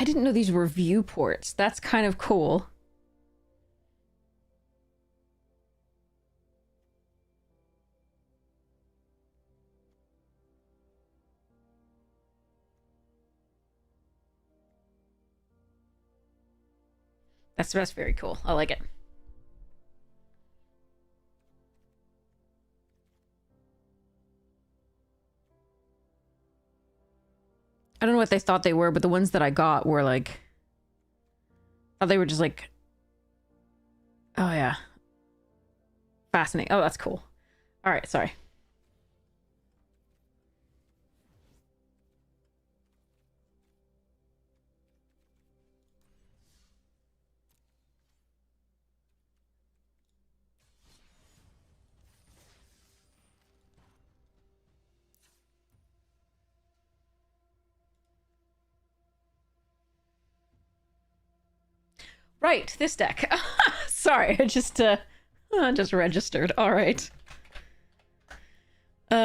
I didn't know these were viewports. That's kind of cool. That's very cool. I like it. I don't know what they thought they were, but the ones that I got were like... I thought they were just like... Oh, yeah. Fascinating. Oh, that's cool. Alright, sorry. Right, this deck. Sorry, I just registered. All right. 2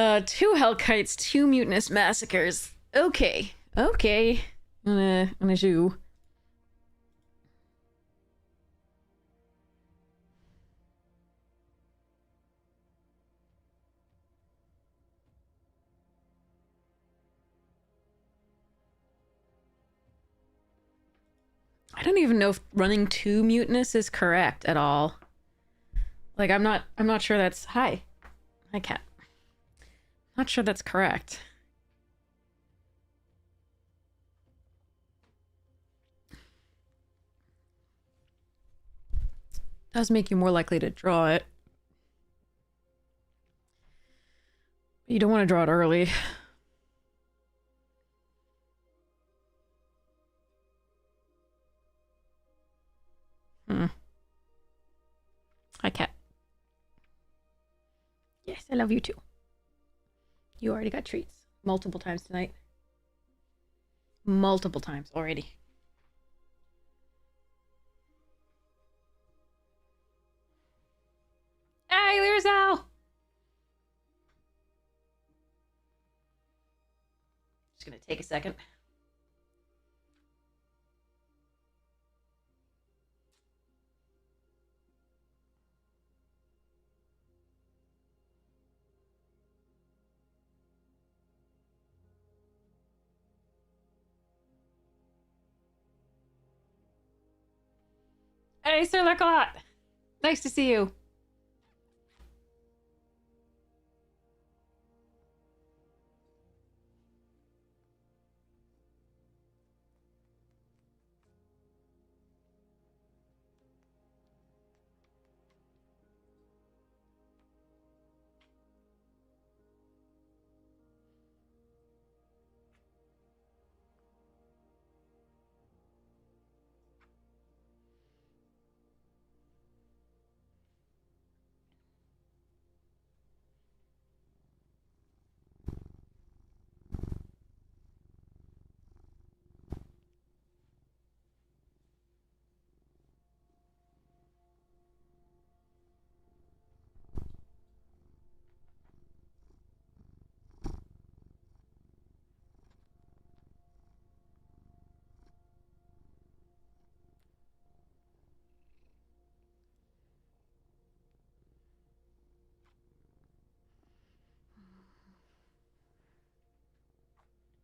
Hellkites, 2 Mutinous Massacres. Okay, okay. I'm gonna do. I don't even know if running 2 Mutinous is correct at all. Like, I'm not sure that's... Hi, cat. Not sure that's correct. Does make you more likely to draw it. You don't want to draw it early. Hi, cat. Yes, I love you too. You already got treats. Multiple times tonight. Multiple times already. Hey, there's Al! Just gonna take a second. Hey, Sir Lecot! Nice to see you.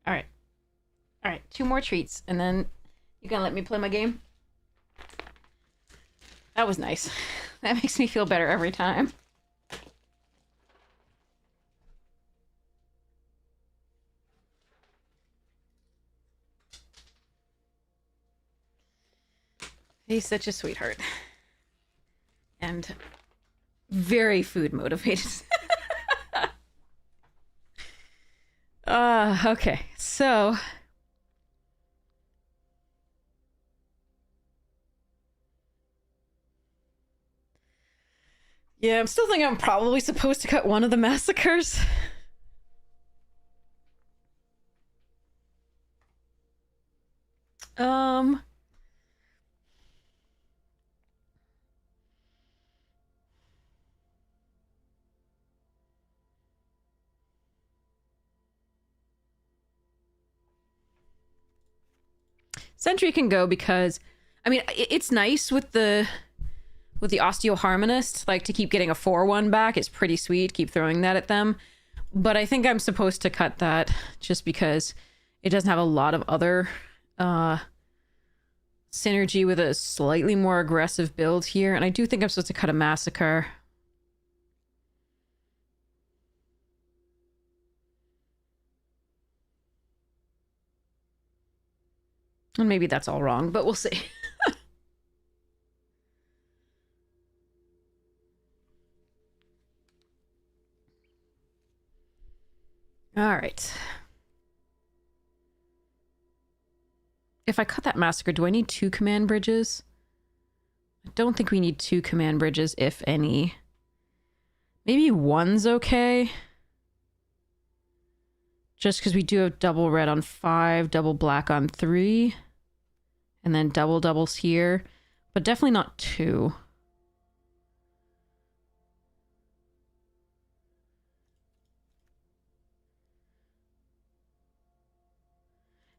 Alright. Alright, 2 more treats, and then you gonna let me play my game? That was nice. That makes me feel better every time. He's such a sweetheart. And very food motivated. Okay, so... Yeah, I'm still thinking I'm probably supposed to cut one of the massacres. Sentry can go because, I mean, it's nice with the Osteo Harmonist, like to keep getting a 4-1 back. It's pretty sweet. Keep throwing that at them. But I think I'm supposed to cut that just because it doesn't have a lot of other synergy with a slightly more aggressive build here. And I do think I'm supposed to cut a Massacre. And maybe that's all wrong, but we'll see. All right. If I cut that Massacre, do I need 2 command bridges? I don't think we need 2 command bridges, if any. Maybe 1's okay. Just because we do have double red on 5, double black on 3. And then double doubles here. But definitely not 2.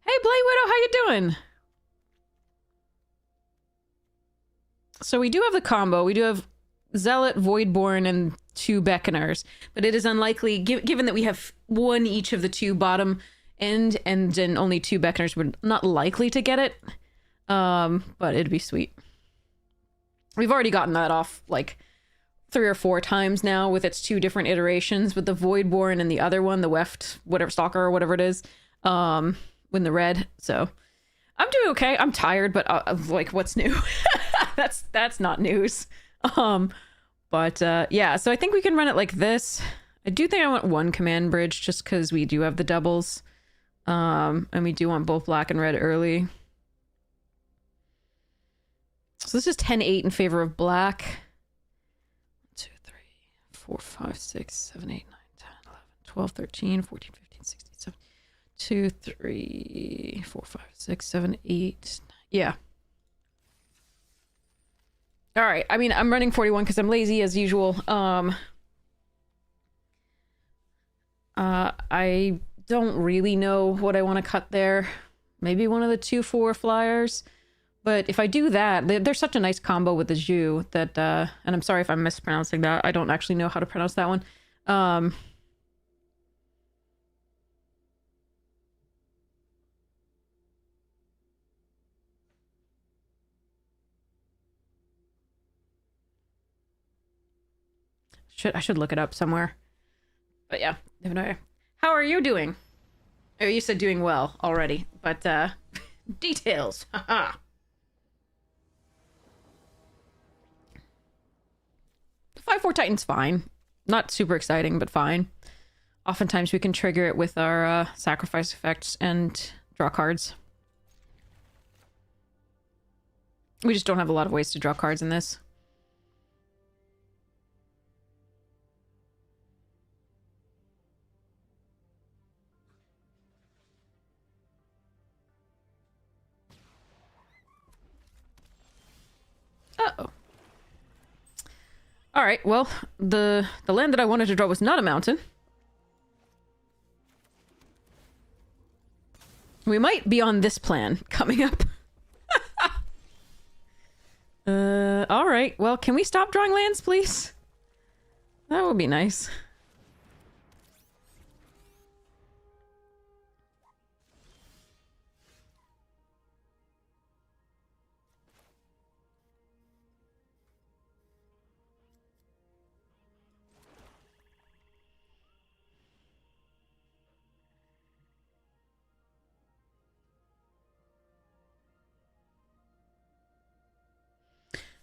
Hey, Blade Widow, how you doing? So we do have the combo. We do have Zealot, Voidborn, and 2 Beckoners. But it is unlikely, given that we have 1 each of the 2 bottom end, and then only 2 Beckoners, we're not likely to get it. But it'd be sweet. We've already gotten that off, like, 3 or 4 times now with its 2 different iterations, with the Voidborn and the other one, the Weft, whatever, Stalker, or whatever it is. With the red, so I'm doing okay. I'm tired, but like, what's new? that's not news. Yeah, so I think we can run it like this. I do think I want 1 command bridge just because we do have the doubles, and we do want both black and red early. So this is 10-8 in favor of black. 1, 2, 3, 4, 5, 6, 7, 8, 9, 10, 11, 12, 13, 14, 15, 16, 17. 2, 3, 4, 5, 6, 7, 8. Yeah. All right. I mean, I'm running 41 because I'm lazy as usual. I don't really know what I want to cut there. Maybe one of the 2/4 flyers. But if I do that, there's such a nice combo with the Zhu that, and I'm sorry if I'm mispronouncing that. I don't actually know how to pronounce that one. I should look it up somewhere. But yeah, I have no idea. How are you doing? Oh, you said doing well already, but details. Haha. The 5/4 Titan's fine. Not super exciting, but fine. Oftentimes we can trigger it with our sacrifice effects and draw cards. We just don't have a lot of ways to draw cards in this. Uh-oh. All right, well, the land that I wanted to draw was not a mountain. We might be on this plan coming up. All right. Well, can we stop drawing lands, please? That would be nice.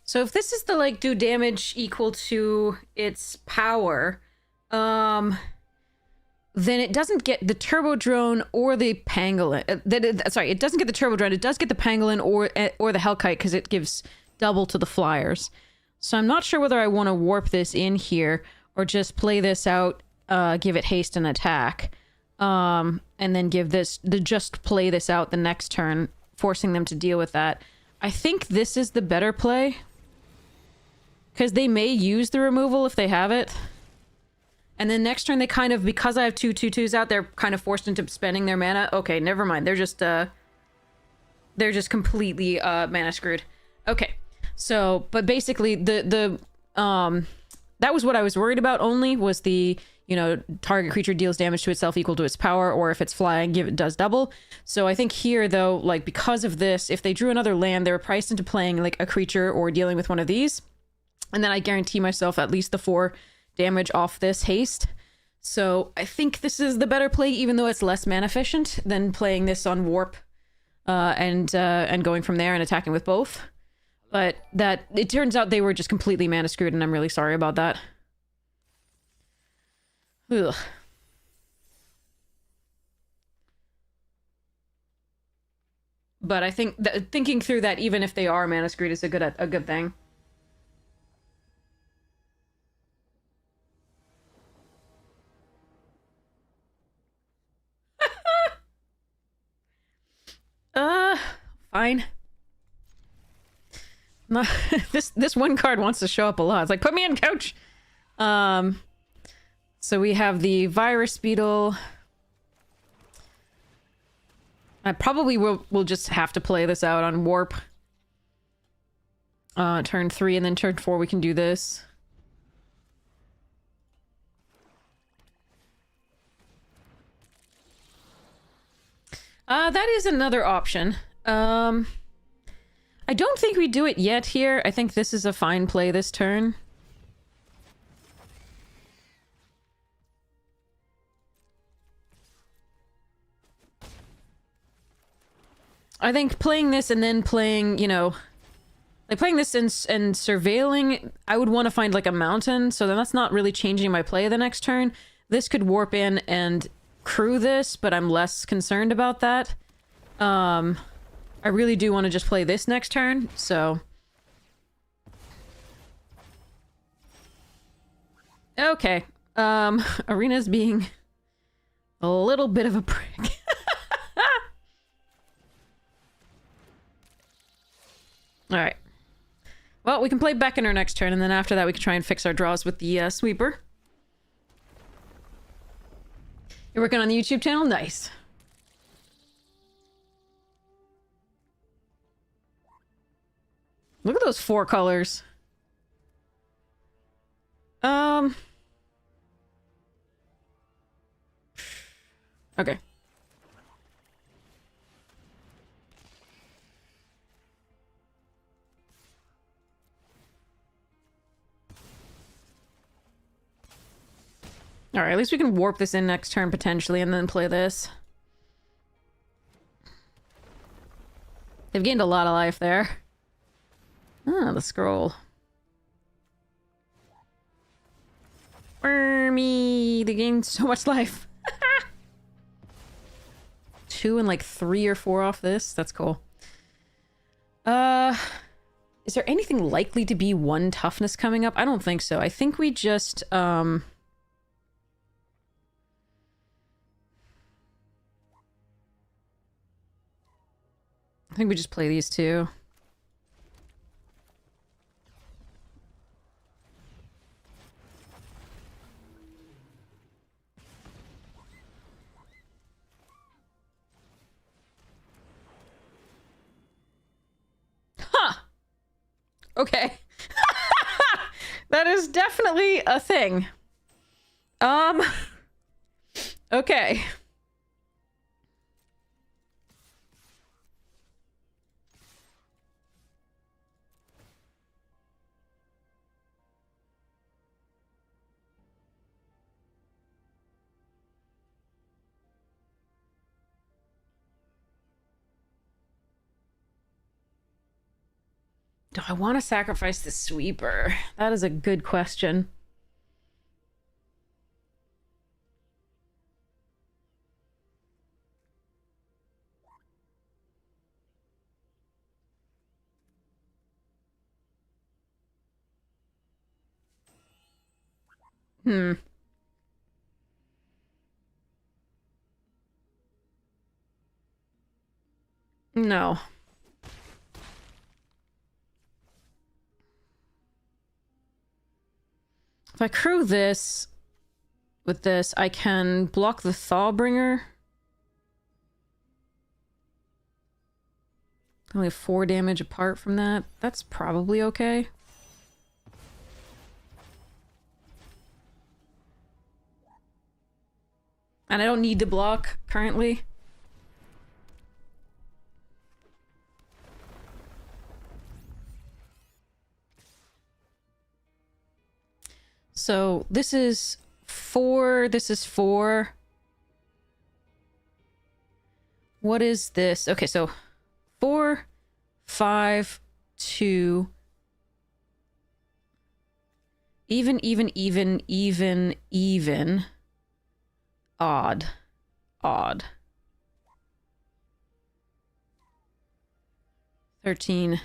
So if this is the, like, do damage equal to its power, then it doesn't get the Turbo Drone or the Pangolin. Sorry, it doesn't get the Turbo Drone. It does get the Pangolin or the Hellkite because it gives double to the flyers. So I'm not sure whether I want to warp this in here or just play this out, give it haste and attack, and then give this, just play this out the next turn, forcing them to deal with that. I think this is the better play. Because they may use the removal if they have it. And then next turn they kind of, because I have 2/2/2s out, they're kind of forced into spending their mana. Okay, never mind. They're just they're just completely mana screwed. Okay, so but basically that was what I was worried about. Only was the, you know, target creature deals damage to itself equal to its power, or if it's flying, it does double. So I think here, though, like, because of this, if they drew another land, they were priced into playing, like, a creature or dealing with one of these. And then I guarantee myself at least the 4 damage off this haste. So I think this is the better play, even though it's less mana efficient than playing this on Warp and going from there and attacking with both. But that, it turns out they were just completely mana screwed, and I'm really sorry about that. Ugh. But I think that thinking through that, even if they are mana screwed, is a good thing. Fine. No, this one card wants to show up a lot. It's like, put me in, coach. So we have the virus beetle. I probably will just have to play this out on Warp. Turn 3, and then turn 4 we can do this. That is another option. I don't think we do it yet here. I think this is a fine play this turn. I think playing this and then playing, you know, like playing this and surveilling, I would want to find like a mountain, so then that's not really changing my play the next turn. This could warp in and crew this, but I'm less concerned about that. I really do want to just play this next turn, so... Okay. Arena's being a little bit of a prick. Alright. Well, we can play Beckoner next turn, and then after that we can try and fix our draws with the sweeper. You're working on the YouTube channel? Nice. Look at those 4 colors. Okay. Alright, at least we can warp this in next turn, potentially, and then play this. They've gained a lot of life there. Ah, the scroll. Wormy! They gained so much life. 2 and like 3 or 4 off this? That's cool. Is there anything likely to be 1 toughness coming up? I don't think so. I think we just, I think we just play these 2. Huh. Okay. That is definitely a thing. Okay. Do I want to sacrifice the sweeper? That is a good question. No. If I crew this with this, I can block the Thawbringer. Only 4 damage apart from that. That's probably okay. And I don't need to block currently. So this is 4, this is 4. What is this? Okay, so 4, 5, 2. Even. Odd. 13.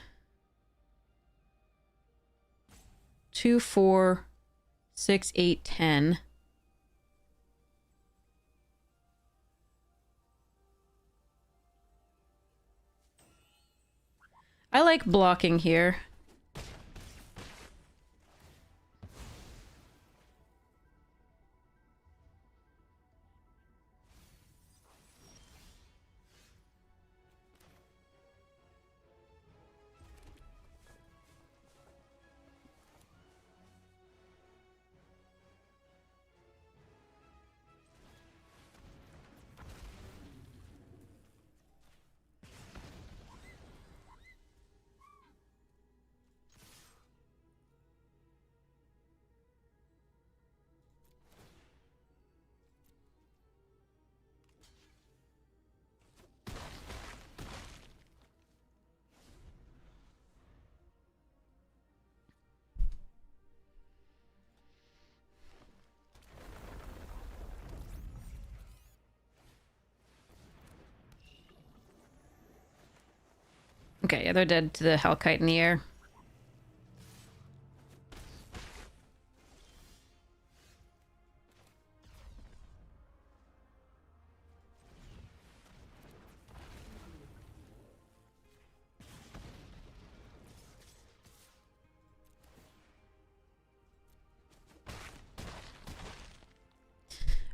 2, 4, 6, 8, 10. I like blocking here. Okay, yeah, they're dead to the Hellkite in the air.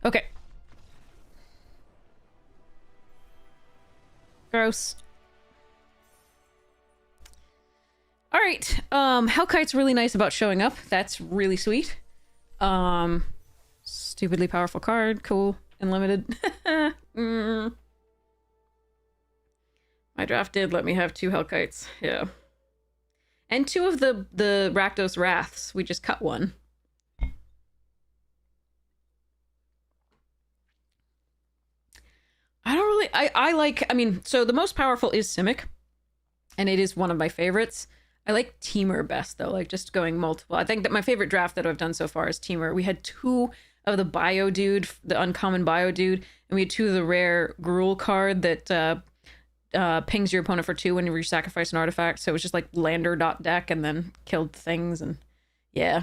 Okay. Gross. All right. Hellkite's really nice about showing up. That's really sweet. Stupidly powerful card. Cool. Unlimited. My draft did let me have 2 Hellkites. Yeah. And 2 of the Rakdos Wraths. We just cut one. I don't really... I like... I mean, so the most powerful is Simic. And it is one of my favorites. I like Teamer best, though. Like, just going multiple. I think that my favorite draft that I've done so far is Teamer. We had 2 of the Bio Dude, the uncommon Bio Dude. And we had 2 of the rare Gruul card that pings your opponent for 2 whenever you sacrifice an artifact. So it was just like lander.deck and then killed things. And yeah.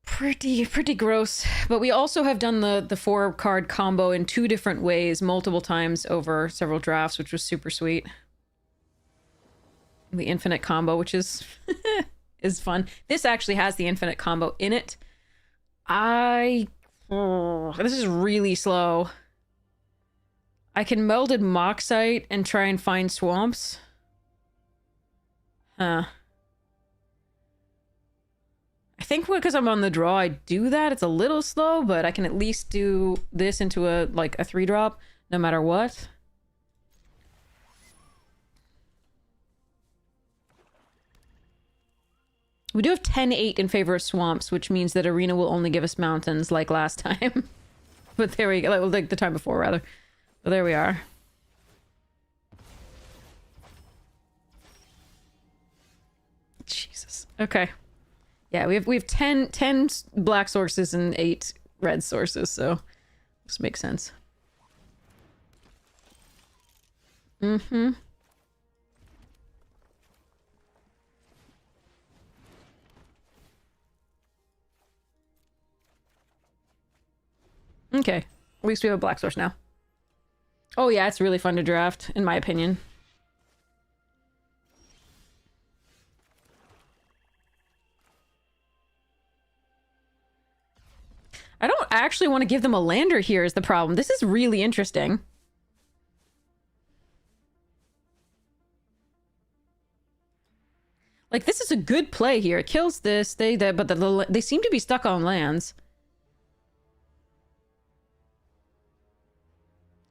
Pretty gross. But we also have done the 4-card combo in 2 different ways multiple times over several drafts, which was super sweet. The infinite combo, which is is fun. This actually has the infinite combo in it. This is really slow. I can Melded Moxite and try and find swamps. Huh. I think because I'm on the draw, I do that. It's a little slow, but I can at least do this into a 3-drop, no matter what. We do have 10-8 in favor of swamps, which means that Arena will only give us mountains like last time. But there we go. Like the time before, rather. But there we are. Jesus. Okay. Yeah, we have 10 black sources and 8 red sources, so this makes sense. Mm-hmm. Okay. At least we have a black source now. Oh yeah, it's really fun to draft, in my opinion. I don't actually want to give them a lander here is the problem. This is really interesting. Like, this is a good play here. It kills this, but they seem to be stuck on lands.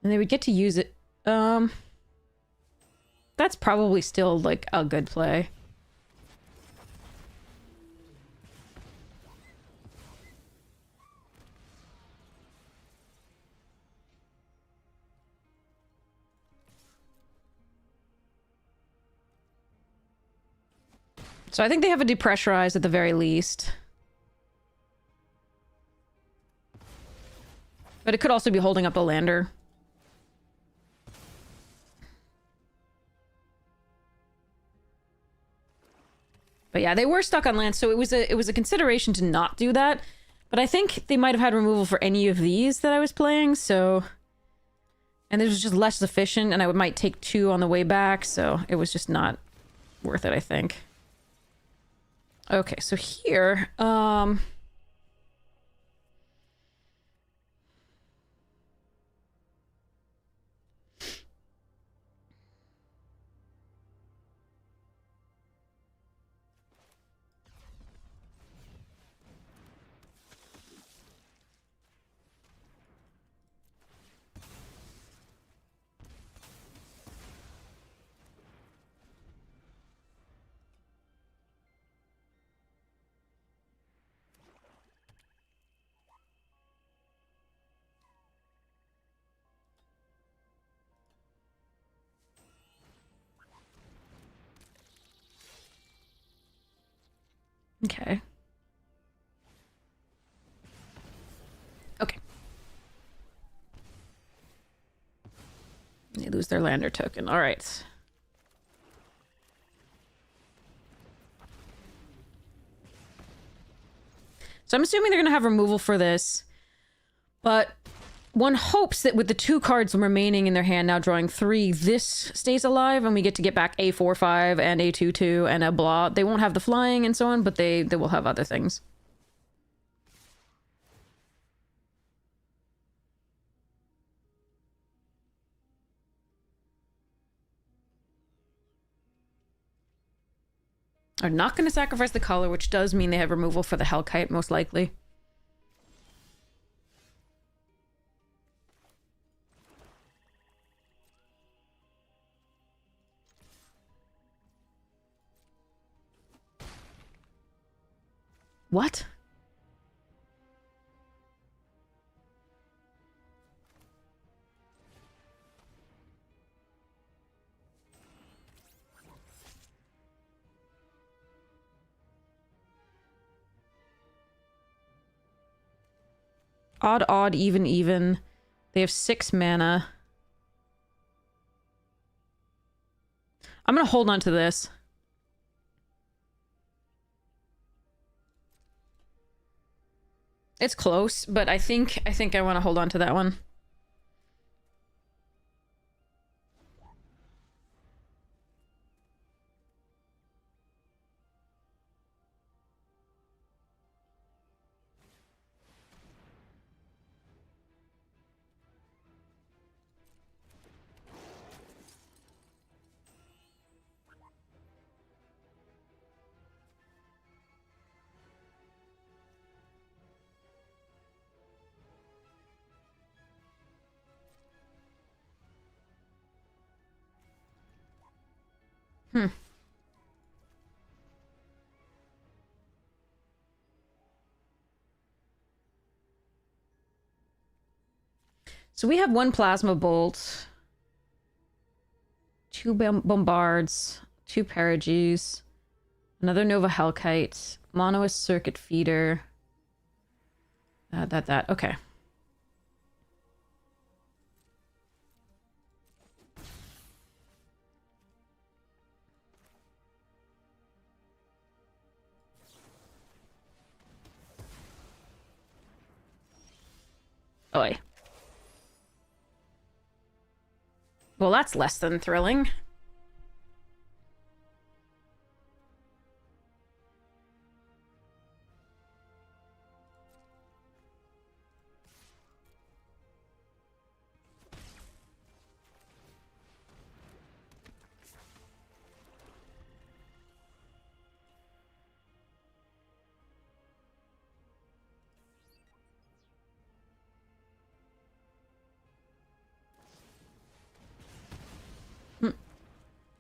And they would get to use it. That's probably still, like, a good play. So I think they have a depressurize at the very least. But it could also be holding up a lander. But yeah, they were stuck on land, so it was a consideration to not do that. But I think they might have had removal for any of these that I was playing, so... And it was just less efficient, and I might take 2 on the way back, so it was just not worth it, I think. Okay, so here, okay. Okay. They lose their lander token. All right. So I'm assuming they're going to have removal for this. But one hopes that with the 2 cards remaining in their hand, now drawing 3, this stays alive and we get to get back a 4/5 and a 2/2 and a blah. They won't have the flying and so on, but they will have other things. Are not going to sacrifice the color, which does mean they have removal for the Hellkite, most likely. What? Odd, odd, even, even. They have 6 mana. I'm gonna hold on to this. It's close, but I think I want to hold on to that one. Hmm. So we have 1 Plasma Bolt, 2 Bombards, 2 Perigees, another Nova Hellkite, Monoist Circuit Feeder. Okay. Oi. Well, that's less than thrilling.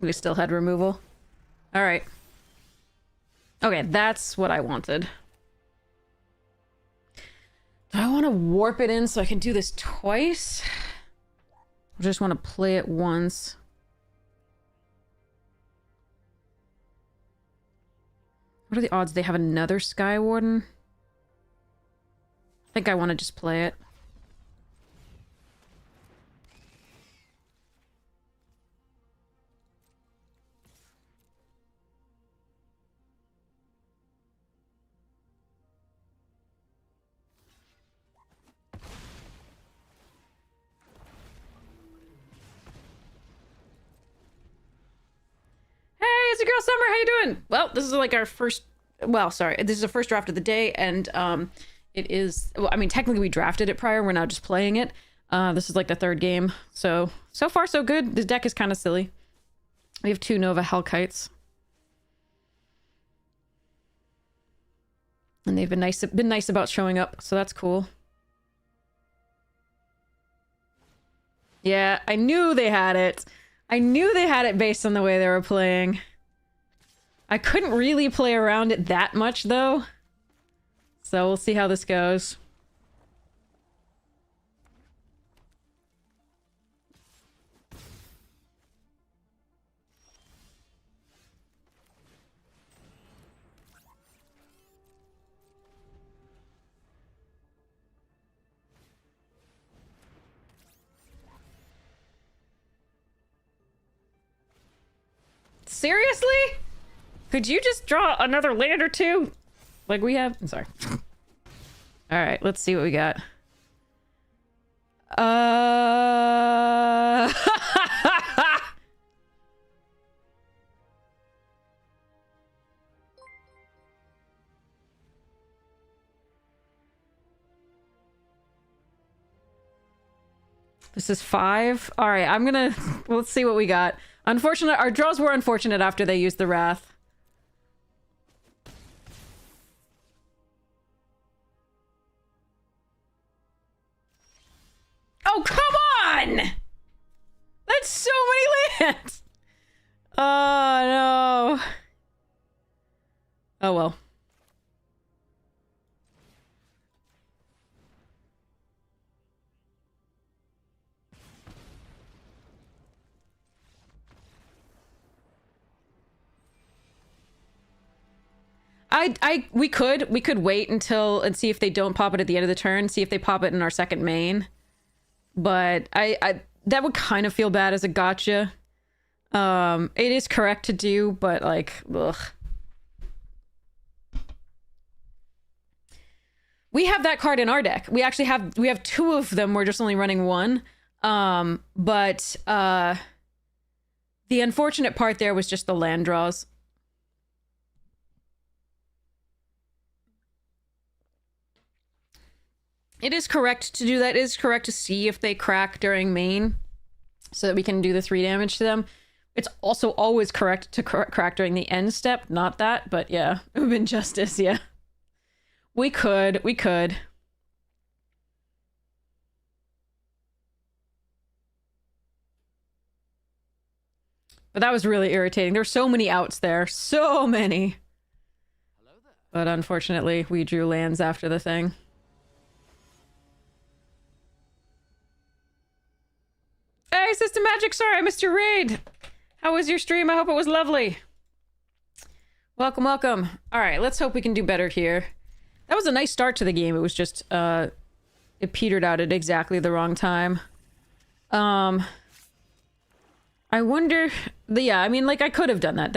We still had removal. All right. Okay, that's what I wanted. Do I want to warp it in so I can do this twice? I just want to play it once. What are the odds they have another Sky Warden? I think I want to just play it. Hey, it's your girl Summer. How you doing? Well, this is like our first. Well, sorry, this is the first draft of the day, and it is. Well, I mean, technically we drafted it prior. We're now just playing it. This is like the third game, so far so good. The deck is kind of silly. We have 2 Nova Hellkites, and they've been nice about showing up, so that's cool. Yeah, I knew they had it. I knew they had it based on the way they were playing. I couldn't really play around it that much, though. So we'll see how this goes. Seriously? Could you just draw another land or two? Like we have? I'm sorry. Alright, let's see what we got. This is 5. Alright, I'm gonna... Let's see what we got. Unfortunate. Our draws were unfortunate after they used the Wrath. Oh, come on! That's so many lands! Oh, no. Oh, well. We could wait until and see if they don't pop it at the end of the turn, see if they pop it in our second main. But I that would kind of feel bad as a gotcha. It is correct to do, but like, ugh. We have that card in our deck. We actually have 2 of them. We're just only running 1. But the unfortunate part there was just the land draws. It is correct to do that. It is correct to see if they crack during main so that we can do the 3 damage to them. It's also always correct to crack during the end step. Not that, but yeah. It would have been justice, yeah. We could. But that was really irritating. There's so many outs there. So many. But unfortunately, we drew lands after the thing. Hey, System Magic, sorry I missed your raid. How was your stream? I hope it was lovely. Welcome, welcome. All right, let's hope we can do better here. That was a nice start to the game. It was just, it petered out at exactly the wrong time. I wonder... Yeah, I mean, like, I could have done that.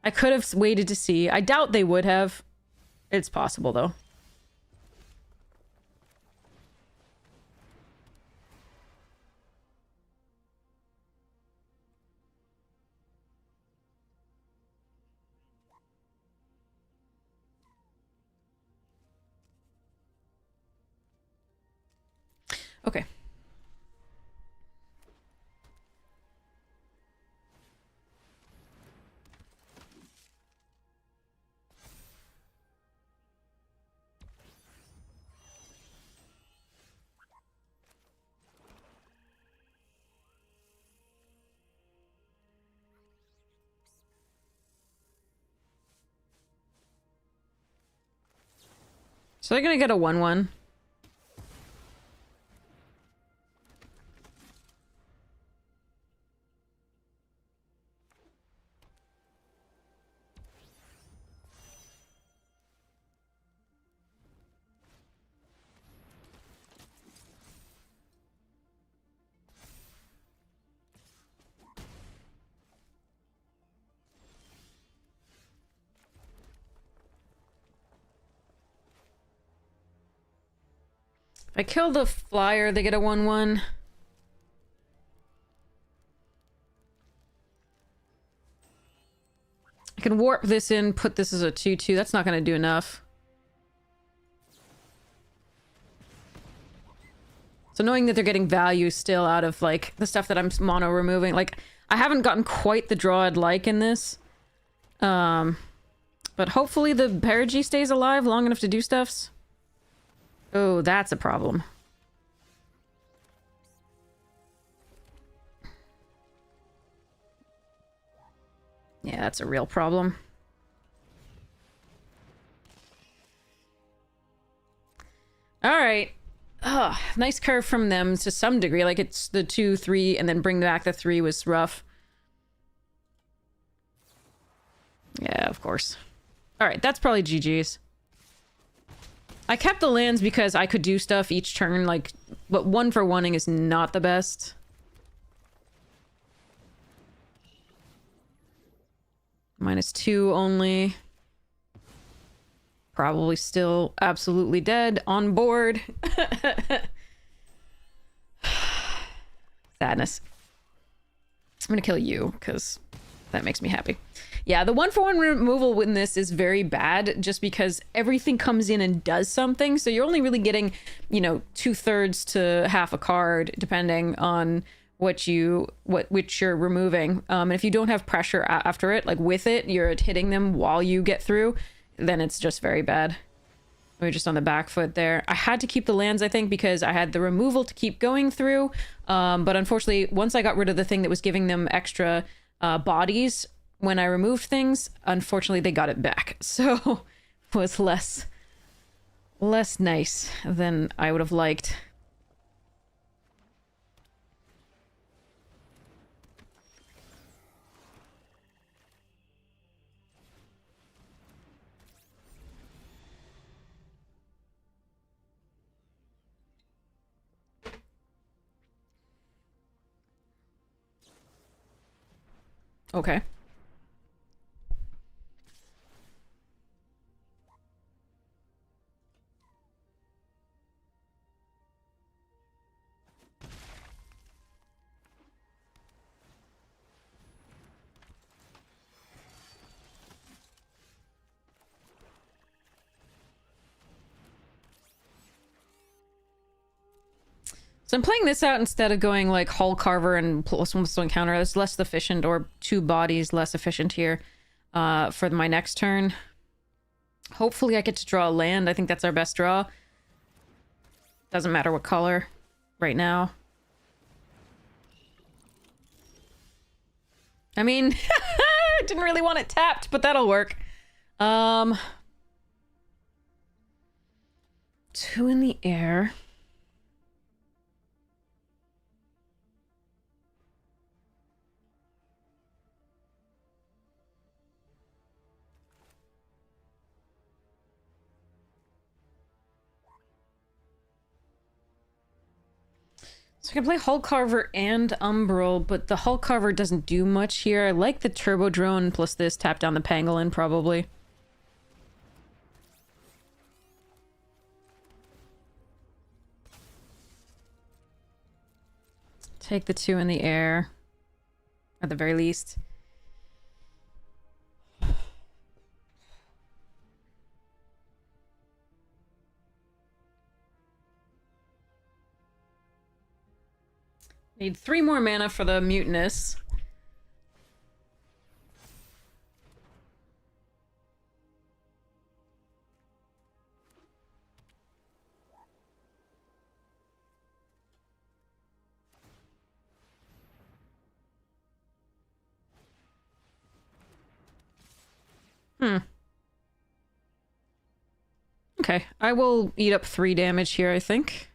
I could have waited to see. I doubt they would have. It's possible, though. Okay. So they're gonna get a 1/1. If I kill the flyer, they get a 1/1. I can warp this in, put this as a 2/2. That's not going to do enough. So knowing that they're getting value still out of, like, the stuff that I'm mono removing. Like, I haven't gotten quite the draw I'd like in this. But hopefully the Perigee stays alive long enough to do stuffs. Oh, that's a problem. Yeah, that's a real problem. Alright. Oh, nice curve from them to some degree. Like, it's the 2, 3, and then bring back the 3 was rough. Yeah, of course. Alright, that's probably GG's. I kept the lands because I could do stuff each turn, like, but 1-for-1ing is not the best. -2 only. Probably still absolutely dead on board. Sadness. I'm gonna kill you, because that makes me happy. Yeah, the 1-for-1 removal in this is very bad, just because everything comes in and does something, so you're only really getting, you know, 2/3 to half a card, depending on which you're removing. And if you don't have pressure after it, like with it, you're hitting them while you get through, then it's just very bad. We're just on the back foot there. I had to keep the lands, I think, because I had the removal to keep going through. But unfortunately, once I got rid of the thing that was giving them extra bodies when I removed things, unfortunately, they got it back. So it was less nice than I would have liked. Okay. So I'm playing this out instead of going like Hull Carver and +1/+1 encounter. That's less efficient, or 2 bodies less efficient here for my next turn. Hopefully I get to draw a land. I think that's our best draw. Doesn't matter what color right now. I mean, I didn't really want it tapped, but that'll work. 2 in the air. So I can play Hull Carver and Umbral, but the Hull Carver doesn't do much here. I like the Turbo Drone plus this, tap down the Pangolin, probably. Take the 2 in the air, at the very least. Need 3 more mana for the Mutinous. Okay, I will eat up 3 damage here, I think.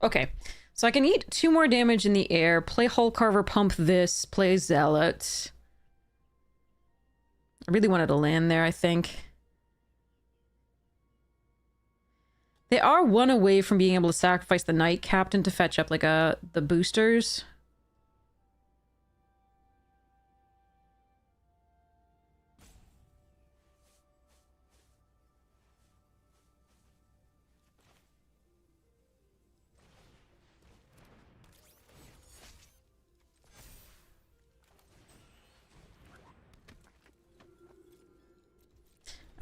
Okay. So I can eat 2 more damage in the air, play Hull Carver, pump this, play Zealot. I really wanted to land there, I think. They are 1 away from being able to sacrifice the Knight Captain to fetch up, like, the boosters.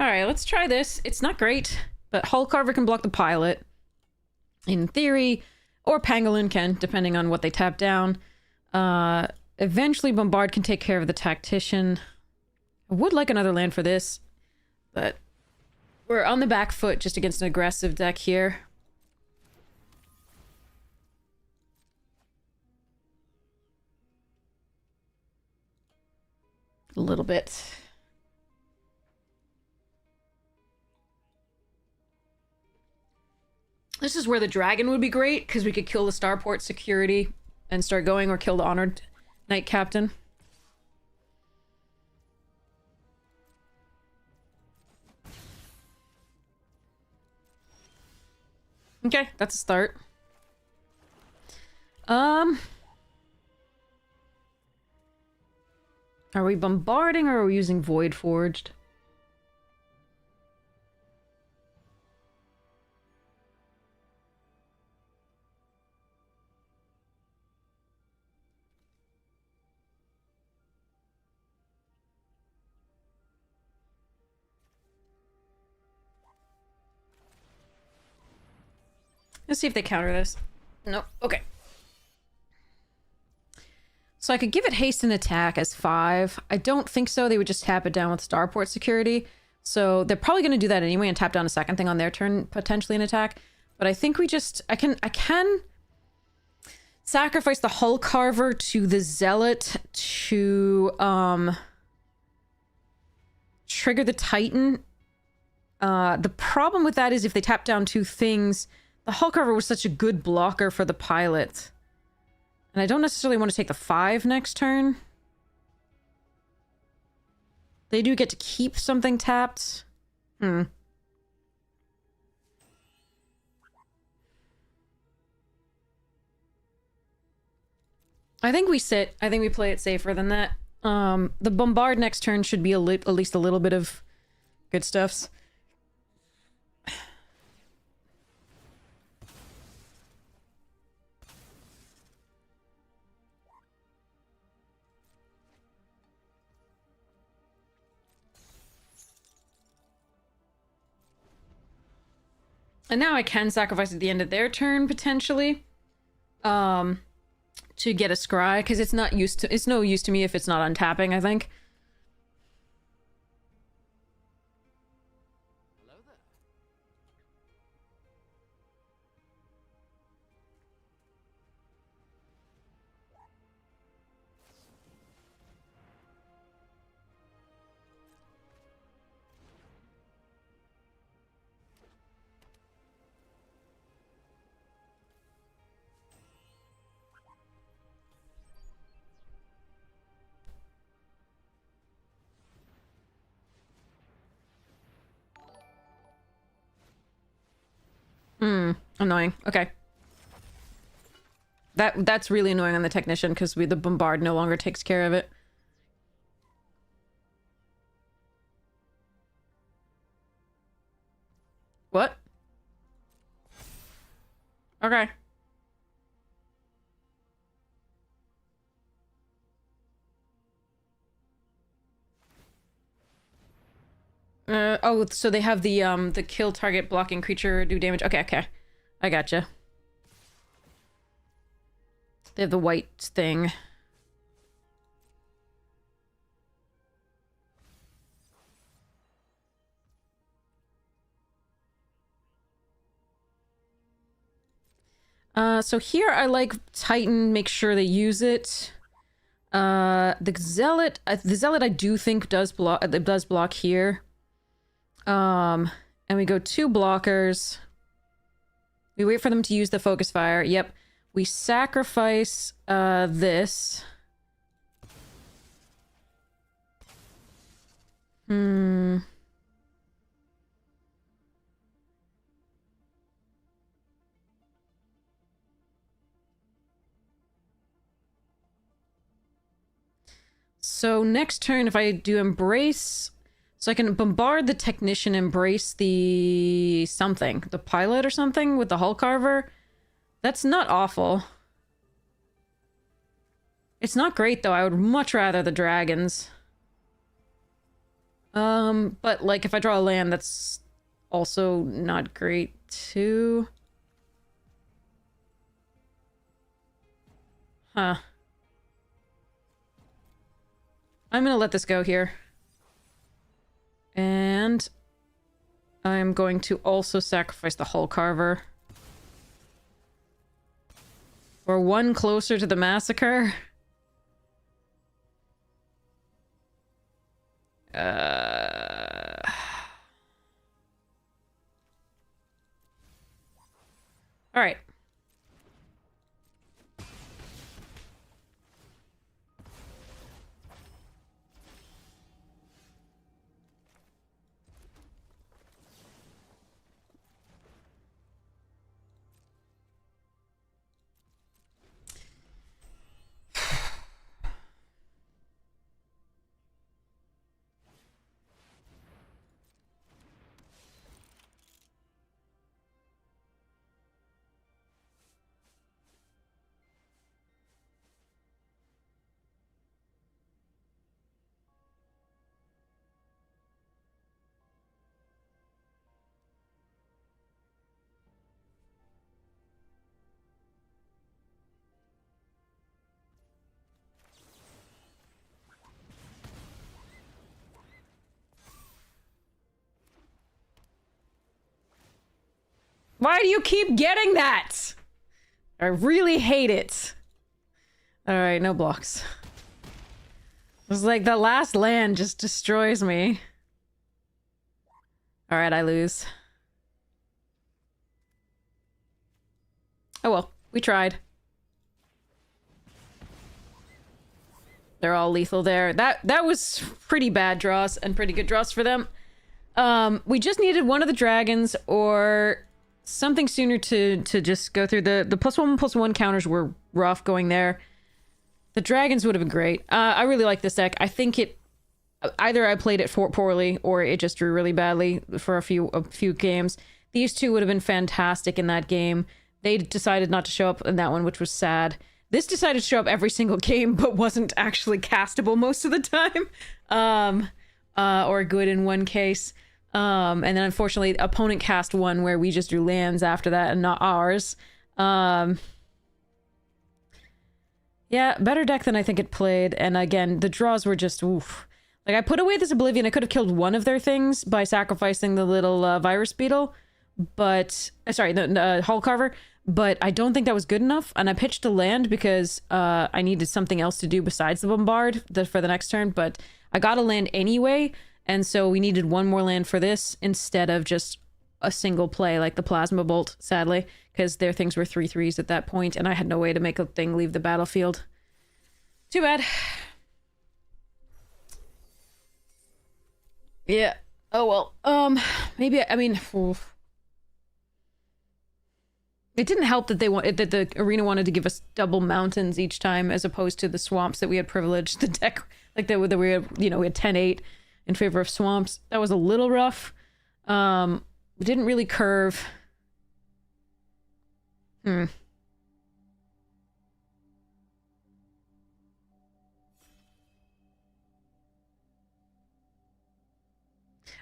Alright, let's try this. It's not great, but Hull Carver can block the pilot. In theory, or Pangolin can, depending on what they tap down. Eventually, Bombard can take care of the Tactician. I would like another land for this, but we're on the back foot just against an aggressive deck here. A little bit. This is where the dragon would be great, because we could kill the starport security and start going, or kill the honored Knight Captain. Okay, that's a start. Are we bombarding or are we using Void Forged? Let's see if they counter this. Nope. Okay. So I could give it haste and attack as 5. I don't think so. They would just tap it down with starport security. So they're probably going to do that anyway and tap down a second thing on their turn, potentially an attack. But I think we just... I can sacrifice the Hull Carver to the Zealot to trigger the Titan. The problem with that is if they tap down 2 things... The Hull Carver was such a good blocker for the pilot. And I don't necessarily want to take the 5 next turn. They do get to keep something tapped. I think we sit. I think we play it safer than that. The Bombard next turn should be at least a little bit of good stuffs. And now I can sacrifice at the end of their turn, potentially. To get a scry, because it's not used to... It's no use to me if it's not untapping, I think. Hello there. Annoying. Okay. That's really annoying on the Technician, because the Bombard no longer takes care of it. What? Okay. Oh, so they have the kill target blocking creature do damage. Okay, okay. I gotcha. They have the white thing. So here I like Titan, make sure they use it. The Zealot I do think does block here. And we go 2 blockers. We wait for them to use the focus fire. Yep. We sacrifice this. So next turn, if I do embrace, so I can bombard the technician, embrace the something, the pilot or something with the hull carver. That's not awful. It's not great though. I would much rather the dragons. But like if I draw a land, that's also not great too. Huh. I'm gonna let this go here. And I'm going to also sacrifice the hull carver. We're 1 closer to the massacre. All right. Why do you keep getting that? I really hate it. All right, no blocks. It's like the last land just destroys me. All right, I lose. Oh well, we tried. They're all lethal there. That was pretty bad draws and pretty good draws for them. We just needed one of the dragons or something sooner to just go through the +1/+1 counters were rough going there. The dragons would have been great. I really like this deck. I think it either I played it poorly or it just drew really badly for a few games. These two would have been fantastic in that game. They decided not to show up in that one, which was sad. This decided to show up every single game, but wasn't actually castable most of the time. Or good in one case. And then unfortunately, opponent cast one where we just drew lands after that and not ours. Yeah, better deck than I think it played. And again, the draws were just, oof. Like, I put away this Oblivion. I could have killed one of their things by sacrificing the little virus beetle. But, sorry, the hull carver. But I don't think that was good enough. And I pitched a land because I needed something else to do besides the bombard for the next turn. But I got a land anyway. And so we needed one more land for this instead of just a single play like the Plasma Bolt, sadly. Because their things were 3/3s at that point, and I had no way to make a thing leave the battlefield. Too bad. Yeah. Oh well. Maybe I mean, oof. It didn't help that that the arena wanted to give us double mountains each time, as opposed to the swamps that we had privileged the deck. Like that we had, we had 10-8 in favor of swamps. That was a little rough. We didn't really curve. I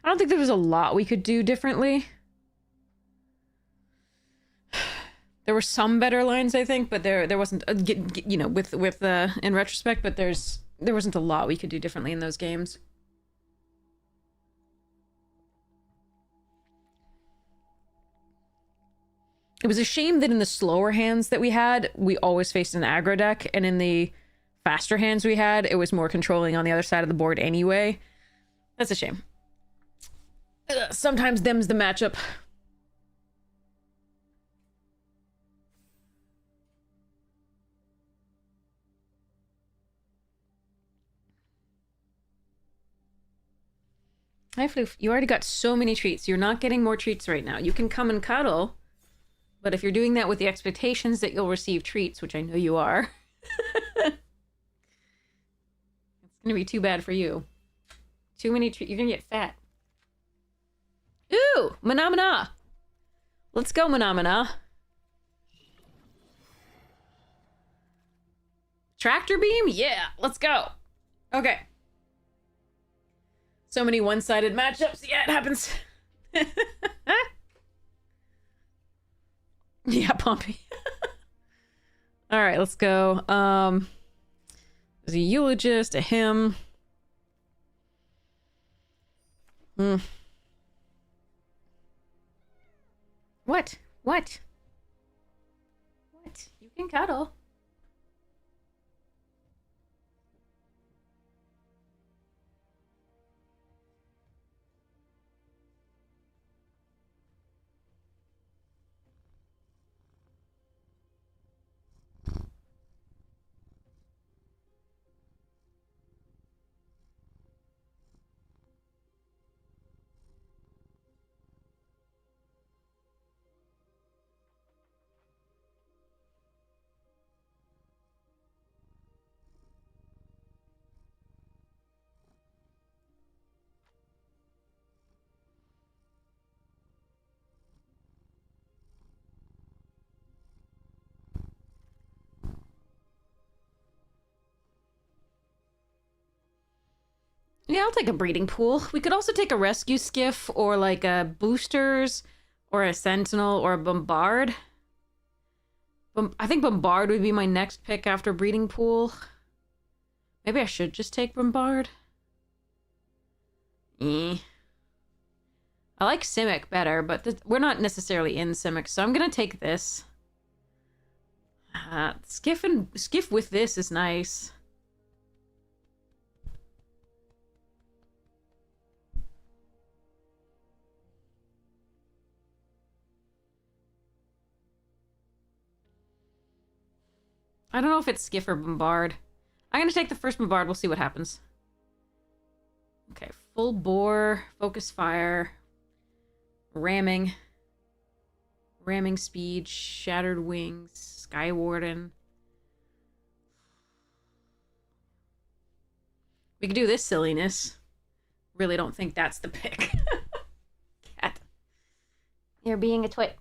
don't think there was a lot we could do differently. There were some better lines, I think, but there wasn't, with in retrospect, but there wasn't a lot we could do differently in those games. It was a shame that in the slower hands that we had, we always faced an aggro deck, and in the faster hands we had, it was more controlling on the other side of the board anyway. That's a shame. Sometimes them's the matchup. Hi, Floof. You already got so many treats. You're not getting more treats right now. You can come and cuddle, but if you're doing that with the expectations that you'll receive treats, which I know you are, it's gonna be too bad for you. Too many treats. You're gonna get fat. Ooh! Manamana! Let's go, Manamana. Tractor beam? Yeah, let's go. Okay. So many one-sided matchups. Yeah, it happens. Yeah, Pompey. All right, let's go. There's a eulogist, a hymn. What? What? What? You can cuddle. Yeah, I'll take a breeding pool. We could also take a rescue skiff or like a boosters or a sentinel or a bombard. I think bombard would be my next pick after breeding pool. Maybe I should just take bombard. I like Simic better, but we're not necessarily in Simic, so I'm gonna take this. Skiff with this is nice. I don't know if it's Skiff or Bombard. I'm going to take the first Bombard. We'll see what happens. Okay, full bore, focus fire, ramming speed, shattered wings, Sky Warden. We could do this silliness. Really don't think that's the pick. Cat. You're being a twit.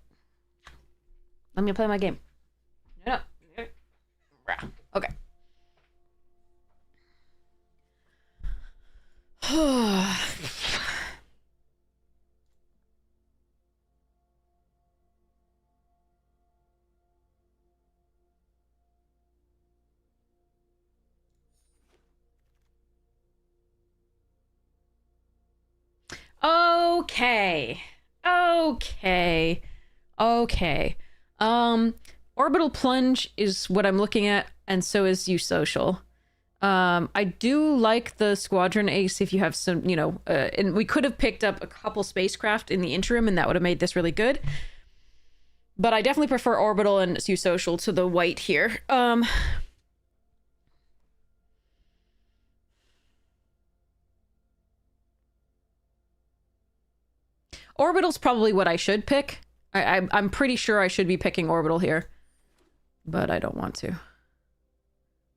Let me play my game. No. Okay. Okay. Orbital Plunge is what I'm looking at, and so is You Social. I do like the Squadron Ace if you have some, and we could have picked up a couple spacecraft in the interim, and that would have made this really good. But I definitely prefer Orbital and You Social to the white here. Orbital's probably what I should pick. I'm pretty sure I should be picking Orbital here. But I don't want to.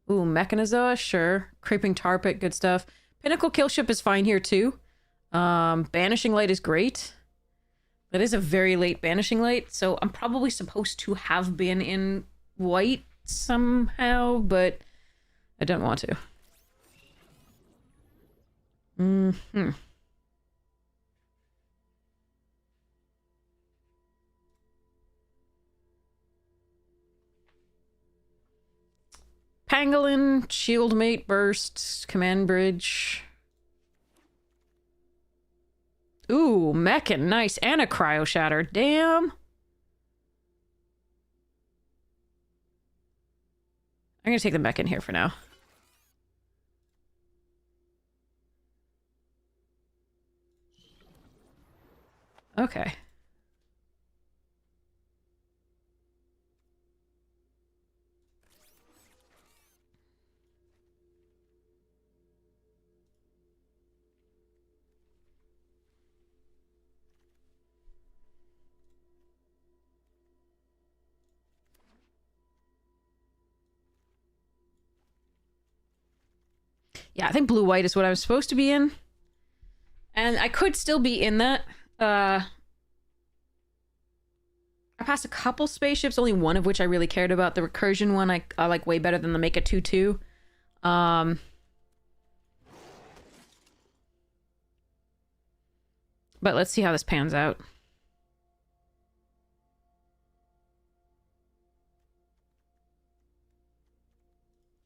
Ooh, Mechanizoa, sure. Creeping Tar Pit, good stuff. Pinnacle Killship is fine here too. Banishing Light is great. That is a very late Banishing Light, so I'm probably supposed to have been in white somehow, but I don't want to. Pangolin, Shieldmate, Burst, Command Bridge. Ooh, Mechan, nice. And a Cryo Shatter. Damn. I'm gonna take them back in here for now. Okay. Yeah, I think blue-white is what I was supposed to be in. And I could still be in that. I passed a couple spaceships, only one of which I really cared about. The recursion one I like way better than the Make a 2-2. But let's see how this pans out.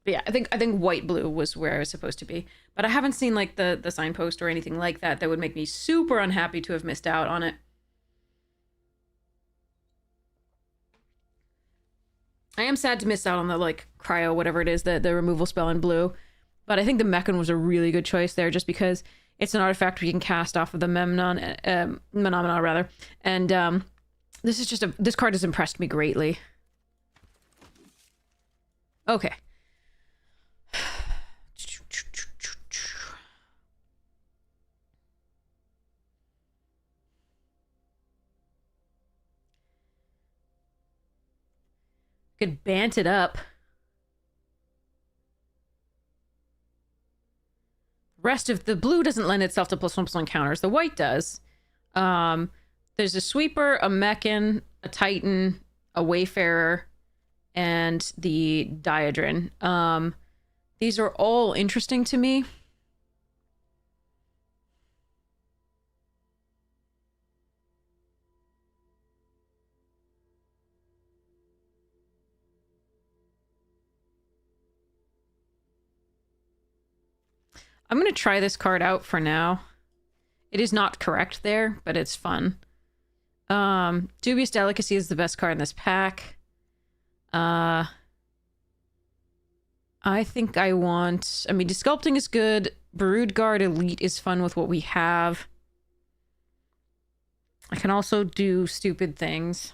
But yeah, I think white blue was where I was supposed to be. But I haven't seen like the signpost or anything like that that would make me super unhappy to have missed out on it. I am sad to miss out on the like cryo, whatever it is, the removal spell in blue. But I think the Mechan was a really good choice there just because it's an artifact we can cast off of the Menomina rather. And this is just this card has impressed me greatly. Okay. Could bant it up. Rest of the blue doesn't lend itself to +1/+1 counters. The white does. There's a sweeper, a Mechan, a Titan, a Wayfarer, and the Diadrin. These are all interesting to me. I'm going to try this card out for now. It is not correct there, but it's fun. Dubious Delicacy is the best card in this pack. I think I want... I mean, Desculpting is good. Broodguard Elite is fun with what we have. I can also do stupid things.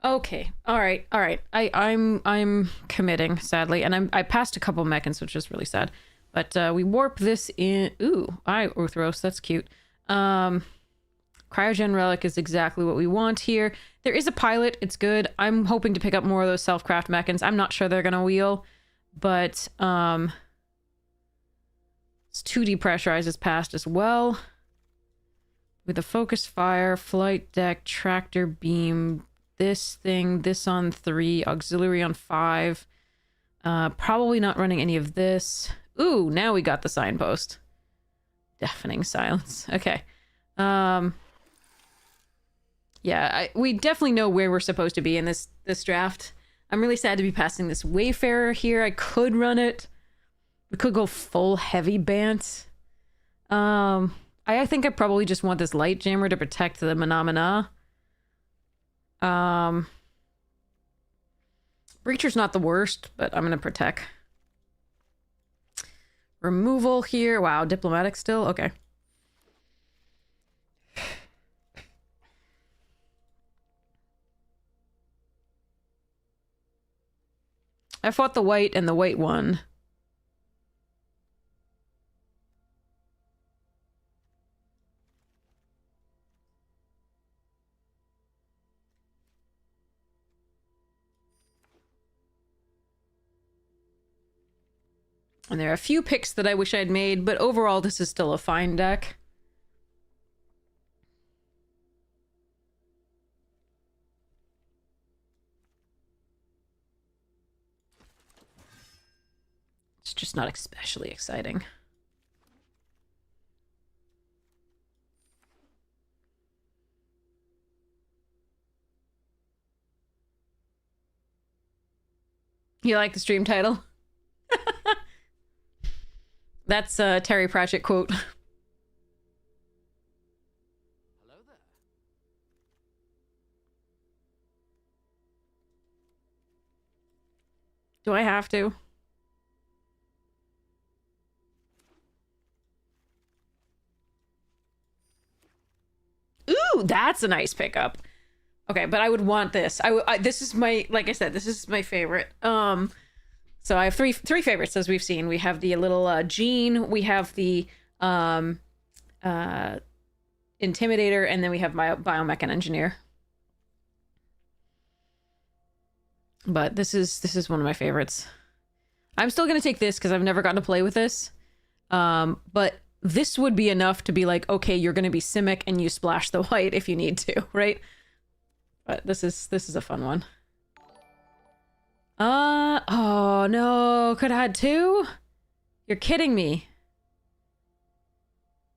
Okay. All right. I'm committing, sadly. And I passed a couple Mechans, which is really sad. But we warp this in. Ooh, Uthros, that's cute. Cryogen Relic is exactly what we want here. There is a pilot, it's good. I'm hoping to pick up more of those self-craft Mechans. I'm not sure they're gonna wheel, but it's 2 depressurizes past as well. With a focus fire, flight deck, tractor beam, this thing, this on 3, auxiliary on 5. Probably not running any of this. Ooh, now we got the signpost. Deafening silence. Okay. Yeah, we definitely know where we're supposed to be in this draft. I'm really sad to be passing this Wayfarer here. I could run it. We could go full heavy Bant. I think I probably just want this Light Jammer to protect the Menomina. Breacher's not the worst, but I'm gonna protect. Removal here. Wow, Diplomatic still? Okay. I fought the white and the white won. And there are a few picks that I wish I'd made, but overall this is still a fine deck. It's just not especially exciting. You like the stream title? That's a Terry Pratchett quote. Hello there. Do I have to? Ooh, that's a nice pickup. Okay, but I would want this. This is my, like I said, this is my favorite. So I have three favorites, as we've seen. We have the little Jean, we have the Intimidator, and then we have my Biomech and Engineer. But this is one of my favorites. I'm still gonna take this because I've never gotten to play with this. But this would be enough to be like, okay, you're gonna be Simic and you splash the white if you need to, right? But this is a fun one. Oh no, could have had two? You're kidding me.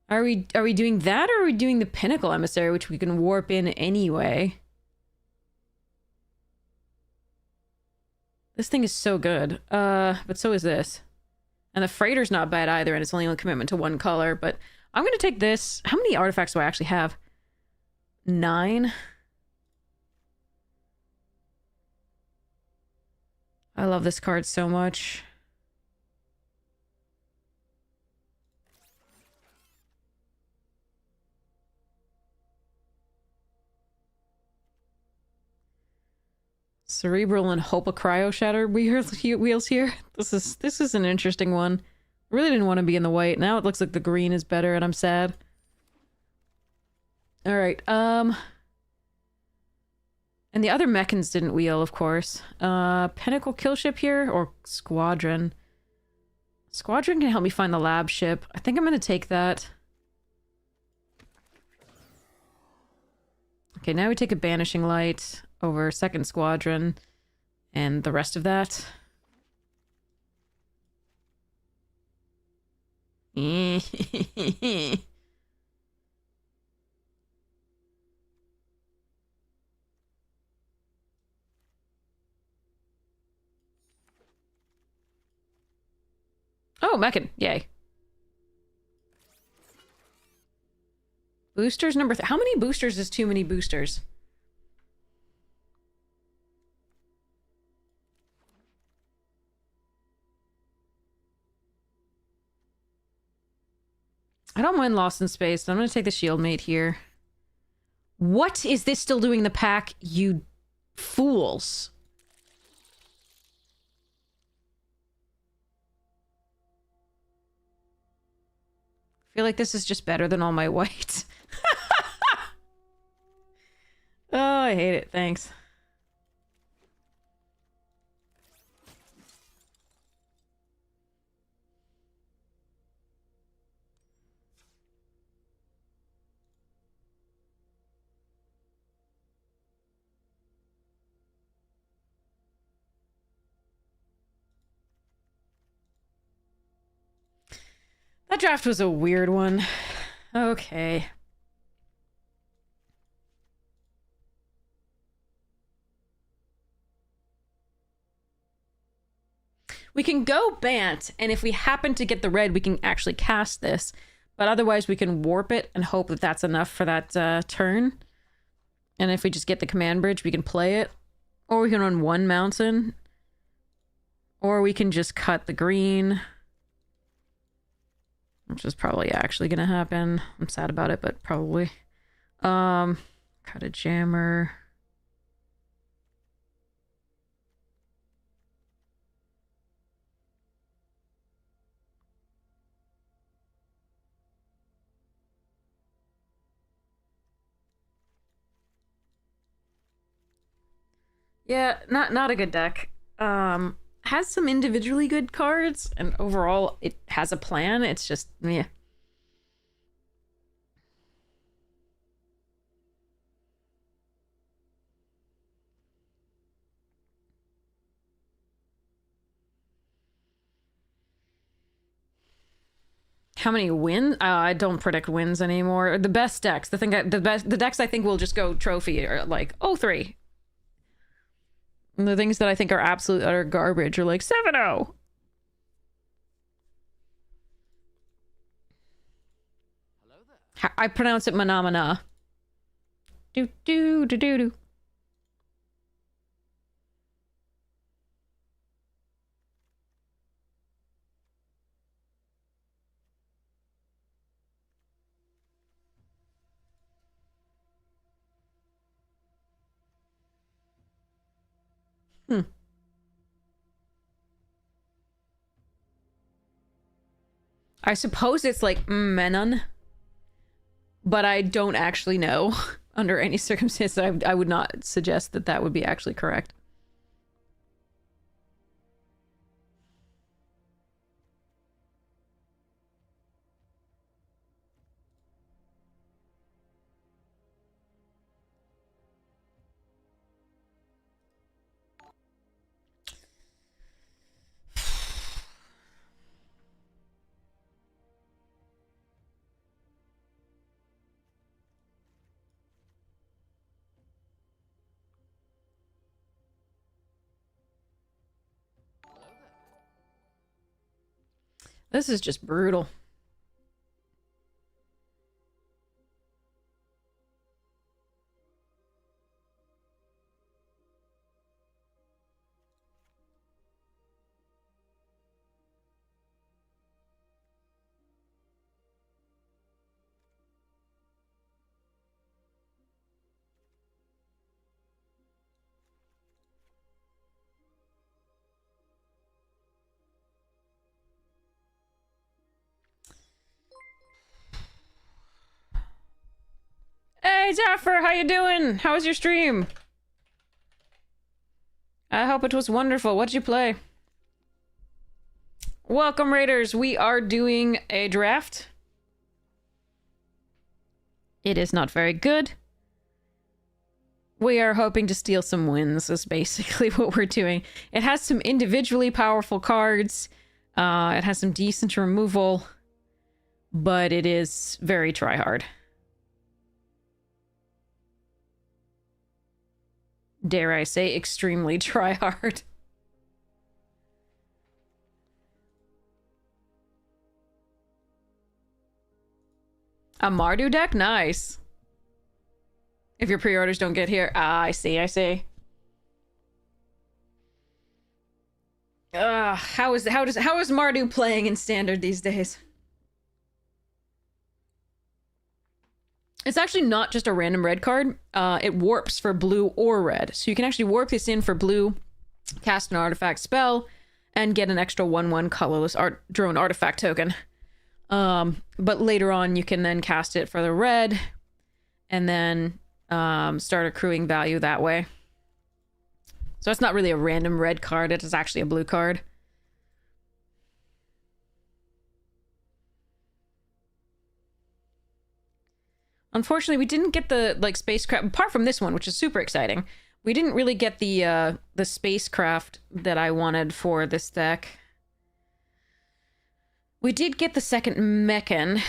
Are we doing that, or are we doing the Pinnacle Emissary, which we can warp in anyway? This thing is so good. But so is this. And the freighter's not bad either, and it's only a commitment to one color, but I'm gonna take this. How many artifacts do I actually have? 9? I love this card so much. Cerebral and Hope of Cryo Shatter wheels here. This is an interesting one. Really didn't want to be in the white. Now it looks like the green is better, and I'm sad. All right. And the other Mechans didn't wheel, of course. Pinnacle Killship here, or Squadron. Squadron can help me find the lab ship. I think I'm gonna take that. Okay, now we take a Banishing Light over Second Squadron and the rest of that. Oh, Mechan. Yay. Boosters number... How many boosters is too many boosters? I don't mind Lost in Space. I'm going to take the Shield Mate here. What is this still doing in the pack, you fools? I feel like this is just better than all my white. Oh, I hate it. Thanks. That draft was a weird one. Okay. We can go Bant, and if we happen to get the red, we can actually cast this. But otherwise, we can warp it and hope that that's enough for that turn. And if we just get the command bridge, we can play it. Or we can run one mountain. Or we can just cut the green. Which is probably actually gonna happen. I'm sad about it, but probably. Cut a jammer. Yeah, not a good deck. Has some individually good cards, and overall it has a plan. It's just, yeah. How many wins? I don't predict wins anymore. The best decks, the decks I think will just go trophy or like 0-3. And the things that I think are absolute utter garbage are like 7-0. I pronounce it manamana. Do do do do do. I suppose it's like menon, but I don't actually know. Under any circumstance, I would not suggest that that would be actually correct. This is just brutal. Hey, Zaffer, how you doing? How was your stream? I hope it was wonderful. What'd you play? Welcome, Raiders. We are doing a draft. It is not very good. We are hoping to steal some wins, is basically what we're doing. It has some individually powerful cards. It has some decent removal. But it is very tryhard. Dare I say, extremely tryhard. A Mardu deck? Nice. If your pre-orders don't get here. Ah, I see, I see. How is Mardu playing in Standard these days? It's actually not just a random red card. It warps for blue or red. So you can actually warp this in for blue, cast an artifact spell, and get an extra 1/1 colorless drone artifact token. But later on, you can then cast it for the red, and then start accruing value that way. So it's not really a random red card. It is actually a blue card. Unfortunately, we didn't get the spacecraft, apart from this one, which is super exciting. We didn't really get the spacecraft that I wanted for this deck. We did get the second Mechan.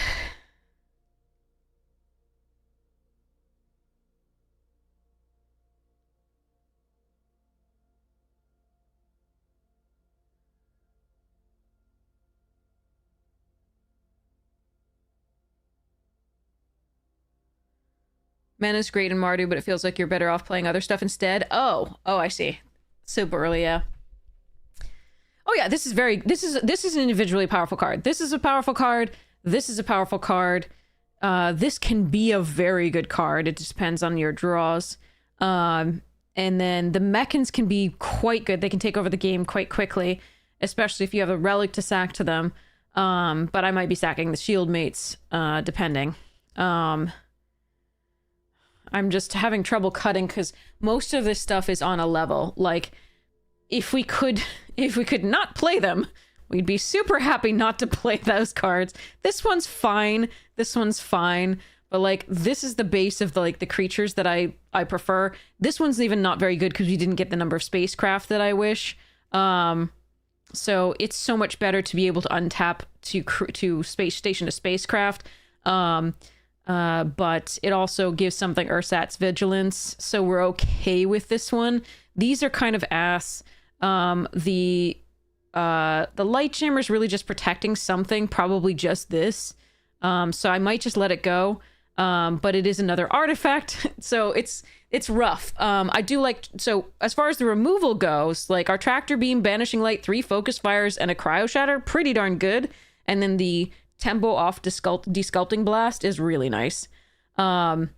Mana's great in Mardu, but it feels like you're better off playing other stuff instead. Oh, I see. Super early, yeah. Oh yeah, this is an individually powerful card. This is a powerful card. This is a powerful card. This can be a very good card. It just depends on your draws. And then the Mechans can be quite good. They can take over the game quite quickly, especially if you have a relic to sack to them. But I might be sacking the shield mates, depending. I'm just having trouble cutting because most of this stuff is on a level. Like, if we could not play them, we'd be super happy not to play those cards. This one's fine. This one's fine. But like, this is the base of the creatures that I prefer. This one's even not very good because we didn't get the number of spacecraft that I wish. So it's so much better to be able to untap to space station to spacecraft. but it also gives something Ursat's Vigilance, so we're okay with this one. These are kind of ass. The Light Jammer is really just protecting something, probably just this. So I might just let it go. But it is another artifact, so it's rough. I do like, so as far as the removal goes, like our Tractor Beam, Banishing Light, 3 Focus Fires, and a Cryo Shatter, pretty darn good. And then the Tempo off Desculpting Blast is really nice. And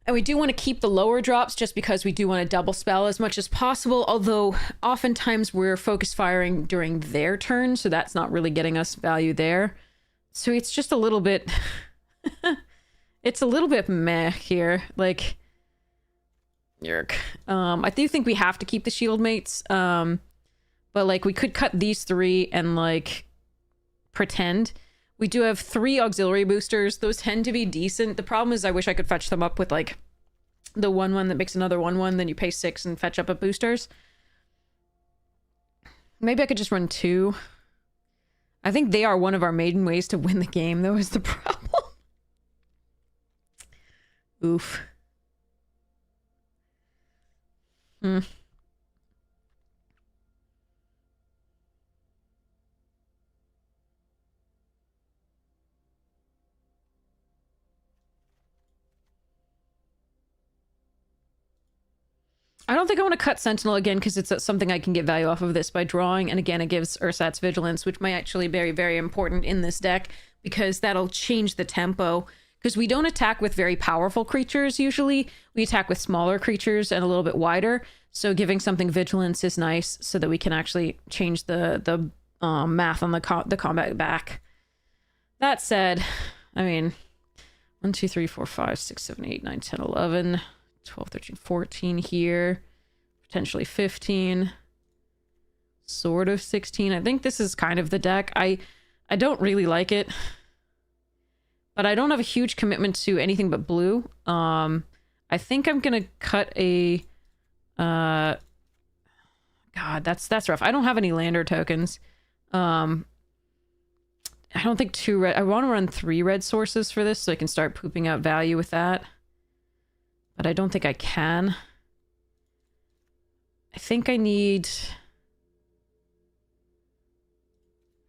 we do want to keep the lower drops just because we do want to double spell as much as possible, although oftentimes we're focus firing during their turn, so that's not really getting us value there. So it's just a little bit... it's a little bit meh here. Like, yerk. I do think we have to keep the shield mates. But, like, we could cut these 3 and, like, pretend. We do have 3 auxiliary boosters. Those tend to be decent. The problem is I wish I could fetch them up with, like, the 1/1 that makes another 1/1. Then you pay 6 and fetch up a boosters. Maybe I could just run 2. I think they are one of our maiden ways to win the game, though, is the problem. Oof. I don't think I want to cut Sentinel again because it's something I can get value off of this by drawing. And again, it gives Ursat's Vigilance, which might actually be very, very important in this deck because that'll change the tempo. Because we don't attack with very powerful creatures usually. We attack with smaller creatures and a little bit wider. So giving something Vigilance is nice so that we can actually change the math on the combat back. That said, I mean, 1, 2, 3, 4, 5, 6, 7, 8, 9, 10, 11... 12, 13, 14 here. Potentially 15. Sort of 16. I think this is kind of the deck. I don't really like it. But I don't have a huge commitment to anything but blue. I think I'm gonna cut a... God, that's rough. I don't have any lander tokens. I don't think 2 red... I want to run 3 red sources for this so I can start pooping out value with that. But I don't think I can. I think I need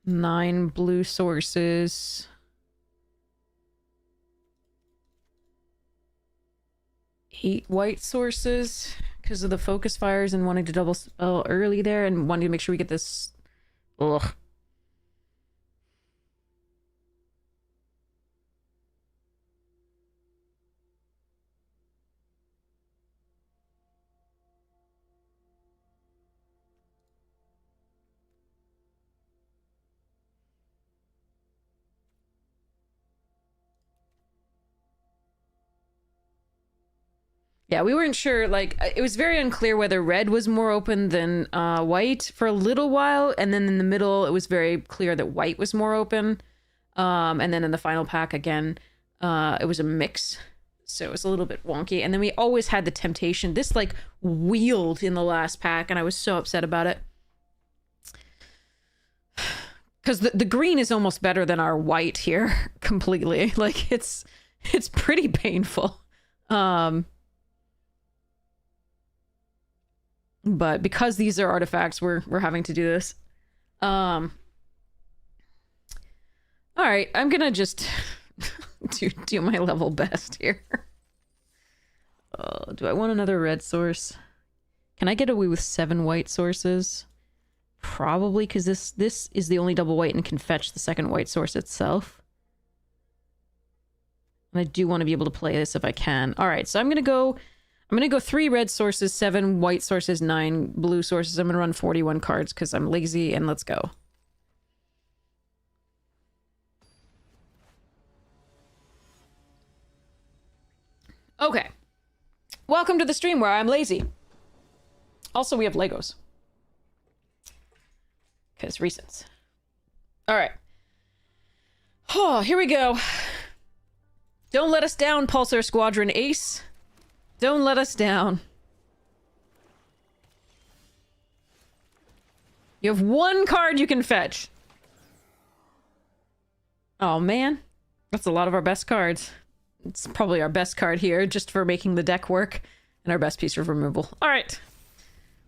9 blue sources. 8 white sources because of the focus fires and wanting to double spell early there and wanting to make sure we get this. Ugh. Yeah, we weren't sure, like, it was very unclear whether red was more open than white for a little while, and then in the middle, it was very clear that white was more open. And then in the final pack, again, it was a mix, so it was a little bit wonky. And then we always had the temptation. This, like, wheeled in the last pack, and I was so upset about it. Because the green is almost better than our white here, completely. Like, it's pretty painful. But because these are artifacts, we're having to do this. All right, I'm gonna just do my level best here. Do I want another red source? Can I get away with 7 white sources? Probably, because this is the only double white and can fetch the second white source itself. And I do want to be able to play this if I can. All right, so I'm gonna go 3 red sources, 7 white sources, 9 blue sources. I'm gonna run 41 cards because I'm lazy, and let's go. Okay. Welcome to the stream where I'm lazy. Also, we have Legos. Because reasons. Alright. Oh, here we go. Don't let us down, Pulsar Squadron Ace. Don't let us down. You have 1 card you can fetch. Oh, man. That's a lot of our best cards. It's probably our best card here, just for making the deck work. And our best piece of removal. All right.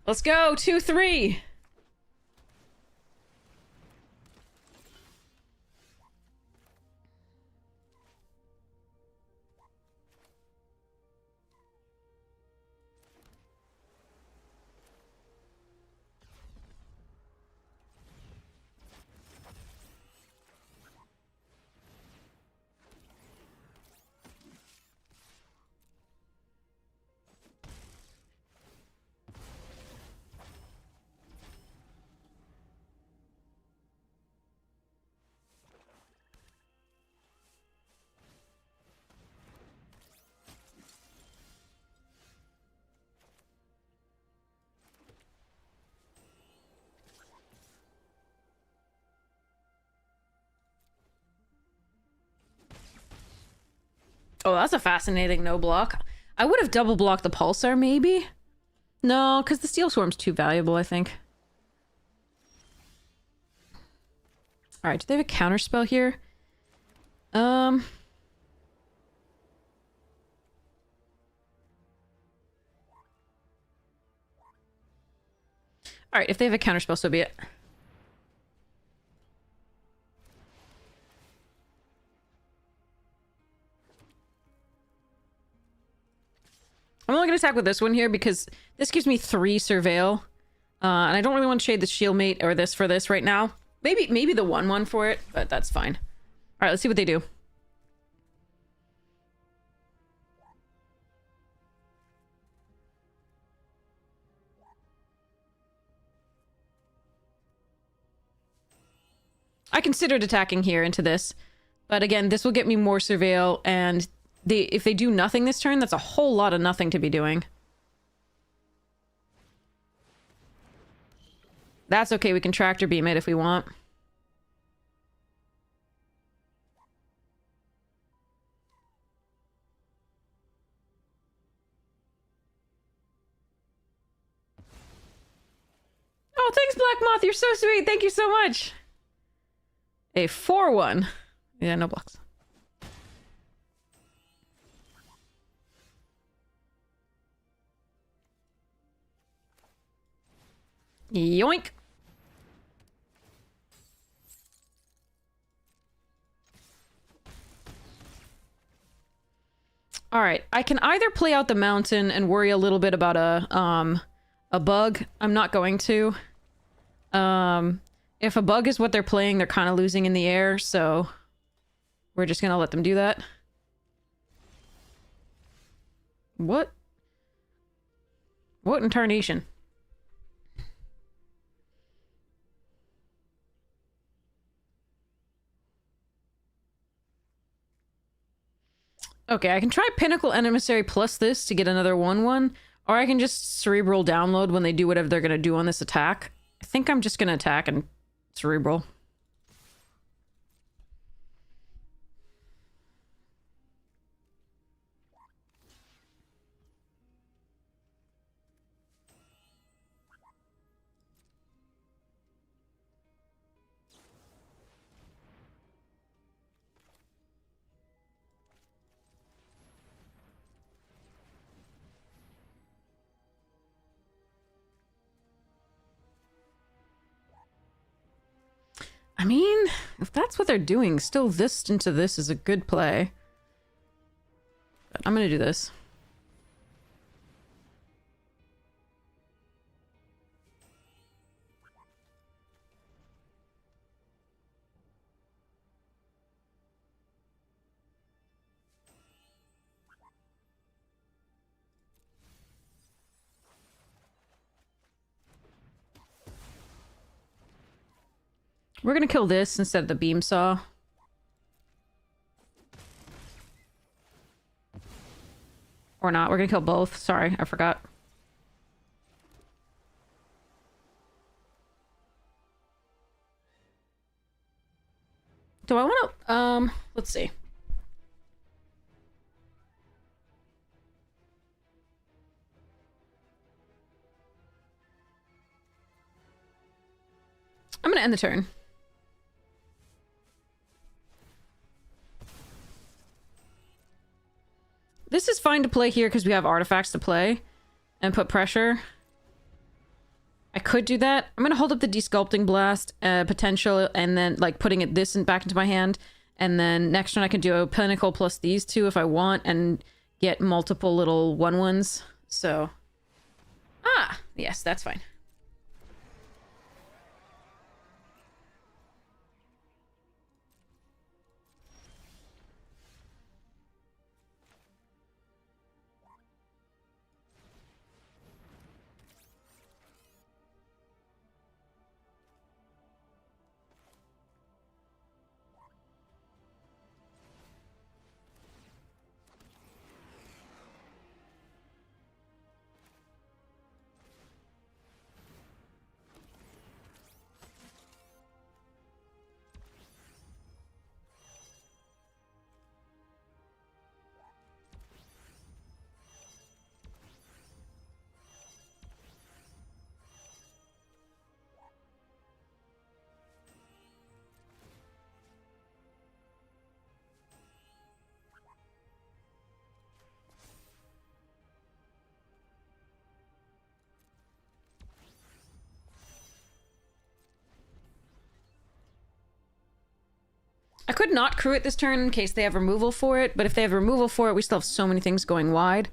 Let's go. 2-3. Oh, that's a fascinating no block. I would have double blocked the Pulsar, maybe? No, because the Steel Swarm's too valuable, I think. Alright, do they have a counterspell here? Alright, if they have a counterspell, so be it. I'm only going to attack with this one here because this gives me 3 Surveil. And I don't really want to shade the Shield Mate or this for this right now. Maybe the 1/1 for it, but that's fine. Alright, let's see what they do. I considered attacking here into this. But again, this will get me more Surveil, and if they do nothing this turn, that's a whole lot of nothing to be doing. That's okay, we can Tractor Beam it if we want. Oh, thanks, Black Moth, you're so sweet, thank you so much! A 4/1. Yeah, no blocks. Yoink! Alright, I can either play out the mountain and worry a little bit about a bug. I'm not going to. If a bug is what they're playing, they're kind of losing in the air, so we're just gonna let them do that. What? What in tarnation? Okay, I can try Pinnacle Emissary plus this to get another 1/1, or I can just Cerebral Download when they do whatever they're gonna do on this attack. I think I'm just gonna attack and Cerebral. I mean, if that's what they're doing, still this into this is a good play. But I'm gonna do this. We're gonna kill this instead of the beam saw. Or not. We're gonna kill both. Sorry, I forgot. Do I want to... let's see. I'm gonna end the turn. this is fine to play here because we have artifacts to play and put pressure. I could do that. I'm gonna hold up the Desculpting Blast potential and then like putting it back into my hand. And then next turn I can do a Pinnacle plus these two if I want and get multiple little 1/1s. So, yes, that's fine. I could not crew it this turn in case they have removal for it, but if they have removal for it, we still have so many things going wide.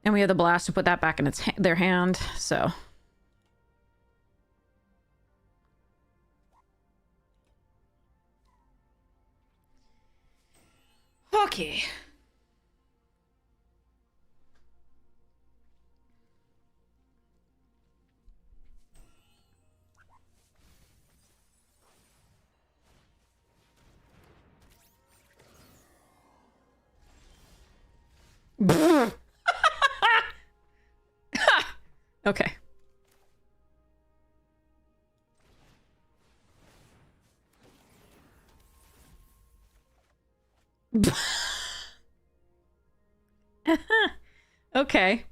And we have the blast to put that back in their hand, so... Okay. Okay. Okay.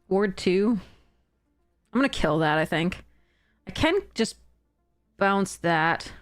Ward 2. I'm gonna kill that, I think. I can just bounce that.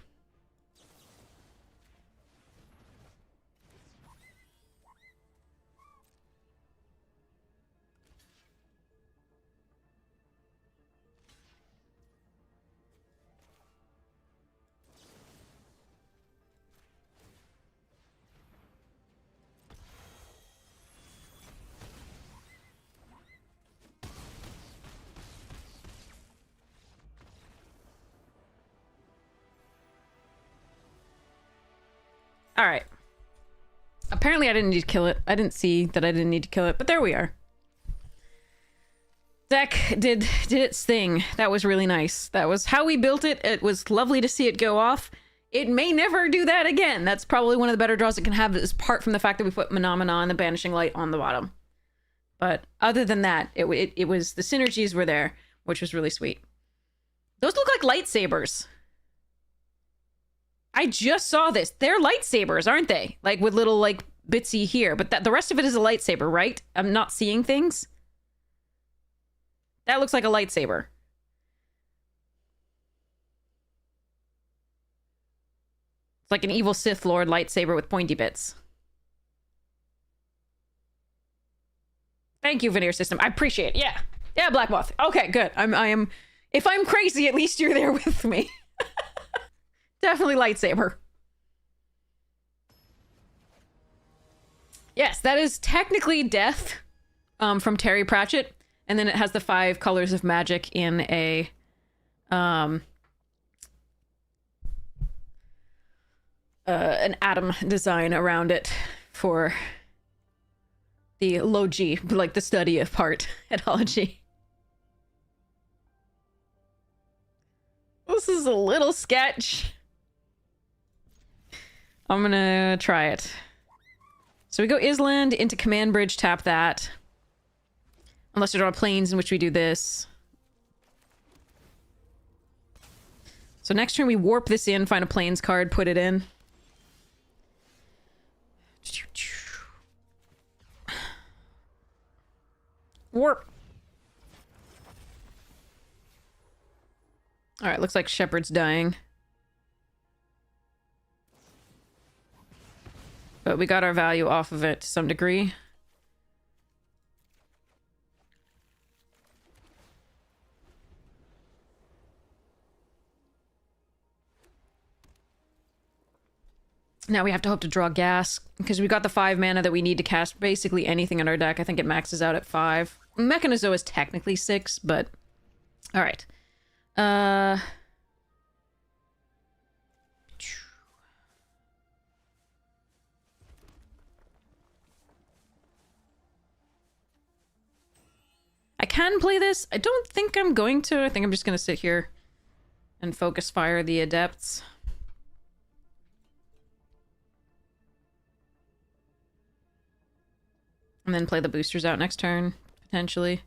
All right. Apparently I didn't need to kill it. I didn't see that I didn't need to kill it, but there we are. Deck did its thing. That was really nice. That was how we built it. It was lovely to see it go off. It may never do that again. That's probably one of the better draws it can have, is apart from the fact that we put Phenomena and the Banishing Light on the bottom. But other than that, it was, the synergies were there, which was really sweet. Those look like lightsabers. I just saw this. They're lightsabers, aren't they? Like with little like bitsy here, but the rest of it is a lightsaber, right? I'm not seeing things. That looks like a lightsaber. It's like an evil Sith Lord lightsaber with pointy bits. Thank you, Veneer System. I appreciate it. Yeah. Yeah, Black Moth. Okay, good. I am... If I'm crazy, at least you're there with me. Definitely lightsaber. Yes, that is technically Death from Terry Pratchett. And then it has the 5 colors of magic in a... an atom design around it for the logi, like the study of part etology. This is a little sketch. I'm gonna try it. So we go Island into Command Bridge, tap that. Unless you draw planes in which we do this. So next turn we warp this in, find a plains card, put it in. Warp. Alright, looks like Shepherd's dying. But we got our value off of it to some degree. Now we have to hope to draw gas, because we got the 5 mana that we need to cast basically anything in our deck. I think it maxes out at 5. Mechanizo is technically 6, but... Alright. I can play this. I don't think I'm going to. I think I'm just going to sit here and focus fire the Adepts. And then play the boosters out next turn, potentially.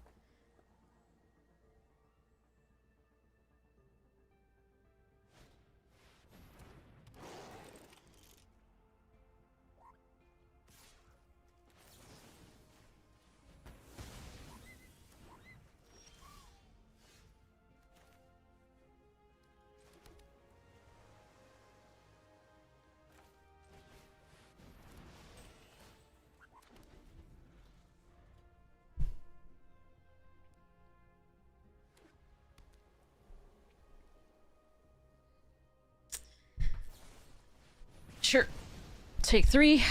Sure. Take 3.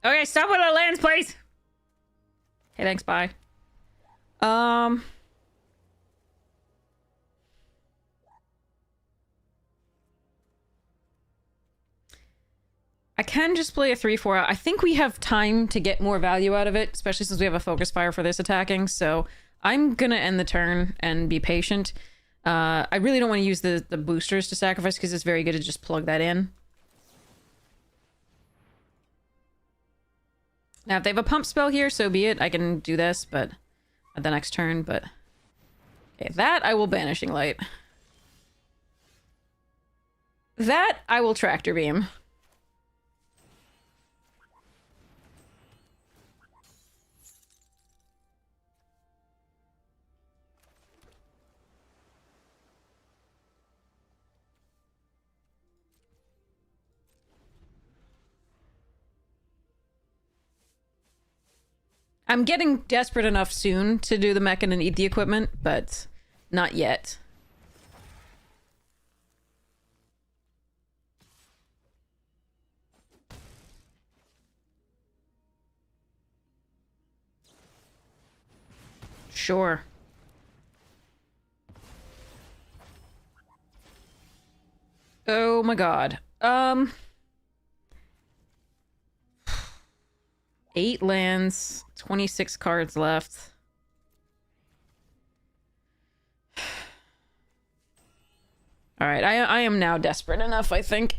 Okay, stop with the lands, please! Okay, thanks, bye. I can just play a 3/4 out. I think we have time to get more value out of it, especially since we have a focus fire for this attacking, so I'm gonna end the turn and be patient. I really don't want to use the boosters to sacrifice because it's very good to just plug that in. Now, if they have a pump spell here, so be it. I can do this, but at the next turn, but... Okay, that I will Banishing Light. That I will Tractor Beam. I'm getting desperate enough soon to do the mechan and eat the equipment, but not yet. Sure. Oh my god. 8 lands, 26 cards left. Alright, I am now desperate enough, I think.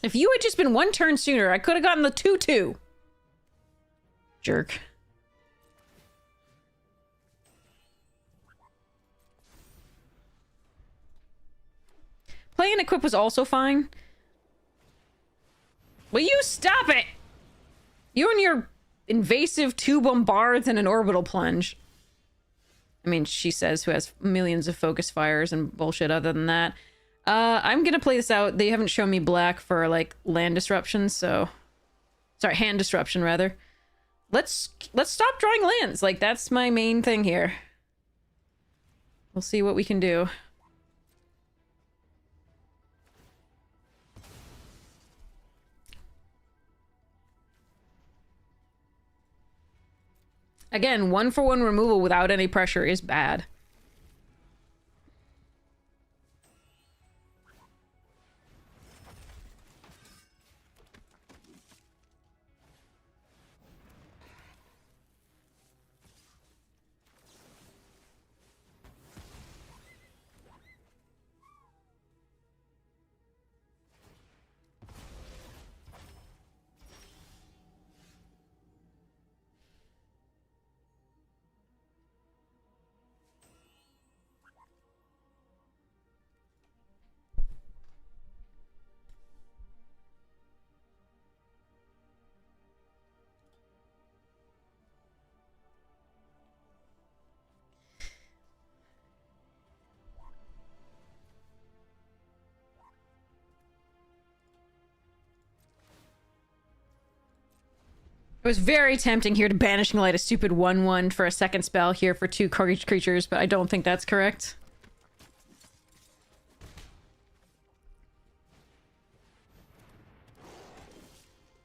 If you had just been 1 turn sooner, I could have gotten the 2/2. Jerk. Play and equip was also fine. Will you stop it? You and your invasive 2 bombards and an orbital plunge. I mean, she says, who has millions of focus fires and bullshit other than that. I'm gonna play this out. They haven't shown me black for, like, land disruption, so... Sorry, hand disruption, rather. Let's stop drawing lands. Like, that's my main thing here. We'll see what we can do. Again, 1-for-1 removal without any pressure is bad. It was very tempting here to Banishing Light a stupid 1/1 for a second spell here for 2 creatures, but I don't think that's correct.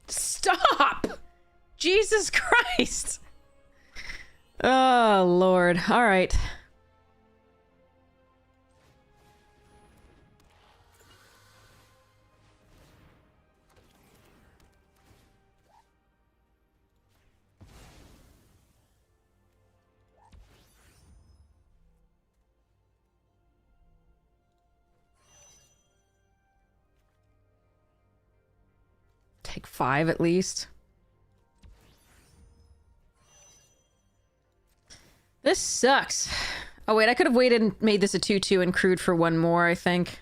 Stop! Jesus Christ! Oh, Lord. Alright. Take 5 at least. This sucks. Oh wait, I could have waited and made this a 2/2 and crewed for 1 more, I think.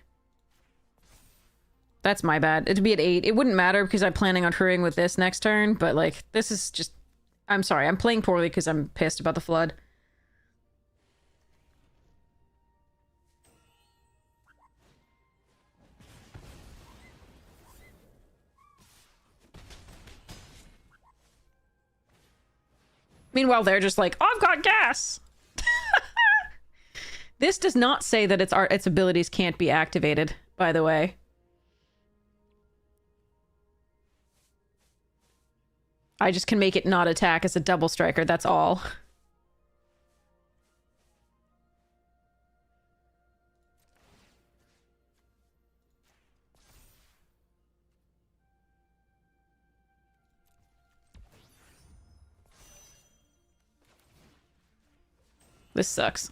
That's my bad. It'd be at 8. It wouldn't matter because I'm planning on crewing with this next turn, but like, this is just... I'm sorry, I'm playing poorly because I'm pissed about the flood. Meanwhile, they're just like, I've got gas! This does not say that its abilities can't be activated, by the way. I just can make it not attack as a double striker, that's all. This sucks.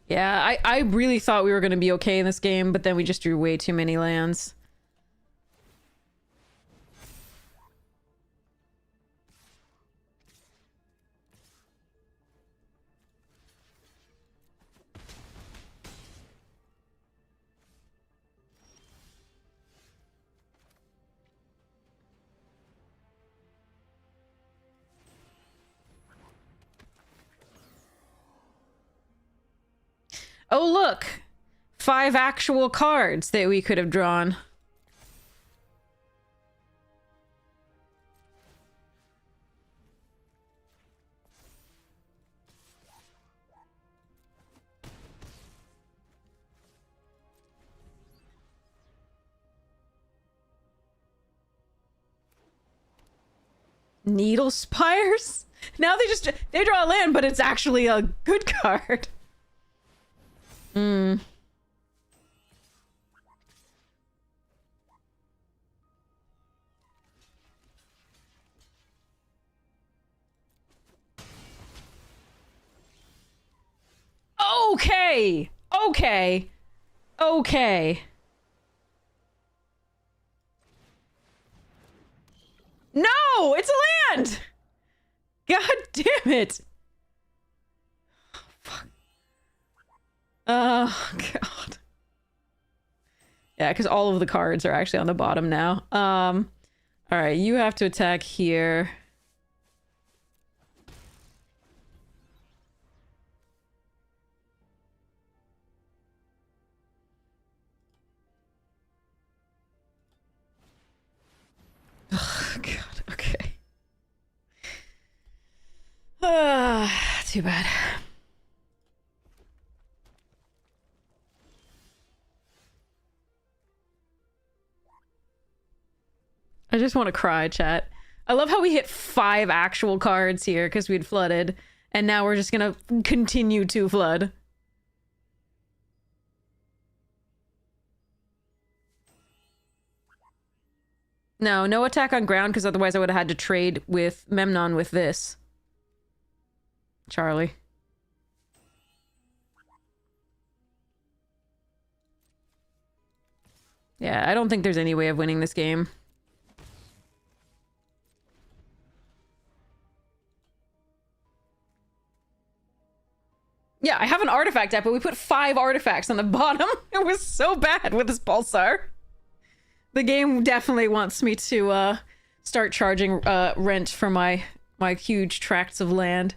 Yeah, I really thought we were going to be okay in this game, but then we just drew way too many lands. Oh, look! 5 actual cards that we could have drawn. Needle Spires? Now they draw a land, but it's actually a good card. Hmm. Okay! Okay! Okay. No! It's a land! God damn it! Fuck. Oh, God. Yeah, because all of the cards are actually on the bottom now. Alright, you have to attack here. Oh, God, okay. Too bad. I just want to cry, chat. I love how we hit 5 actual cards here because we'd flooded, and now we're just gonna continue to flood. No attack on ground because otherwise I would have had to trade with Memnon with this. Charlie. Yeah, I don't think there's any way of winning this game. Yeah, I have an artifact deck, but we put 5 artifacts on the bottom. It was so bad with this Pulsar. The game definitely wants me to start charging rent for my huge tracts of land.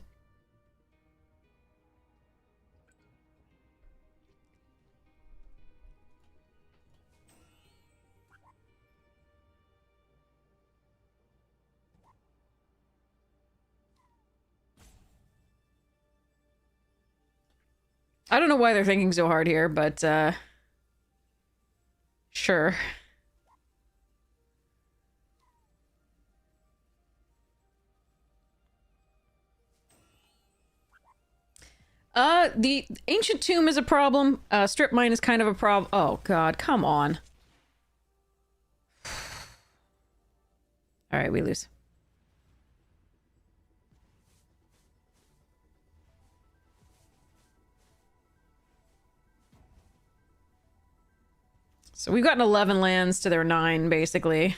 I don't know why they're thinking so hard here, but, sure. The ancient tomb is a problem. Strip mine is kind of a problem. Oh, God, come on. All right, we lose. So we've gotten 11 lands to their 9, basically.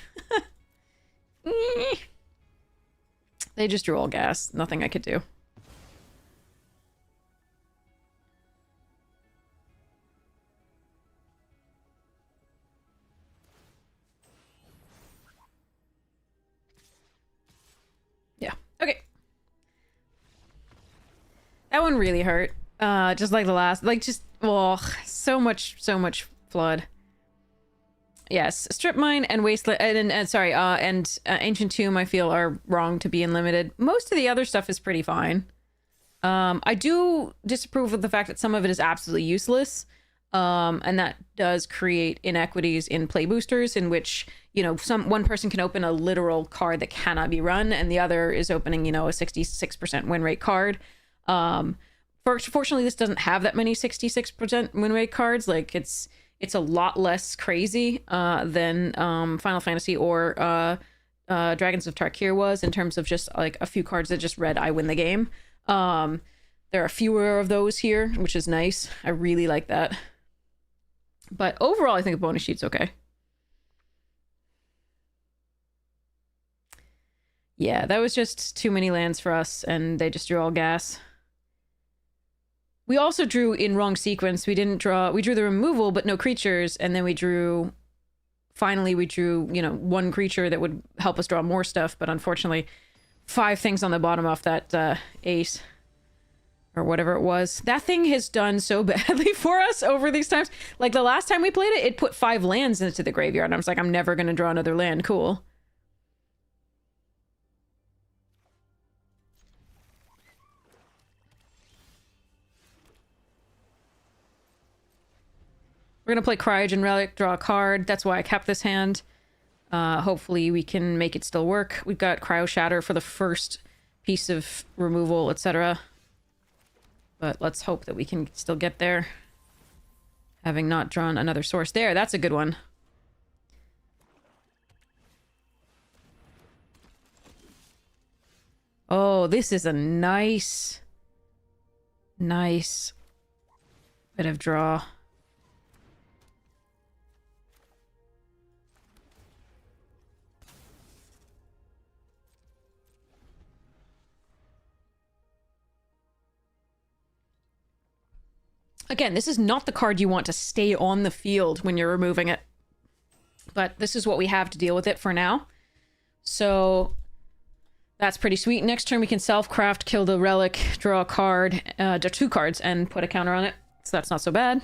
They just drew all gas. Nothing I could do. Yeah. Okay. That one really hurt. Just like the last, like just, oh, so much flood. Yes, Strip Mine and Wasteland, and sorry, and Ancient Tomb I feel are wrong to be in limited. Most of the other stuff is pretty fine. I do disapprove of the fact that some of it is absolutely useless. And that does create inequities in play boosters in which, you know, one person can open a literal card that cannot be run and the other is opening, you know, a 66% win rate card. Fortunately, this doesn't have that many 66% win rate cards. Like it's a lot less crazy than Final Fantasy or Dragons of Tarkir was in terms of just like a few cards that just read I win the game. There are fewer of those here, which is nice. I really like that. But overall, I think the bonus sheet's okay. Yeah, that was just too many lands for us, and they just drew all gas. We also drew in wrong sequence. We drew the removal, but no creatures, and then finally we drew, you know, one creature that would help us draw more stuff, but unfortunately, 5 things on the bottom off that ace. Or whatever it was. That thing has done so badly for us over these times. Like the last time we played it, it put 5 lands into the graveyard. And I was like, I'm never going to draw another land. Cool. We're going to play Cryogen Relic, draw a card. That's why I kept this hand. Hopefully we can make it still work. We've got Cryo Shatter for the first piece of removal, etc. But let's hope that we can still get there. Having not drawn another source. There, that's a good one. Oh, this is a nice bit of draw. Again, this is not the card you want to stay on the field when you're removing it. But this is what we have to deal with it for now. So that's pretty sweet. Next turn we can self-craft, kill the relic, draw a card, draw 2 cards, and put a counter on it. So that's not so bad.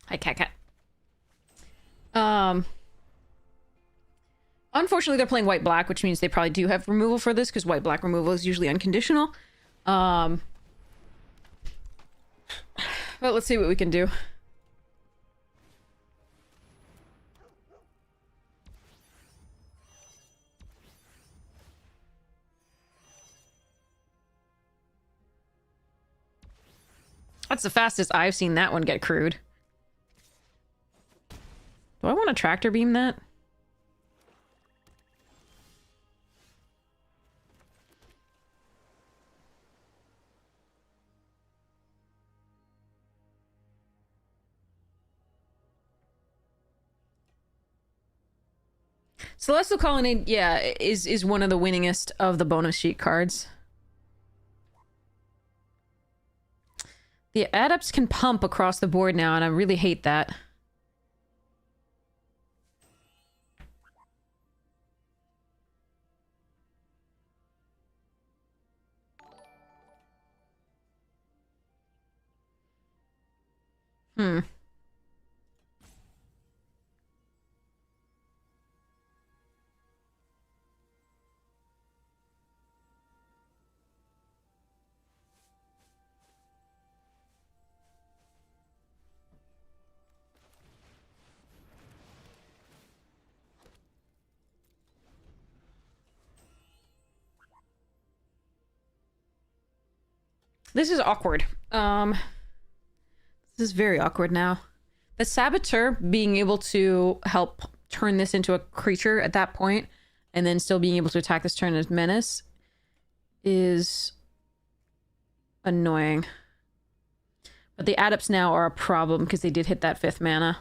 Hi, cat. Unfortunately, they're playing white-black, which means they probably do have removal for this, because white-black removal is usually unconditional. But let's see what we can do. That's the fastest I've seen that one get crewed. Do I want to tractor beam that? Celestial Colonnade, yeah, is one of the winningest of the bonus sheet cards. The adepts can pump across the board now, and I really hate that. Hmm. This is awkward. This is very awkward now. The Saboteur being able to help turn this into a creature at that point, and then still being able to attack this turn as Menace, is annoying. But the Adepts now are a problem because they did hit that 5th mana.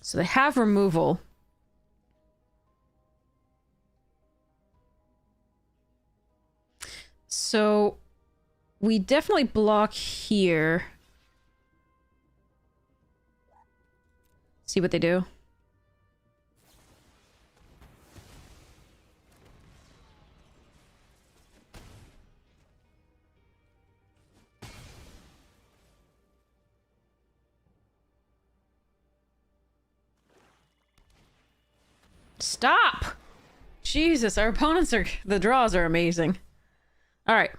So they have removal. So we definitely block here. See what they do. Stop! Jesus, our opponents are... The draws are amazing. Alright.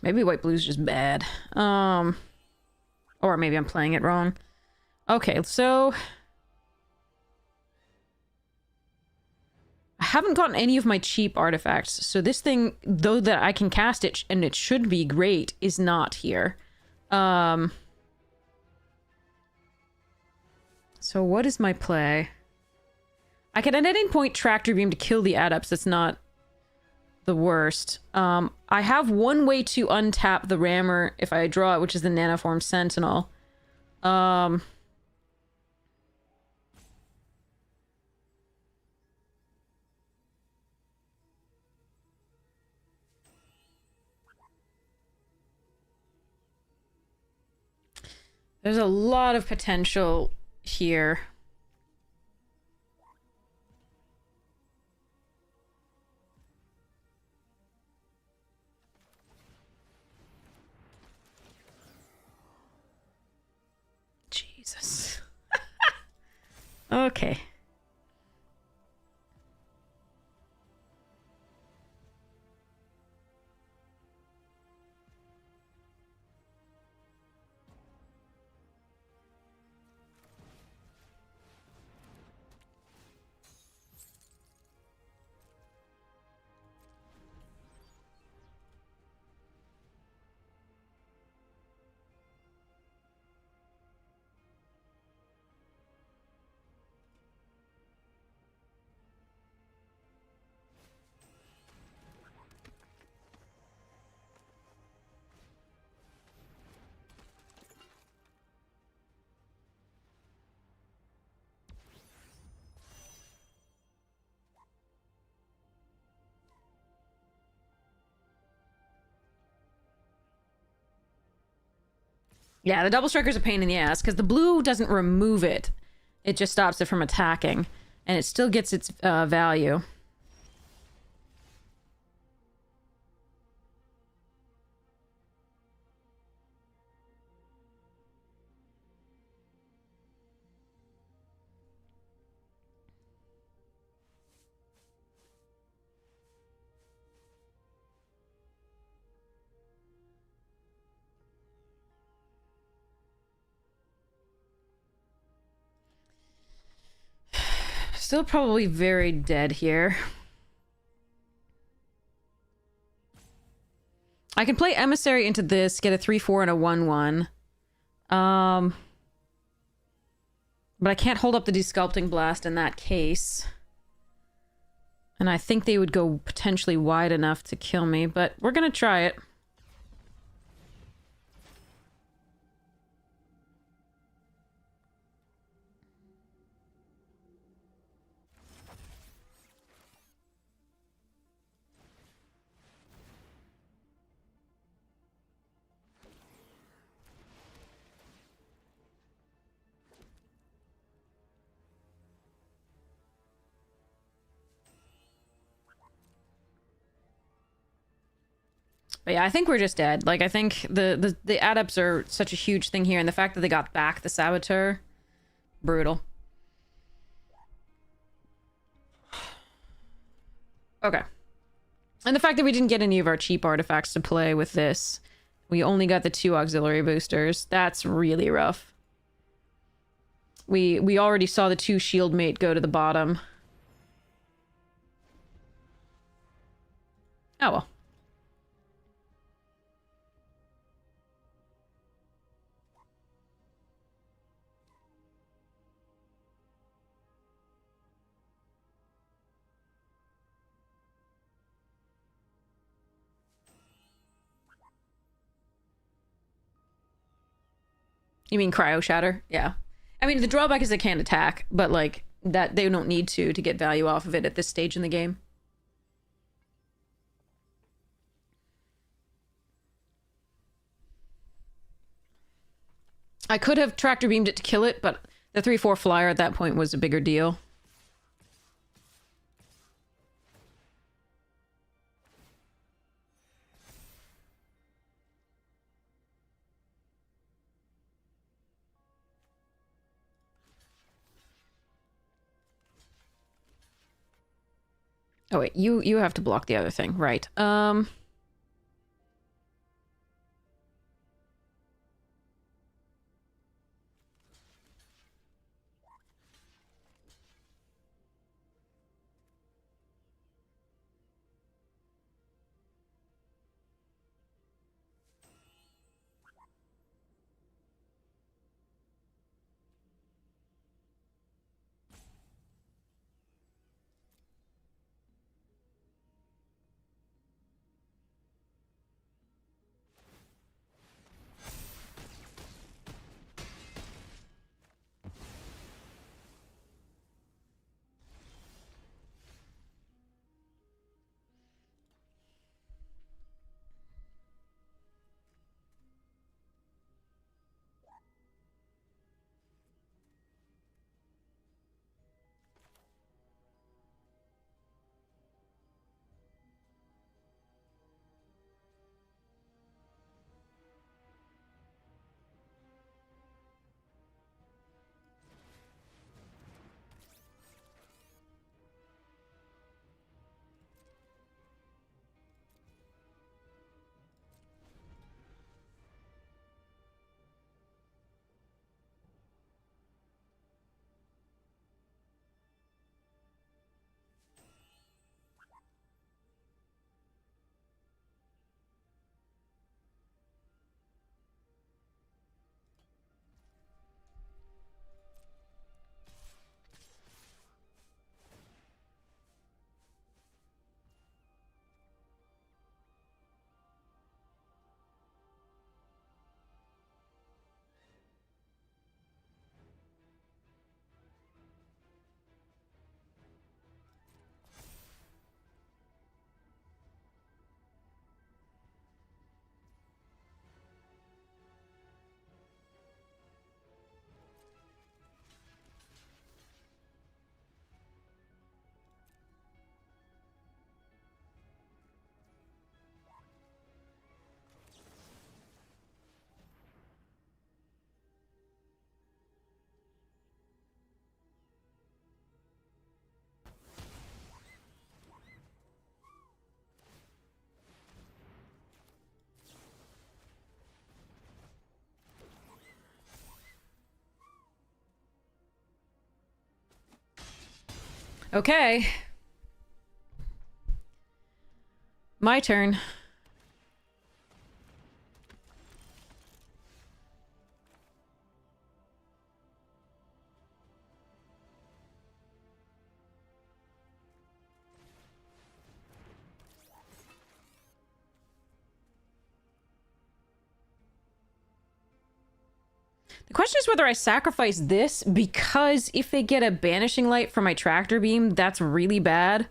Maybe white-blue's just bad. Or maybe I'm playing it wrong. Okay, so... I haven't gotten any of my cheap artifacts, so this thing, though that I can cast it, and it should be great, is not here. So what is my play? I can at any point Tractor Beam to kill the Adepts. That's not the worst. I have one way to untap the Rammer if I draw it, which is the Nanoform Sentinel. There's a lot of potential here. Jesus. Okay. Yeah, the Double Striker's a pain in the ass, because the blue doesn't remove it. It just stops it from attacking, and it still gets its value. Still probably very dead here. I can play Emissary into this, get a 3/4 and a 1/1. But I can't hold up the Desculpting Blast in that case. And I think they would go potentially wide enough to kill me, but we're gonna try it. But yeah, I think we're just dead. Like, I think the adepts are such a huge thing here, and the fact that they got back the Saboteur, brutal. Okay. And the fact that we didn't get any of our cheap artifacts to play with this, we only got the 2 auxiliary boosters. That's really rough. We already saw the 2 shield mate go to the bottom. Oh well. You mean Cryo Shatter? Yeah. I mean, the drawback is they can't attack, but, like, that they don't need to get value off of it at this stage in the game. I could have tractor beamed it to kill it, but the 3/4 flyer at that point was a bigger deal. Oh wait, you have to block the other thing, right? Okay. My turn. The question is whether I sacrifice this, because if they get a banishing light from my tractor beam, that's really bad.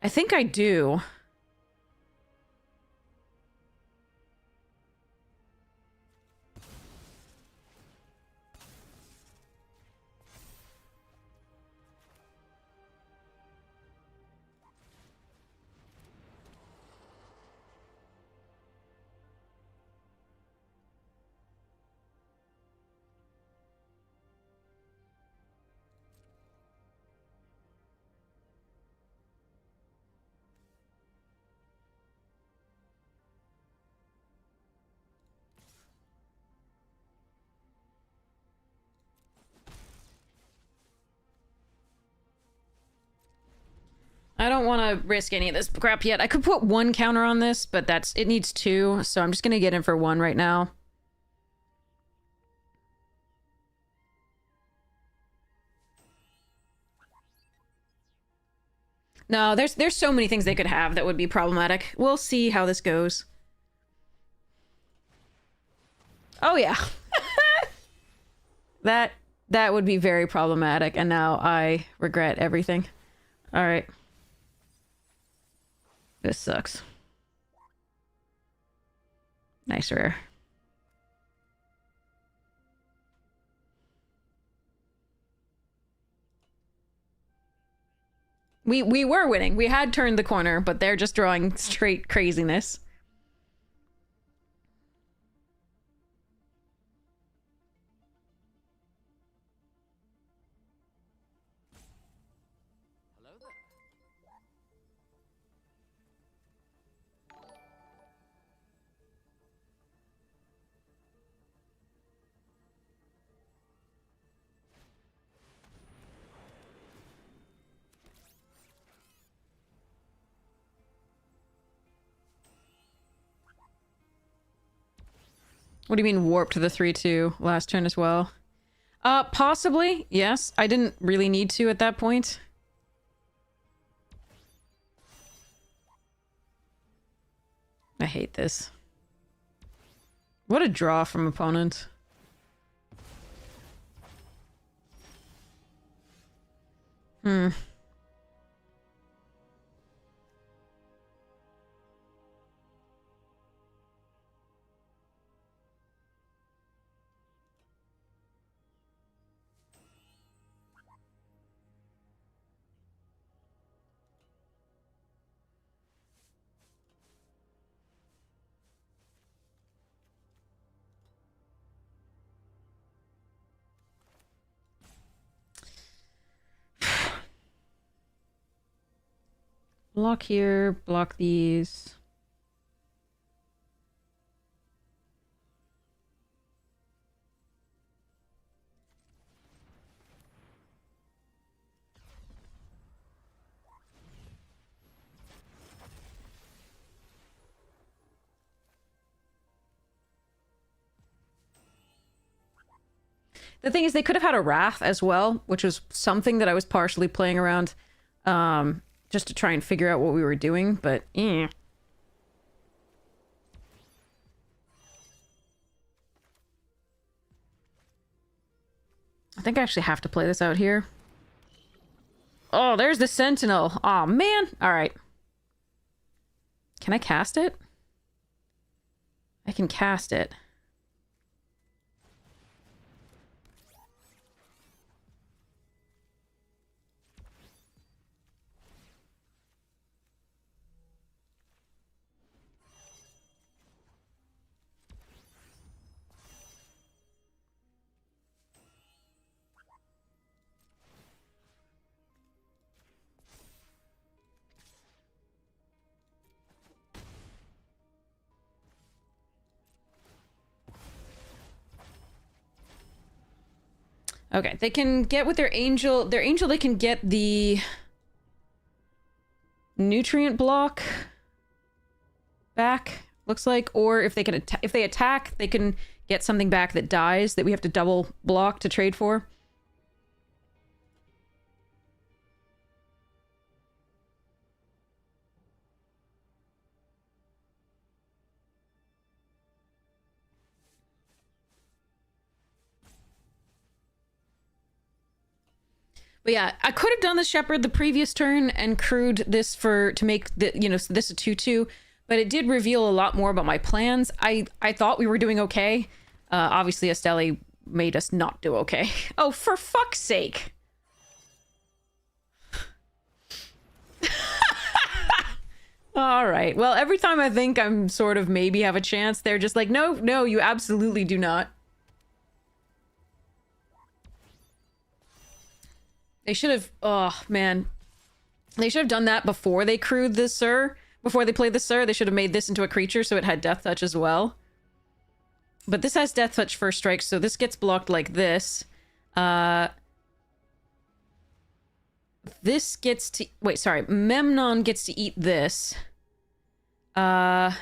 I think I do. I don't want to risk any of this crap yet. I could put one counter on this, but it needs two, so I'm just going to get in for one right now. No, there's so many things they could have that would be problematic. We'll see how this goes. Oh yeah. That would be very problematic, and now I regret everything. All right. This sucks. Nice rare. We were winning. We had turned the corner, but they're just drawing straight craziness. What do you mean warp to the 3-2 last turn as well? Possibly, yes. I didn't really need to at that point. I hate this. What a draw from opponent. Hmm. Block here, block these. The thing is, they could have had a Wrath as well, which was something that I was partially playing around, just to try and figure out what we were doing, but I think I actually have to play this out here. Oh, there's the Sentinel. Oh man. All right. Can I cast it? I can cast it. Okay, they can get with their angel. Their angel, they can get the nutrient block back, looks like. Or if they can if they attack, they can get something back that dies that we have to double block to trade for. But yeah, I could have done the Shepherd the previous turn and crewed this to make the, you know, this a 2/2, but it did reveal a lot more about my plans. I thought we were doing okay. Obviously, Estelle made us not do okay. Oh, for fuck's sake. All right. Well, every time I think I'm sort of maybe have a chance, they're just like, no, no, you absolutely do not. They should have, oh, man. They should have done that before they crewed the Sir. Before they played the Sir, they should have made this into a creature so it had Death Touch as well. But this has Death Touch first strike, so this gets blocked like this. This gets to... Wait, sorry. Memnon gets to eat this. Let's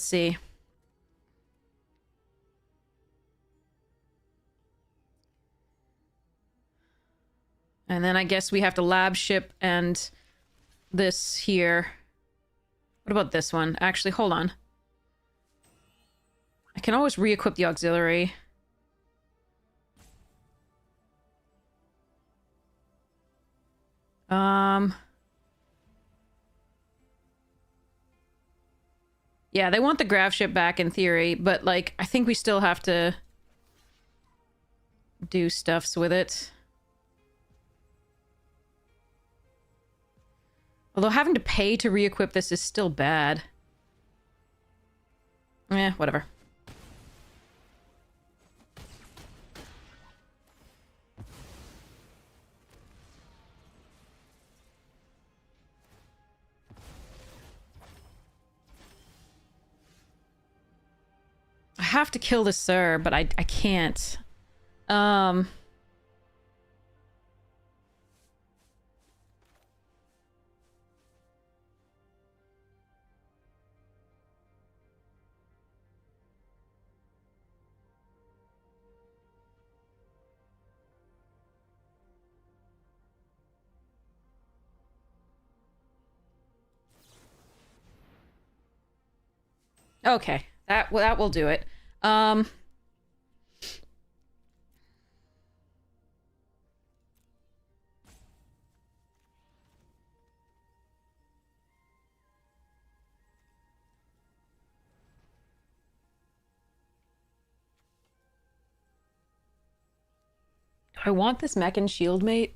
see. And then I guess we have to lab ship and this here. What about this one? Actually, hold on. I can always re-equip the auxiliary. Yeah, they want the grav ship back in theory, but, like, I think we still have to do stuffs with it. Although having to pay to re-equip this is still bad. Eh, whatever. I have to kill the Sir, but I can't. Okay, that will do it. Do I want this mech and shield mate?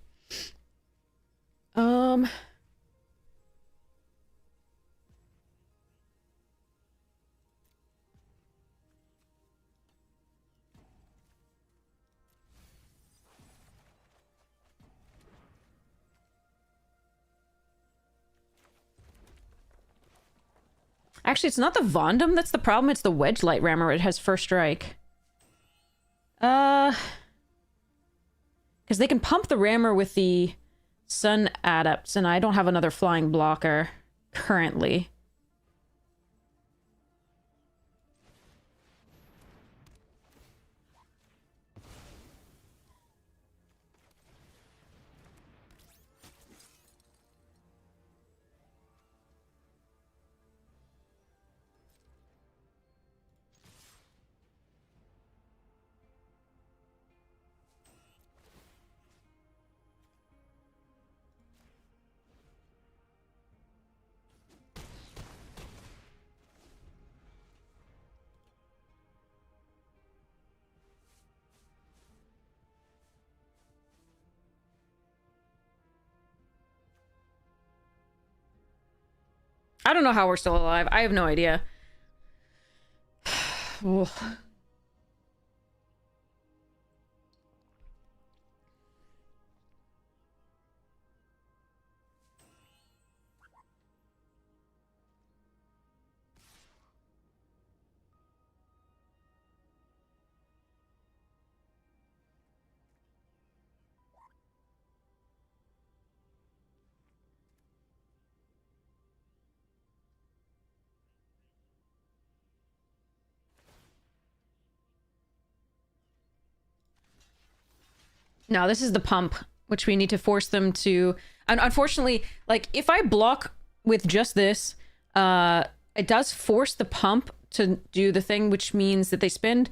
Actually, it's not the Vondom that's the problem, it's the Wedge Light Rammer. It has first strike. Because they can pump the Rammer with the Sun Adepts, and I don't have another flying blocker currently. I don't know how we're still alive. I have no idea. No, this is the pump, which we need to force them to... And unfortunately, like, if I block with just this, it does force the pump to do the thing, which means that they spend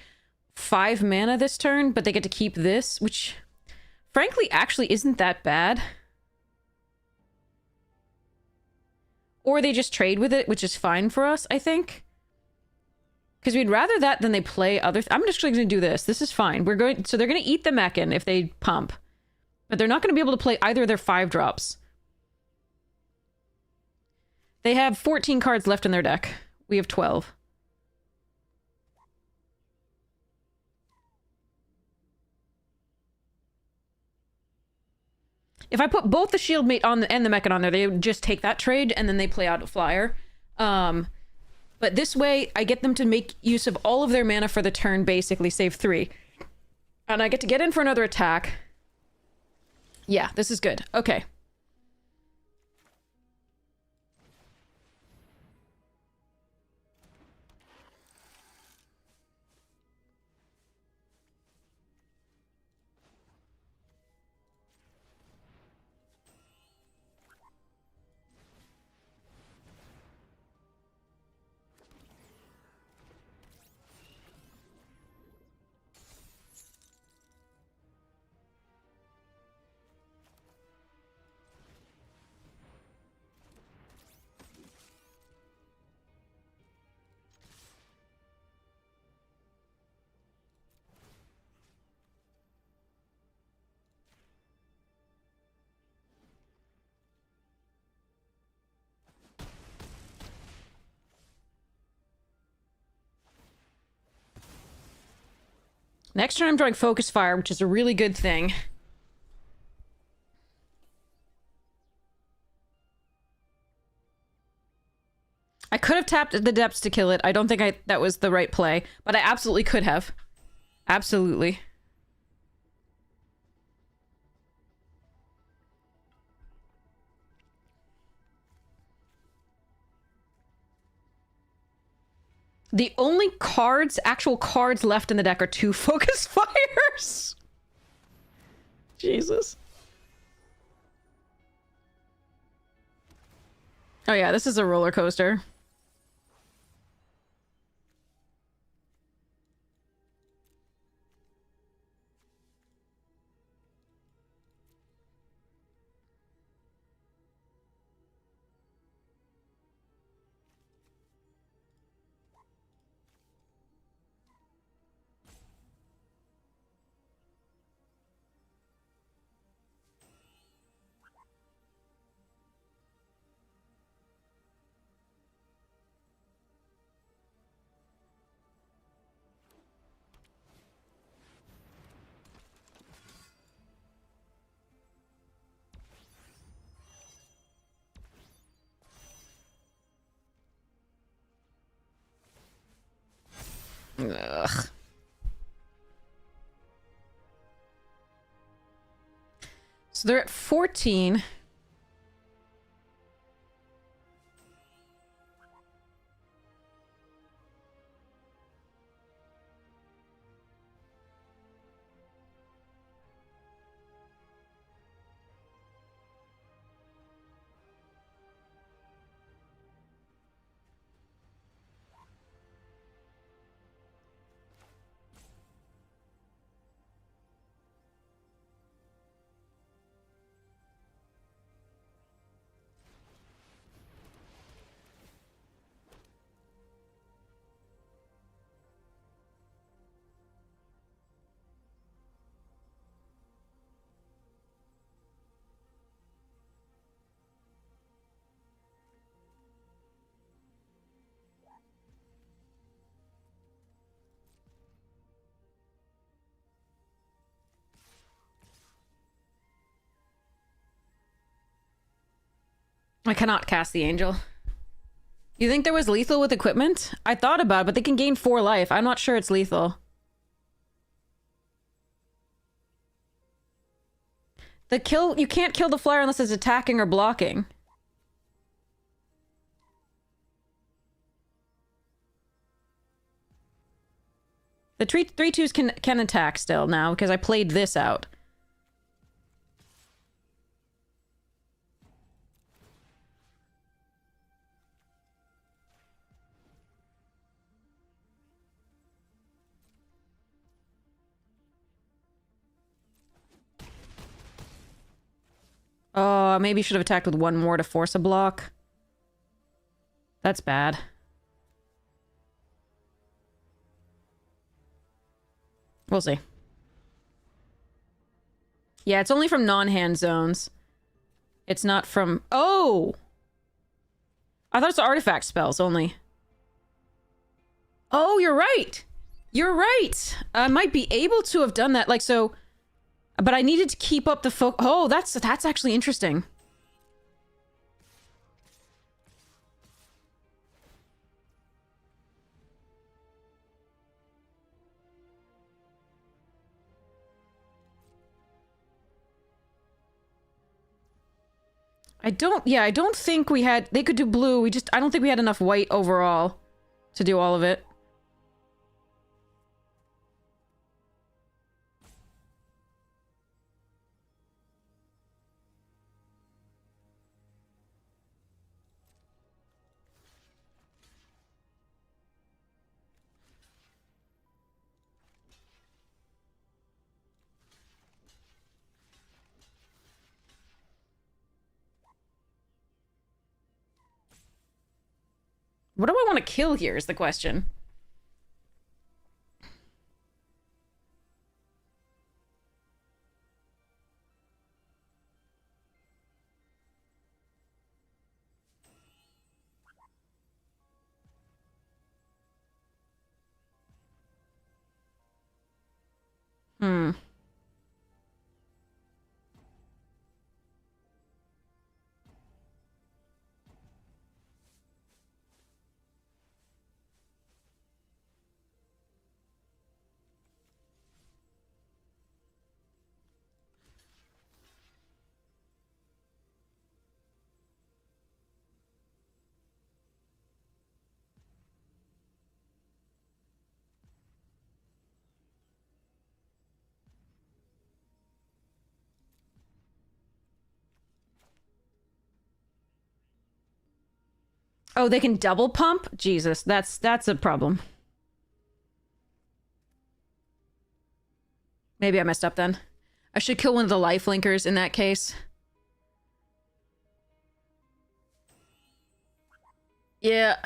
5 mana this turn, but they get to keep this, which frankly actually isn't that bad. Or they just trade with it, which is fine for us, I think. Because we'd rather that than they play other... I'm just going to do this. This is fine. So they're going to eat the Mechan if they pump. But they're not going to be able to play either of their 5-drops. They have 14 cards left in their deck. We have 12. If I put both the Shield Mate on and the Mechan on there, they would just take that trade, and then they play out a flyer. But this way, I get them to make use of all of their mana for the turn, basically, save 3. And I get to get in for another attack. Yeah, this is good. Okay. Next turn I'm drawing Focus Fire, which is a really good thing. I could have tapped the Depths to kill it. I don't think that was the right play, but I absolutely could have. Absolutely. The only actual cards left in the deck are 2 Focus Fires. Jesus. Oh yeah, this is a roller coaster. Ugh. So they're at 14. I cannot cast the Angel. You think there was lethal with equipment? I thought about it, but they can gain 4 life. I'm not sure it's lethal. You can't kill the flyer unless it's attacking or blocking. The 3/2s can attack still now, because I played this out. Oh, maybe should have attacked with one more to force a block. That's bad. We'll see. Yeah, it's only from non-hand zones. It's not from... Oh! I thought it's artifact spells only. Oh, you're right! You're right! I might be able to have done that, like, so... But I needed to keep up the focus. Oh, that's actually interesting. I don't think we had... They could do blue, I don't think we had enough white overall to do all of it. What do I want to kill here is the question. Hmm. Oh, they can double pump? Jesus, that's a problem. Maybe I messed up then. I should kill one of the life linkers in that case. Yeah.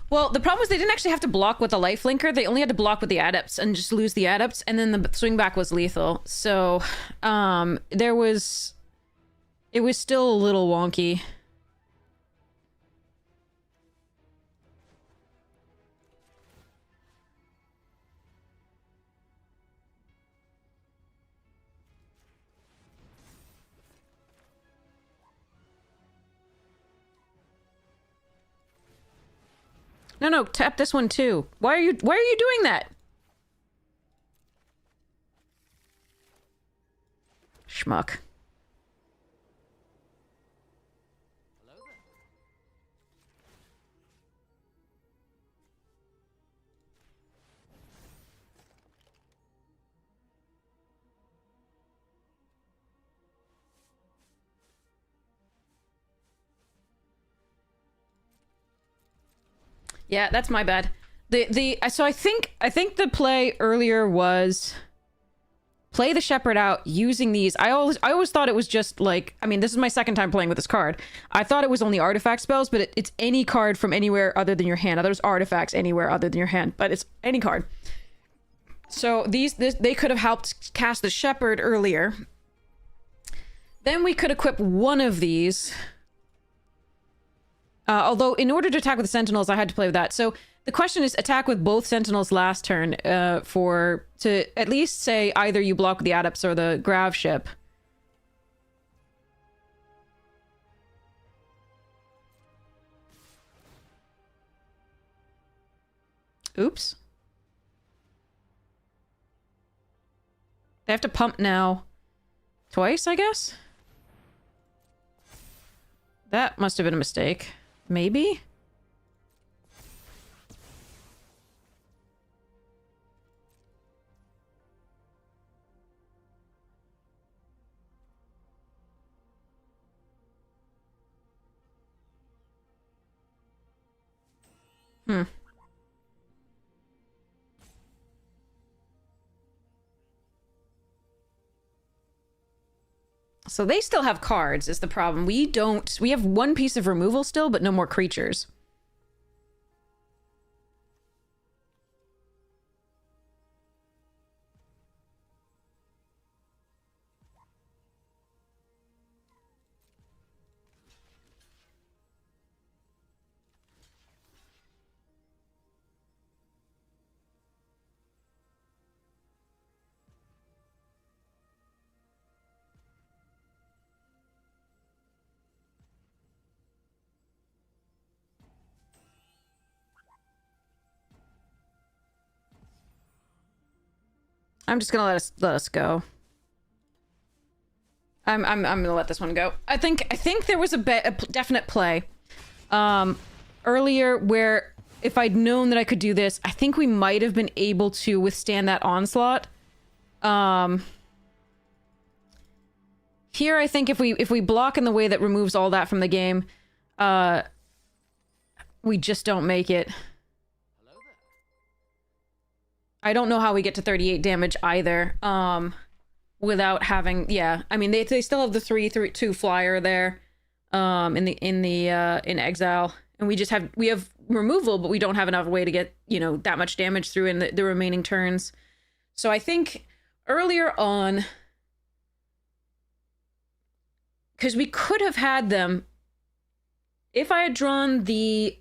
Well, the problem was they didn't actually have to block with the life linker. They only had to block with the adepts and just lose the adepts, and then the swing back was lethal. So, it was still a little wonky. No, tap this one too. Why are you doing that? Schmuck. Yeah, that's my bad. So I think the play earlier was play the shepherd out using these. I always thought it was just like, I mean, this is my second time playing with this card. I thought it was only artifact spells, but it's any card from anywhere other than your hand. There's artifacts anywhere other than your hand, but it's any card. So they could have helped cast the shepherd earlier. Then we could equip one of these. Although, in order to attack with the Sentinels, I had to play with that. So, The question is attack with both Sentinels last turn to at least say either you block with the Adepts or the Grav ship. Oops. They have to pump now twice, I guess? That must have been a mistake. Maybe? So they still have cards, is the problem. We don't. We have one piece of removal still, but no more creatures. I'm just gonna let us go. I'm gonna let this one go. I think there was a definite play earlier where if I'd known that I could do this, I think we might have been able to withstand that onslaught. Here I think if we block in the way that removes all that from the game, we just don't make it. I don't know how we get to 38 damage either, without having, yeah. I mean, they still have the 3/2 flyer there, in exile, and we have removal, but we don't have enough way to get, you know, that much damage through in the remaining turns. So I think earlier on, because we could have had them, if I had drawn the,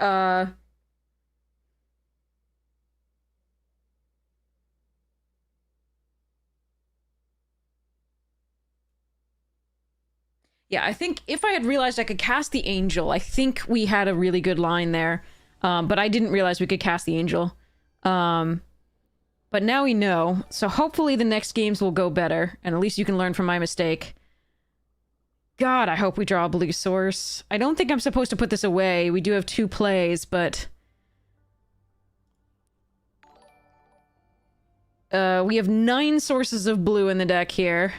yeah, I think if I had realized I could cast the Angel, I think we had a really good line there. But I didn't realize we could cast the Angel. But now we know. So hopefully the next games will go better. And at least you can learn from my mistake. God, I hope we draw a blue source. I don't think I'm supposed to put this away. We do have 2 plays, but... we have 9 sources of blue in the deck here.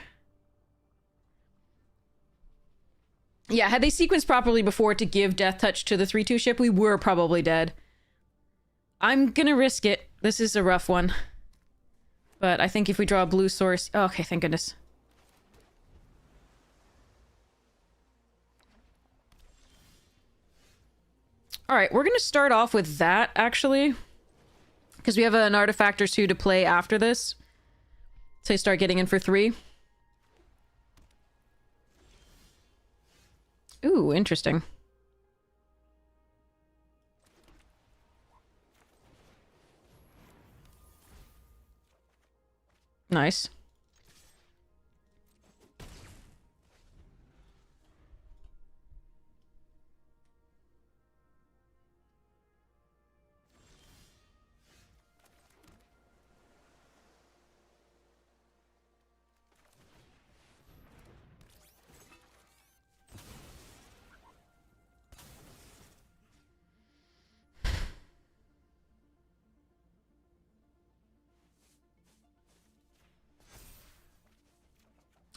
Yeah, had they sequenced properly before to give Death Touch to the 3/2 ship, we were probably dead. I'm gonna risk it. This is a rough one. But I think if we draw a blue source... Oh, okay, thank goodness. Alright, we're gonna start off with that, actually. Because we have an artifact or 2 to play after this. So you start getting in for 3. Ooh, interesting. Nice.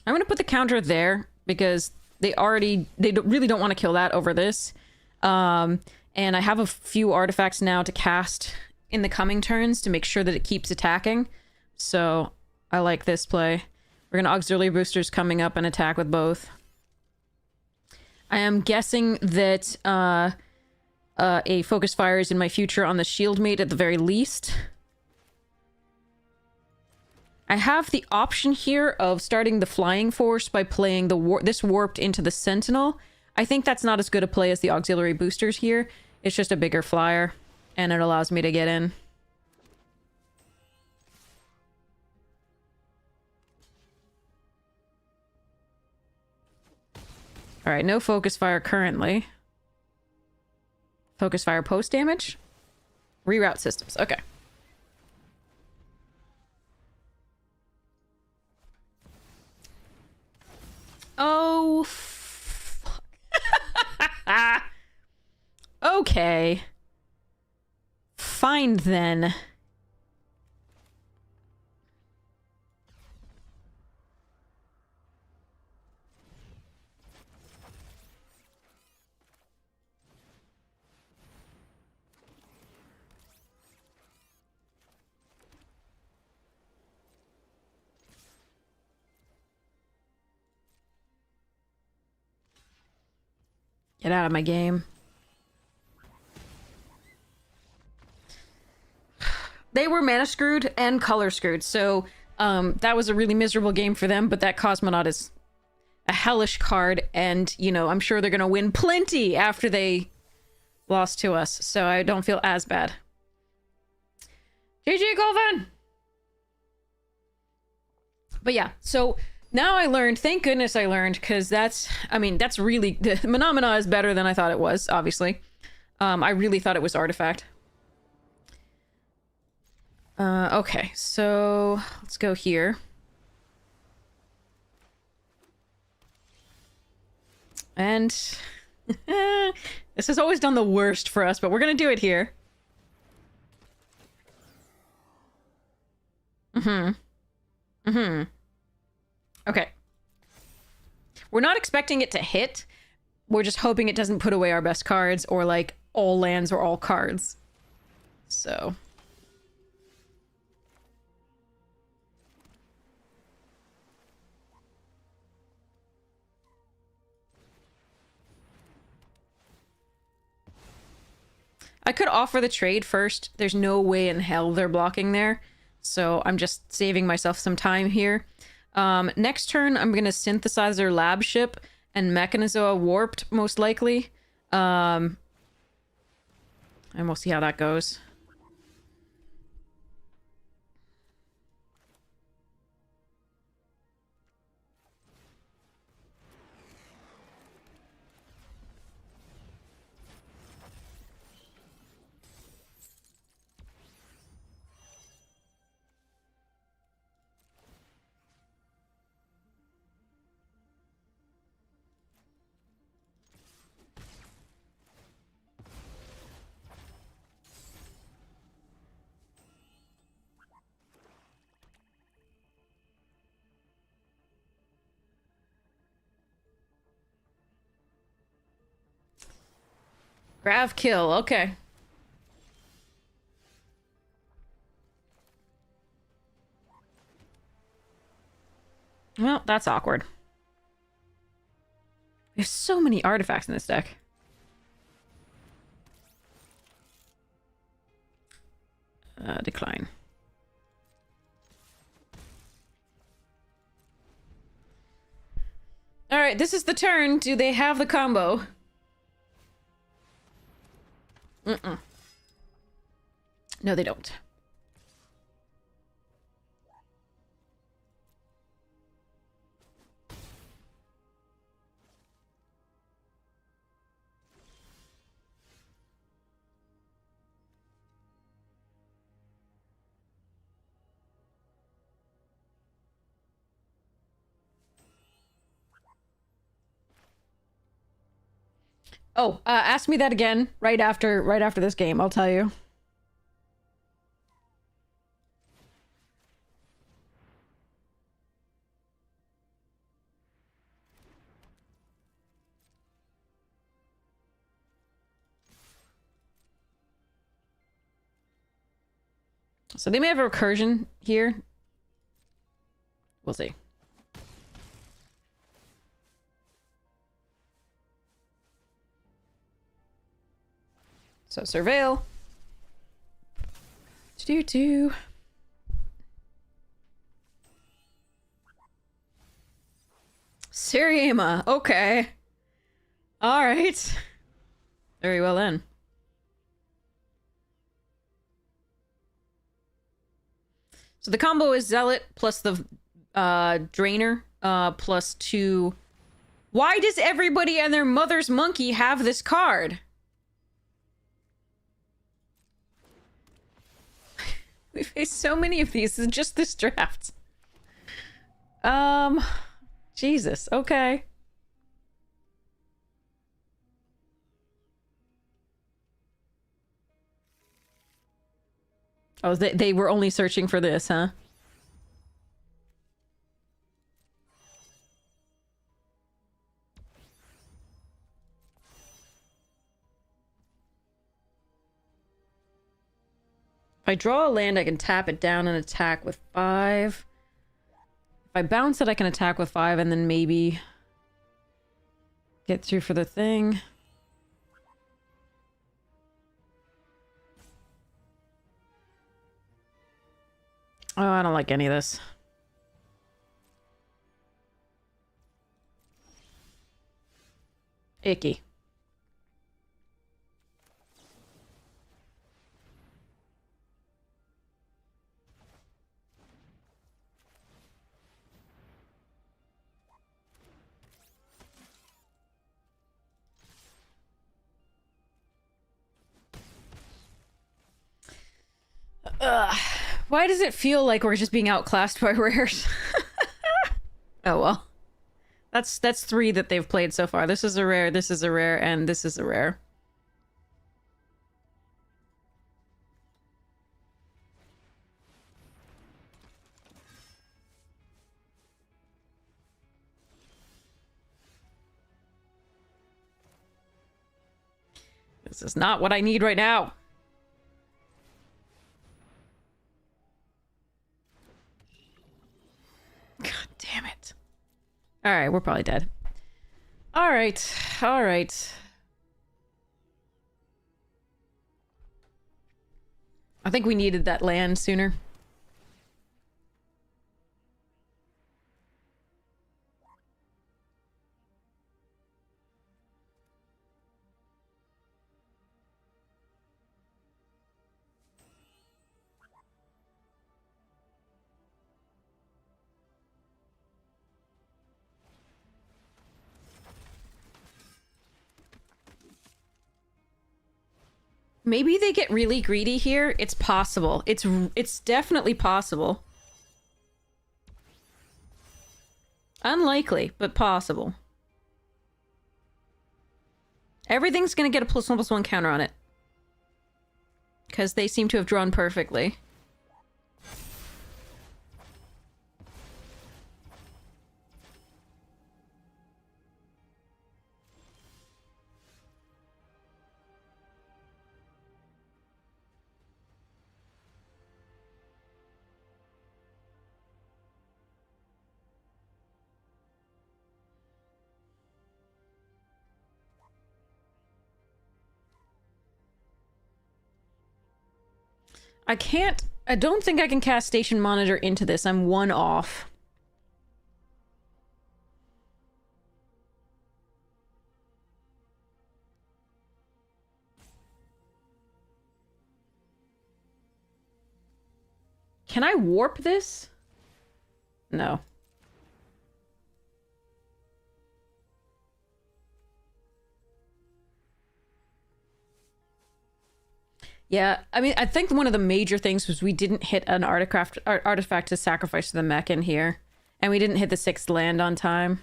I'm gonna put the counter there because they really don't want to kill that over this. And I have a few artifacts now to cast in the coming turns to make sure that it keeps attacking. So I like this play. We're gonna auxiliary boosters coming up and attack with both. I am guessing that a focus fire is in my future on the shield mate at the very least. I have the option here of starting the flying force by playing this warped into the sentinel. I think that's not as good a play as the auxiliary boosters here. It's just a bigger flyer. And it allows me to get in. Alright, no focus fire currently. Focus fire post damage? Reroute systems, okay. Oh, fuck. Okay. Fine then. Get out of my game. They were mana screwed and color screwed, so that was a really miserable game for them, but that Cosmonaut is a hellish card, and, you know, I'm sure they're gonna win plenty after they lost to us, so I don't feel as bad. GG, Colvin! But yeah, so now I learned, thank goodness I learned, because that's, I mean, that's really, the Phenomena is better than I thought it was, obviously. I really thought it was Artifact. Okay, so let's go here. And this has always done the worst for us, but we're gonna do it here. Okay. We're not expecting it to hit. We're just hoping it doesn't put away our best cards, or like all lands or all cards. So... I could offer the trade first. There's no way in hell they're blocking there. So I'm just saving myself some time here. Next turn, I'm going to synthesize their lab ship and Mechanizoa warped, most likely. And we'll see how that goes. Grav kill, okay. Well, that's awkward. There's so many artifacts in this deck. Decline. Alright, this is the turn. Do they have the combo? No, they don't. Oh, ask me that again right after this game. I'll tell you. So they may have a recursion here. We'll see. So surveil. Do. Siriema, okay. Alright. Very well then. So the combo is Zealot plus the Drainer plus 2. Why does everybody and their mother's monkey have this card? We faced so many of these in just this draft. Jesus, okay. Oh, they were only searching for this, huh? If I draw a land, I can tap it down and attack with 5. If I bounce it, I can attack with 5 and then maybe get through for the thing. Oh, I don't like any of this. Icky. Why does it feel like we're just being outclassed by rares? Oh well. That's 3 that they've played so far. This is a rare, this is a rare, and this is a rare. This is not what I need right now. God damn it. Alright, we're probably dead. Alright, alright. I think we needed that land sooner. Maybe they get really greedy here. It's possible. It's definitely possible. Unlikely, but possible. Everything's gonna get a +1/+1 counter on it. Because they seem to have drawn perfectly. I don't think I can cast Station Monitor into this. I'm 1 off. Can I warp this? No. Yeah, I mean, I think one of the major things was we didn't hit an artifact to sacrifice to the mech in here. And we didn't hit the 6th land on time.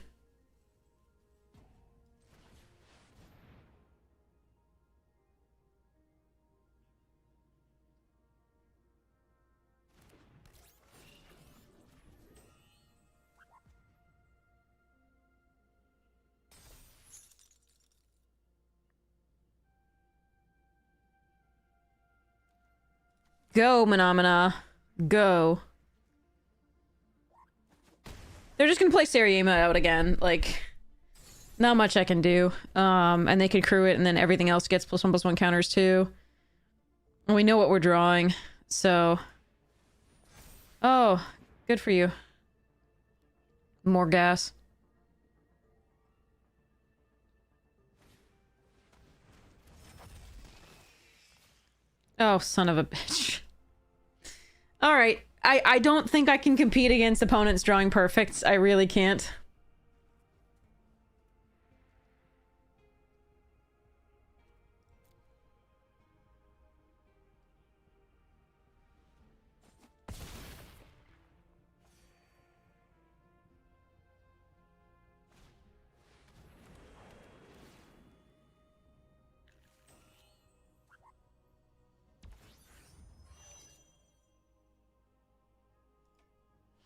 Go, Menomina. Go. They're just gonna play Seriema out again. Like, not much I can do. And they can crew it, and then everything else gets +1/+1 counters too. And we know what we're drawing, so... Oh, good for you. More gas. Oh, son of a bitch. Alright. I don't think I can compete against opponents drawing perfects. I really can't.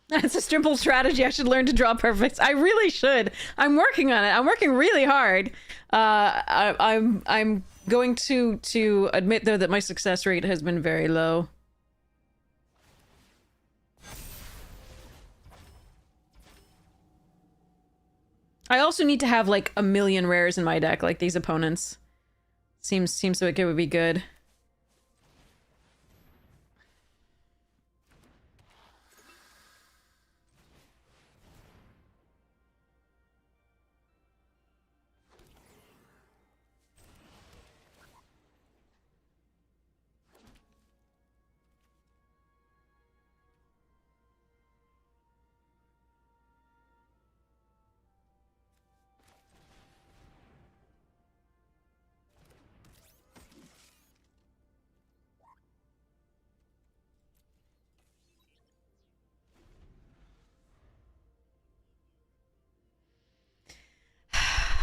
That's a simple strategy. I should learn to draw perfects. I really should. I'm working on it. I'm working really hard. I'm going to admit though that my success rate has been very low. I also need to have like a million rares in my deck, like these opponents. Seems like it would be good.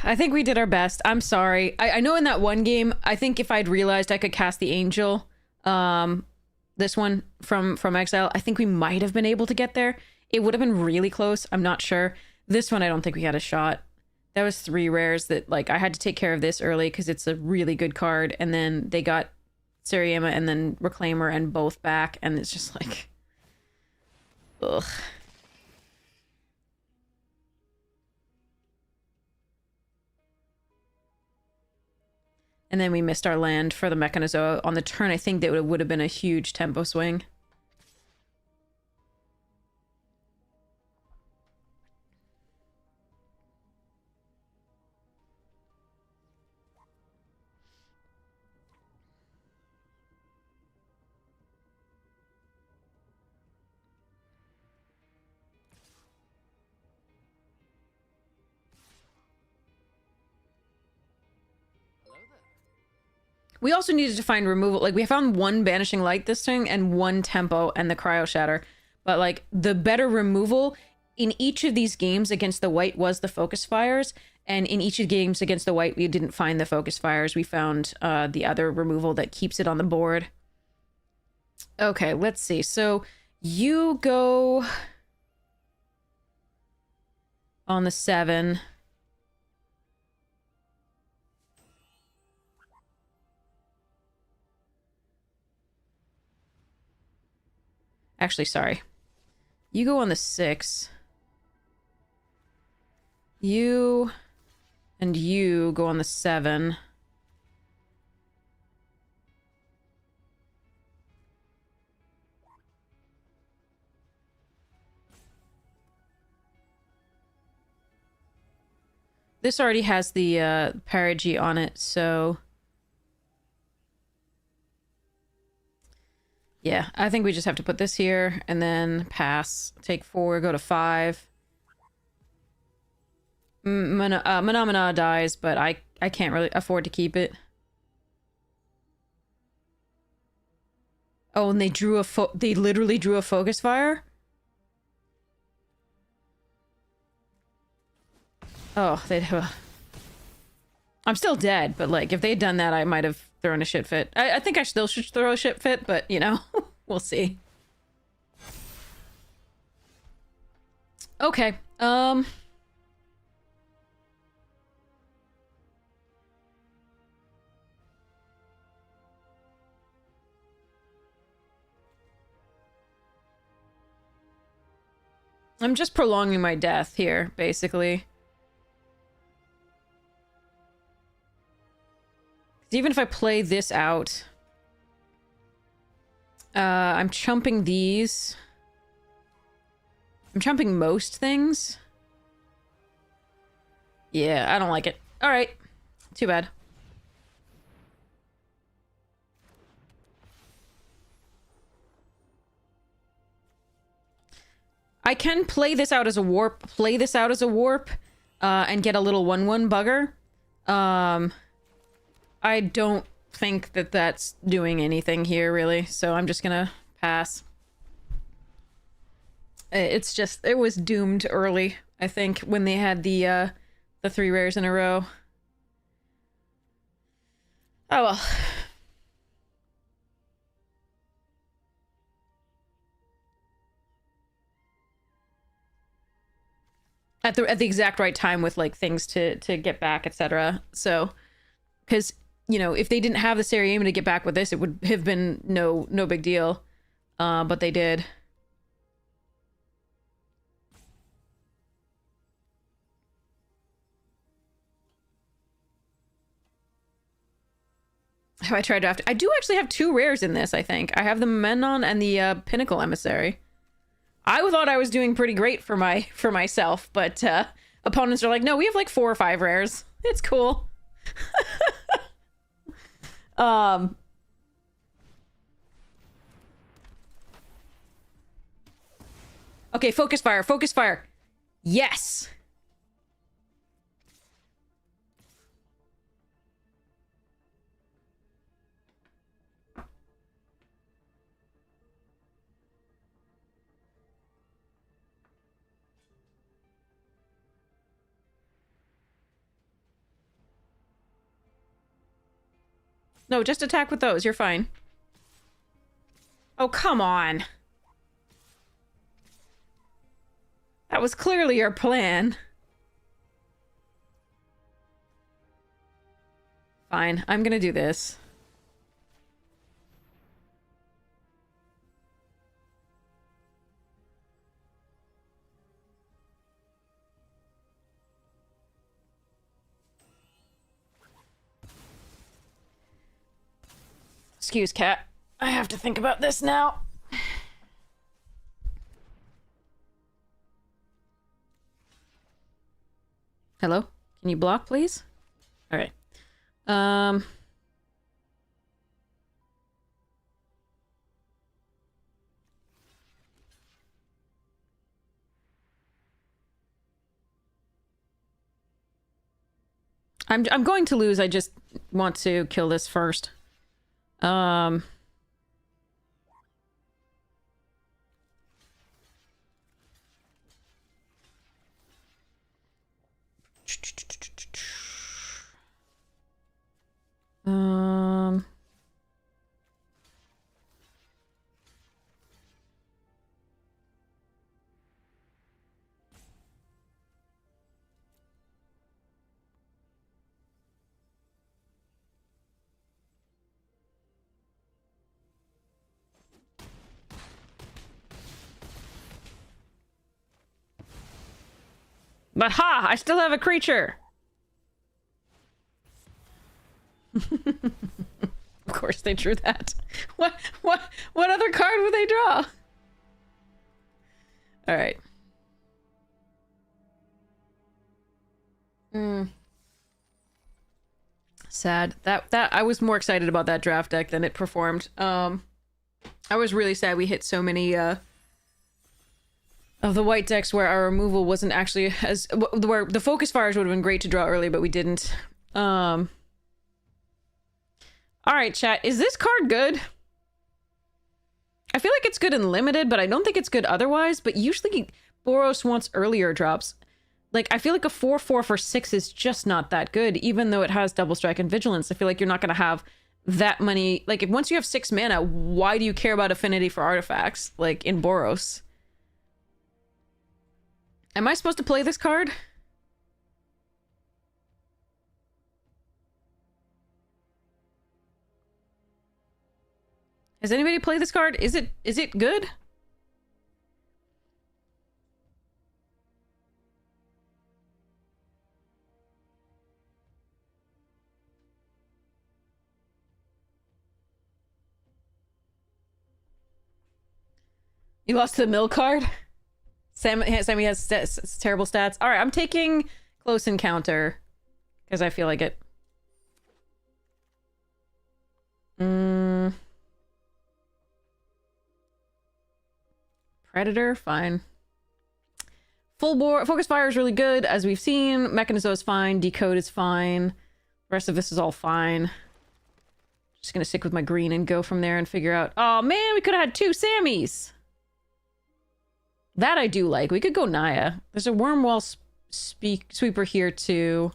I think we did our best. I'm sorry. I know in that one game, I think if I'd realized I could cast the Angel, this one from Exile, I think we might have been able to get there. It would have been really close. I'm not sure. This one, I don't think we had a shot. That was 3 rares that, like, I had to take care of this early because it's a really good card. And then they got Seriema and then Reclaimer and both back. And it's just like... Ugh. And then we missed our land for the Mechanizoa on the turn. I think that would have been a huge tempo swing. We also needed to find removal. Like, we found 1 Banishing Light this thing and 1 Tempo and the Cryo Shatter. But, like, the better removal in each of these games against the white was the Focus Fires. And in each of the games against the white, we didn't find the Focus Fires. We found the other removal that keeps it on the board. Okay, let's see. So, you go on the 7. Actually, sorry. You go on the 6. You and you go on the 7. This already has the Perigi on it, so... Yeah, I think we just have to put this here, and then pass. Take 4, go to 5. Mana dies, but I can't really afford to keep it. Oh, and they drew they literally drew a Focus Fire? Oh, they'd... I'm still dead, but, like, if they'd done that, I might have thrown a shit fit. I think I still should throw a shit fit, but, you know, we'll see. Okay, I'm just prolonging my death here, basically. Even if I play this out, I'm chumping these. I'm chumping most things. Yeah, I don't like it. All right, too bad. I can play this out as a warp, and get a little 1/1 bugger. I don't think that that's doing anything here, really, so I'm just gonna pass. It's just, it was doomed early, I think, when they had the 3 rares in a row. Oh well. At the exact right time with, like, things to get back, etc. So, because, you know, if they didn't have the Seriaim to get back with this, it would have been no big deal. But they did. Have I tried draft? I do actually have 2 rares in this, I think. I have the Menon and the Pinnacle Emissary. I thought I was doing pretty great for myself, but opponents are like, no, we have like 4 or 5 rares. It's cool. Okay, focus fire, focus fire. Yes. No, just attack with those. You're fine. Oh, come on. That was clearly your plan. Fine, I'm gonna do this. Excuse, cat. I have to think about this now. Hello? Can you block, please? All right. I'm going to lose. I just want to kill this first. But ha! I still have a creature! Of course they drew that. What other card would they draw? Alright. Sad. That I was more excited about that draft deck than it performed. I was really sad we hit so many of the white decks where our removal wasn't actually as where the focus fires would have been great to draw early, but we didn't. All right, chat. Is this card good? I feel like it's good in limited, but I don't think it's good otherwise. But usually Boros wants earlier drops. Like, I feel like a 4/4 for 6 is just not that good, even though it has double strike and vigilance. I feel like you're not going to have that many. Like, if once you have 6 mana, why do you care about affinity for artifacts? Like, in Boros. Am I supposed to play this card? Has anybody played this card? Is it good? You lost to the mill card? Sammy has terrible stats. All right, I'm taking Close Encounter because I feel like it. Predator, fine. Full bore focus fire is really good, as we've seen. Mechanizo is fine. Decode is fine. The rest of this is all fine. Just gonna stick with my green and go from there and figure out... Oh man, we could have had 2 Sammys! That I do like. We could go Naya. There's a Wormwall Sweeper here too.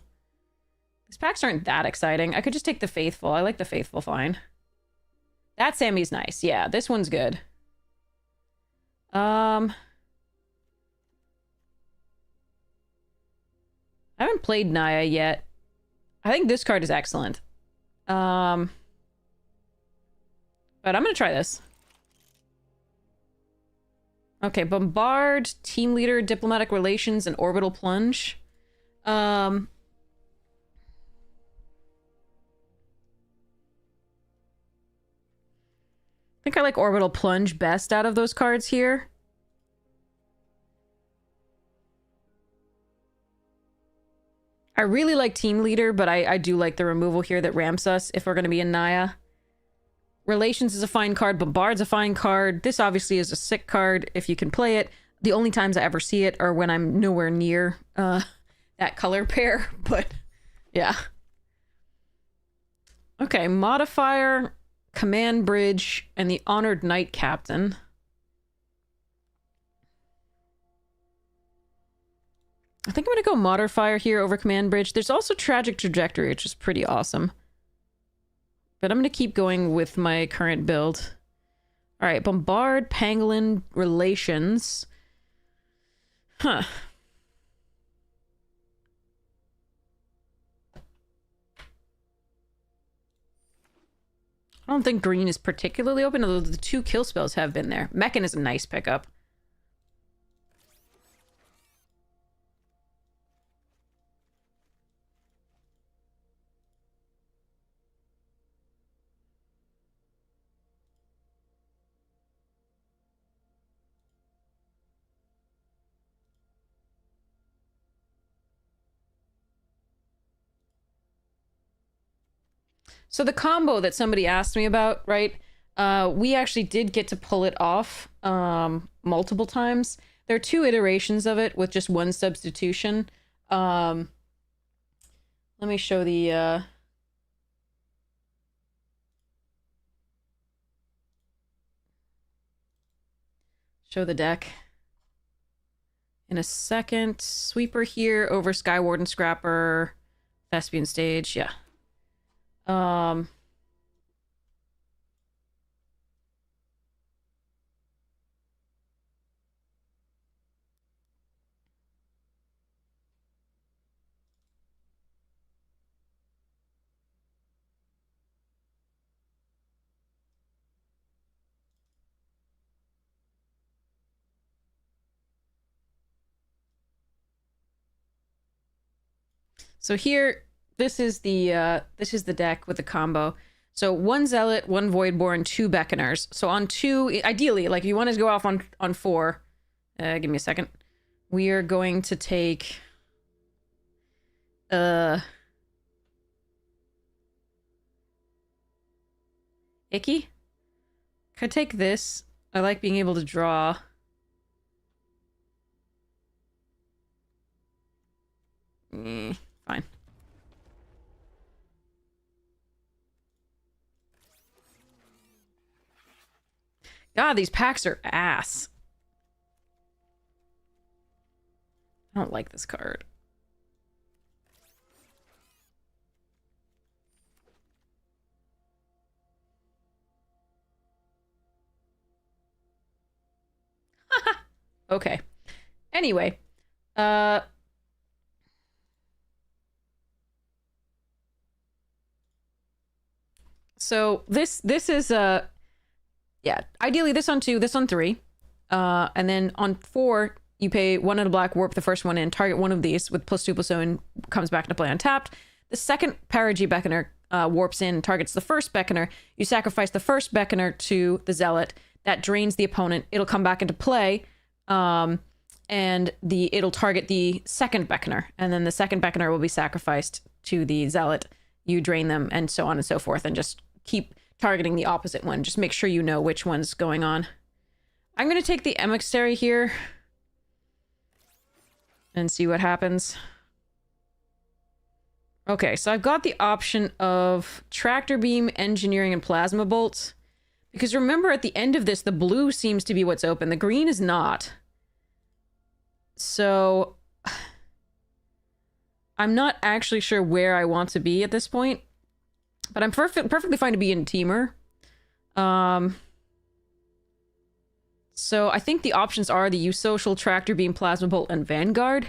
These packs aren't that exciting. I could just take the Faithful. I like the Faithful fine. That Sammy's nice. Yeah, this one's good. I haven't played Naya yet. I think this card is excellent. But I'm gonna try this. Okay, Bombard, Team Leader, Diplomatic Relations, and Orbital Plunge. I think I like Orbital Plunge best out of those cards here. I really like Team Leader, but I do like the removal here that ramps us if we're going to be in Naya. Relations is a fine card. Bombard's a fine card. This obviously is a sick card if you can play it. The only times I ever see it are when I'm nowhere near that color pair, but yeah. Okay, Modifier, Command Bridge, and the Honored Knight Captain. I think I'm going to go Modifier here over Command Bridge. There's also Tragic Trajectory, which is pretty awesome. But I'm going to keep going with my current build. All right, Bombard, Pangolin, Relations. Huh. I don't think green is particularly open, although the 2 kill spells have been there. Mechan is a nice pickup. So the combo that somebody asked me about, right? We actually did get to pull it off multiple times. There are 2 iterations of it with just 1 substitution. Let me show the... show the deck in a second. Sweeper here over Skywarden Scrapper, Thespian Stage, yeah. So here, this is the deck with the combo. So 1 Zealot, 1 Voidborn, 2 Beckoners. So on 2, ideally, like if you want to go off on 4, give me a second. We are going to take Icky? Could take this. I like being able to draw. Fine. God, these packs are ass. I don't like this card. Okay. Anyway, so this is yeah, ideally this on 2, this on 3. And then on 4, you pay 1 and a black, warp the first one in, target one of these with +2/+0 and comes back into play untapped. The second Para-G Beckoner warps in, targets the first Beckoner. You sacrifice the first Beckoner to the Zealot. That drains the opponent. It'll come back into play. And it'll target the second Beckoner. And then the second Beckoner will be sacrificed to the Zealot. You drain them and so on and so forth. And just keep targeting the opposite one. Just make sure you know which one's going on. I'm going to take the Emissary here. and see what happens. Okay, so I've got the option of tractor beam, engineering, and plasma bolts. Because remember, at the end of this, the blue seems to be what's open. The green is not. So I'm not actually sure where I want to be at this point. But I'm perfectly fine to be in Teamer. So I think the options are the Use Social, Tractor Beam, Plasma Bolt, and Vanguard.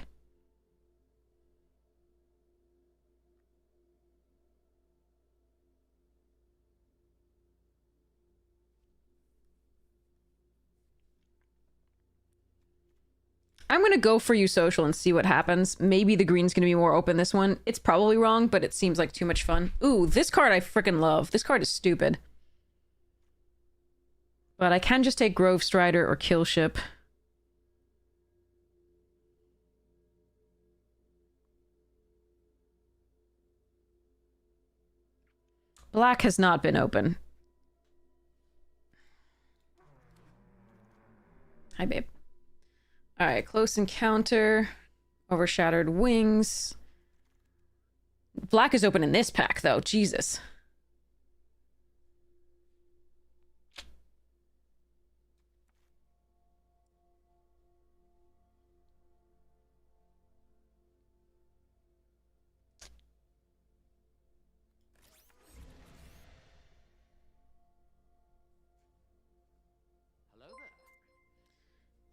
I'm going to go for Use Social and see what happens. Maybe the green's going to be more open this one. It's probably wrong, but it seems like too much fun. Ooh, this card I freaking love. This card is stupid. But I can just take Grove Strider or Kill Ship. Black has not been open. Hi, babe. Alright, Close Encounter. Overshadowed Wings. Black is open in this pack, though. Jesus.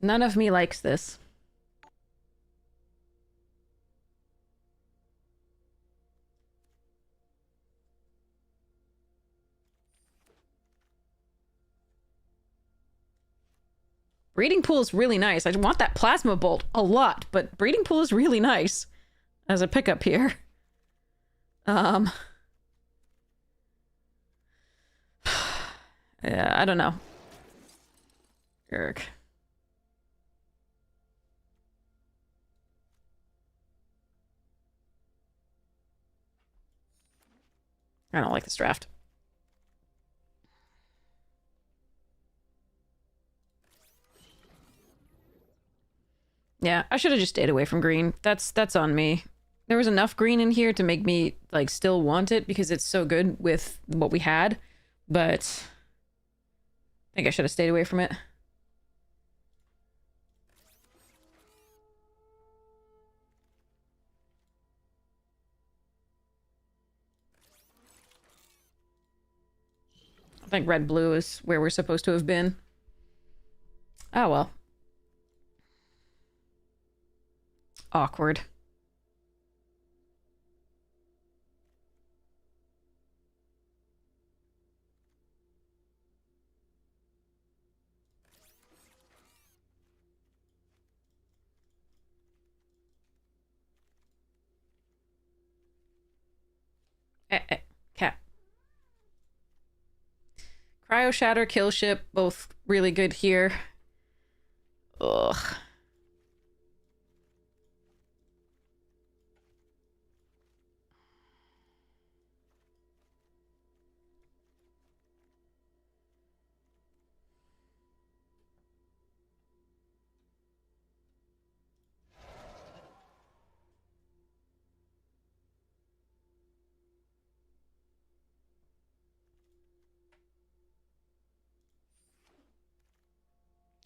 None of me likes this. Breeding Pool is really nice. I want that Plasma Bolt a lot, but Breeding Pool is really nice as a pickup here. Yeah, I don't know. Eric. I don't like this draft. Yeah, I should have just stayed away from green. That's on me. There was enough green in here to make me, like, still want it because it's so good with what we had, but I think I should have stayed away from it. I think red-blue is where we're supposed to have been. Oh, well. Awkward. Cat. Cryo Shatter, Kill Ship, both really good here. Ugh.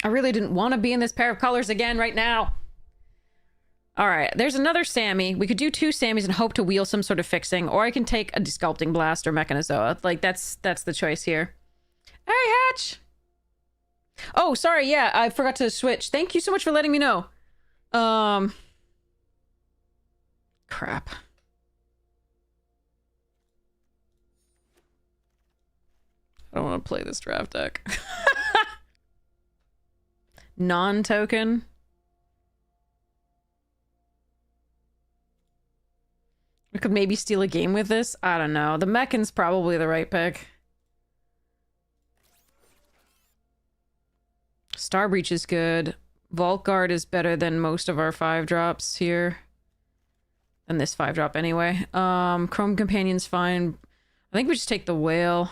I really didn't want to be in this pair of colors again right now. All right, there's another Sammy. We could do two Sammys and hope to wheel some sort of fixing, or I can take a Desculpting Blast or Mechanozoa. Like, that's the choice here. Hey, Hatch! Oh, sorry, yeah, I forgot to switch. Thank you so much for letting me know. Crap. I don't want to play this draft deck. Non-token. We could maybe steal a game with this. I don't know. The Mechan's probably the right pick. Star Breach is good. Vault Guard is better than most of our 5-drops here. And this 5-drop anyway. Chrome Companion's fine. I think we just take the Whale.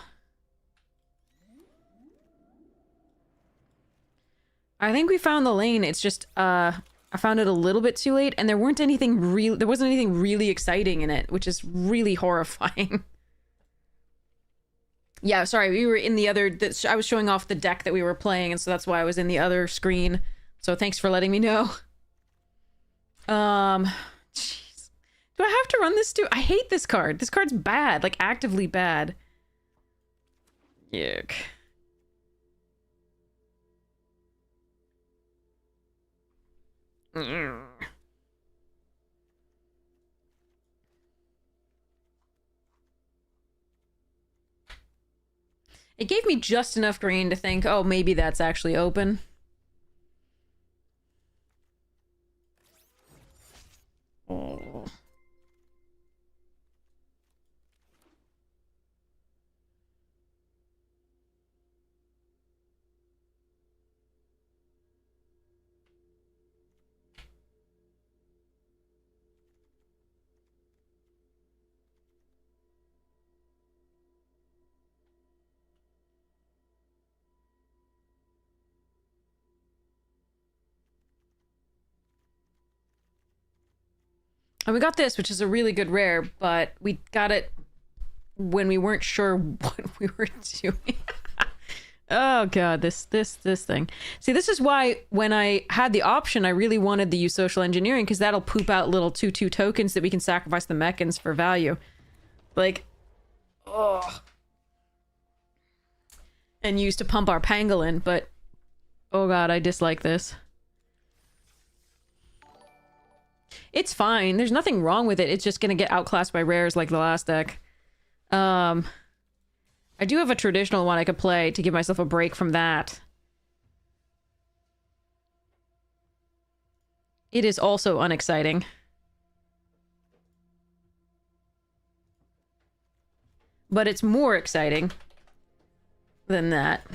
I think we found the lane. It's just, I I found it a little bit too late, and there wasn't anything really exciting in it, which is really horrifying. Yeah, sorry, we were in the other... I was showing off the deck that we were playing, and so that's why I was in the other screen. So thanks for letting me know. Jeez. Do I have to run this too? I hate this card. This card's bad, like actively bad. Yuck. It gave me just enough green to think, oh, maybe that's actually open. Oh. And we got this, which is a really good rare, but we got it when we weren't sure what we were doing. Oh god, this thing. See, this is why when I had the option, I really wanted to use social engineering, because that'll poop out little 2/2 tokens that we can sacrifice the mechans for value. Like, oh. And use to pump our pangolin, but oh god, I dislike this. It's fine. There's nothing wrong with it. It's just gonna get outclassed by rares like the last deck. I do have a traditional one I could play to give myself a break from that. It is also unexciting. But it's more exciting than that.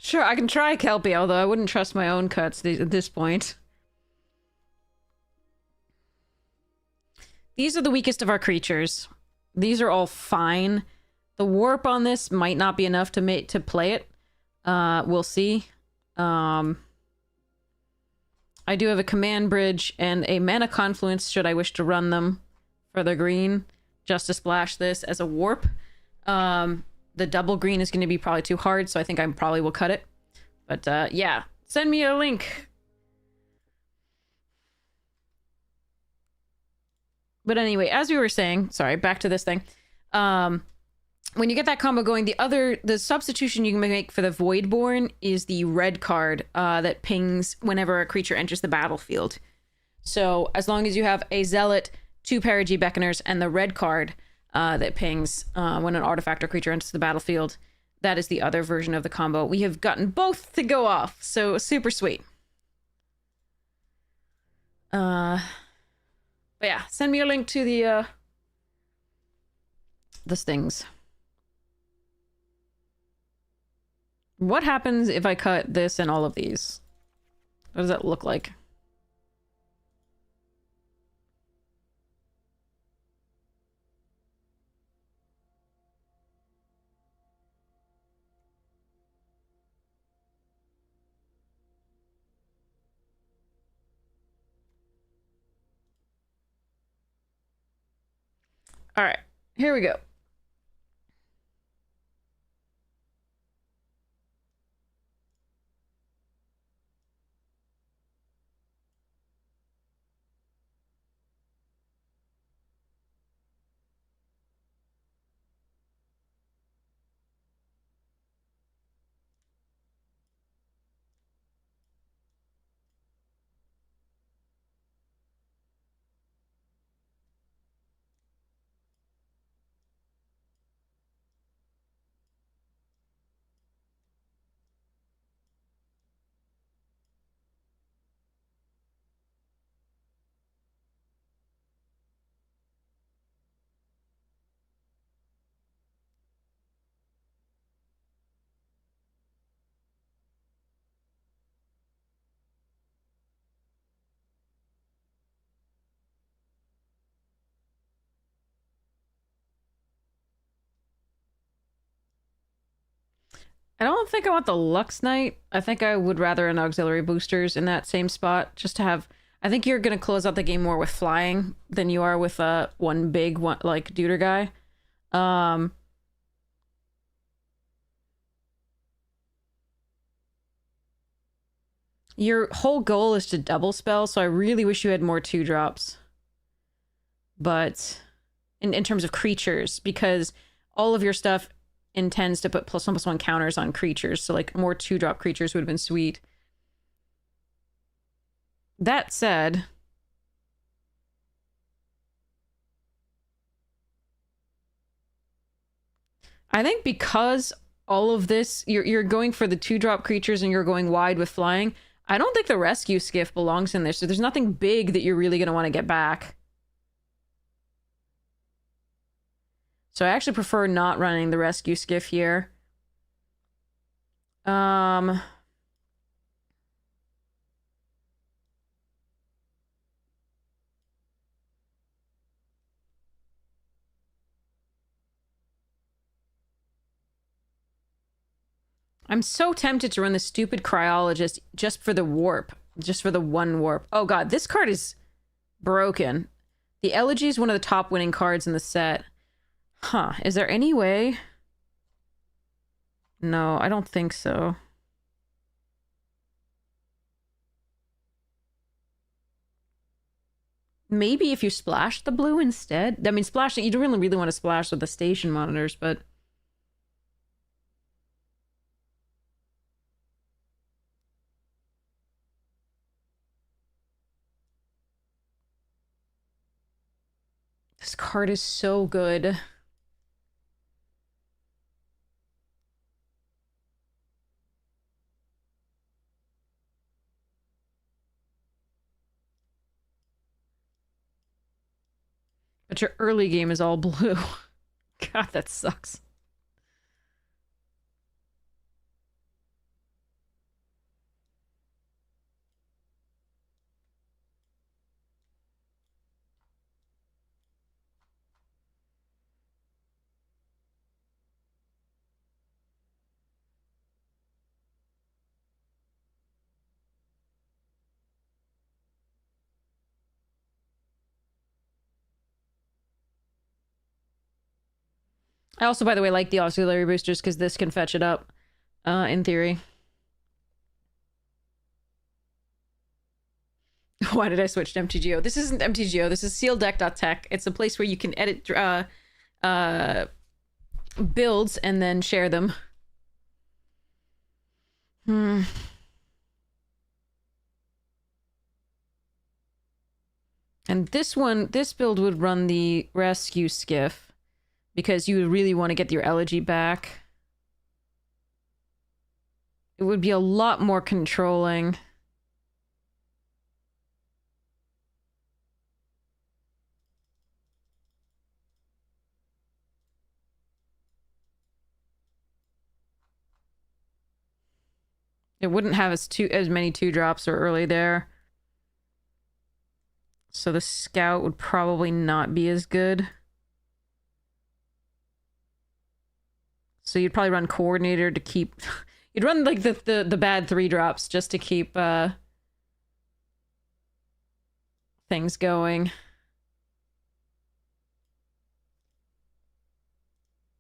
Sure, I can try Kelpie, although I wouldn't trust my own cuts at this point. These are the weakest of our creatures. These are all fine. The warp on this might not be enough to play it. We'll see. I do have a command bridge and a mana confluence should I wish to run them for the green, just to splash this as a warp. The double green is going to be probably too hard, so I think I probably will cut it. But yeah, send me a link. But anyway, as we were saying, sorry, back to this thing. When you get that combo going, the substitution you can make for the Voidborn is the red card that pings whenever a creature enters the battlefield. So as long as you have a Zealot, 2 Perigee Beckoners, and the red card that pings when an artifact or creature enters the battlefield, that is the other version of the combo. We have gotten both to go off, so super sweet. But yeah, send me a link to the things. What happens if I cut this and all of these? What does that look like? All right, here we go. I don't think I want the Lux Knight. I think I would rather an auxiliary boosters in that same spot, just to have. I think you're gonna close out the game more with flying than you are with one big one like Deuter guy. Your whole goal is to double spell, so I really wish you had more 2-drops. But in terms of creatures, because all of your stuff intends to put +1/+1 counters on creatures, so like more 2-drop creatures would have been sweet. That said, I think because all of this, you're going for the 2-drop creatures and you're going wide with flying, I don't think the rescue skiff belongs in there, so there's nothing big that you're really going to want to get back. So I actually prefer not running the rescue skiff here. I'm so tempted to run the stupid cryologist just for the warp. Just for the 1 warp. Oh god, this card is broken. The Elegy is one of the top winning cards in the set. Huh, is there any way? No, I don't think so. Maybe if you splash the blue instead? I mean, splashing, you don't really want to splash with the station monitors, but... This card is so good. But your early game is all blue. God, that sucks. I also, by the way, like the auxiliary boosters because this can fetch it up, in theory. Why did I switch to MTGO? This isn't MTGO. This is sealdeck.tech. It's a place where you can edit builds and then share them. And this build would run the rescue skiff because you would really want to get your Elegy back. It would be a lot more controlling. It wouldn't have as many 2-drops or early there. So the scout would probably not be as good. So you'd probably run coordinator to keep... You'd run like the bad 3-drops just to keep things going.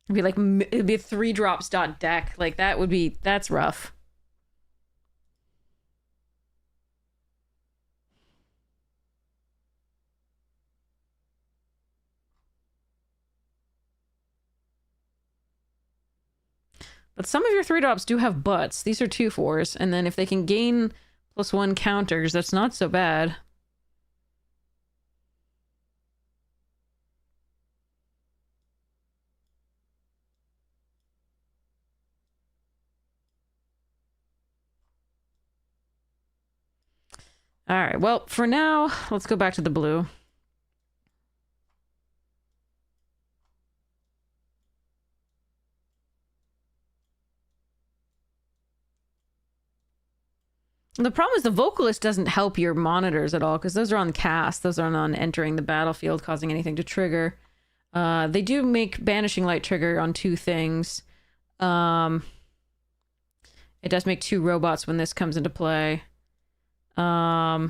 It'd be a 3-drops dot deck. Like that's rough. But some of your 3-drops do have butts. These are 2/4s, and then if they can gain +1 counters, that's not so bad. Alright, well, for now, let's go back to the blue. The problem is the vocalist doesn't help your monitors at all because those are on cast. Those aren't on entering the battlefield, causing anything to trigger. They do make Banishing Light trigger on 2 things. It does make 2 robots when this comes into play. Yeah,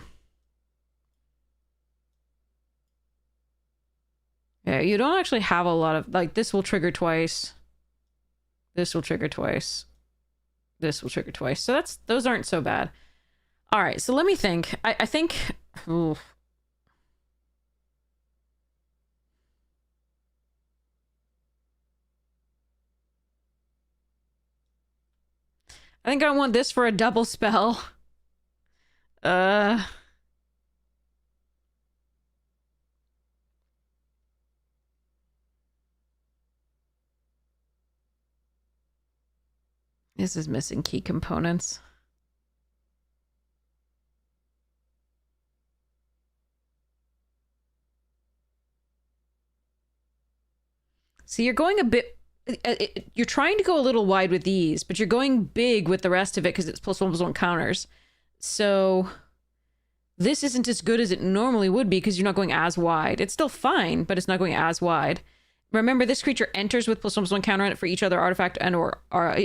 you don't actually have a lot of... Like, this will trigger twice. This will trigger twice. This will trigger twice. So those aren't so bad. All right, so let me think. I think... Ooh. I think I want this for a double spell. This is missing key components. See, you're going a bit... you're trying to go a little wide with these, but you're going big with the rest of it because it's +1/+1 counters. So this isn't as good as it normally would be because you're not going as wide. It's still fine, but it's not going as wide. Remember, this creature enters with +1/+1 counter on it for each other artifact and or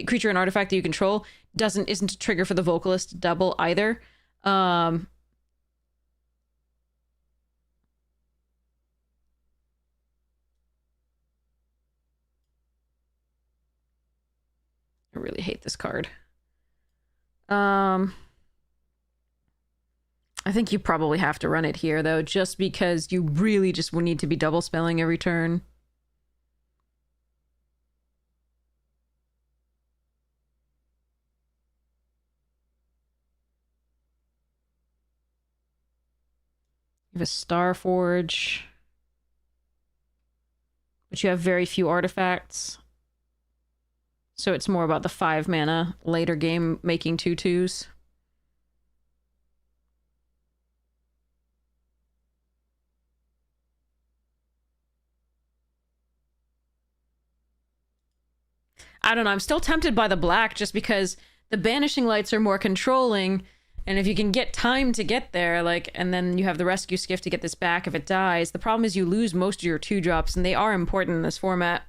creature and artifact that you control. Isn't a trigger for the vocalist double either. I really hate this card. I think you probably have to run it here, though, just because you really just would need to be double spelling every turn. You have a Starforge, but you have very few artifacts. So it's more about the 5 mana later game making 2/2s. I don't know. I'm still tempted by the black just because the banishing lights are more controlling. And if you can get time to get there, like, and then you have the rescue skiff to get this back if it dies, the problem is you lose most of your 2-drops, and they are important in this format.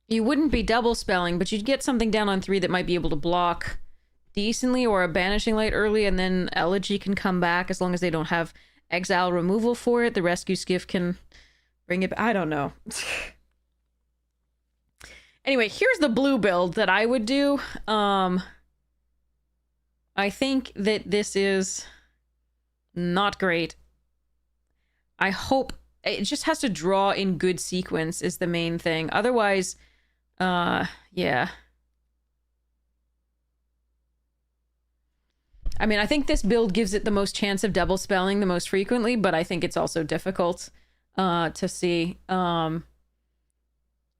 You wouldn't be double spelling, but you'd get something down on 3 that might be able to block decently, or a banishing light early, and then Elegy can come back as long as they don't have exile removal for it. The rescue skiff can bring it back. I don't know. Anyway, here's the blue build that I would do. I think that this is not great. I hope it just has to draw in good sequence is the main thing. Otherwise, yeah. I mean, I think this build gives it the most chance of double spelling the most frequently, but I think it's also difficult to see. All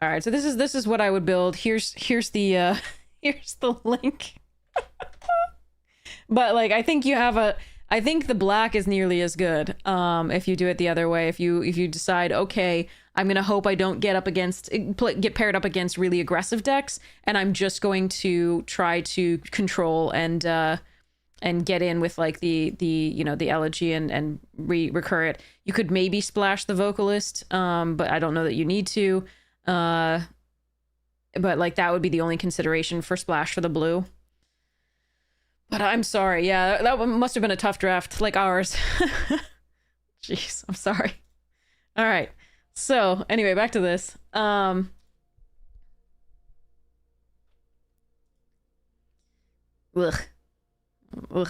right, so this is what I would build. Here's the here's the link. But like, I think you have a... I think the black is nearly as good if you do it the other way. If you decide, okay, I'm gonna hope I don't get paired up against really aggressive decks, and I'm just going to try to control and get in with like the elegy and recur it. You could maybe splash the vocalist, but I don't know that you need to. But like that would be the only consideration for splash for the blue. But I'm sorry, yeah, that must have been a tough draft, like ours. Jeez, I'm sorry. All right, so anyway, back to this. Ugh,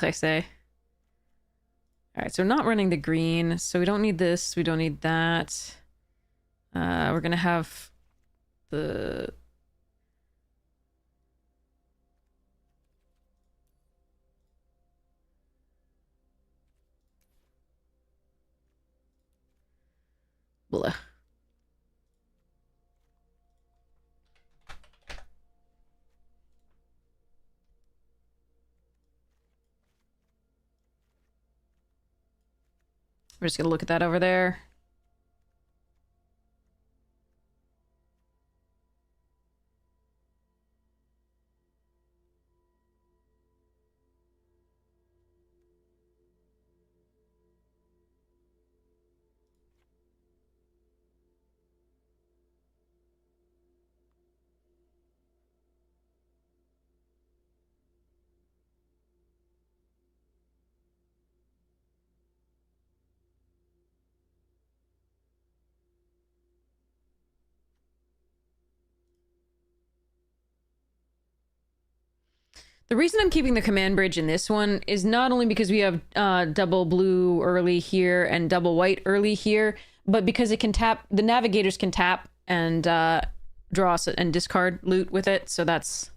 I say. All right, so we're not running the green, so we don't need this, we don't need that. We're gonna have the... Blah. We're just gonna look at that over there. The reason I'm keeping the command bridge in this one is not only because we have double blue early here and double white early here, but because it can tap, the navigators can tap and draw and discard loot with it. So that's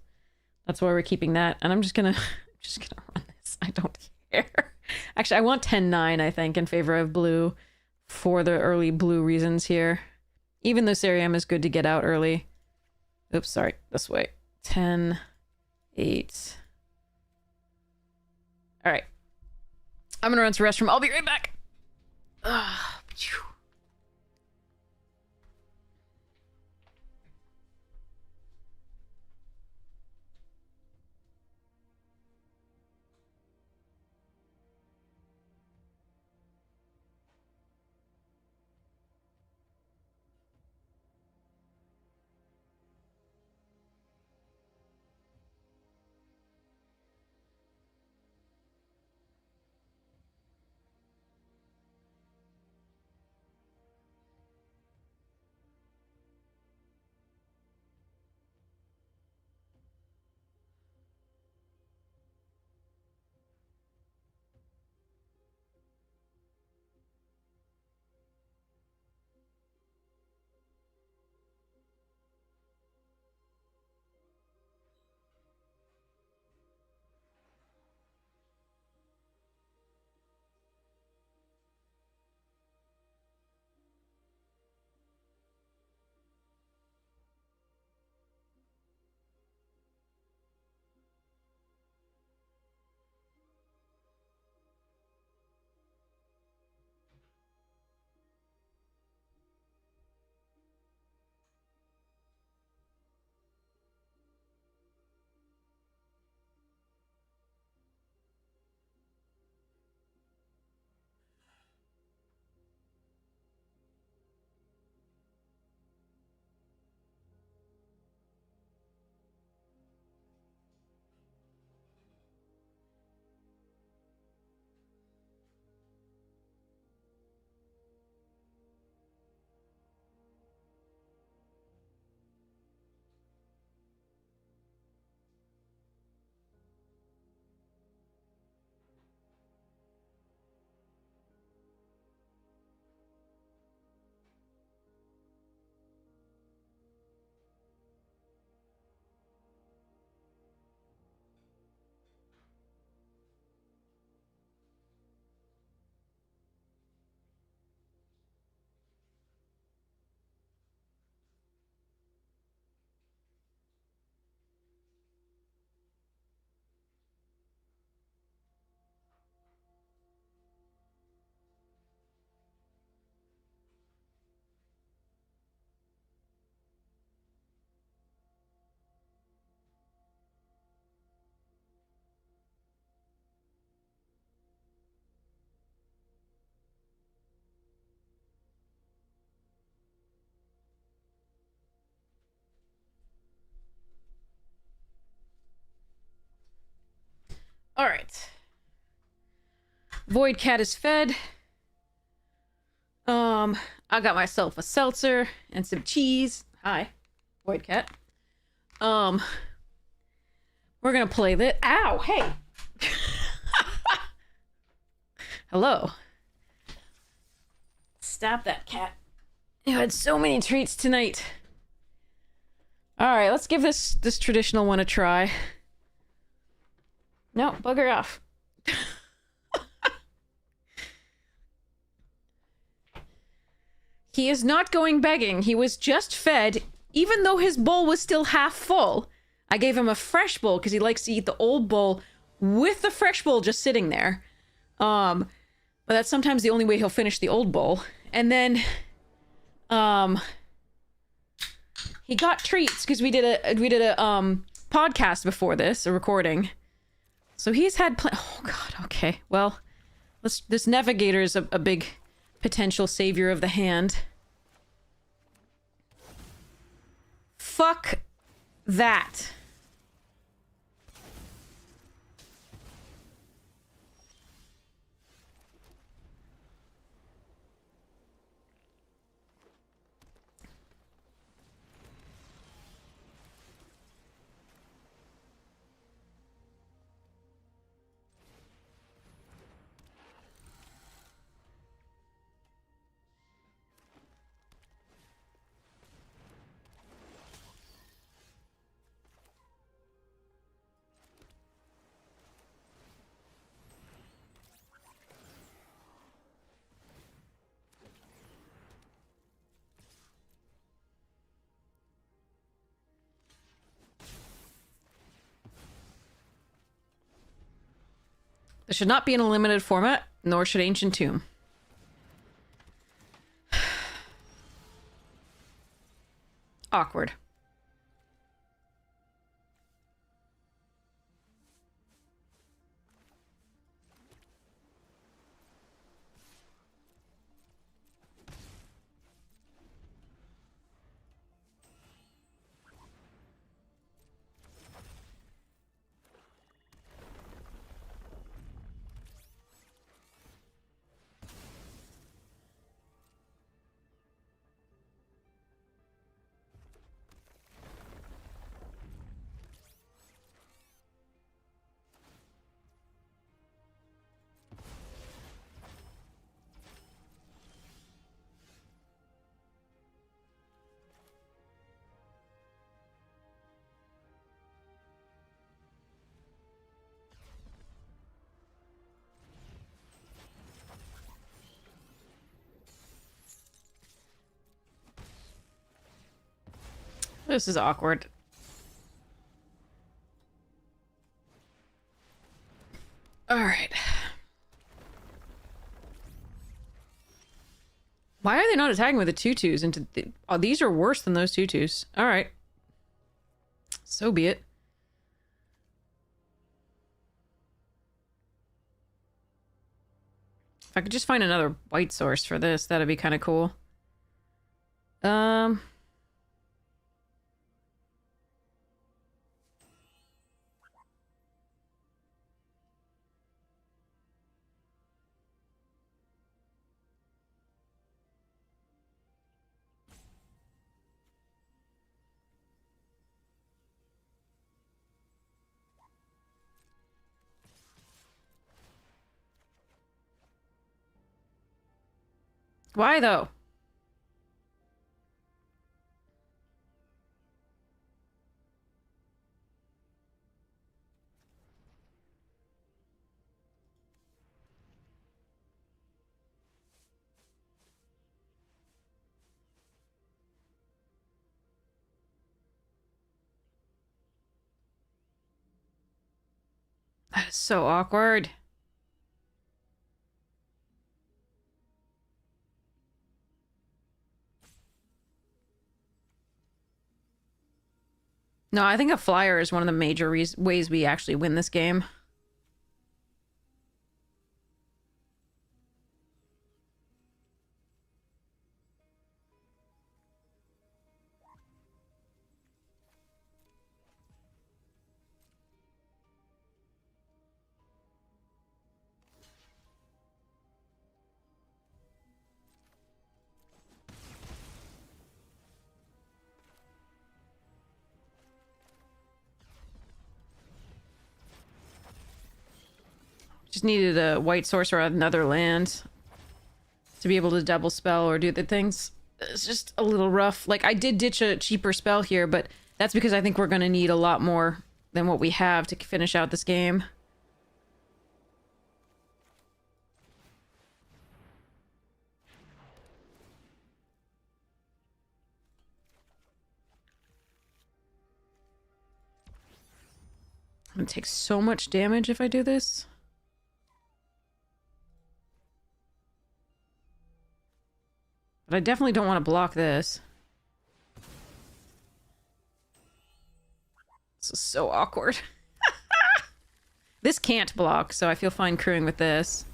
why we're keeping that. And I'm just gonna run this. I don't care. Actually, I want 10-9, I think, in favor of blue for the early blue reasons here. Even though Cerium is good to get out early. Oops, sorry, this way. 10, 8. All right. I'm gonna run to the restroom. I'll be right back. Phew. All right. Void Cat is fed. I got myself a seltzer and some cheese. Hi, Void Cat. We're gonna play this. Ow! Hey. Hello. Stop that, cat. You had so many treats tonight. All right, let's give this traditional one a try. No, bugger off. He is not going begging. He was just fed, even though his bowl was still half full. I gave him a fresh bowl because he likes to eat the old bowl with the fresh bowl just sitting there. But that's sometimes the only way he'll finish the old bowl. And then, he got treats because we did a podcast before this, a recording. So he's had oh god, okay. Well, this navigator is a big potential savior of the hand. Fuck that. This should not be in a limited format, nor should Ancient Tomb. Awkward. This is awkward. Alright. Why are they not attacking with the tutus into the... Oh, these are worse than those tutus. Alright. So be it. If I could just find another white source for this, that'd be kind of cool. Why, though? That is so awkward. No, I think a flyer is one of the major ways we actually win this game. Just needed a white source or another land to be able to double spell or do the things. It's just a little rough. Like, I did ditch a cheaper spell here, but that's because I think we're going to need a lot more than what we have to finish out this game. I'm going to take so much damage if I do this. But I definitely don't want to block this. This is so awkward. This can't block, so I feel fine crewing with this.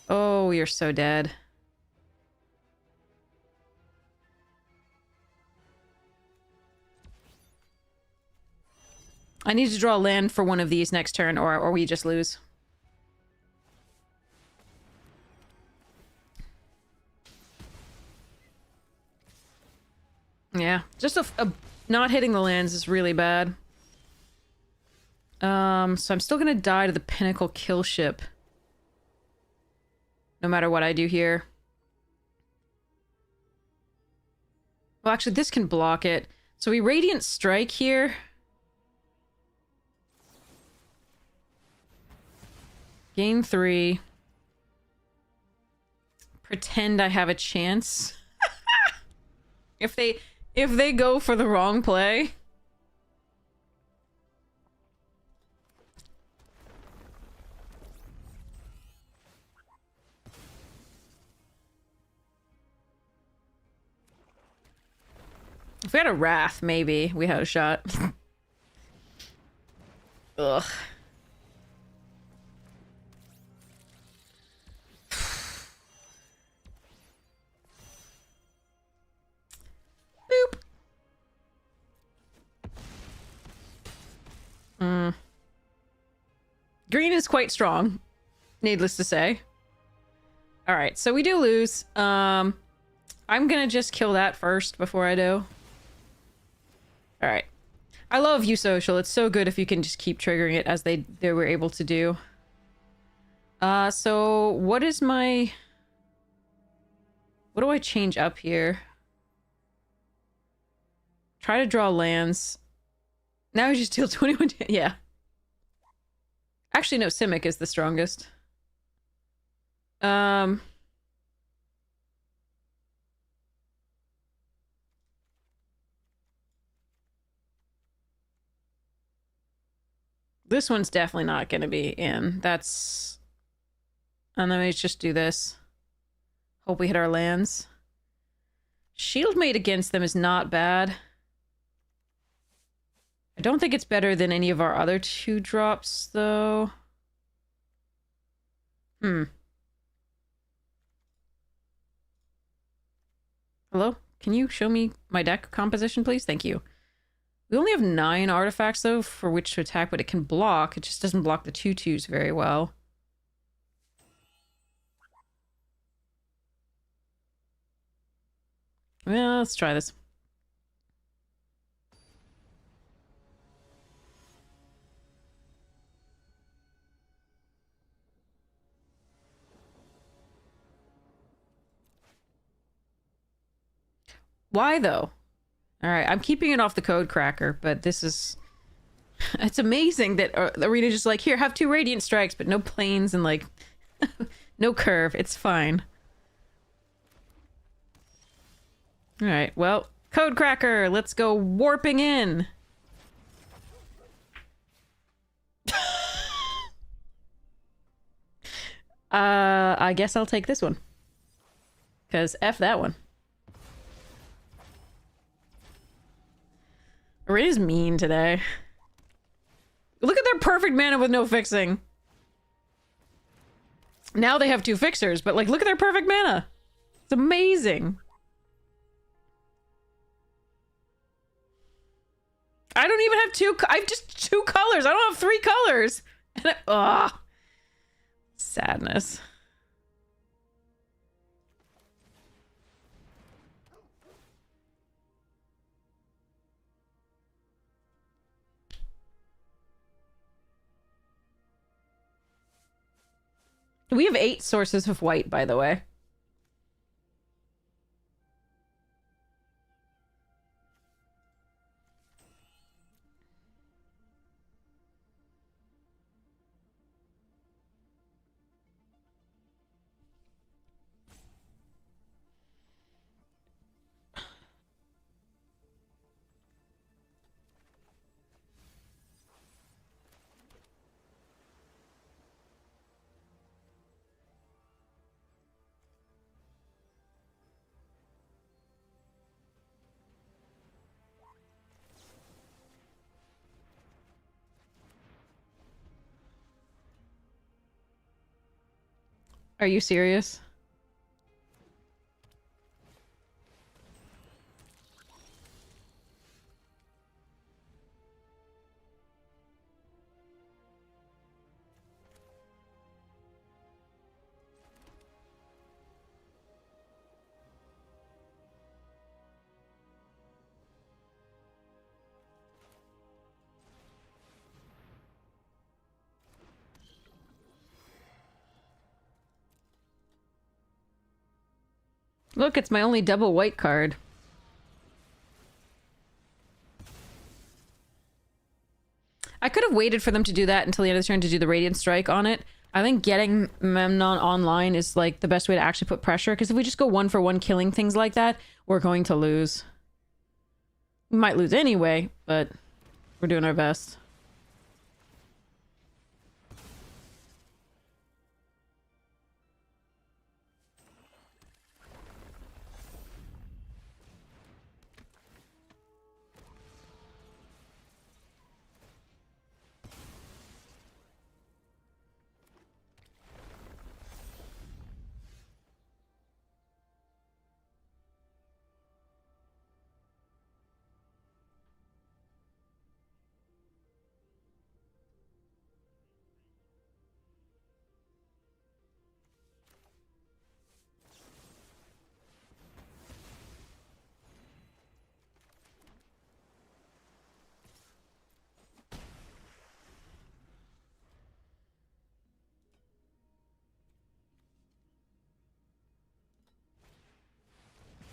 Oh, you're so dead. I need to draw land for one of these next turn, or we just lose. Yeah, just not hitting the lands is really bad. So I'm still gonna die to the Pinnacle kill ship. No matter what I do here. Well, actually, this can block it. So we Radiant Strike here. Gain 3. Pretend I have a chance. If they go for the wrong play. If we had a Wrath, maybe we had a shot. Ugh. Boop. Green is quite strong, needless to say. All right, so we do lose. I'm gonna just kill that first before I do. All right. I love you, Social. It's so good if you can just keep triggering it as they were able to do. So what is my... What do I change up here? Try to draw lands. Now I just deal 21... Yeah. Actually, no, Simic is the strongest. This one's definitely not going to be in. That's... And then we just do this. Hope we hit our lands. Shieldmate against them is not bad. I don't think it's better than any of our other 2-drops, though. Hello? Can you show me my deck composition, please? Thank you. We only have 9 artifacts, though, for which to attack, but it can block. It just doesn't block the 2/2s very well. Well, let's try this. Why, though? Alright, I'm keeping it off the code cracker, but this is... It's amazing that the arena just like, here, have 2 Radiant Strikes, but no planes and, like... no curve. It's fine. Alright, well, code cracker! Let's go warping in! I guess I'll take this one. Because F that one. Arena's mean today. Look at their perfect mana with no fixing. Now they have 2 fixers, but like, look at their perfect mana. It's amazing. I don't even have 2. I have just 2 colors. I don't have 3 colors. And ugh. Sadness. We have 8 sources of white, by the way. Are you serious? Look, it's my only double white card. I could have waited for them to do that until the end of the turn to do the Radiant Strike on it. I think getting Memnon online is like the best way to actually put pressure, because if we just go 1 for 1 killing things like that, we're going to lose. We might lose anyway, but we're doing our best.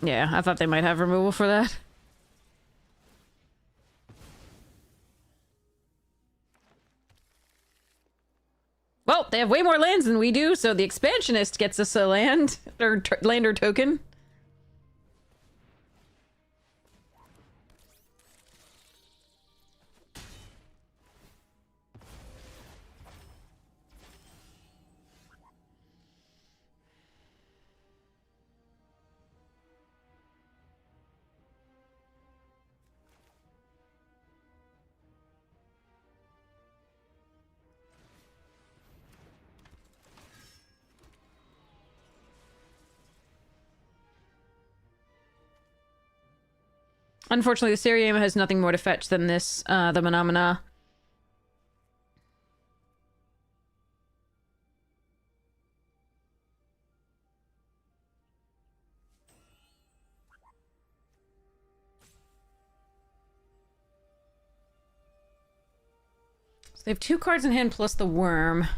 Yeah, I thought they might have removal for that. Well, they have way more lands than we do, so the expansionist gets us a land or land or token. Unfortunately, the Cerium has nothing more to fetch than this, the Phenomena. So they have 2 cards in hand plus the Worm.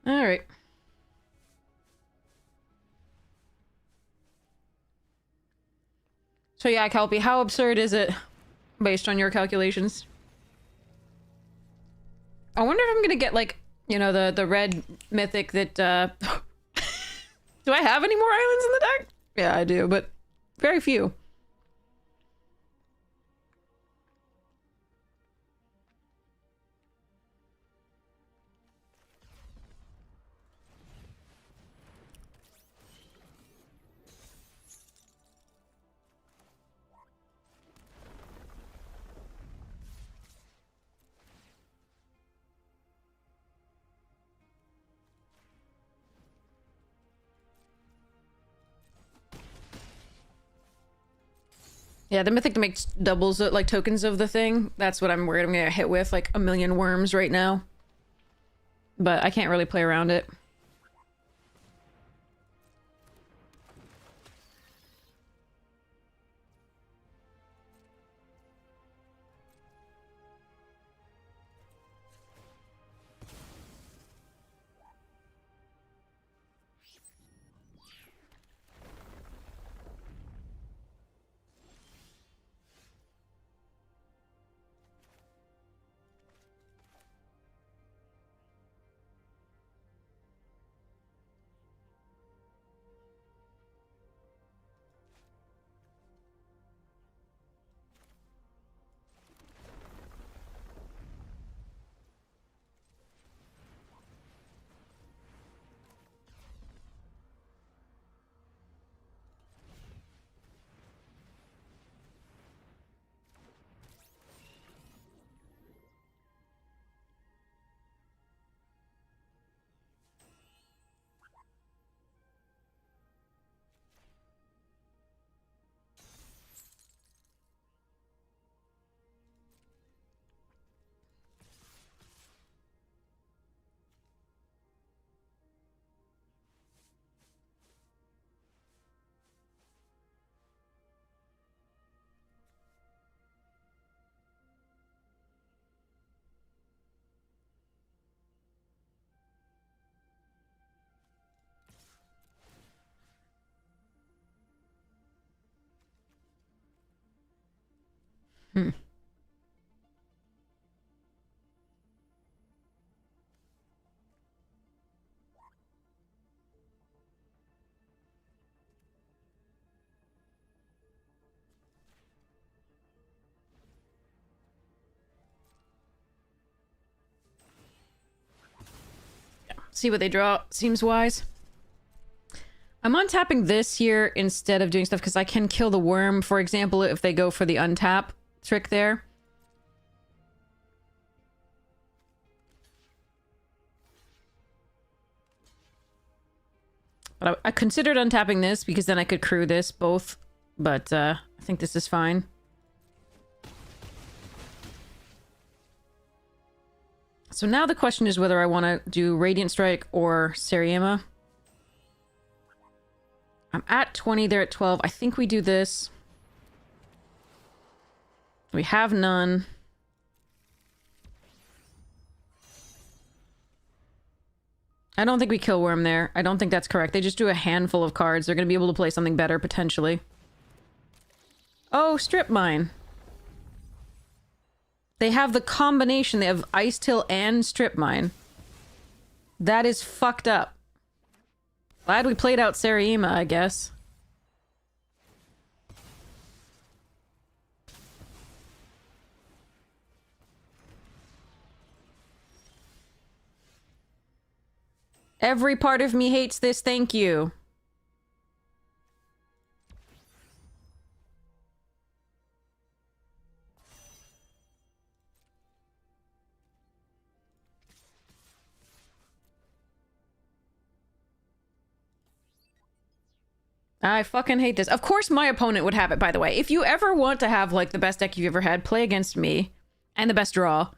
Alright. So yeah, Kelpie, how absurd is it, based on your calculations? I wonder if I'm gonna get, like, you know, the red mythic that, Do I have any more islands in the deck? Yeah, I do, but very few. Yeah, the mythic that makes doubles, like, tokens of the thing. That's what I'm worried I'm gonna hit with, like, a million worms right now. But I can't really play around it. Hmm. See what they draw. Seems wise. I'm untapping this here instead of doing stuff because I can kill the worm, for example, if they go for the untap trick there. But I considered untapping this because then I could crew this both. But I think this is fine. So now the question is whether I want to do Radiant Strike or Seriema. I'm at 20, they're at 12. I think we do this. We have none. I don't think we kill Worm there. I don't think that's correct. They just do a handful of cards. They're going to be able to play something better, potentially. Oh, Strip Mine. They have the combination. They have Ice Till and Strip Mine. That is fucked up. Glad we played out Seriema, I guess. Every part of me hates this, thank you. I fucking hate this. Of course my opponent would have it, by the way. If you ever want to have, like, the best deck you've ever had, play against me. And the best draw.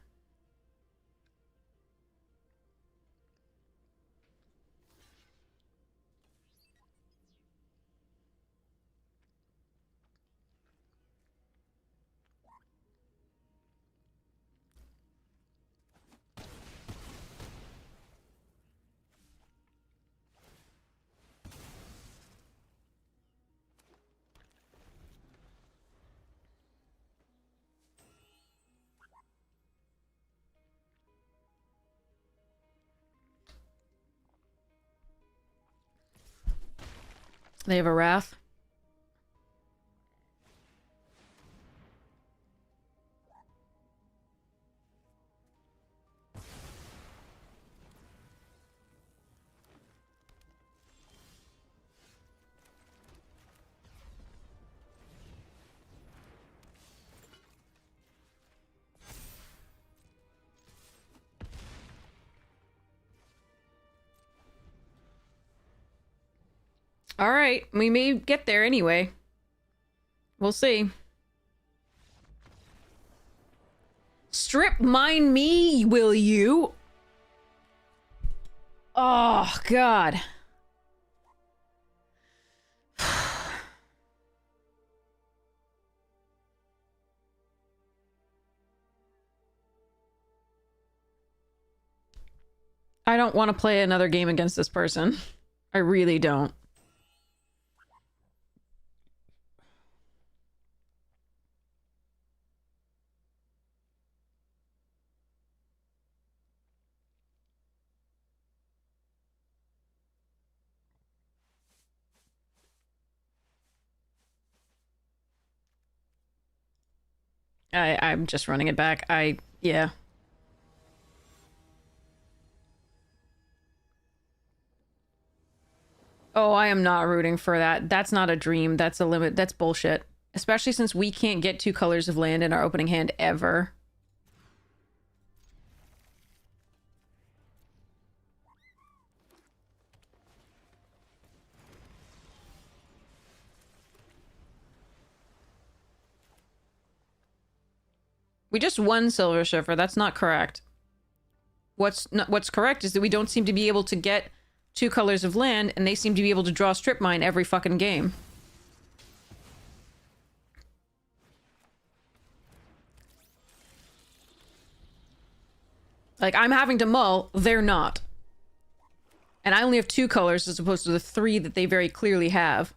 They have a Wrath. Alright, we may get there anyway. We'll see. Strip mine me, will you? Oh, God. I don't want to play another game against this person. I really don't. I'm just running it back. Yeah. Oh, I am not rooting for that. That's not a dream. That's a limit. That's bullshit. Especially since we can't get 2 colors of land in our opening hand ever. We just won Silver Surfer. That's not correct. What's correct is that we don't seem to be able to get 2 colors of land, and they seem to be able to draw Strip Mine every fucking game. Like, I'm having to mull, they're not. And I only have 2 colors as opposed to the 3 that they very clearly have.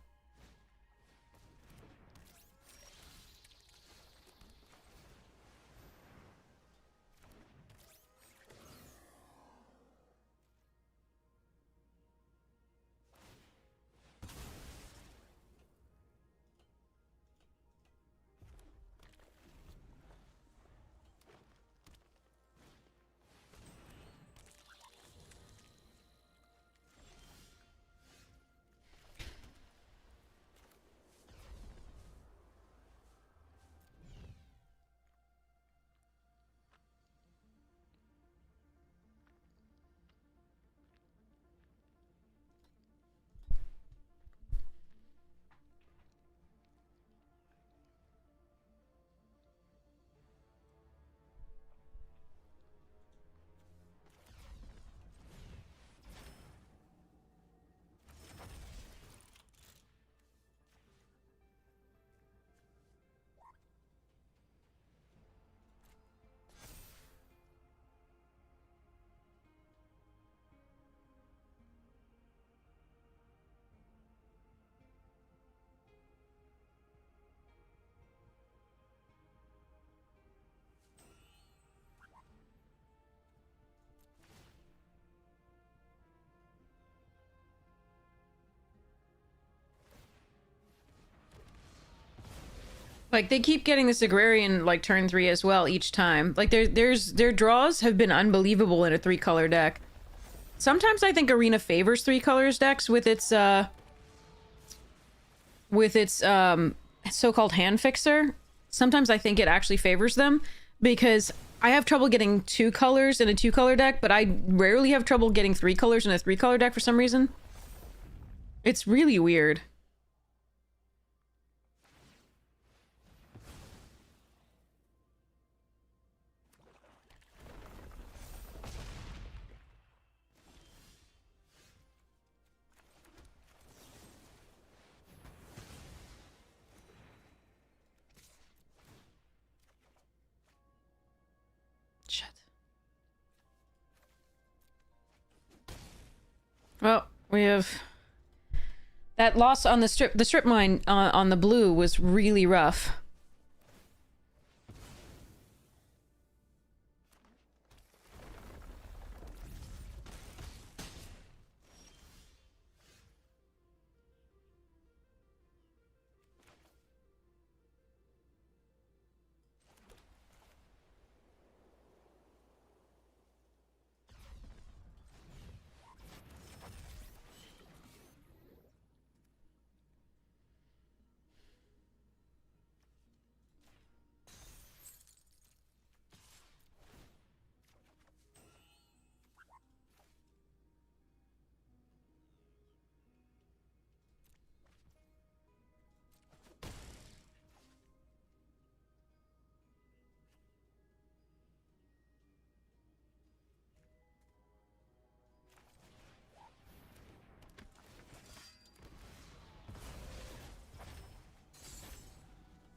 Like, they keep getting this Agrarian, like, turn 3 as well each time. Like, their draws have been unbelievable in a 3-color deck. Sometimes I think Arena favors 3 colors decks with its so-called hand fixer. Sometimes I think it actually favors them, because I have trouble getting 2 colors in a 2-color deck, but I rarely have trouble getting 3 colors in a 3-color deck for some reason. It's really weird. Shit. Well, we have... That loss on the strip mine on the blue was really rough.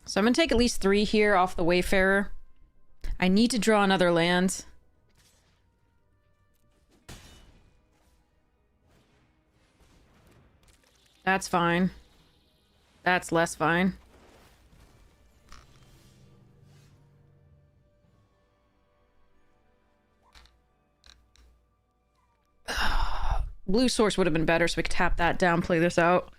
So I'm gonna take at least 3 here off the Wayfarer. I need to draw another land. That's fine. That's less fine. Blue source would have been better, so we could tap that down, play this out.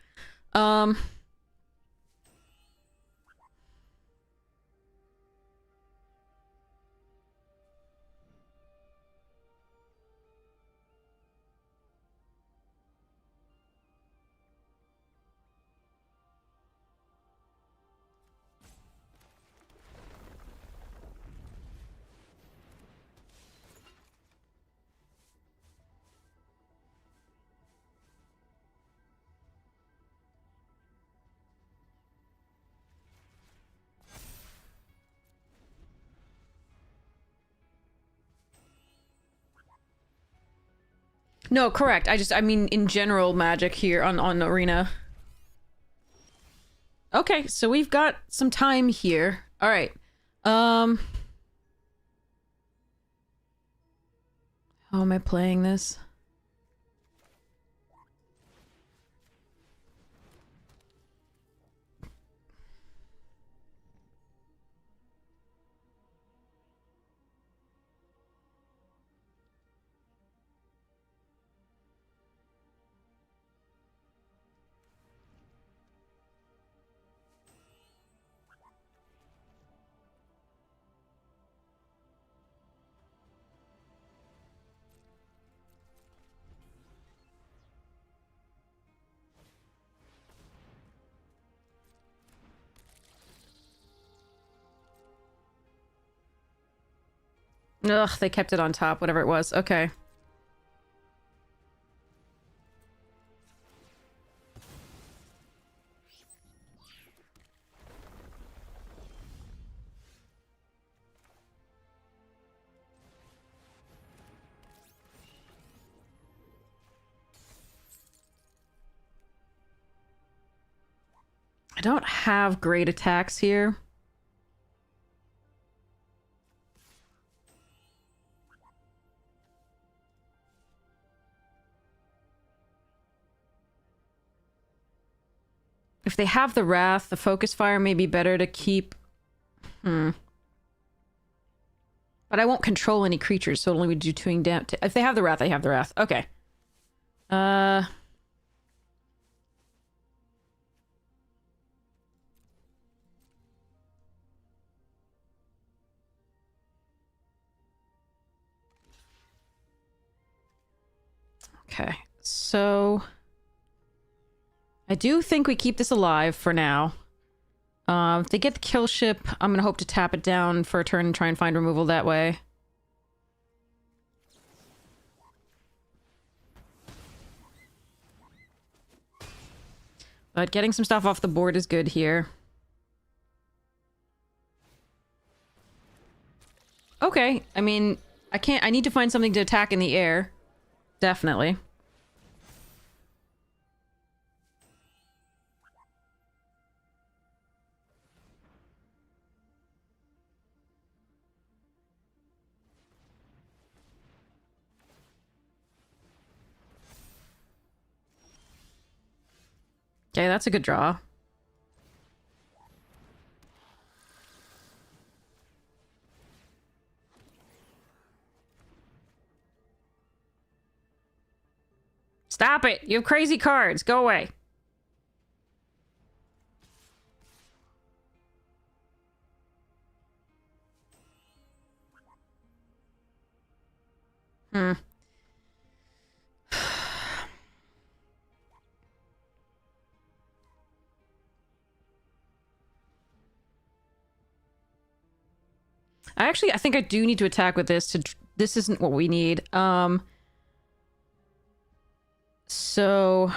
No, correct. I mean, in general, Magic here on Arena. Okay, so we've got some time here. All right. How am I playing this? Ugh, they kept it on top, whatever it was. Okay. I don't have great attacks here. If they have the Wrath, the Focus Fire may be better to keep. But I won't control any creatures, so it'll only do 2 damage. If they have the Wrath, they have the Wrath. Okay. Okay, so I do think we keep this alive for now. If they get the kill ship, I'm gonna hope to tap it down for a turn and try and find removal that way. But getting some stuff off the board is good here. Okay, I mean, I need to find something to attack in the air. Definitely. Okay, that's a good draw. Stop it! You have crazy cards. Go away. Hmm. I think I do need to attack with this. This isn't what we need. So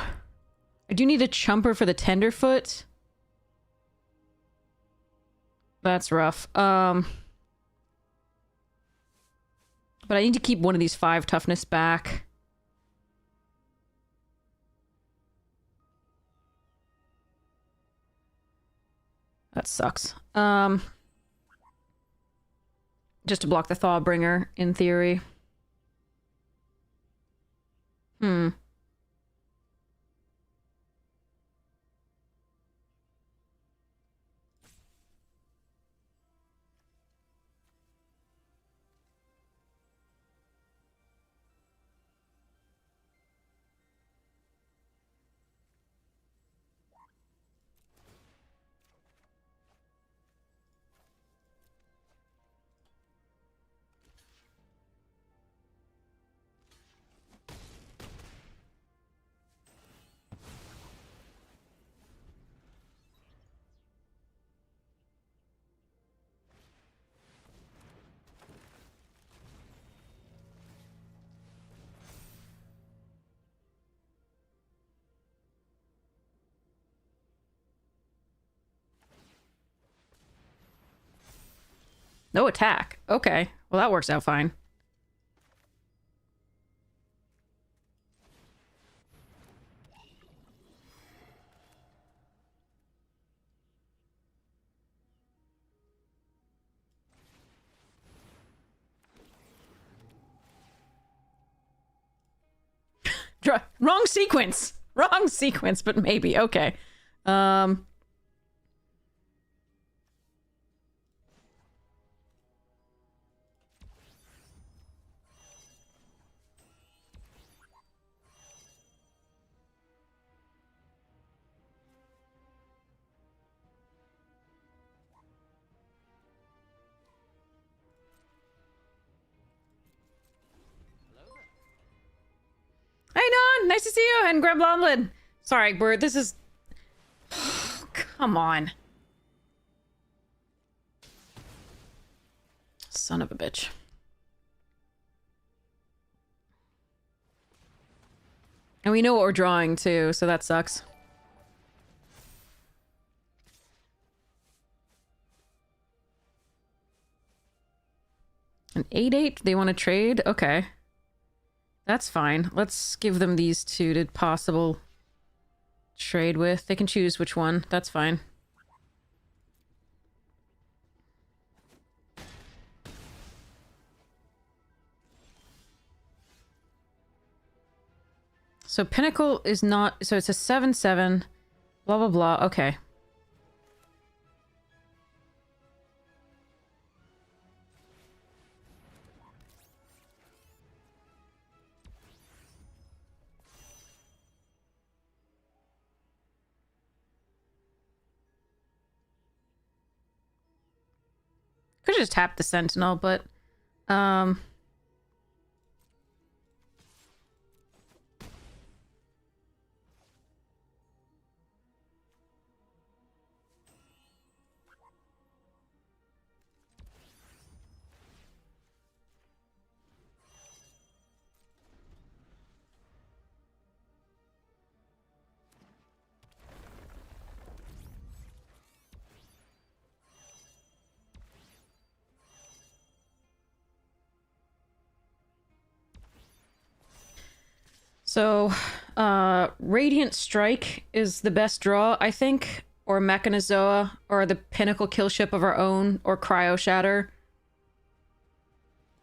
I do need a chumper for the tenderfoot. That's rough. But I need to keep one of these 5 toughness back. That sucks. Just to block the Thawbringer, in theory. Hmm. No attack. Okay. Well, that works out fine. Wrong sequence. Wrong sequence, but maybe. Okay. Hey, Don! Nice to see you! And Graham Blomlin! Sorry, this is... Come on. Son of a bitch. And we know what we're drawing, too, so that sucks. An 8-8? They want to trade? Okay. That's fine. Let's give them these 2 to possible trade with. They can choose which one. That's fine. So Pinnacle is not... So it's a 7-7. Blah, blah, blah. Okay. Could just tap the Sentinel, but... So, Radiant Strike is the best draw, I think. Or Mechanizoa, or the Pinnacle kill ship of our own, or Cryo Shatter.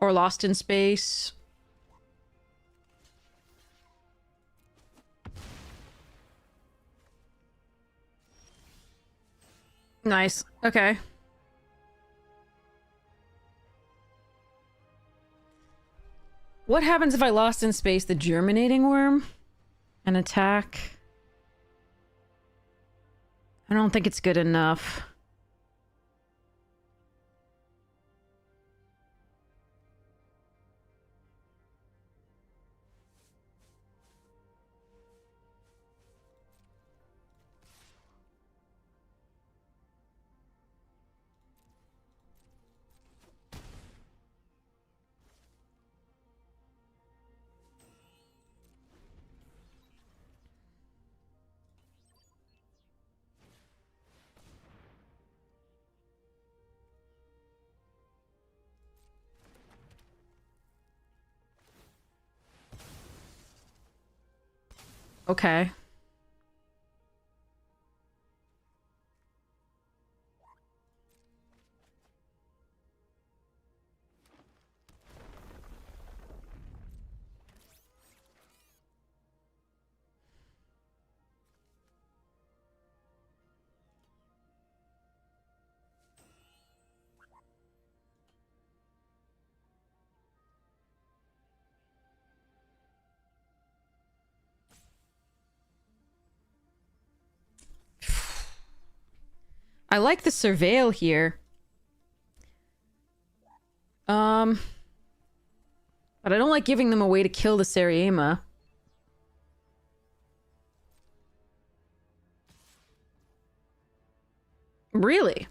Or Lost in Space. Nice. Okay. What happens if I Lost in Space the Germinating Worm? An attack? I don't think it's good enough. Okay. I like the Surveil here. But I don't like giving them a way to kill the Seriema. Really?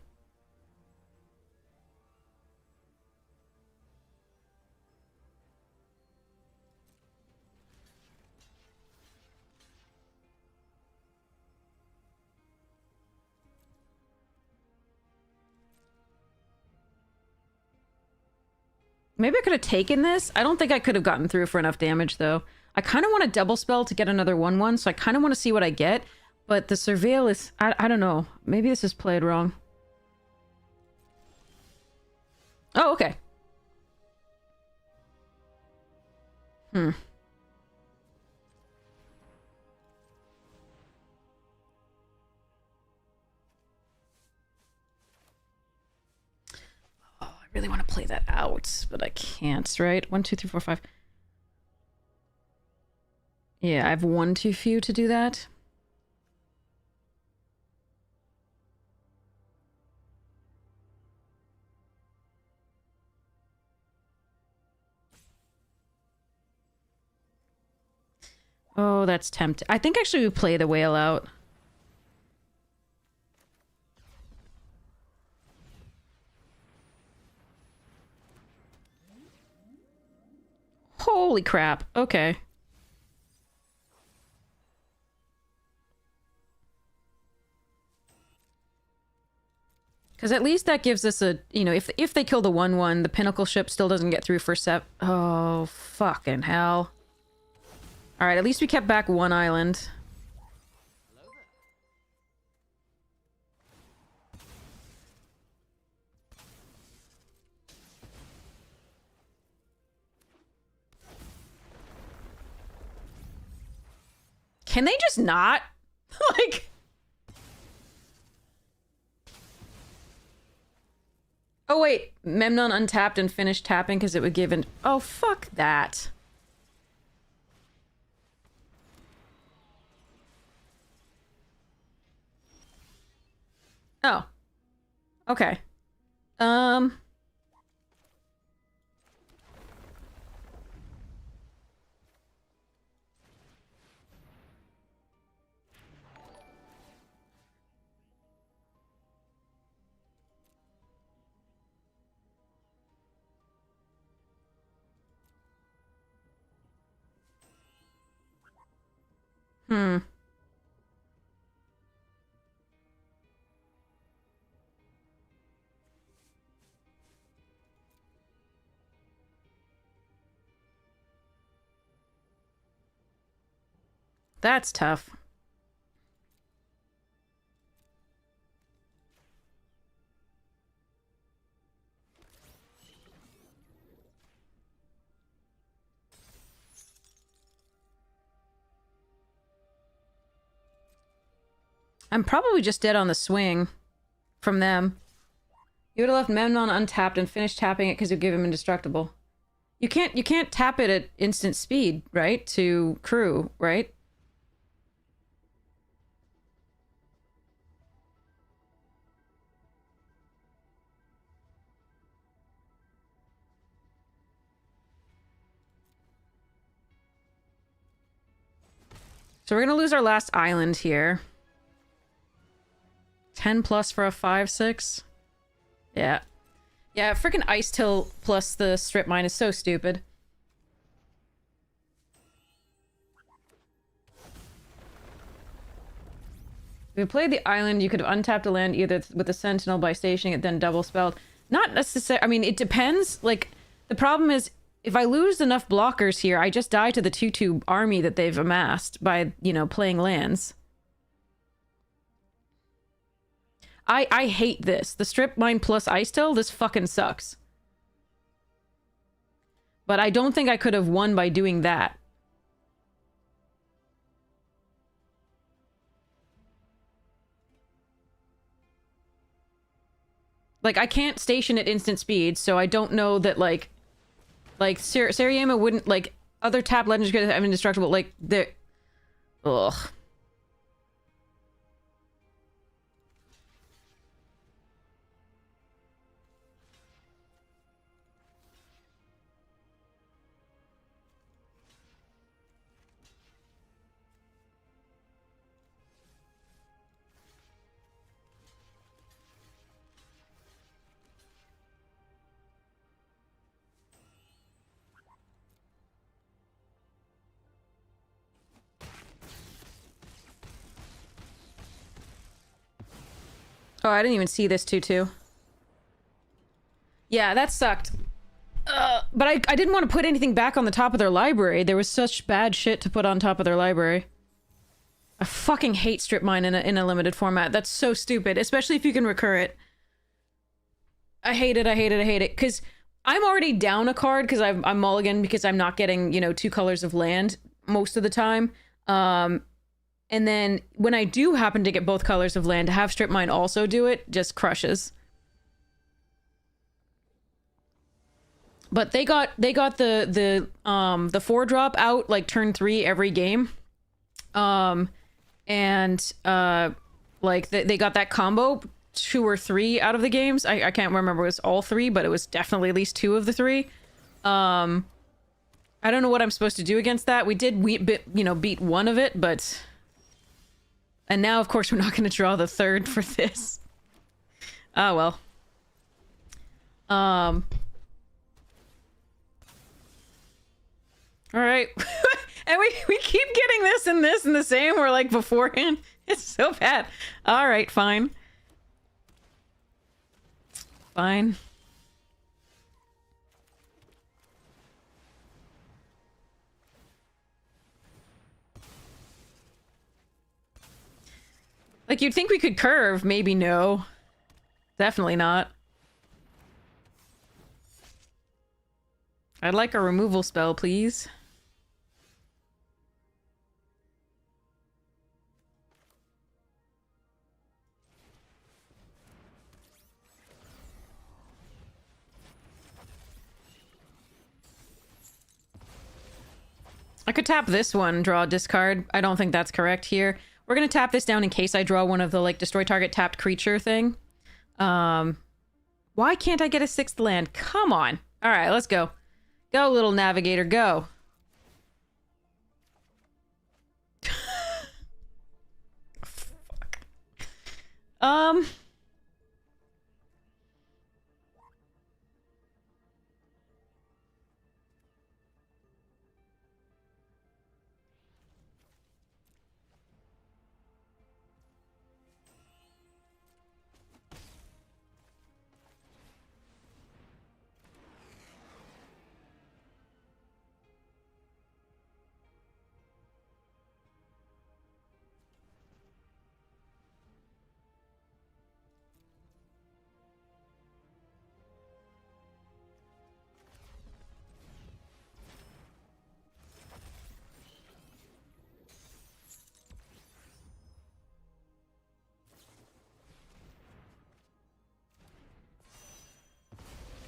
Maybe I could have taken this. I don't think I could have gotten through for enough damage, though. I kind of want a double spell to get another 1/1, so I kind of want to see what I get. But the Surveil is... I don't know. Maybe this is played wrong. Oh, okay. Hmm. Oh, I really want to play that out, but I can't, right? 1, 2, 3, 4, 5. Yeah, I have 1 too few to do that. Oh, that's tempting. I think actually we play the whale out. Holy crap. Okay. Because at least that gives us a, you know, if they kill the 1/1, the Pinnacle ship still doesn't get through for Oh, fucking hell. Alright, at least we kept back 1 island. Can they just not? Like... Oh, wait. Memnon untapped and finished tapping because it would give an... Oh, fuck that. Oh. Okay. Hmm. That's tough. I'm probably just dead on the swing from them. You would have left Memnon untapped and finished tapping it because you give him indestructible. You can't tap it at instant speed, right? To crew, right? So we're gonna lose our last island here. 10 plus for a 5/6. Yeah. Yeah, freaking Ice Till plus the strip mine is so stupid. If you played the island, you could have untapped a land either with the Sentinel by stationing it, then double spelled. Not necessarily. I mean, it depends. Like, the problem is, if I lose enough blockers here, I just die to the 2/2 army that they've amassed by, you know, playing lands. I hate this. The strip mine plus Ice Till, this fucking sucks. But I don't think I could have won by doing that. Like, I can't station at instant speed, so I don't know that, like Sarayama wouldn't, like, other tap legends could have indestructible, like, they're... Ugh. Oh, I didn't even see this 2/2. Yeah, that sucked. But I didn't want to put anything back on the top of their library. There was such bad shit to put on top of their library. I fucking hate strip mine in a limited format. That's so stupid, especially if you can recur it. I hate it, I hate it, I hate it. Because I'm already down a card because I'm mulligan because I'm not getting, you know, 2 colors of land most of the time. And then when I do happen to get both colors of land, to have strip mine also do it just crushes. But they got the 4-drop out like turn 3 every game. Like they got that combo 2 or 3 out of the games. I can't remember it was all 3, but it was definitely at least 2 of the 3. I don't know what I'm supposed to do against that. We did beat one of it, but... And now, of course, we're not going to draw the 3rd for this. Oh, well. All right. And we keep getting this and the same. We're like beforehand. It's so bad. All right, fine. Fine. Like, you'd think we could curve. Maybe no. Definitely not. I'd like a removal spell, please. I could tap this one, draw a discard. I don't think that's correct here. We're gonna tap this down in case I draw one of the, like, destroy target tapped creature thing. Why can't I get a 6th land? Come on. All right, let's go. Go, little navigator, go. Fuck.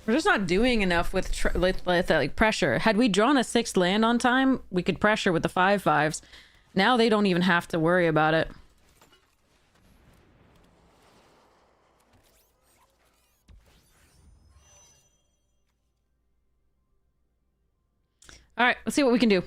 We're just not doing enough with like pressure. Had we drawn a 6th land on time, we could pressure with the 5/5s. Now they don't even have to worry about it. All right, let's see what we can do.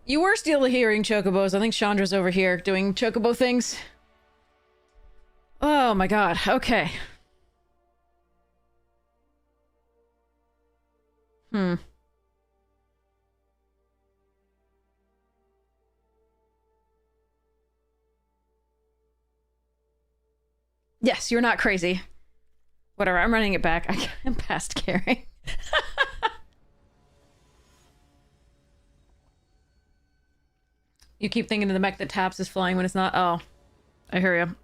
You were still hearing chocobos. I think Chandra's over here doing chocobo things. Oh my god. Okay. Hmm. Yes, you're not crazy. Whatever, I'm running it back. I'm past caring. You keep thinking of the mech that taps is flying when it's not. Oh, I hear you.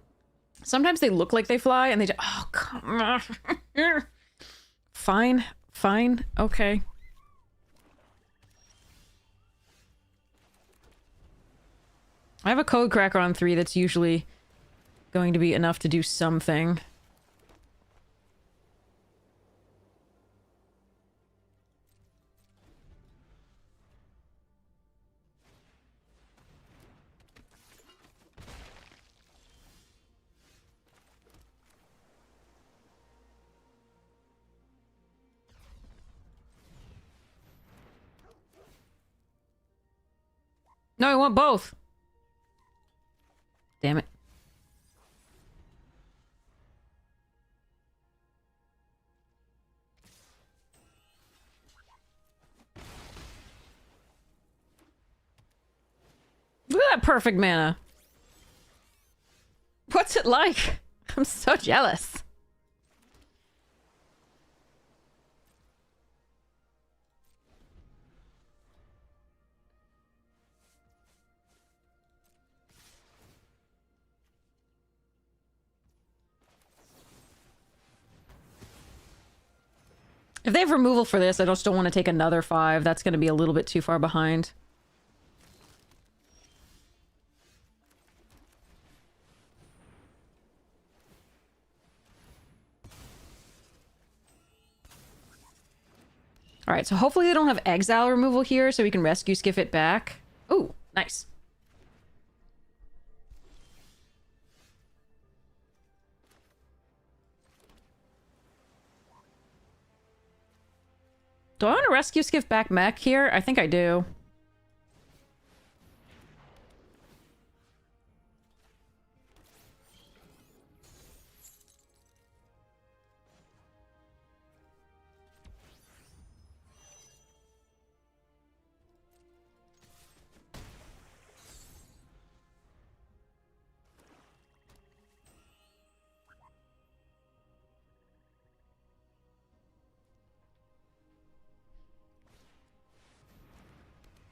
Sometimes they look like they fly and they just... Oh, come on. Fine. Fine. Okay. I have a code cracker on 3 that's usually going to be enough to do something. No, I want both. Damn it. Look at that perfect mana. What's it like? I'm so jealous. If they have removal for this, I just don't want to take another 5. That's going to be a little bit too far behind. Alright, so hopefully they don't have exile removal here, so we can rescue skiff it back. Ooh, nice. Do I want to rescue skiff back mech here? I think I do.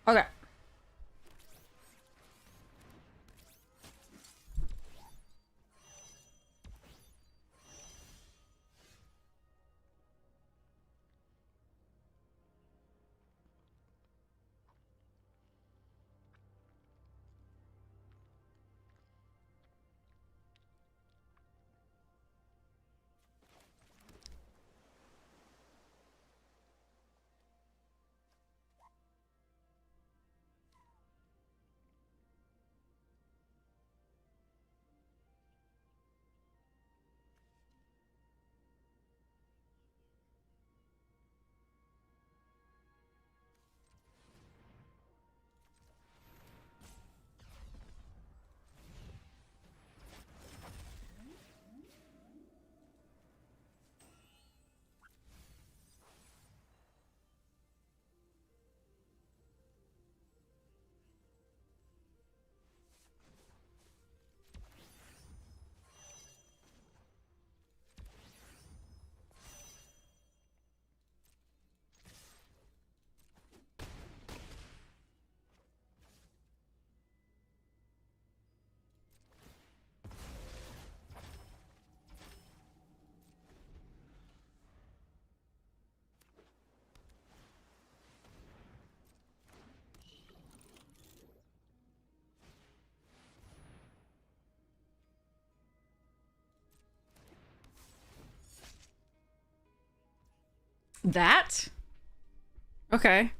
Okay. That? Okay.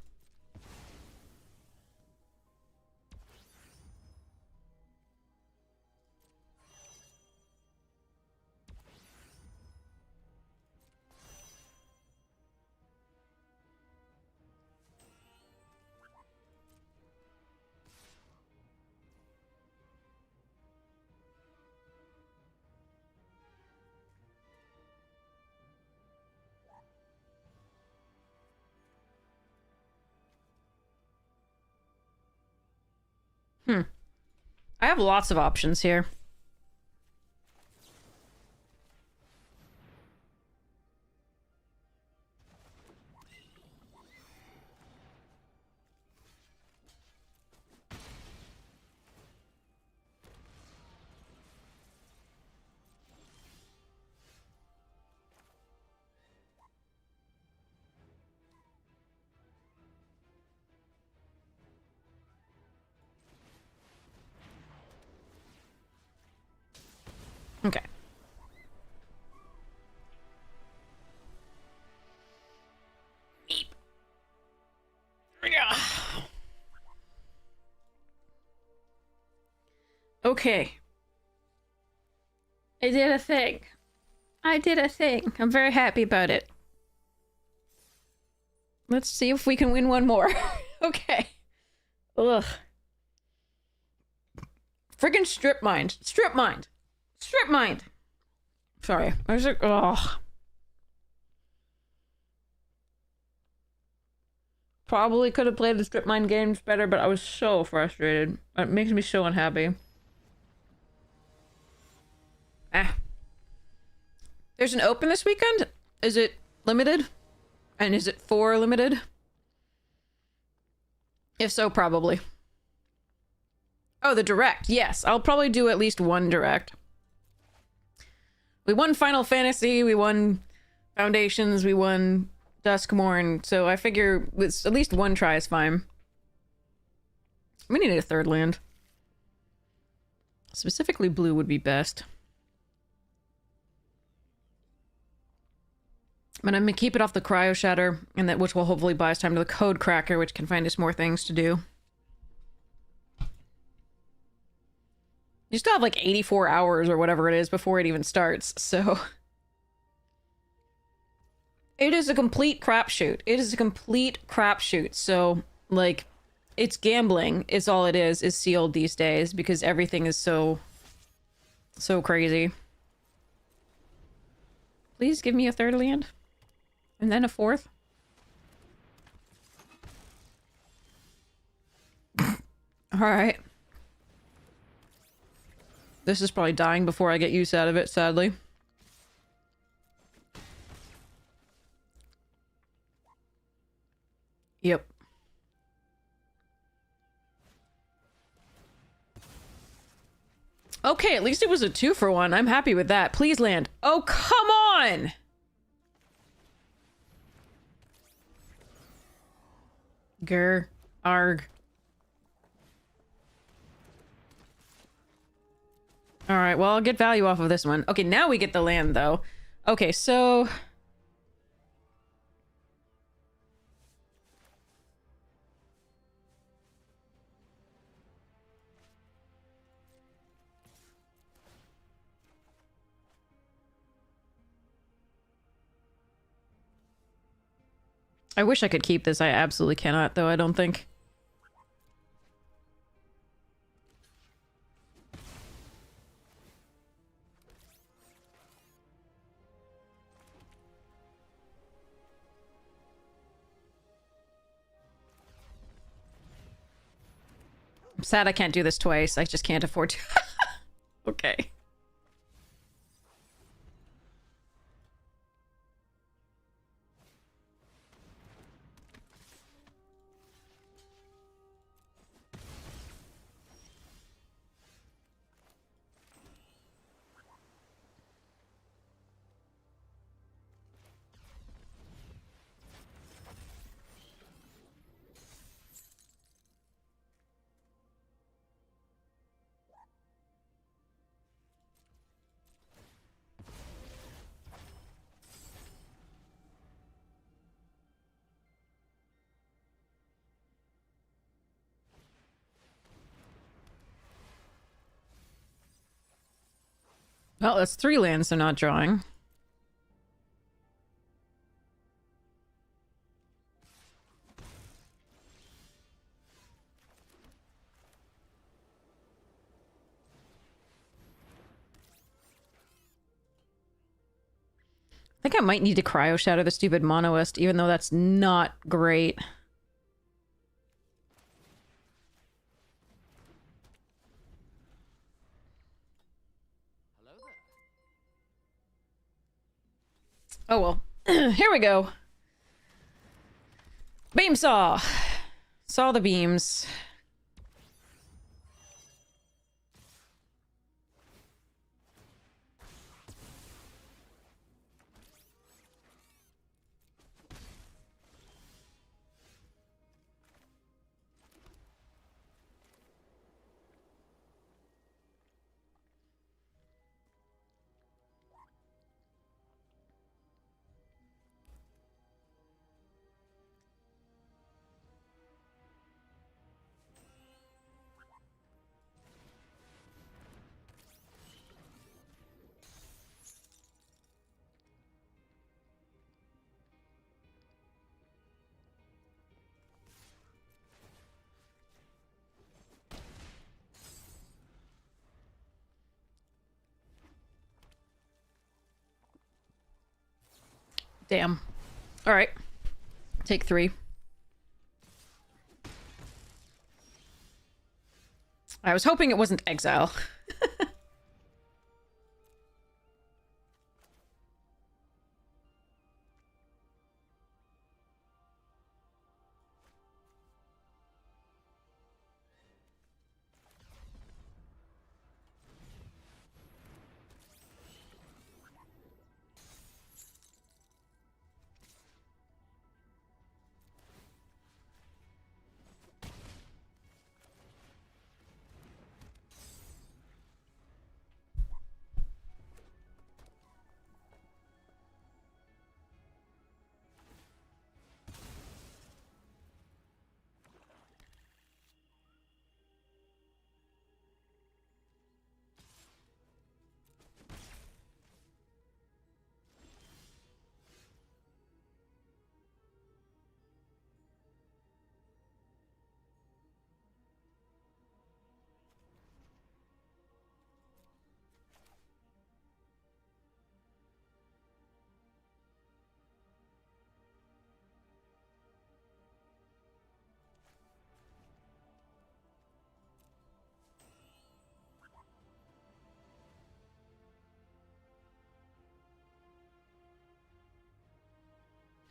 I have lots of options here. Okay. Okay. I did a thing. I did a thing. I'm very happy about it. Let's see if we can win one more. Okay. Ugh. Friggin' strip mind. Strip mind. Strip mind. Sorry. I was like, ugh. Probably could have played the strip mine games better, but I was so frustrated. It makes me so unhappy. Ah. There's an open this weekend? Is it limited? And is it for limited? If so, probably. Oh, the direct. Yes, I'll probably do at least one direct. We won Final Fantasy, we won Foundations, we won Duskmorn, so I figure with at least one try is fine. We need a third land. Specifically blue would be best. But I'm gonna keep it off the Cryo Shatter, and that which will hopefully buy us time to the Code Cracker, which can find us more things to do. You still have like 84 hours or whatever it is before it even starts, so... It is a complete crapshoot. It is a complete crapshoot, so, like, it's gambling is all it is sealed these days, because everything is so crazy. Please give me a third land. And then a fourth. Alright. This is probably dying before I get use out of it, sadly. Yep. Okay, at least it was a 2-for-1. I'm happy with that. Please land. Oh, come on! Grr. Arg. Alright, well, I'll get value off of this one. Okay, now we get the land, though. Okay, so... I wish I could keep this. I absolutely cannot, though, I don't think. I'm sad I can't do this twice. I just can't afford to. Okay. Well, that's 3 lands they're not drawing. I think I might need to Cryo Shatter the stupid Monoist, even though that's not great. Oh well. Here we go. Beam saw. Saw the beams. Damn. All right. Take 3. I was hoping it wasn't exile.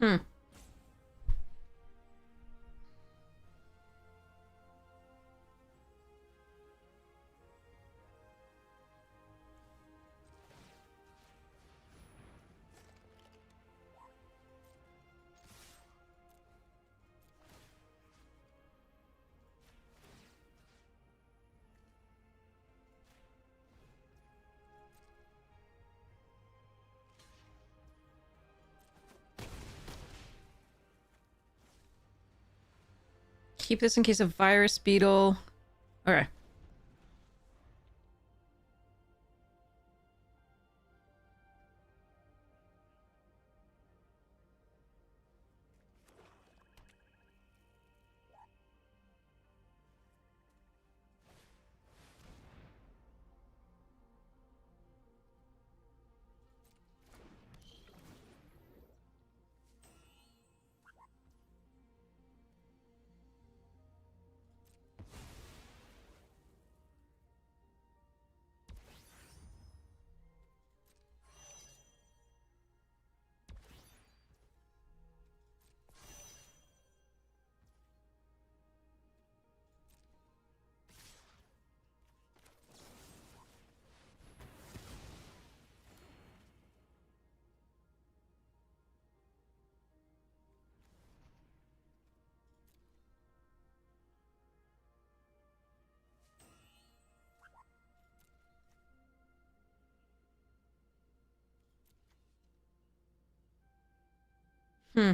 Hmm. Keep this in case of virus, beetle. Okay. Hmm.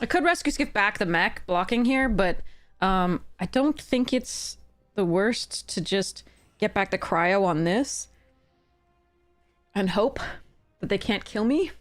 I could rescue skip back the mech blocking here, but I don't think it's the worst to just get back the cryo on this and hope that they can't kill me.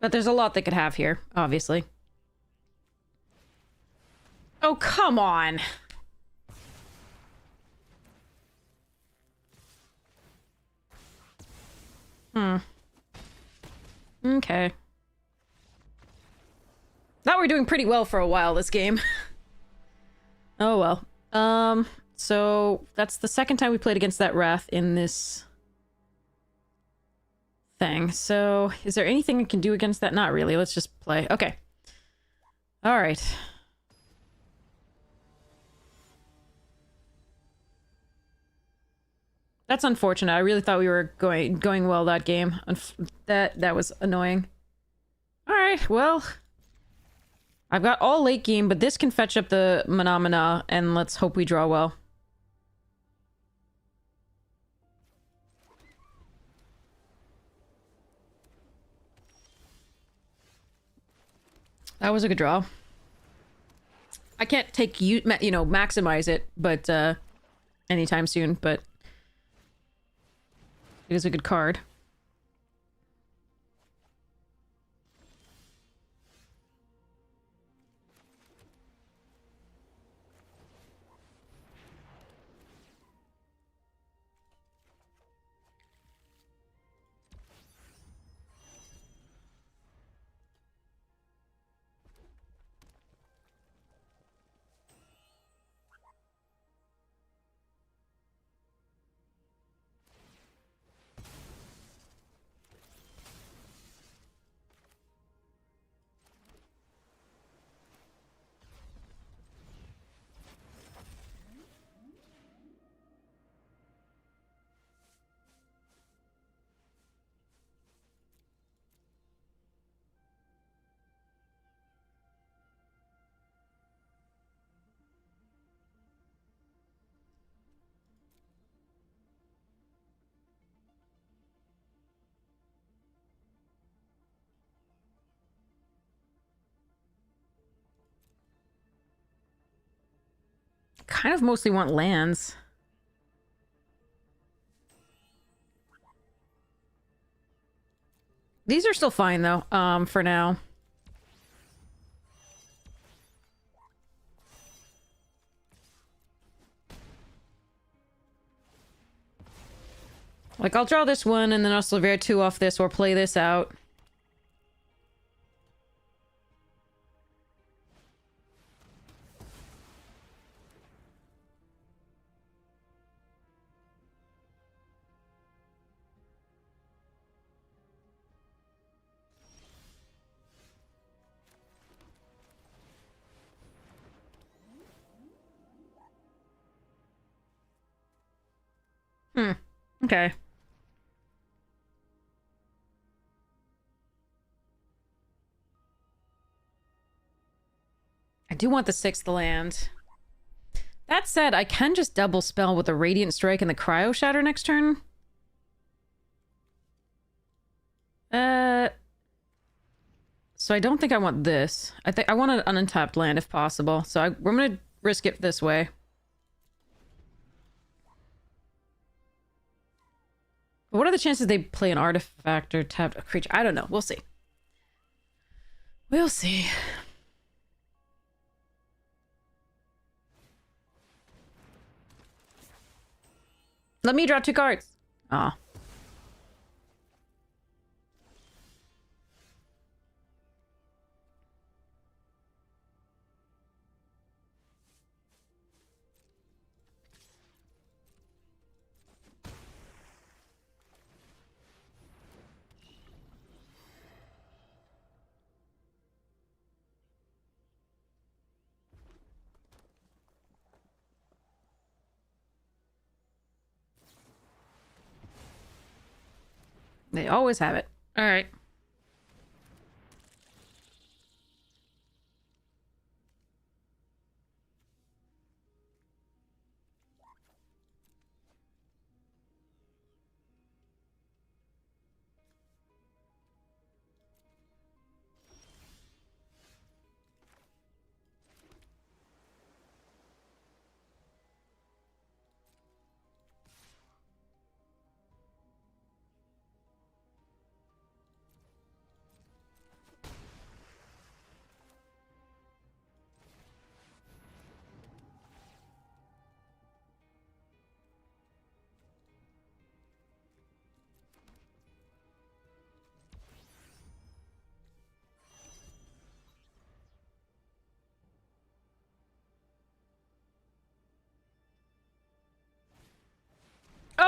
But there's a lot they could have here, obviously. Oh, come on! Okay. Thought we were doing pretty well for a while, this game. Oh, well. So that's the second time we played against that Wrath in this thing. So is there anything I can do against that? Not really. Let's just play. Okay. All right. That's unfortunate. I really thought we were going well that game. That was annoying. All right. Well, I've got all late game, but this can fetch up the Mana, and let's hope we draw well. That was a good draw. I can't take maximize it, but anytime soon. But it is a good card. Kind of mostly want lands. These are still fine though, for now. Like, I'll draw this one and then I'll Silvera 2 off this or play this out. Okay. I do want the 6th land. That said, I can just double spell with the Radiant Strike and the Cryo Shatter next turn. So I don't think I want this. I think I want an untapped land if possible. So we're gonna risk it this way. What are the chances they play an artifact or tap a creature? I don't know. We'll see. We'll see. Let me draw 2 cards. Aw. They always have it. All right.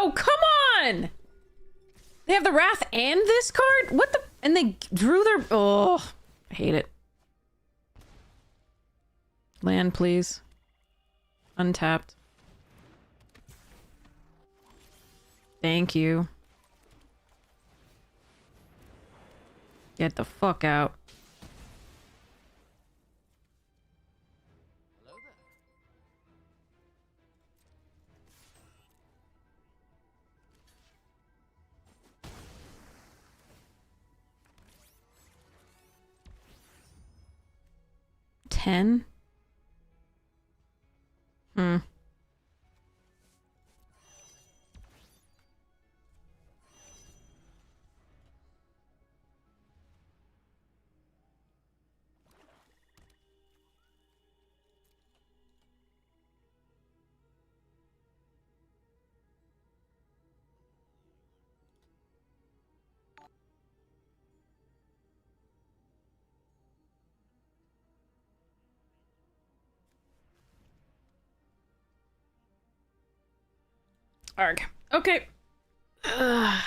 Oh, come on! They have the Wrath and this card? What the... And they drew their... Oh, I hate it. Land, please. Untapped. Thank you. Get the fuck out. Hello there. $10? Hmm. Arg. Okay. Ugh.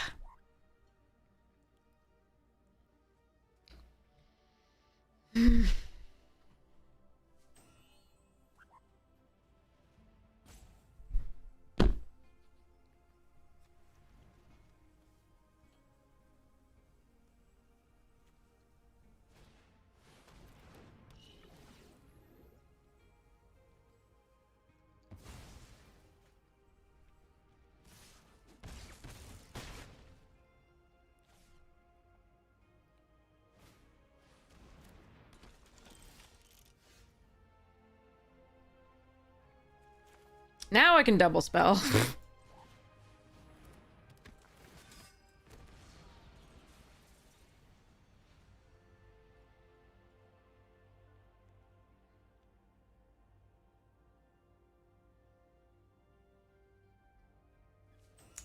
Now I can double spell.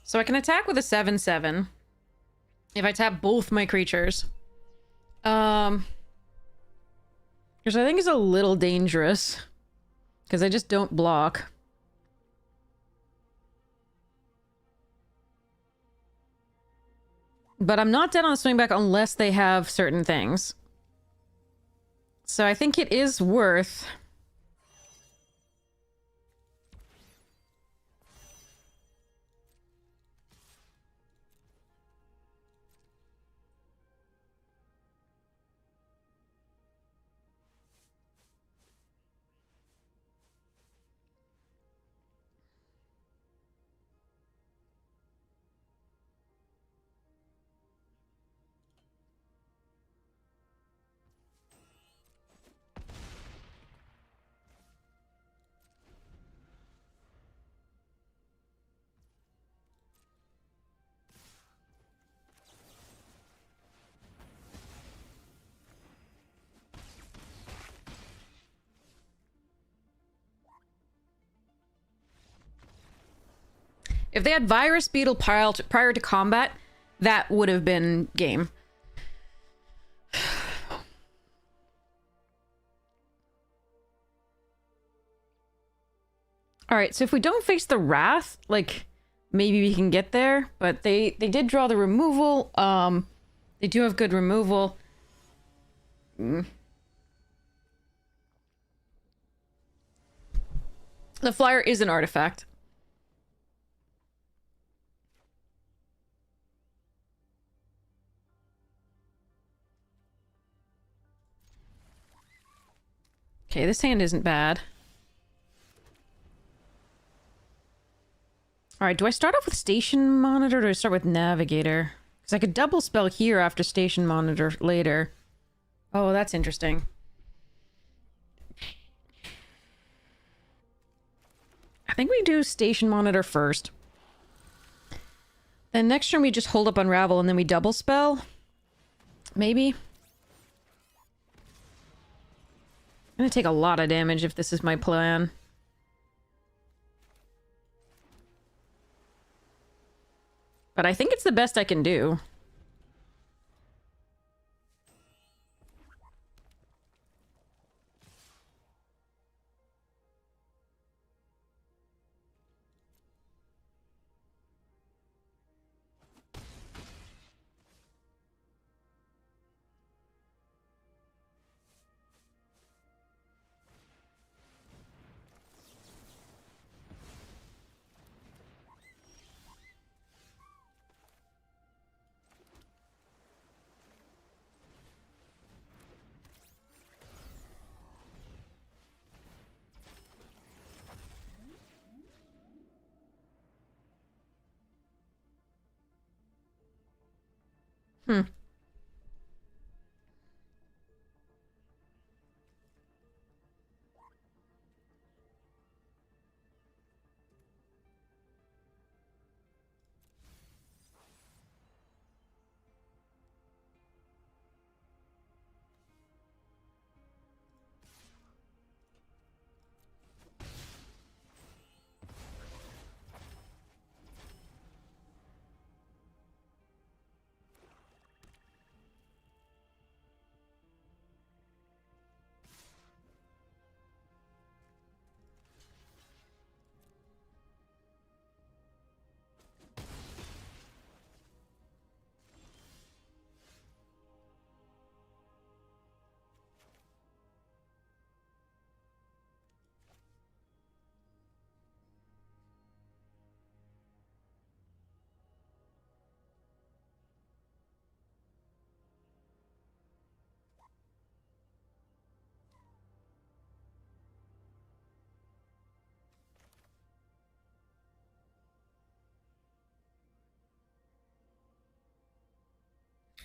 So I can attack with a 7/7 if I tap both my creatures. Which I think is a little dangerous because I just don't block. But I'm not dead on the swing back unless they have certain things. So I think it is worth... If they had Virus Beetle prior to combat, that would have been game. Alright, so if we don't face the Wrath, like, maybe we can get there. But they did draw the removal. They do have good removal. The flyer is an artifact. Okay, this hand isn't bad. Alright, do I start off with Station Monitor or do I start with Navigator? Because I could double spell here after Station Monitor later. Oh, that's interesting. I think we do Station Monitor first. Then next turn we just hold up Unravel and then we double spell. Maybe. I'm gonna take a lot of damage if this is my plan. But I think it's the best I can do. Hmm.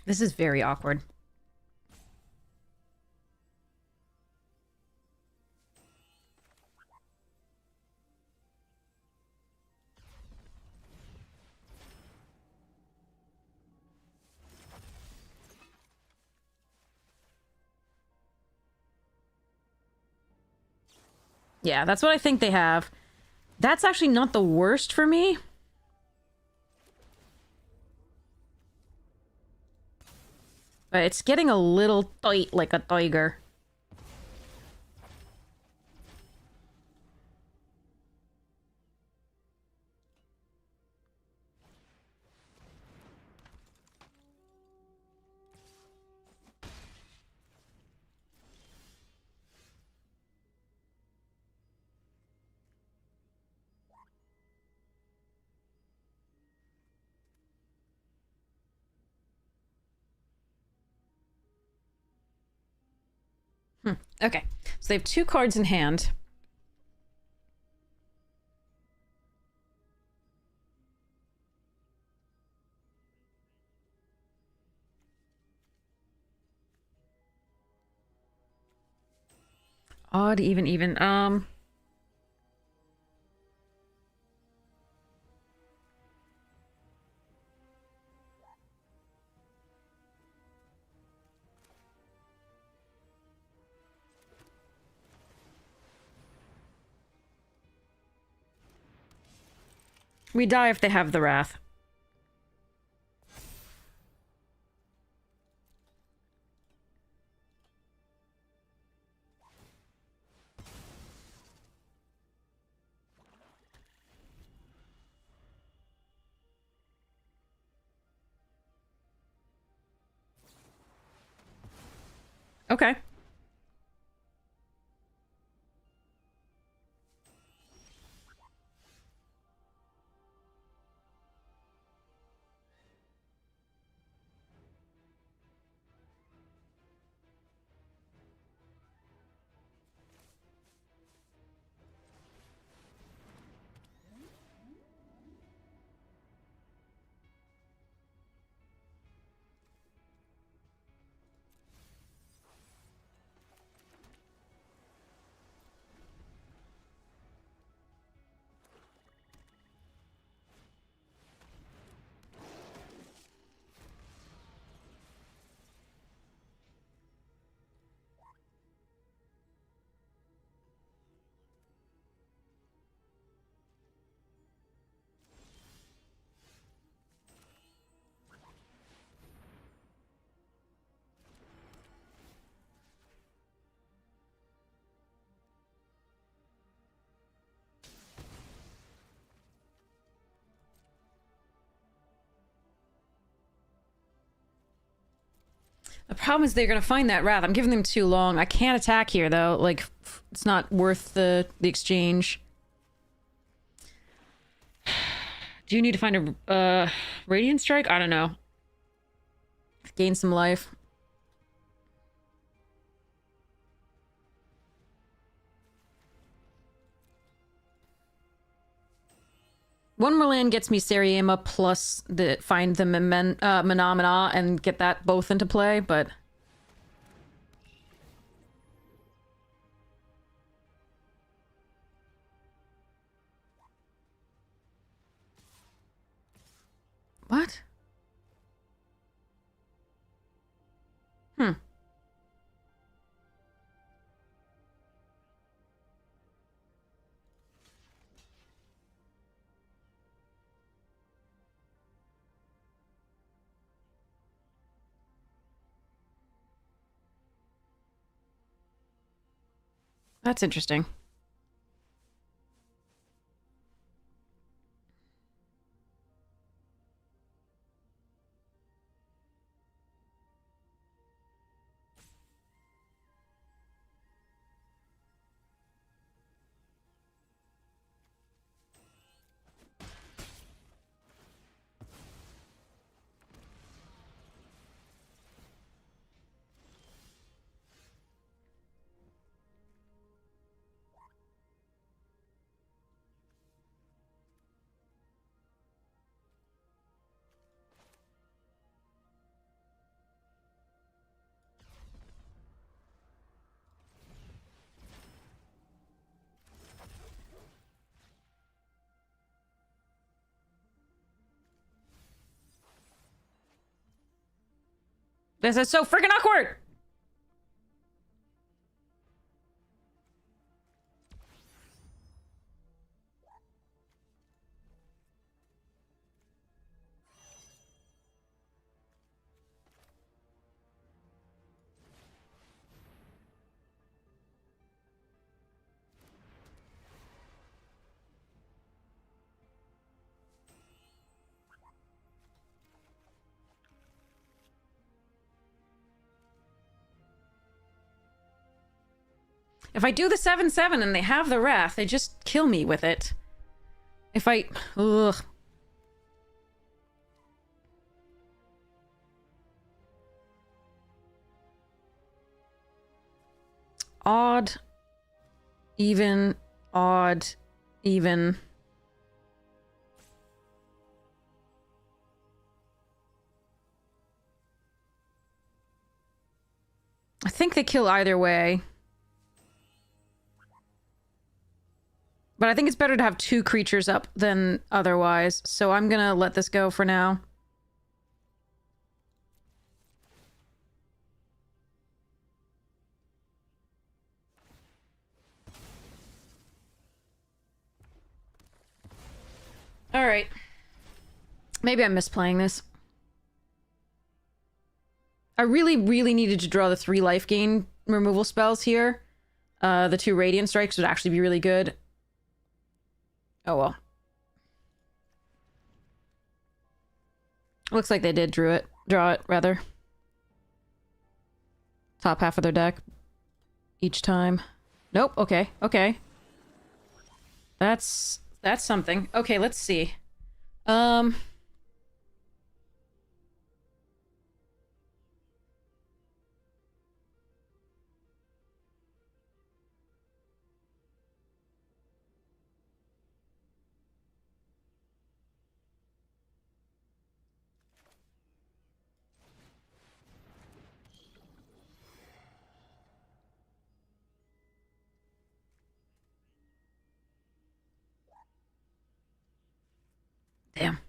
This is very awkward. Yeah, that's what I think they have. That's actually not the worst for me. But it's getting a little tight like a tiger. Okay, so they have 2 cards in hand. Odd, even. We die if they have the Wrath. Okay. The problem is they're gonna find that Wrath. I'm giving them too long. I can't attack here, though. Like, it's not worth the exchange. Do you need to find a, Radiant Strike? I don't know. Gain some life. One more land gets me Seriema plus the find the Menomina and get that both into play, but... What? Hmm. That's interesting. This is so freaking awkward! If I do the 7/7 and they have the Wrath, they just kill me with it. If I... Ugh. Odd. Even. Odd. Even. I think they kill either way. But I think it's better to have 2 creatures up than otherwise, so I'm gonna let this go for now. Alright. Maybe I'm misplaying this. I really, really needed to draw the 3 life gain removal spells here. The 2 Radiant Strikes would actually be really good. Oh well. Looks like they did draw it, rather. Top half of their deck. Each time. Nope, okay, okay. That's something. Okay, let's see. Damn.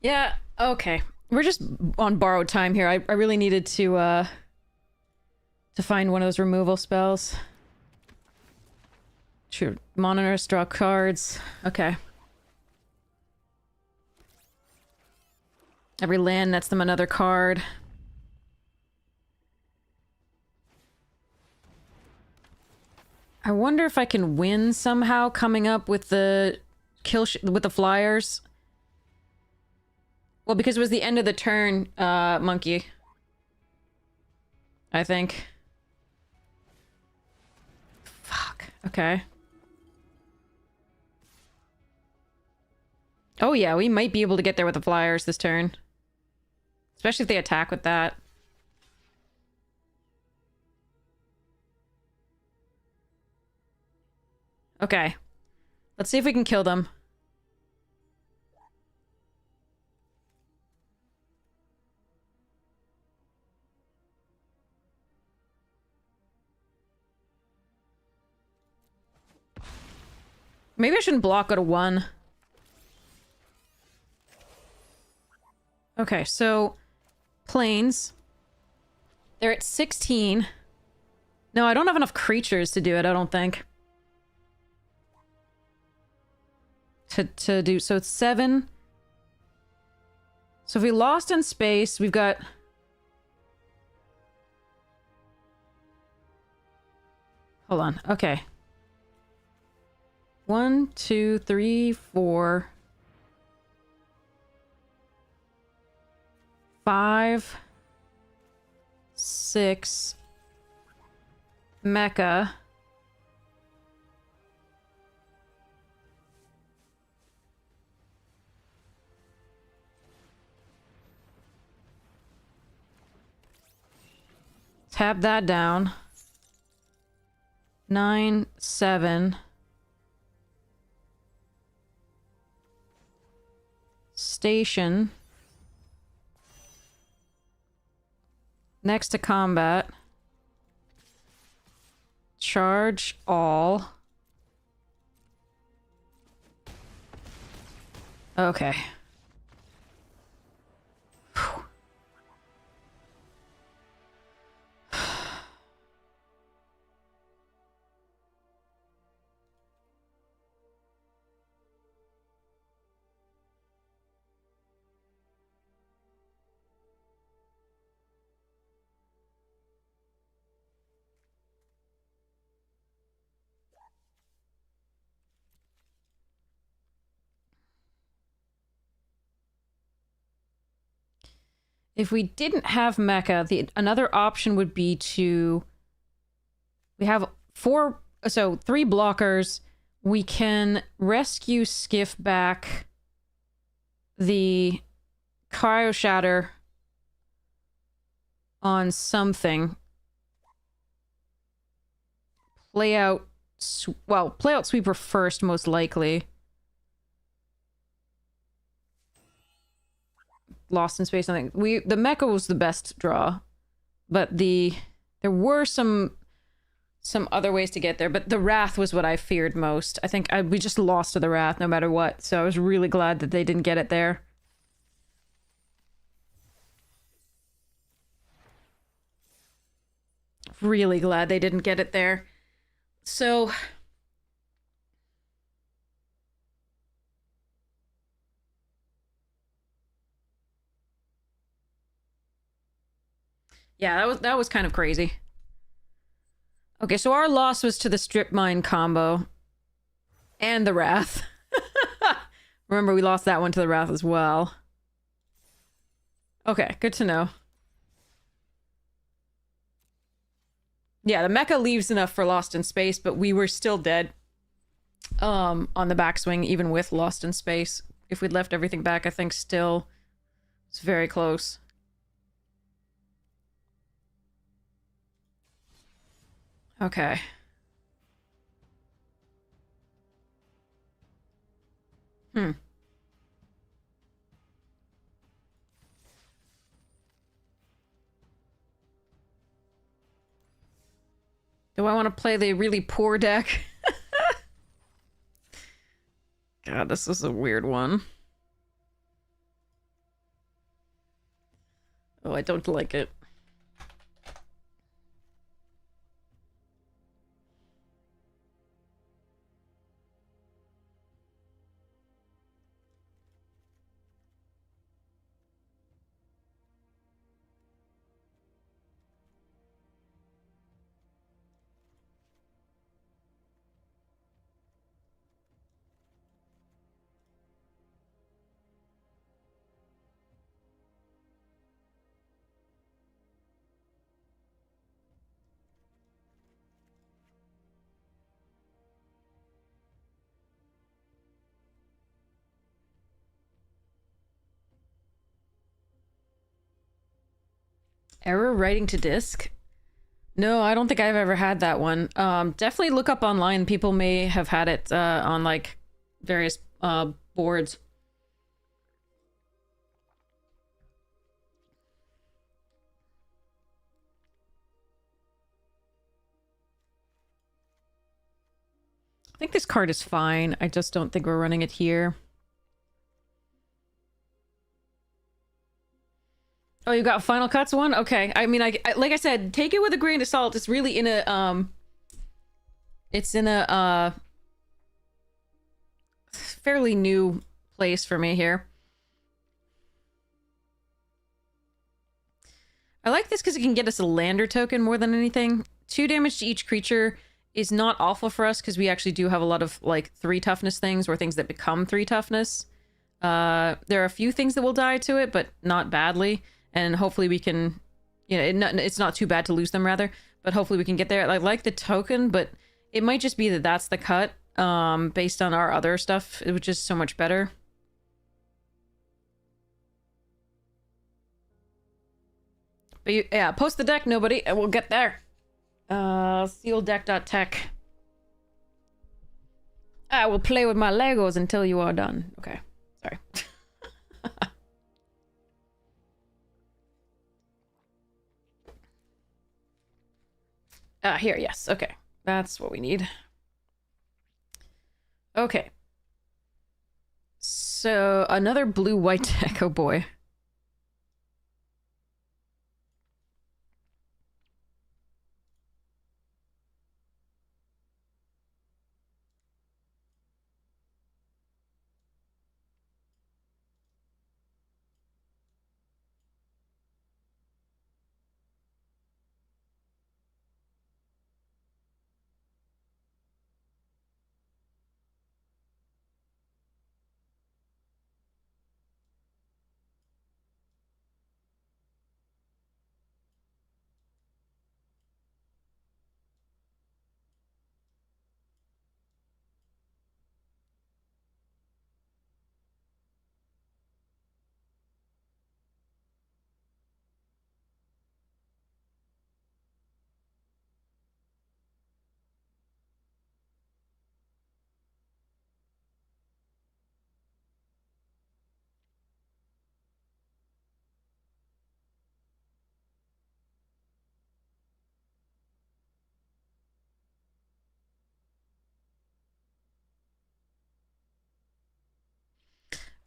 Yeah, okay. We're just on borrowed time here. I really needed to find one of those removal spells. Sure. Monitors, draw cards. Okay. Every land nets them another card. I wonder if I can win somehow coming up with the with the flyers. Well, because it was the end of the turn, monkey. I think. Fuck. Okay. Oh yeah, we might be able to get there with the flyers this turn. Especially if they attack with that. Okay. Let's see if we can kill them. Maybe I shouldn't block go to 1. Okay, so... Planes. They're at 16. No, I don't have enough creatures to do it, I don't think. To do... So it's 7. So if we lost in space, we've got... Hold on, okay. 1, 2, 3, 4... 5, 6, mecha. Tap that down. 9, 7. Station. Next to combat. Charge all. Okay. Whew. If we didn't have mecha, another option would be to... We have 3 blockers. We can rescue Skiff back the Cryo Shatter on something. Play out Sweeper first, most likely. Lost in Space, I think. The mecha was the best draw. But there were some other ways to get there, but the Wrath was what I feared most. I think we just lost to the Wrath no matter what, so I was really glad that they didn't get it there. Really glad they didn't get it there. So... Yeah, that was kind of crazy. Okay, so our loss was to the Strip Mine combo. And the Wrath. Remember, we lost that one to the Wrath as well. Okay, good to know. Yeah, the mecha leaves enough for Lost in Space, but we were still dead. On the backswing, even with Lost in Space. If we'd left everything back, I think still... It's very close. Okay. Do I want to play the really poor deck? God, this is a weird one. Oh, I don't like it. Error writing to disk? No, I don't think I've ever had that one. Definitely look up online. People may have had it on like various boards. I think this card is fine. I just don't think we're running it here. Oh, you got Final Cuts one? Okay. I mean, I like I said, take it with a grain of salt. It's really in a it's in a fairly new place for me here. I like this because it can get us a lander token more than anything. 2 damage to each creature is not awful for us because we actually do have a lot of like 3 toughness things or things that become 3 toughness. There are a few things that will die to it, but not badly. And hopefully we can, you know, it's not too bad to lose them rather, but hopefully we can get there. I like the token, but it might just be that that's the cut based on our other stuff, which is so much better. But yeah, post the deck, nobody, and we'll get there. Sealdeck.tech. I will play with my Legos until you are done. Okay, sorry. Here, yes, okay. That's what we need. Okay. So, another blue-white deck, oh boy.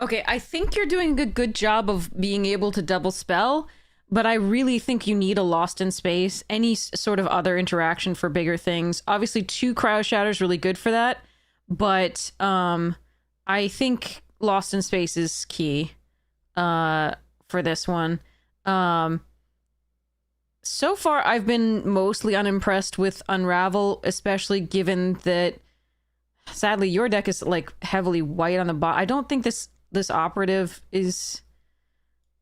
Okay, I think you're doing a good job of being able to double spell, but I really think you need a Lost in Space, any sort of other interaction for bigger things. Obviously, 2 Cryo Shatters really good for that, but I think Lost in Space is key for this one. So far, I've been mostly unimpressed with Unravel, especially given that, sadly, your deck is like heavily white on the bottom. I don't think this operative is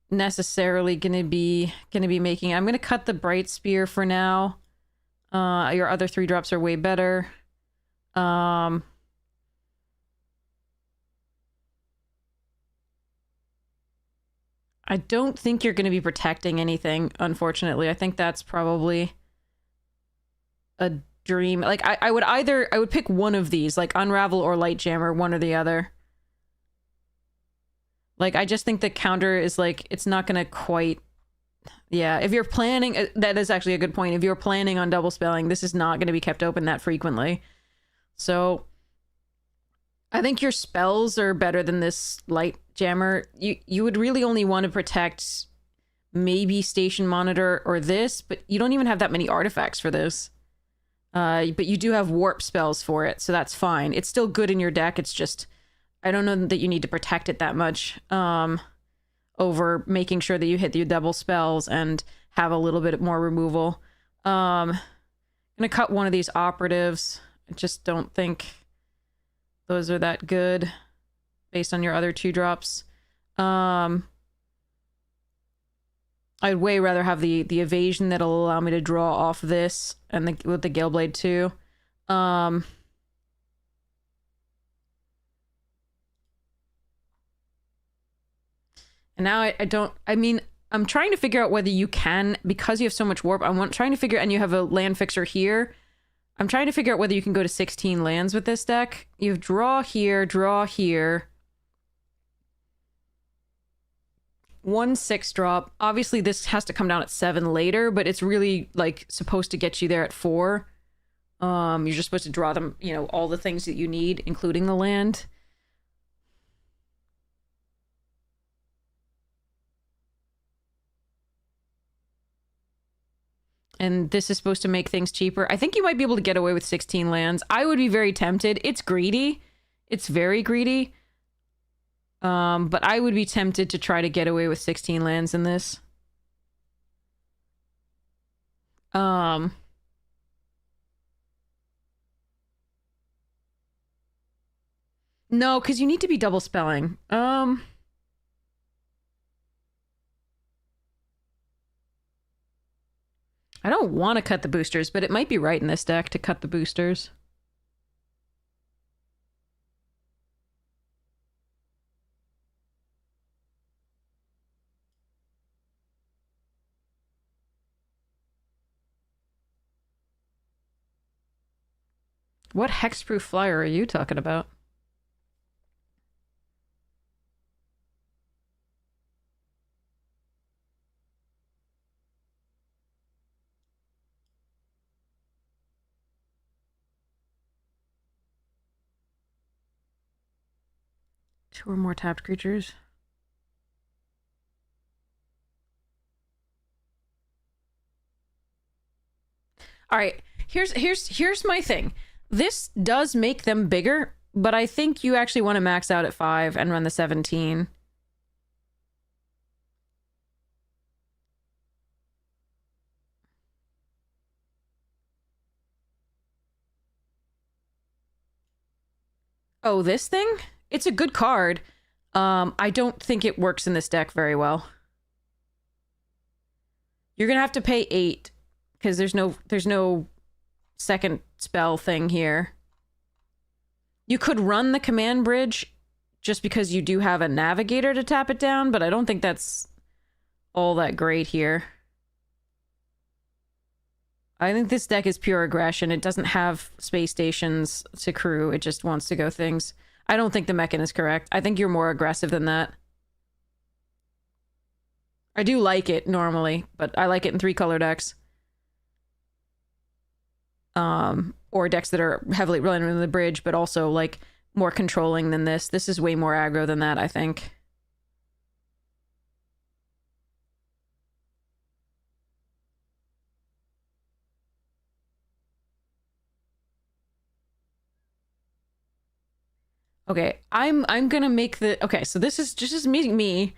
necessarily gonna be making it. I'm gonna cut the Bright Spear for now. Your other 3 drops are way better. I don't think you're gonna be protecting anything, unfortunately. I think that's probably a dream. Like I would pick one of these, like Unravel or Light Jammer, one or the other. Like, I just think the counter is, like, it's not gonna quite... Yeah, if you're planning... That is actually a good point. If you're planning on double spelling, this is not gonna be kept open that frequently. So, I think your spells are better than this Light Jammer. You would really only want to protect maybe Station Monitor or this, but you don't even have that many artifacts for this. But you do have warp spells for it, so that's fine. It's still good in your deck. It's just, I don't know that you need to protect it that much over making sure that you hit your double spells and have a little bit more removal. I'm gonna cut one of these operatives. I just don't think those are that good based on your other 2-drops. I'd way rather have the evasion that'll allow me to draw off this and with the Galeblade too. And now I'm trying to figure out whether you can, because you have so much warp, trying to figure, and you have a land fixer here. I'm trying to figure out whether you can go to 16 lands with this deck. You have draw here, 1 6-drop. Obviously, this has to come down at 7 later, but it's really like supposed to get you there at 4. You're just supposed to draw them, you know, all the things that you need, including the land. And this is supposed to make things cheaper. I think you might be able to get away with 16 lands. I would be very tempted. It's greedy. It's very greedy. But I would be tempted to try to get away with 16 lands in this. No, because you need to be double spelling. I don't want to cut the boosters, but it might be right in this deck to cut the boosters. What hexproof flyer are you talking about? Two or more tapped creatures. All right, here's my thing. This does make them bigger, but I think you actually want to max out at 5 and run the 17. Oh, this thing? It's a good card. I don't think it works in this deck very well. You're gonna have to pay 8 because there's no second spell thing here. You could run the command bridge just because you do have a navigator to tap it down, but I don't think that's all that great here. I think this deck is pure aggression. It doesn't have space stations to crew. It just wants to go things. I don't think the mechan is correct. I think you're more aggressive than that. I do like it normally, but I like it in 3-color decks. Or decks that are heavily running into the bridge, but also like more controlling than this. This is way more aggro than that, I think. Okay, I'm gonna make the... Okay, so this is just me.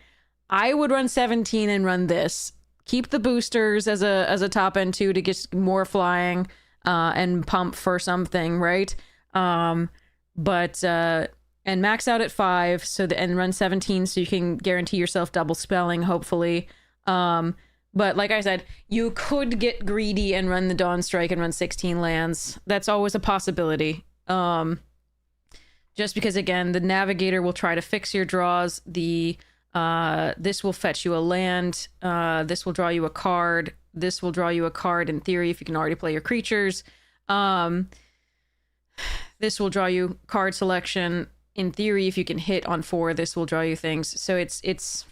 I would run 17 and run this. Keep the boosters as a top end 2 to get more flying and pump for something, right? And max out at 5 and run 17 so you can guarantee yourself double spelling, hopefully. But like I said, you could get greedy and run the Dawn Strike and run 16 lands. That's always a possibility. Just because, again, the Navigator will try to fix your draws. This will fetch you a land. This will draw you a card. This will draw you a card in theory if you can already play your creatures. This will draw you card selection. In theory, if you can hit on 4, this will draw you things. So it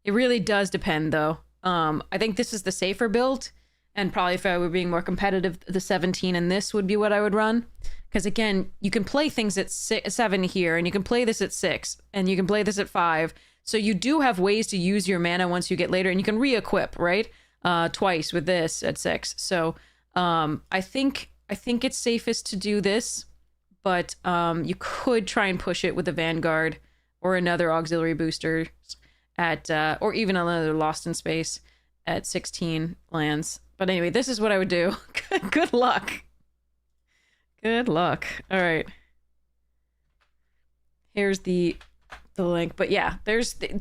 really does depend, though. I think this is the safer build. And probably if I were being more competitive, the 17 and this would be what I would run. Because again, you can play things at 7 here, and you can play this at 6, and you can play this at 5. So you do have ways to use your mana once you get later, and you can re-equip, right? Twice with this at 6. So I think it's safest to do this, but you could try and push it with a Vanguard or another auxiliary booster at or even another Lost in Space at 16 lands. But anyway, this is what I would do. Good luck. Good luck. All right. Here's the link. But yeah,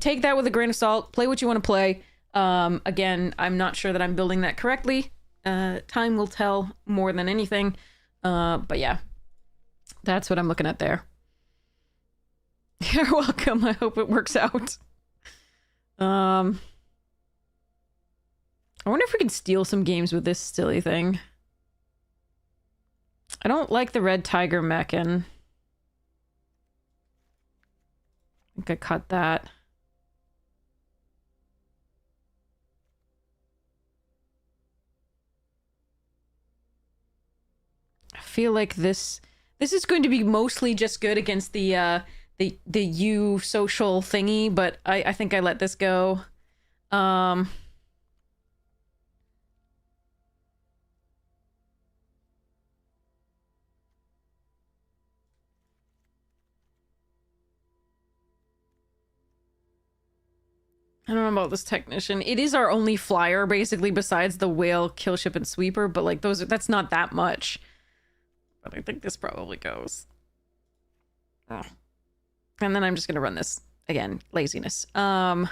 take that with a grain of salt. Play what you want to play. Again, I'm not sure that I'm building that correctly. Time will tell more than anything. But yeah, that's what I'm looking at there. You're welcome. I hope it works out. I wonder if we can steal some games with this silly thing. I don't like the red tiger mechan. I think I cut that. I feel like this is going to be mostly just good against the U social thingy, but I think I let this go. I don't know about this technician. It is our only flyer, basically, besides the whale, killship, and sweeper, but like that's not that much. But I think this probably goes. Oh. And then I'm just gonna run this again. Laziness. I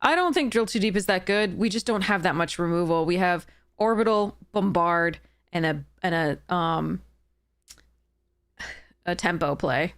don't think Drill Too Deep is that good. We just don't have that much removal. We have Orbital, Bombard, and a tempo play.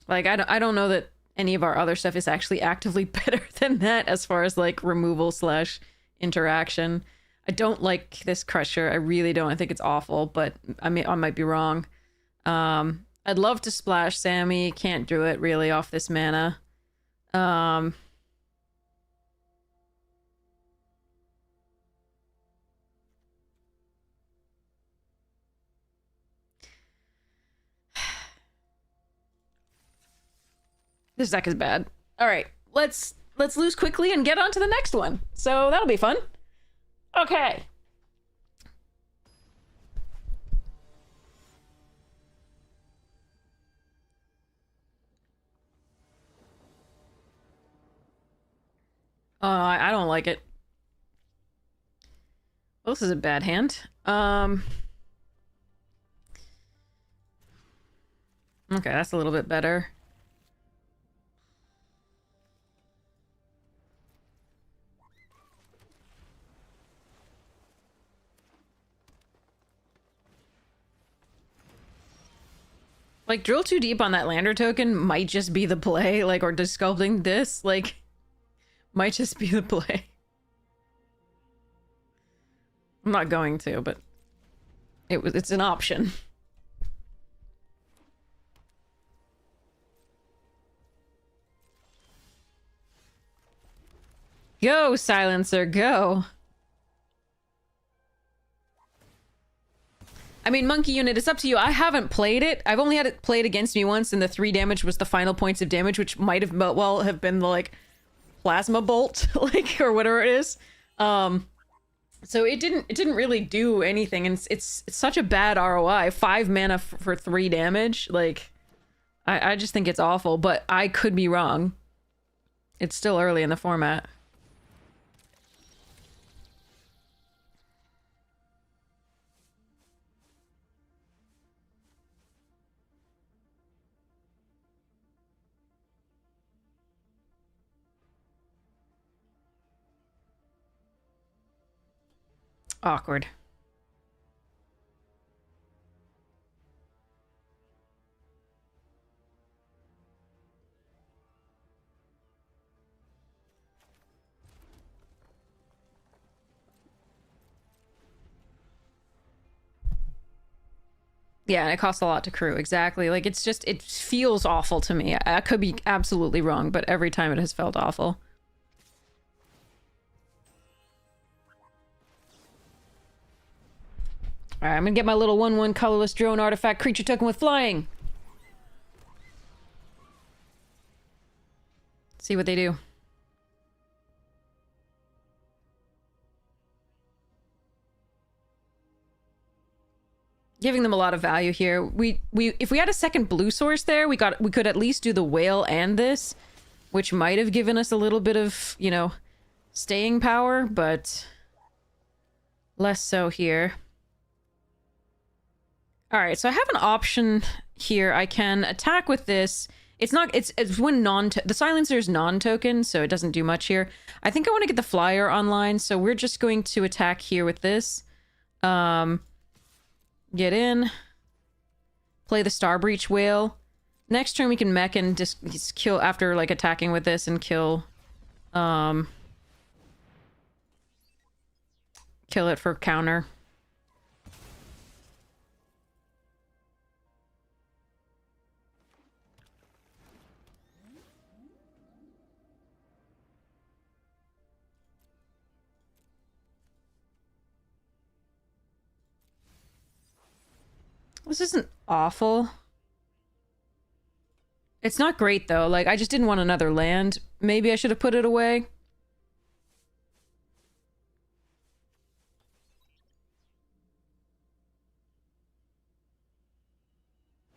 Like, I don't know that any of our other stuff is actually actively better than that as far as, like, removal / interaction. I don't like this Crusher. I really don't. I think it's awful, but I might be wrong. I'd love to splash Sammy. Can't do it, really, off this mana. This deck is bad. All right, let's lose quickly and get on to the next one. So that'll be fun. Okay. I don't like it. Well, this is a bad hand. Okay, that's a little bit better. Like, Drill Too Deep on that Lander token might just be the play, like, or Desculpting this, like, might just be the play. I'm not going to, but it's an option. Go, Silencer, go. I mean, Monkey Unit, it's up to you. I haven't played it. I've only had it played against me once, and the 3 damage was the final points of damage, which might have well have been the, like, plasma bolt, like, or whatever it is. So it didn't really do anything, and it's such a bad ROI. 5 mana for 3 damage. Like, I just think it's awful, but I could be wrong. It's still early in the format. Awkward. Yeah, and it costs a lot to crew. Exactly. Like, it's just, it feels awful to me. I could be absolutely wrong, but every time it has felt awful. Alright, I'm gonna get my little 1/1 colorless drone artifact creature token with flying. See what they do. Giving them a lot of value here. If we had a second blue source there, we could at least do the whale and this, which might have given us a little bit of, you know, staying power, but less so here. Alright, so I have an option here. I can attack with this. It's when the silencer is non-token, so it doesn't do much here. I think I want to get the flyer online, so we're just going to attack here with this. Get in. Play the Starbreach Whale. Next turn we can mech and just kill after like attacking with this and kill kill it for counter. This isn't awful. It's not great, though. Like, I just didn't want another land. Maybe I should have put it away.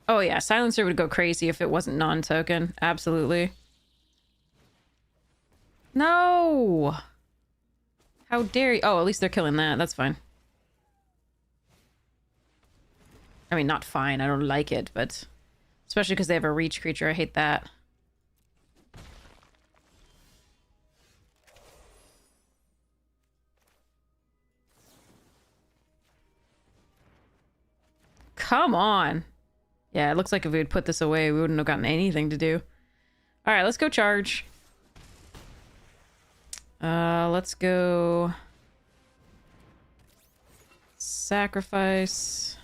Oh, yeah. Silencer would go crazy if it wasn't non-token. Absolutely. No! How dare you? Oh, at least they're killing that. That's fine. I mean, not fine. I don't like it, but... Especially because they have a reach creature. I hate that. Come on! Yeah, it looks like if we had put this away, we wouldn't have gotten anything to do. Alright, let's go charge. Let's go... Sacrifice...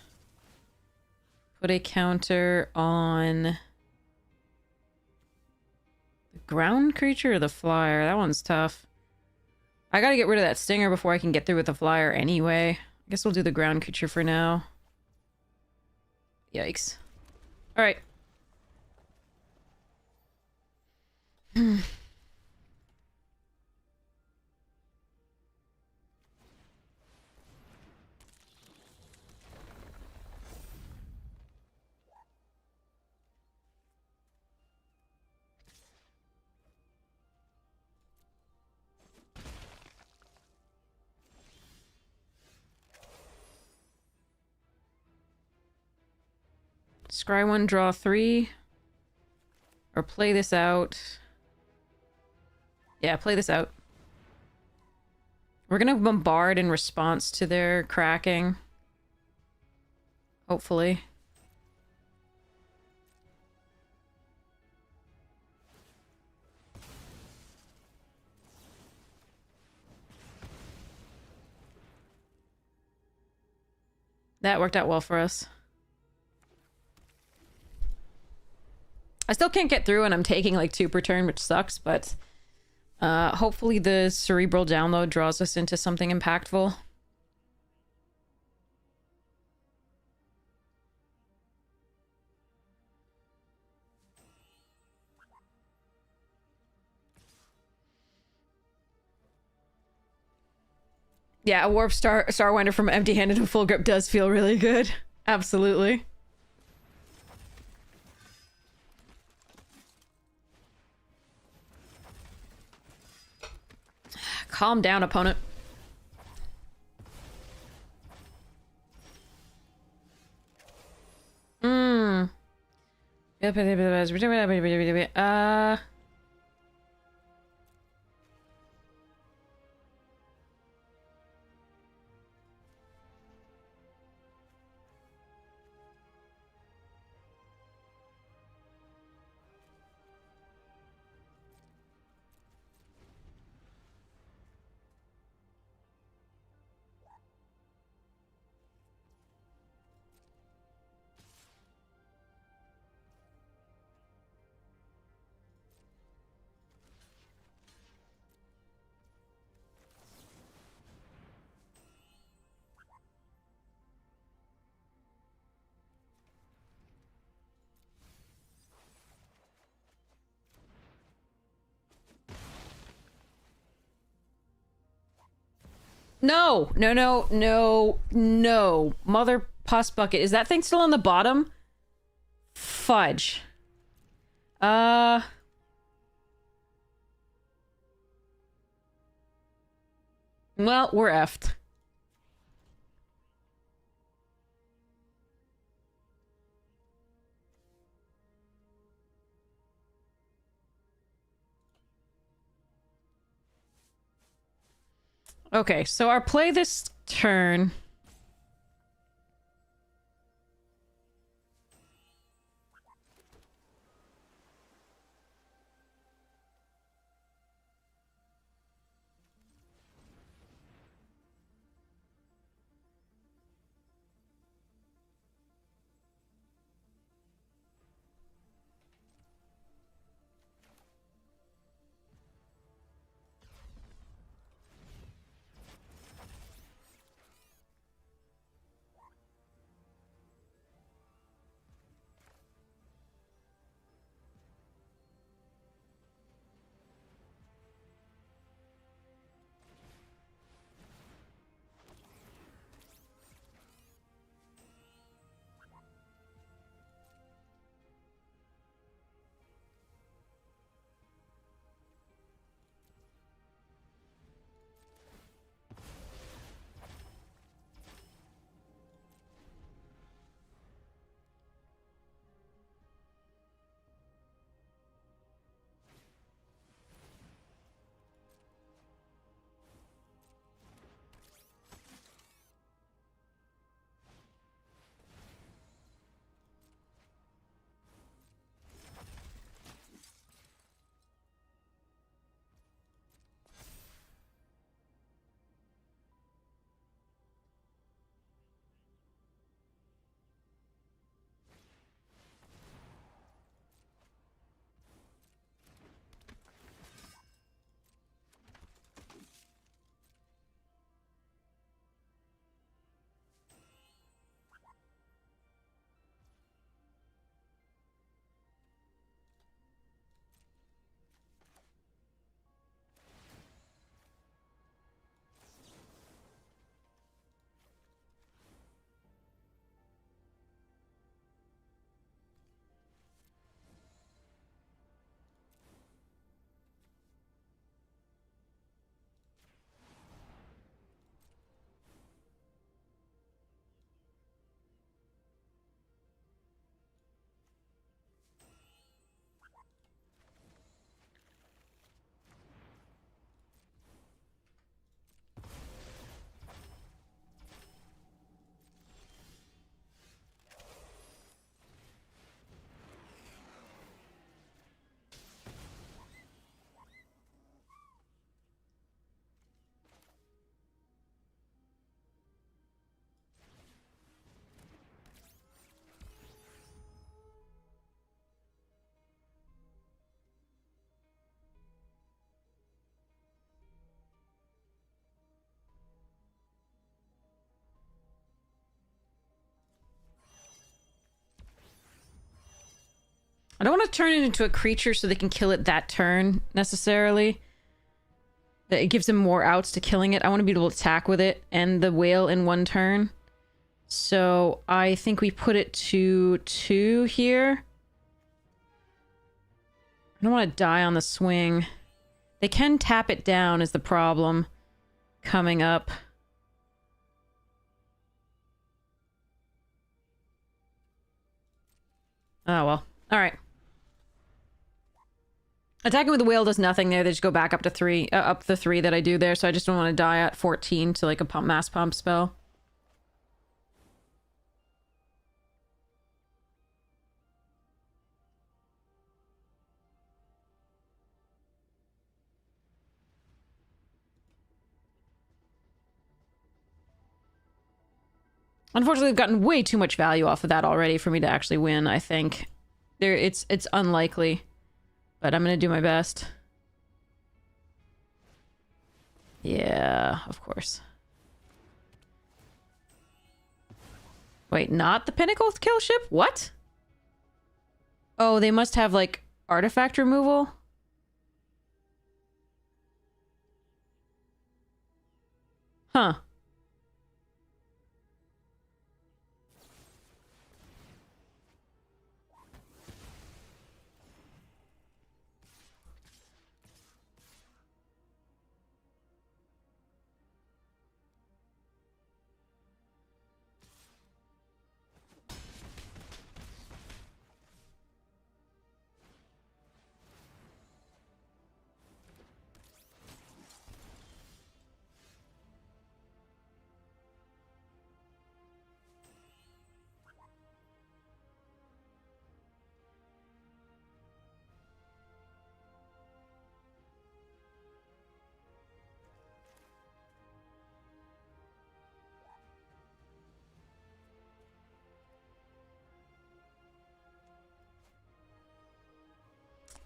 Put a counter on... The ground creature or the flyer? That one's tough. I gotta get rid of that stinger before I can get through with the flyer anyway. I guess we'll do the ground creature for now. Yikes. Alright. Scry 1, draw 3. Or play this out. Yeah, play this out. We're gonna bombard in response to their cracking. Hopefully. That worked out well for us. I still can't get through and I'm taking like 2 per turn, which sucks, but hopefully the cerebral download draws us into something impactful. Yeah, a Warp Starwinder from empty-handed to full grip does feel really good. Absolutely. Calm down, opponent. No, no, no, no, no. Mother pus bucket. Is that thing still on the bottom? Fudge. Well, we're effed. Okay, so our play this turn... I don't want to turn it into a creature so they can kill it that turn, necessarily. It gives them more outs to killing it. I want to be able to attack with it and the whale in one turn. So I think we put it to 2 here. I don't want to die on the swing. They can tap it down is the problem coming up. Oh, well. Alright. Attacking with the whale does nothing there. They just go back up to 3, up the 3 that I do there. So I just don't want to die at 14 to like a mass pump spell. Unfortunately, I've gotten way too much value off of that already for me to actually win, I think. It's unlikely. But I'm gonna do my best. Yeah, of course. Wait, not the Pinnacle kill ship? What? Oh, they must have, like, artifact removal? Huh.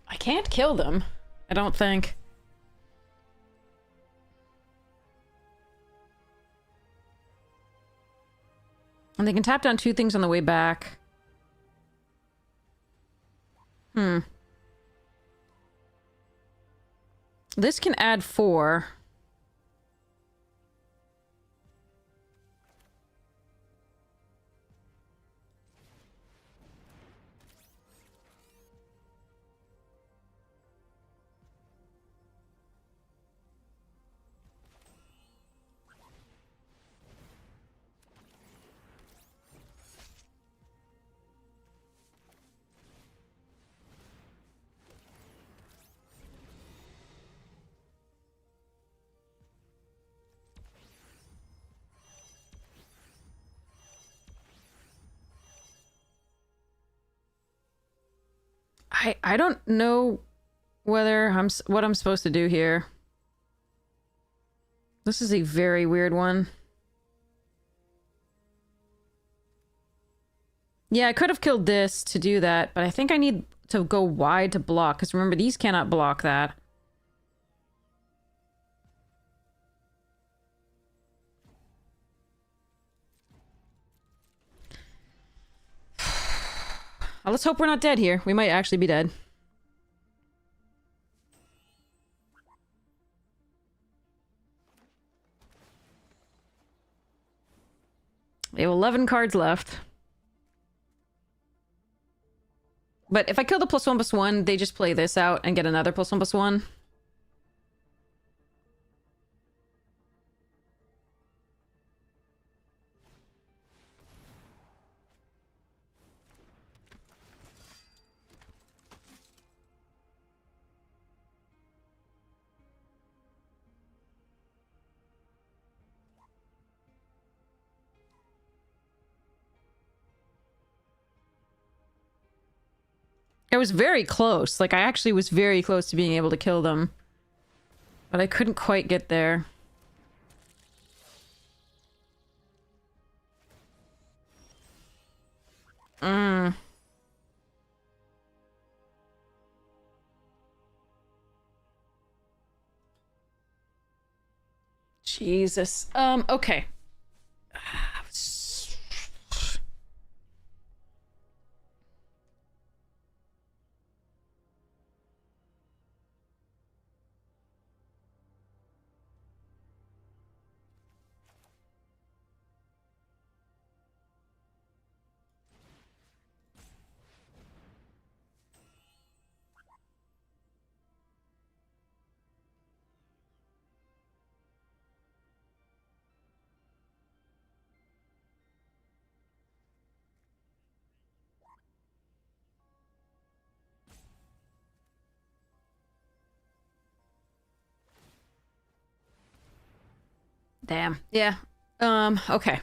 I can't kill them. I don't think. And they can tap down 2 things on the way back. Hmm. This can add 4. I don't know whether what I'm supposed to do here. This is a very weird one. Yeah, I could have killed this to do that, but I think I need to go wide to block, because remember, these cannot block that. Well, let's hope we're not dead here. We might actually be dead. We have 11 cards left. But if I kill the +1/+1, they just play this out and get another +1/+1. It was very close. Like, I actually was very close to being able to kill them. But I couldn't quite get there. Jesus. Okay. Damn. Yeah. Okay.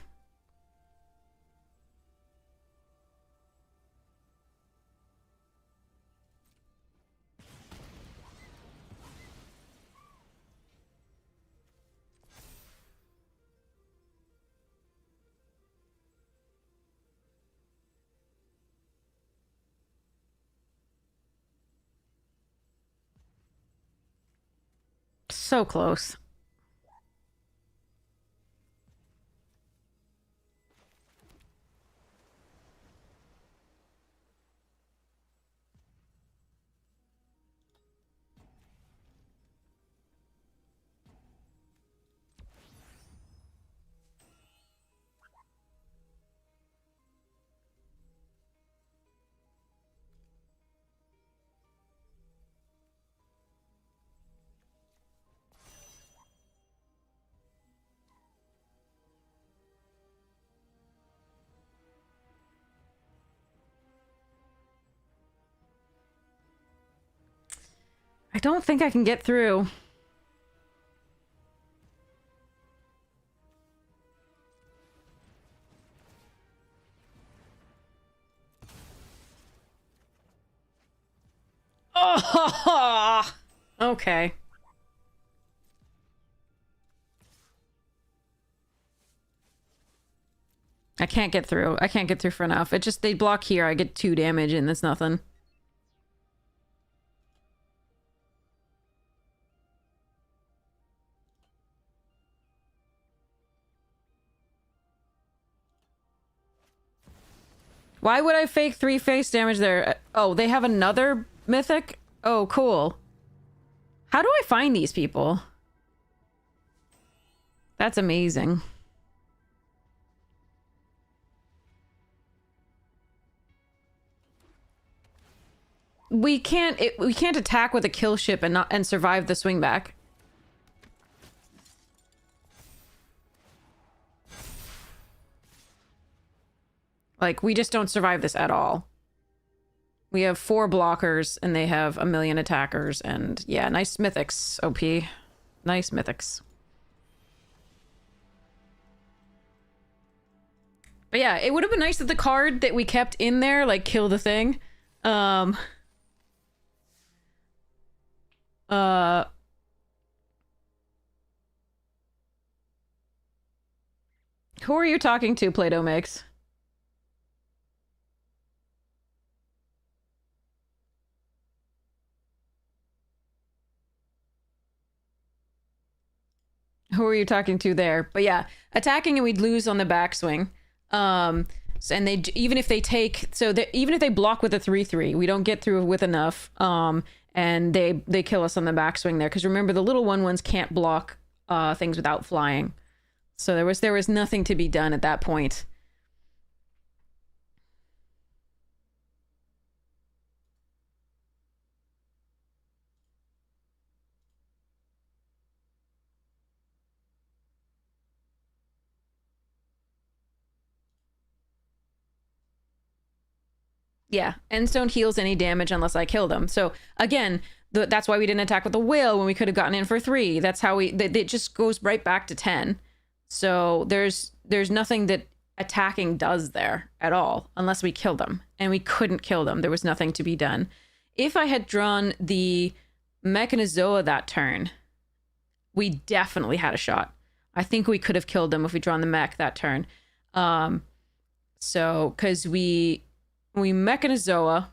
So close. I don't think I can get through. Oh, okay. I can't get through. I can't get through for enough. It just, they block here. I get 2 damage and that's nothing. Why would I fake 3 face damage there? Oh, they have another mythic? Oh, cool. How do I find these people? That's amazing. We can't attack with a kill ship and survive the swing back. Like, we just don't survive this at all. We have 4 blockers, and they have 1,000,000 attackers, and yeah, nice mythics, OP. Nice mythics. But yeah, it would have been nice that the card that we kept in there, like, kill the thing. Who are you talking to, Play-Doh Mix? Who are you talking to there? But yeah, attacking and we'd lose on the backswing. And they, even if they take, so even if they block with a 3/3, we don't get through with enough. And they kill us on the backswing there. Because remember, the little ones can't block things without flying. So there was nothing to be done at that point. Yeah, Endstone heals any damage unless I kill them. So again, that's why we didn't attack with the whale when we could have gotten in for 3. That's how it just goes right back to 10. So there's nothing that attacking does there at all unless we kill them. And we couldn't kill them. There was nothing to be done. If I had drawn the Mechanizoa that turn, we definitely had a shot. I think we could have killed them if we drawn the mech that turn. So, because we Mechanizoa,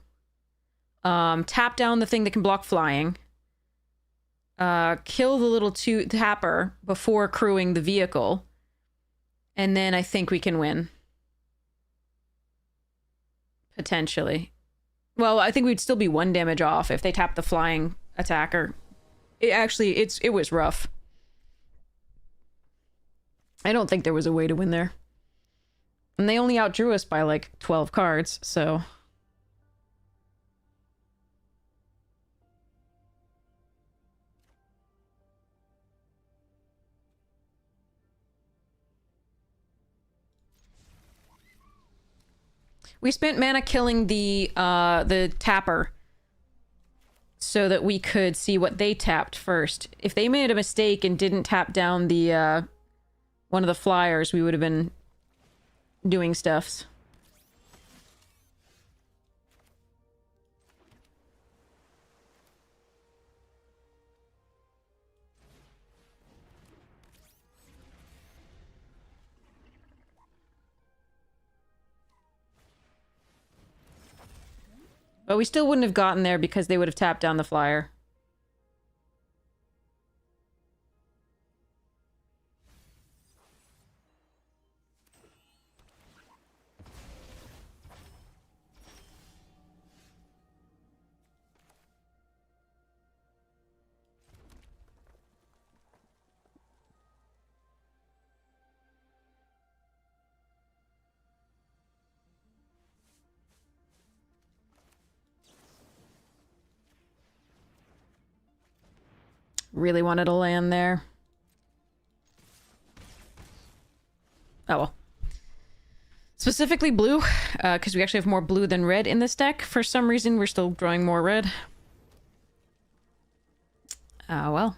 tap down the thing that can block flying, kill the little tapper before crewing the vehicle, and then I think we can win. Potentially. Well, I think we'd still be 1 damage off if they tap the flying attacker. It was rough. I don't think there was a way to win there. And they only outdrew us by like 12 cards, so... We spent mana killing the tapper so that we could see what they tapped first. If they made a mistake and didn't tap down the one of the flyers, we would have been doing stuffs. But we still wouldn't have gotten there because they would have tapped down the flyer. Really wanted to land there. Oh well. Specifically blue, because we actually have more blue than red in this deck. For some reason, we're still drawing more red. Oh, well.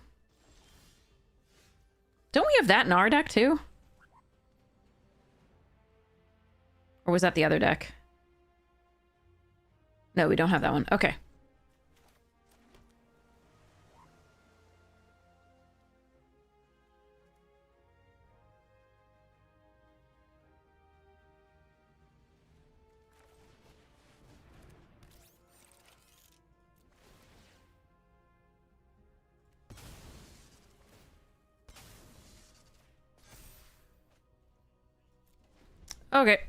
Don't we have that in our deck, too? Or was that the other deck? No, we don't have that one. Okay. Okay.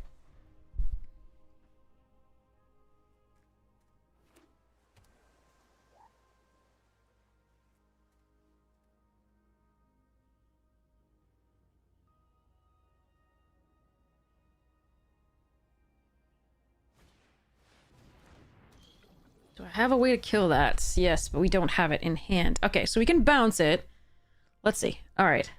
Do I have a way to kill that? Yes, but we don't have it in hand. Okay, so we can bounce it. Let's see. All right.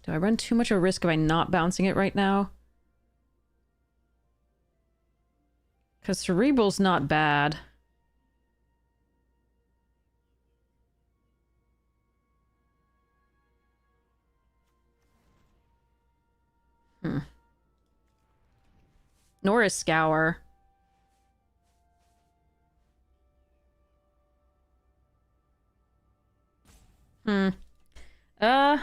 Do I run too much of a risk by not bouncing it right now? Because Cerebral's not bad. Nor is Scour. Hmm. Uh...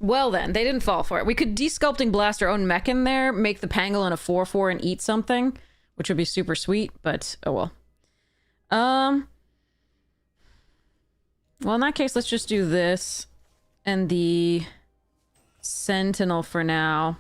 Well then, they didn't fall for it. We could Desculpting Blast our own mech in there, make the Pangolin a 4/4 and eat something, which would be super sweet, but oh well. Well, in that case, let's just do this and the Sentinel for now.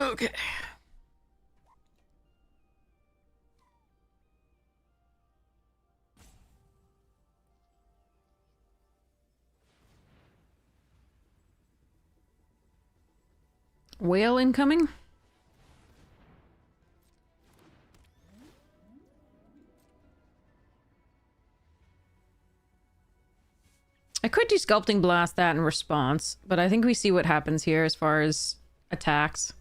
Okay. Whale incoming? I could Desculpting Blast that in response, but I think we see what happens here as far as attacks.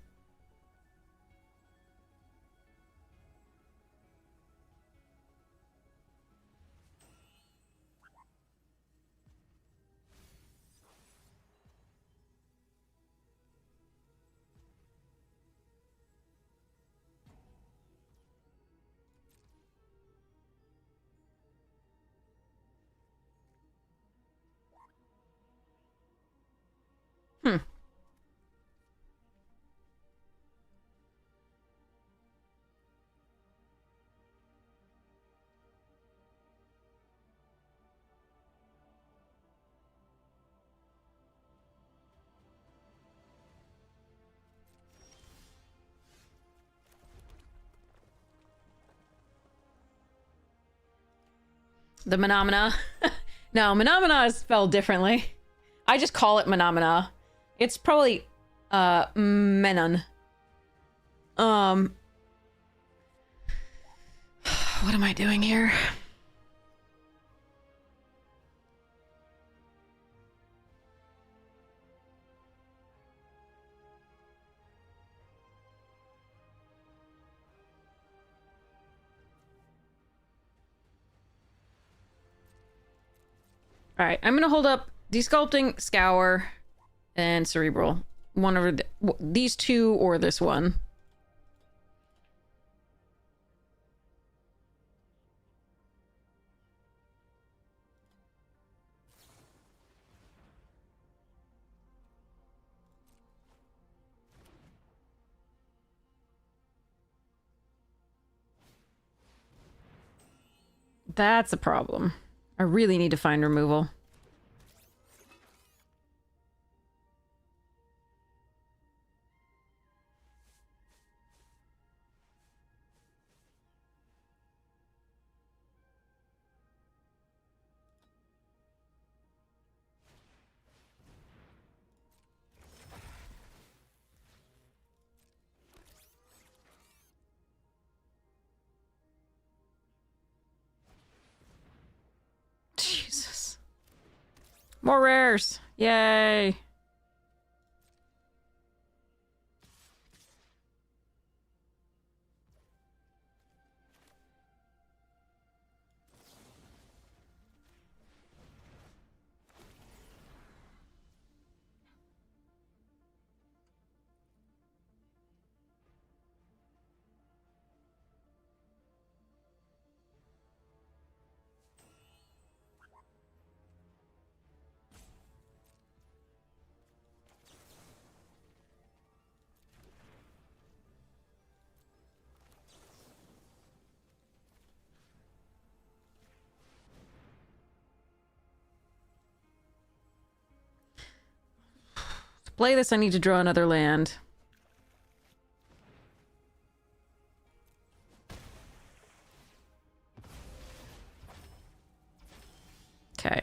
Hmm. The Menomina. No, Menomina is spelled differently. I just call it Menomina. It's probably, Menon. What am I doing here? Alright, I'm gonna hold up Desculpting, Scour, and Cerebral. One over these two or this one. That's a problem. I really need to find removal. Jesus. More rares! Yay! To play this, I need to draw another land. Okay.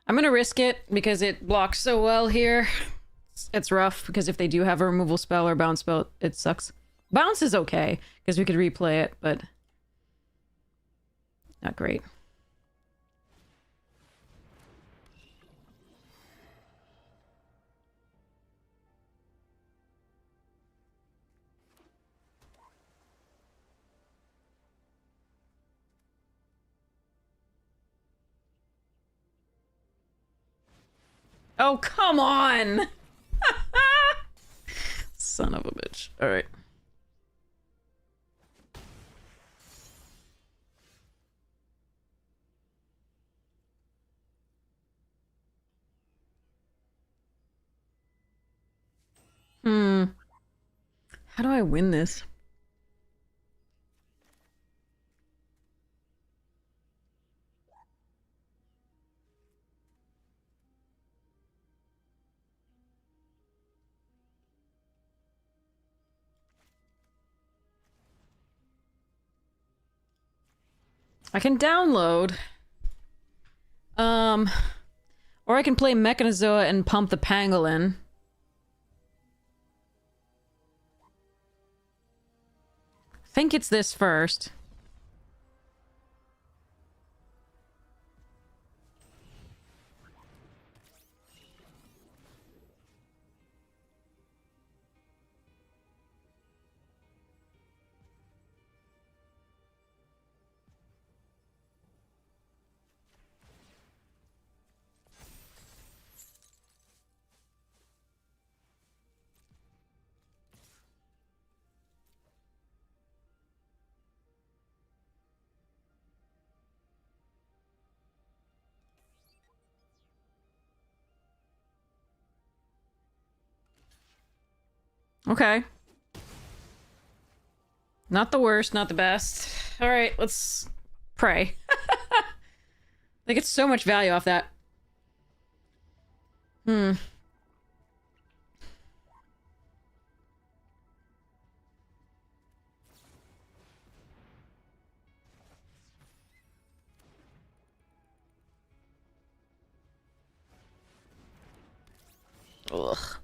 I'm gonna risk it because it blocks so well here. It's rough because if they do have a removal spell or bounce spell, it sucks. Bounce is okay because we could replay it, but not great. Oh, come on! Son of a bitch. Alright. How do I win this? I can download. Or I can play Mechanozoa and pump the pangolin. I think it's this first. Okay. Not the worst, not the best. Alright, let's pray. They get so much value off that. Hmm. Ugh.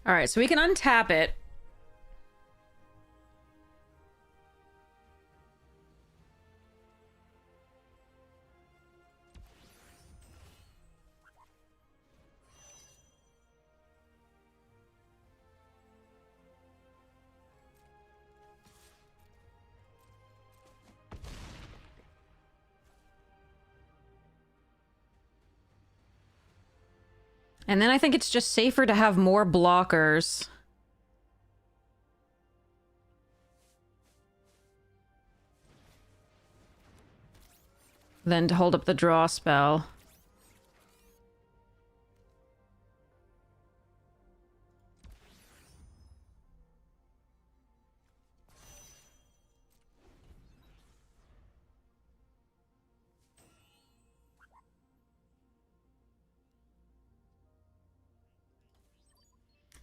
All right, so we can untap it. And then I think it's just safer to have more blockers. Than to hold up the draw spell.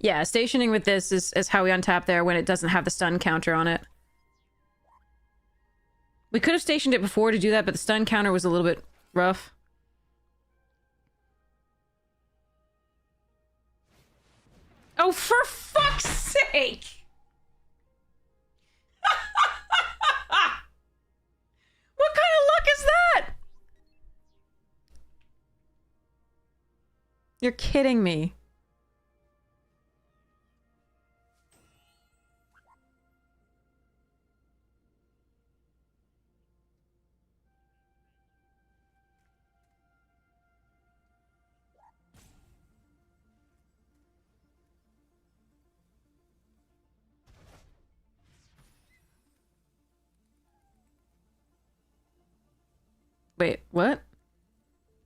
Yeah, stationing with this is how we untap there when it doesn't have the stun counter on it. We could have stationed it before to do that, but the stun counter was a little bit rough. Oh, for fuck's sake! What kind of luck is that? You're kidding me. Wait, what?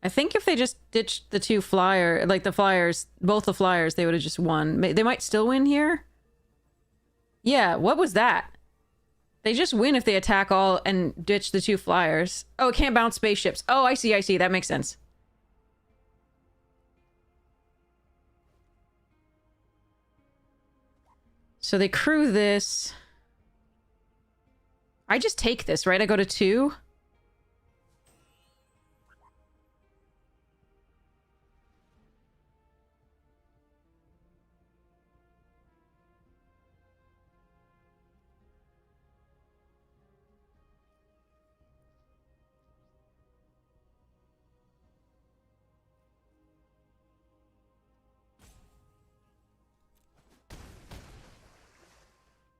I think if they just ditched the two flyer, like the flyers, both the flyers, they would have just won. They might still win here? Yeah, what was that? They just win if they attack all and ditch the two flyers. Oh, it can't bounce spaceships. Oh, I see, I see. That makes sense. So they crew this. I just take this, right? I go to 2.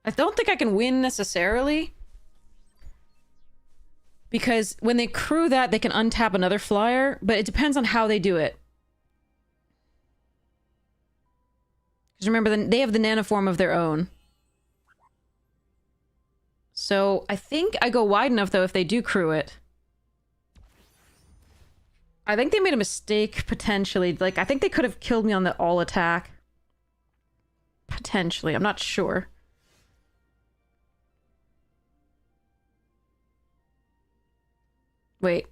I don't think I can win necessarily. Because when they crew that, they can untap another flyer, but it depends on how they do it. Because remember, they have the nanoform of their own. So I think I go wide enough, though, if they do crew it. I think they made a mistake, potentially. Like, I think they could have killed me on the all attack. Potentially. I'm not sure. Wait.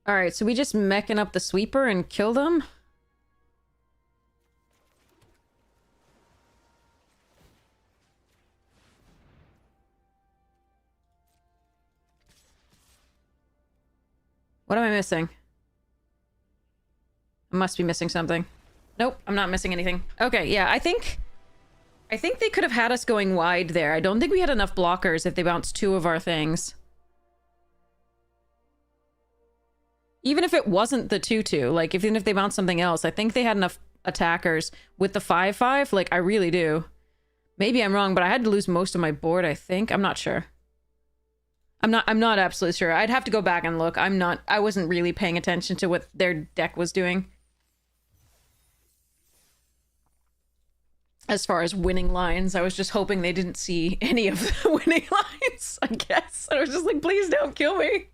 Alright, so we just meching up the sweeper and kill them? What am I missing? I must be missing something. Nope, I'm not missing anything. Okay, yeah, I think I think they could have had us going wide there. I don't think we had enough blockers if they bounced 2 of our things. Even if it wasn't the 2-2, like, even if they bounced something else, I think they had enough attackers with the 5-5. Like, I really do. Maybe I'm wrong, but I had to lose most of my board, I think. I'm not sure. I'm not absolutely sure. I'd have to go back and look. I wasn't really paying attention to what their deck was doing. As far as winning lines, I was just hoping they didn't see any of the winning lines, I guess. I was just like, please don't kill me.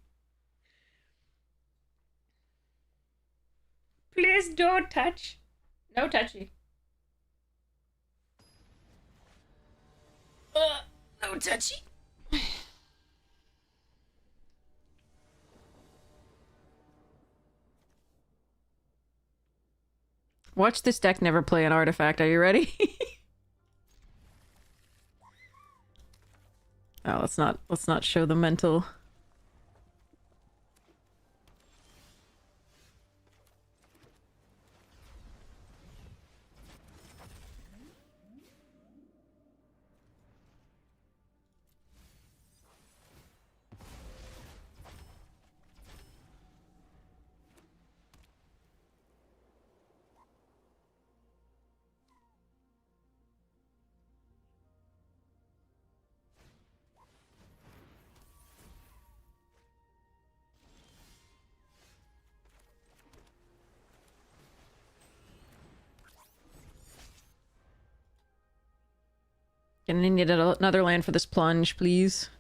Please don't touch. No touchy. No touchy. Watch this deck never play an artifact. Are you ready? Oh, let's not show the mental. Gonna need another land for this plunge, please.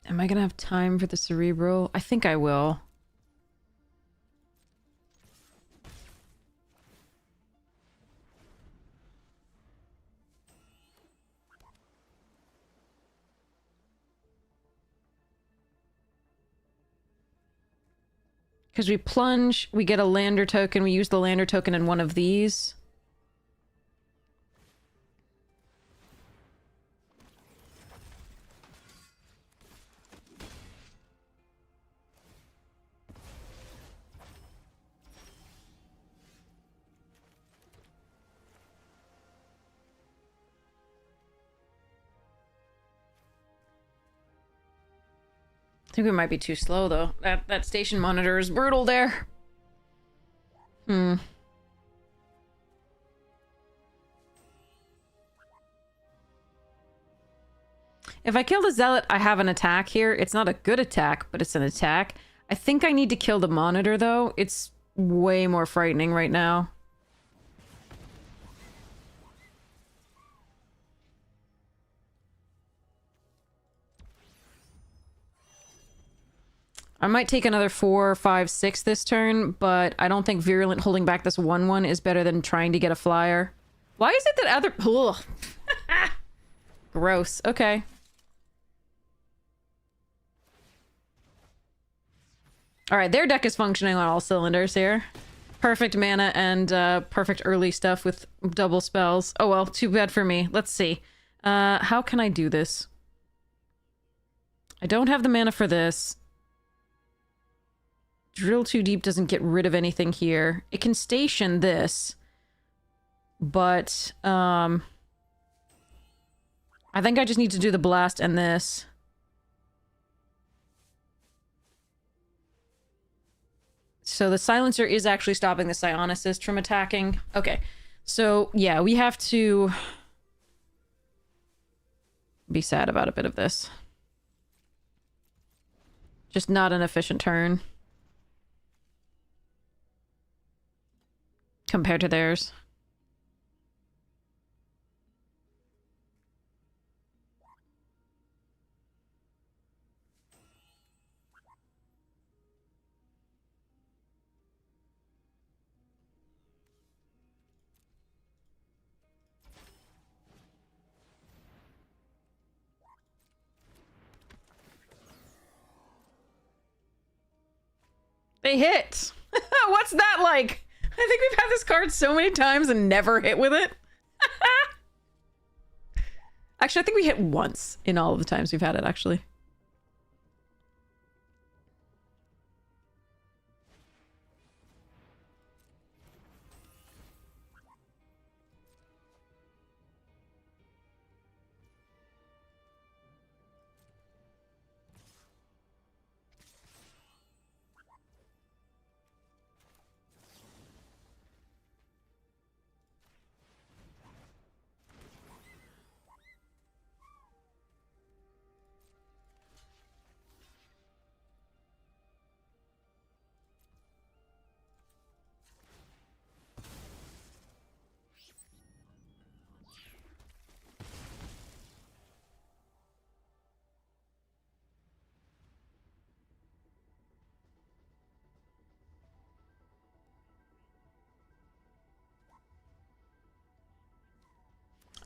Am I gonna have time for the Cerebral? I think I will. Because we plunge, we get a lander token, we use the lander token in one of these. I think we might be too slow, though. That station monitor is brutal there. If I kill the Zealot, I have an attack here. It's not a good attack, but it's an attack. I think I need to kill the monitor, though. It's way more frightening right now. I might take another 4, 5, 6 this turn, but I don't think Virulent holding back this 1/1 is better than trying to get a flyer. Why is it that other... Ugh. Gross. Okay. Alright, their deck is functioning on all cylinders here. Perfect mana and perfect early stuff with double spells. Oh well, too bad for me. Let's see. How can I do this? I don't have the mana for this. Drill too deep doesn't get rid of anything here. It can station this, but I think I just need to do the blast and this. So the silencer is actually stopping the Psionicist from attacking. Okay, so yeah, we have to be sad about a bit of this. Just not an efficient turn. Compared to theirs. They hit! What's that like? I think we've had this card so many times and never hit with it. Actually, I think we hit once in all of the times we've had it, actually.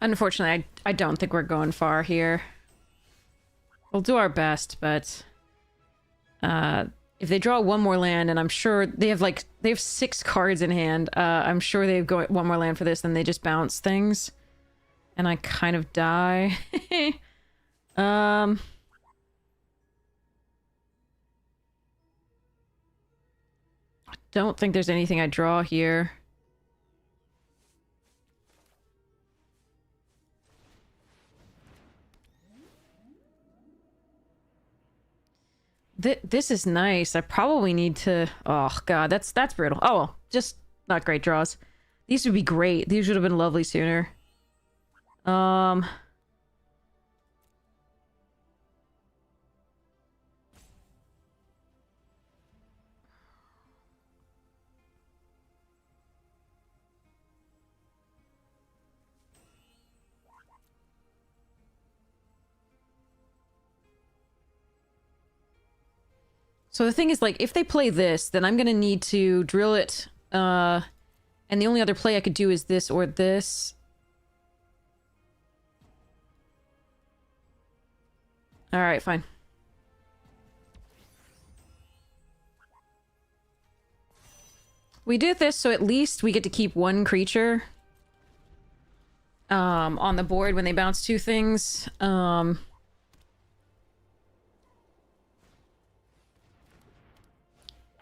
Unfortunately, I don't think we're going far here. We'll do our best, but if they draw one more land, and I'm sure they have 6 cards in hand, I'm sure they've got one more land for this, then they just bounce things, and I kind of die. I don't think there's anything I draw here. This is nice. I probably need to... Oh, God, that's brutal. Oh, well, just not great draws. These would be great. These would have been lovely sooner. So the thing is, like, if they play this, then I'm gonna need to drill it, and the only other play I could do is this or this. Alright, fine. We did this, so at least we get to keep one creature on the board when they bounce 2 things.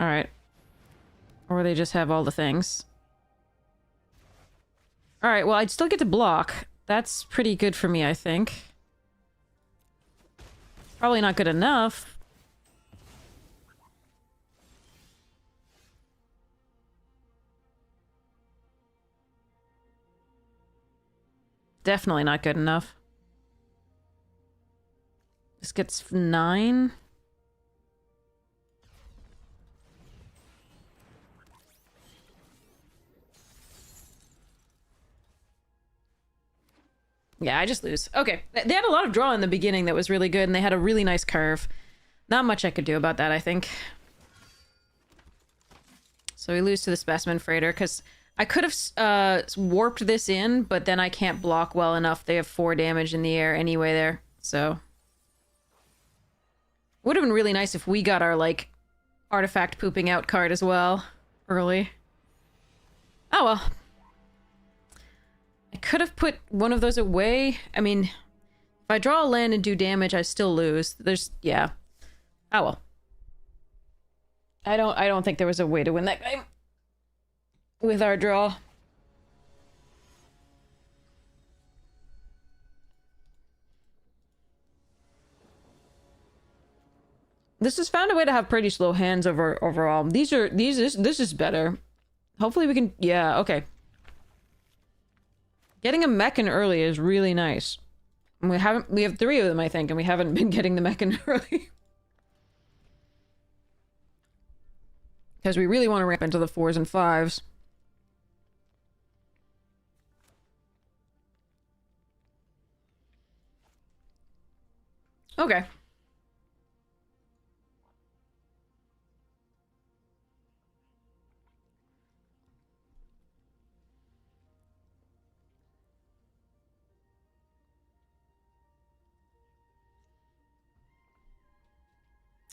Alright. Or they just have all the things. Alright, well, I'd still get to block. That's pretty good for me, I think. Probably not good enough. Definitely not good enough. This gets 9. Yeah, I just lose. Okay. They had a lot of draw in the beginning that was really good, and they had a really nice curve. Not much I could do about that, I think. So we lose to the Specimen Freighter, because I could have warped this in, but then I can't block well enough. They have 4 damage in the air anyway there, so... Would have been really nice if we got our, like, artifact pooping out card as well, early. Oh well. I could have put one of those away. I mean, if I draw a land and do damage, I still lose. There's, yeah. Oh well. I don't think there was a way to win that game with our draw. This has found a way to have pretty slow hands overall. This is better. Hopefully we can, yeah, okay. Getting a mechan early is really nice. We have 3 of them, I think, and we haven't been getting the mechan early. Because we really want to ramp into the 4s and 5s. Okay.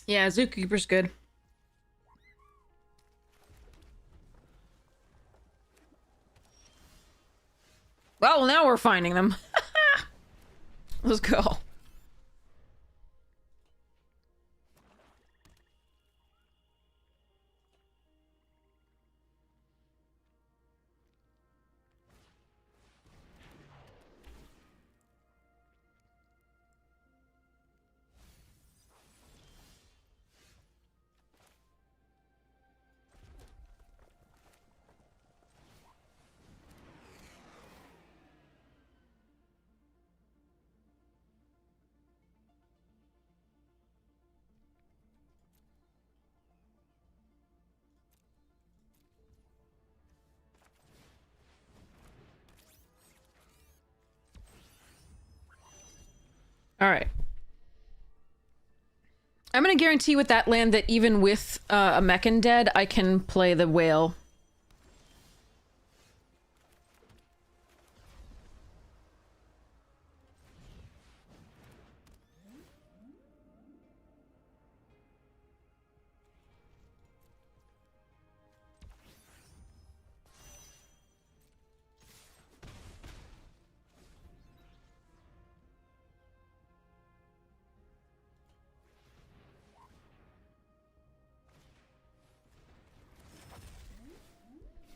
Yeah, Zookeeper's good. now we're finding them. Let's go. All right. I'm gonna guarantee with that land that even with a Mechan dead, I can play the whale.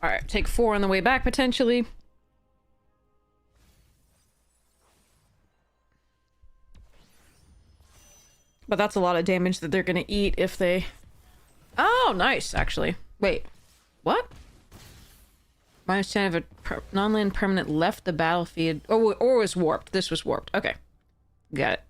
Alright, take 4 on the way back, potentially. But that's a lot of damage that they're gonna eat if they... Oh, nice, actually. Wait, what? -10 of a non-land permanent left the battlefield. Oh, or was warped. This was warped. Okay. Got it.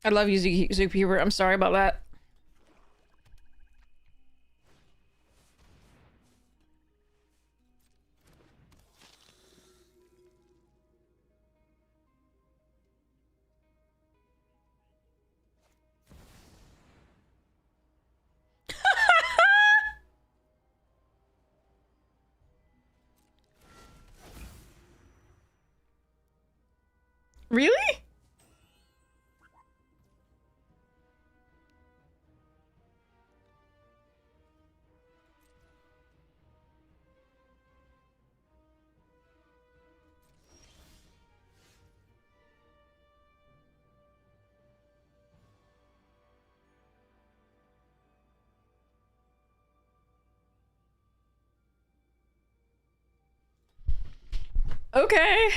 I love you, Zookeeper. I'm sorry about that. Really? Okay.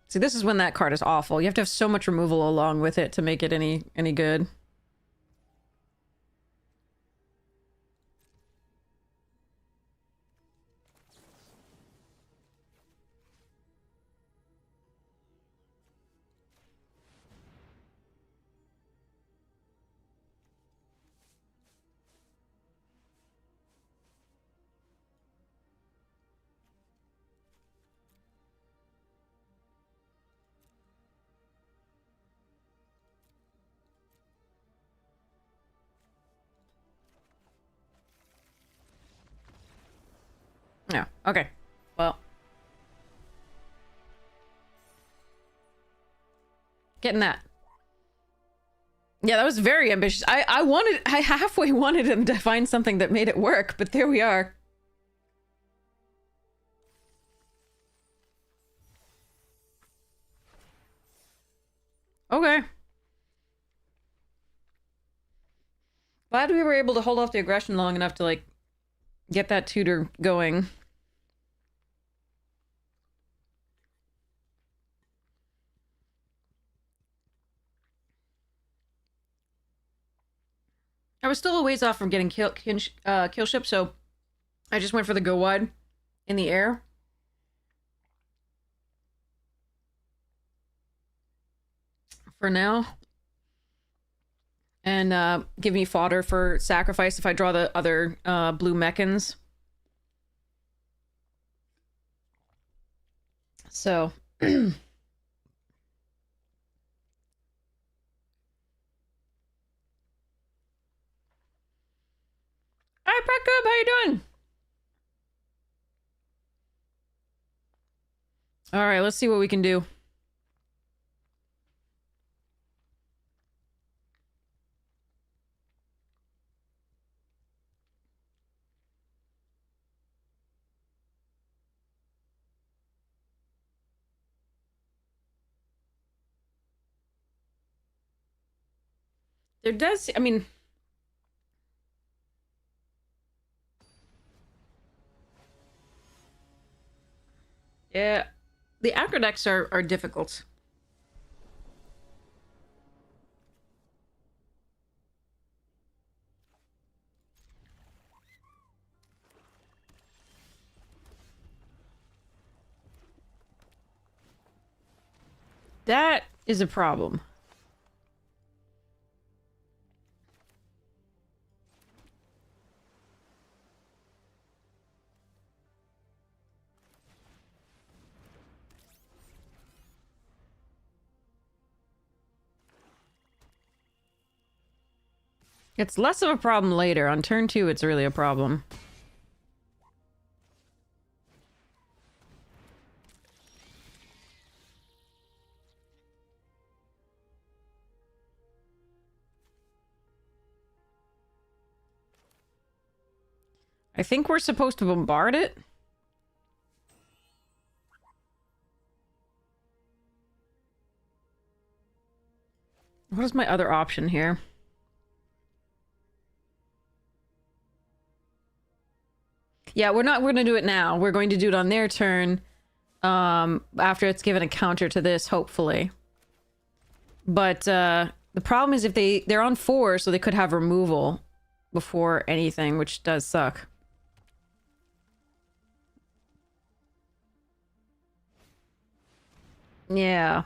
See, this is when that card is awful. You have to have so much removal along with it to make it any good. Yeah. Okay. Well. Getting that. Yeah, that was very ambitious. I halfway wanted him to find something that made it work, but there we are. Okay. Glad we were able to hold off the aggression long enough to, like, get that tutor going. I was still a ways off from getting kill ship, so I just went for the go wide in the air. For now. And give me fodder for sacrifice if I draw the other blue mechans. So. Hi, Prekub, how you doing? All right, let's see what we can do. There does, I mean... Yeah, the acrodecks are difficult. That is a problem. It's less of a problem later. On turn 2, it's really a problem. I think we're supposed to bombard it. What is my other option here? Yeah, we're not going to do it now. We're going to do it on their turn. After it's given a counter to this, hopefully. But the problem is if they're on 4, so they could have removal before anything, which does suck. Yeah.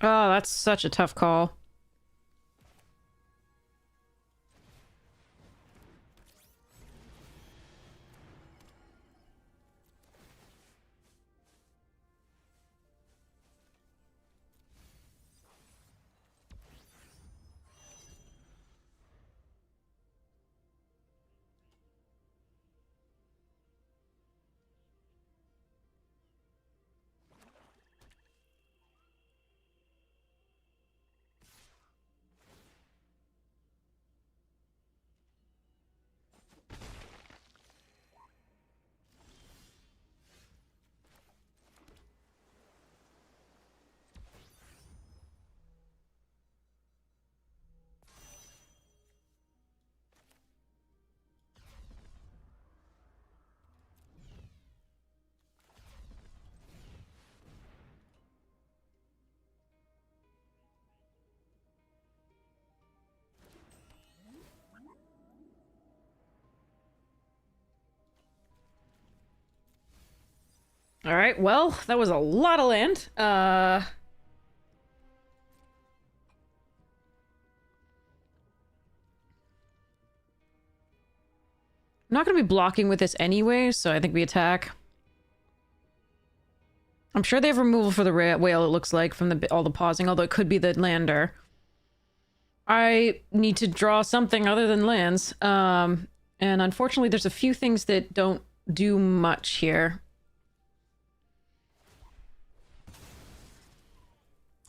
Oh, that's such a tough call. Alright, well, that was a lot of land. I'm not gonna be blocking with this anyway, so I think we attack. I'm sure they have removal for the whale, it looks like, from all the pausing, although it could be the lander. I need to draw something other than lands. And unfortunately, there's a few things that don't do much here.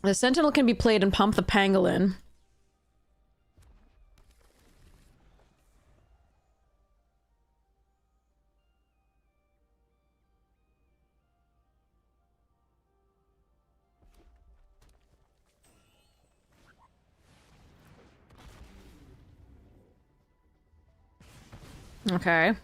The Sentinel can be played and pump the Pangolin. Okay.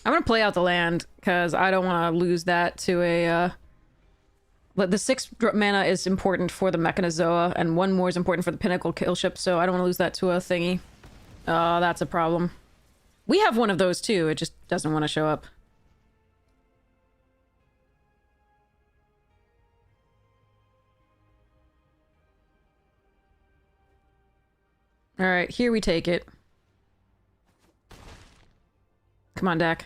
I'm gonna play out the land, because I don't want to lose that to a, But the 6 mana is important for the Mechanozoa, and 1 more is important for the Pinnacle Killship, so I don't want to lose that to a thingy. That's a problem. We have one of those too, it just doesn't want to show up. Alright, here we take it. Come on, deck.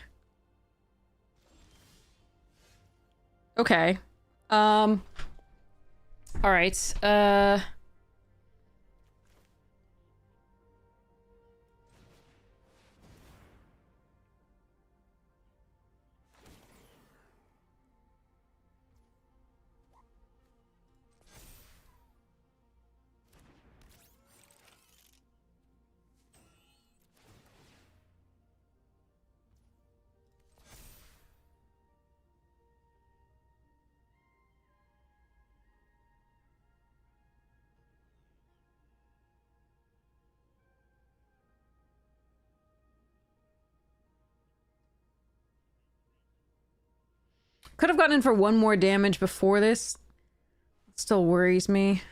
Okay. Alright, could have gotten in for 1 more damage before this. It still worries me.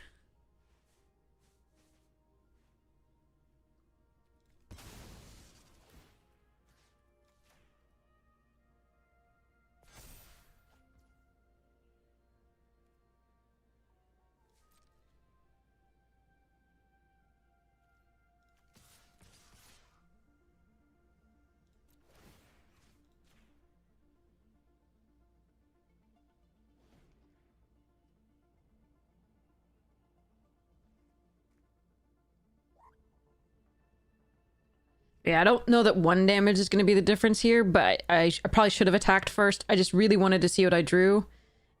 Yeah, I don't know that 1 damage is going to be the difference here, but I probably should have attacked first. I just really wanted to see what I drew,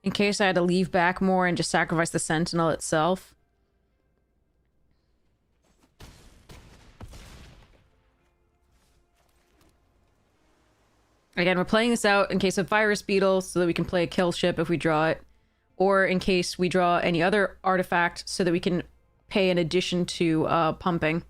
in case I had to leave back more and just sacrifice the Sentinel itself. Again, we're playing this out in case of Virus Beetle, so that we can play a kill ship if we draw it, or in case we draw any other artifact, so that we can pay in addition to pumping.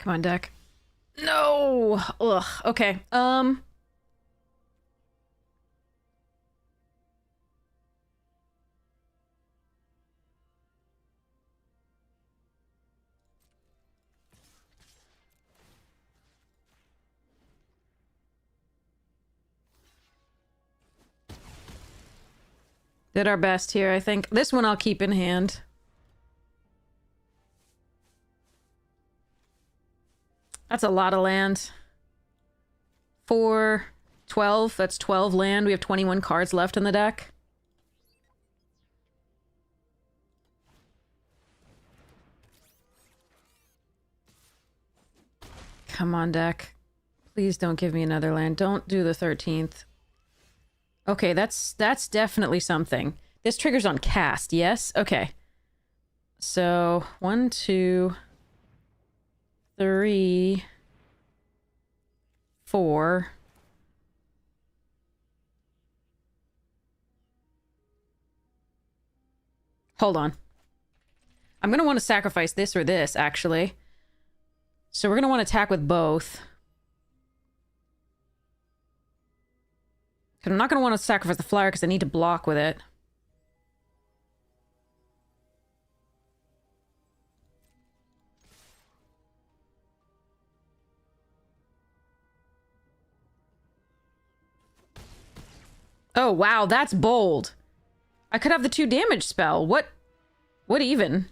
Come on, deck. No! Ugh. Okay. Did our best here, I think. This one I'll keep in hand. That's a lot of land. 4, 12. That's 12 land. We have 21 cards left in the deck. Come on, deck. Please don't give me another land. Don't do the 13th. Okay, that's definitely something. This triggers on cast, yes? Okay. So, 1, 2, 3, 4. Hold on. I'm going to want to sacrifice this or this, actually. So we're going to want to attack with both. But I'm not going to want to sacrifice the flyer because I need to block with it. Oh, wow, that's bold. I could have the 2 damage spell. What even?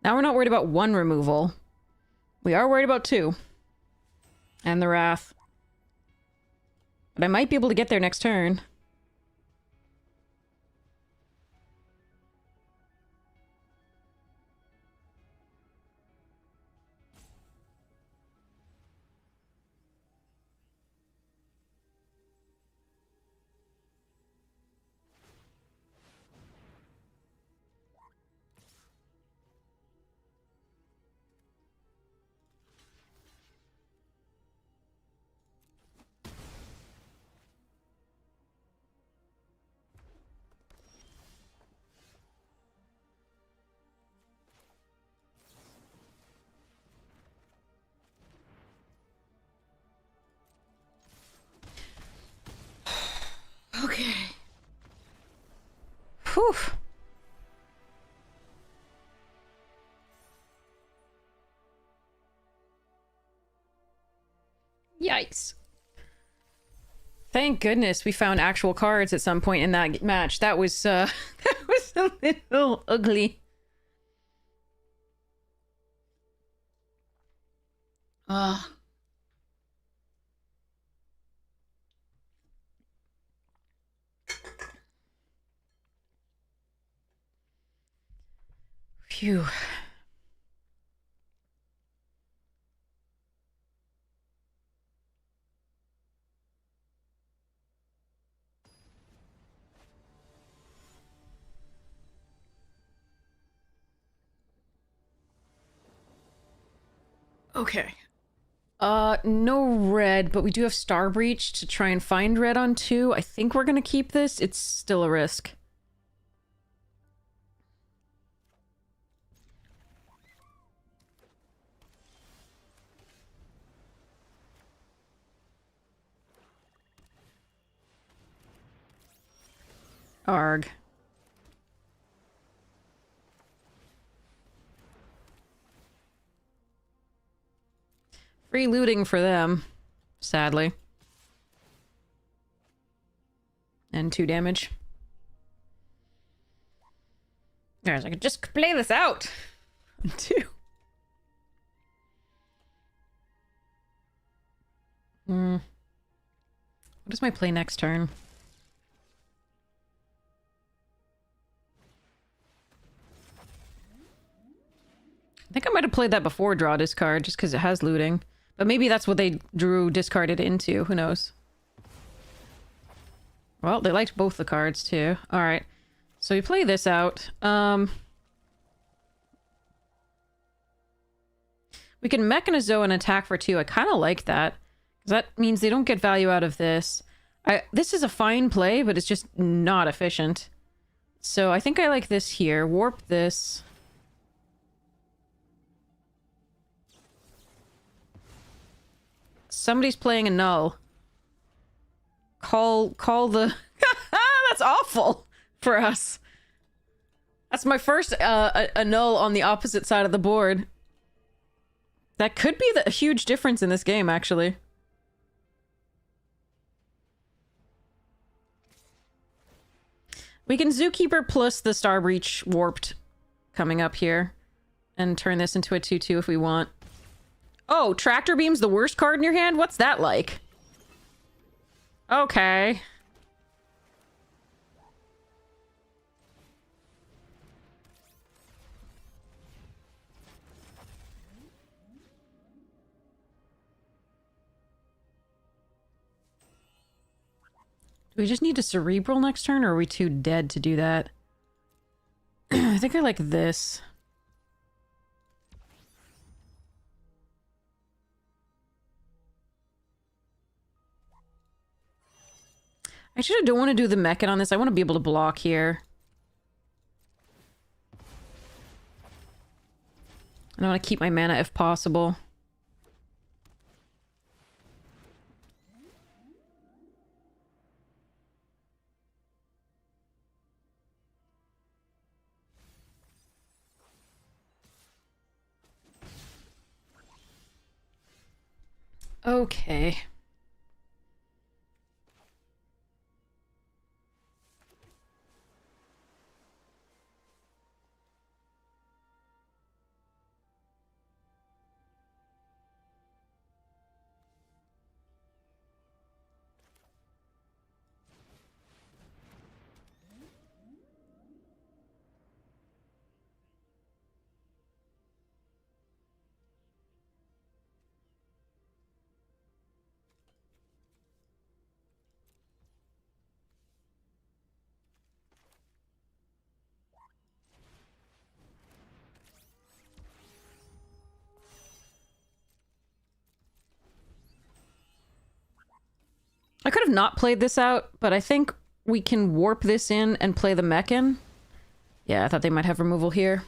Now we're not worried about 1 removal. We are worried about 2. And the Wrath. But I might be able to get there next turn. Okay. Whew. Yikes. Thank goodness we found actual cards at some point in that match. That was, that was a little ugly. Ugh. Phew. Okay. No red, but we do have Star Breach to try and find red on 2. I think we're gonna keep this. It's still a risk. Arg. Free looting for them, sadly. And 2 damage. Guys, I could just play this out. 2. What does my play next turn? I think I might have played that before draw discard, just because it has looting. But maybe that's what they drew discarded into. Who knows? Well, they liked both the cards, too. Alright. So we play this out. We can Mechanizo and attack for 2. I kind of like that. Because that means they don't get value out of this. This is a fine play, but it's just not efficient. So I think I like this here. Warp this. Somebody's playing a null. Call the... That's awful for us. That's my first a null on the opposite side of the board. That could be a huge difference in this game, actually. We can Zookeeper plus the Star Breach Warped coming up here. And turn this into a 2-2 if we want. Oh, Tractor Beam's the worst card in your hand? What's that like? Okay. Do we just need a Cerebral next turn, or are we too dead to do that? I think I like this. Actually, I don't want to do the Mechan on this. I want to be able to block here. And I want to keep my mana if possible. Okay. I could have not played this out, but I think we can warp this in and play the Mechan. Yeah, I thought they might have removal here.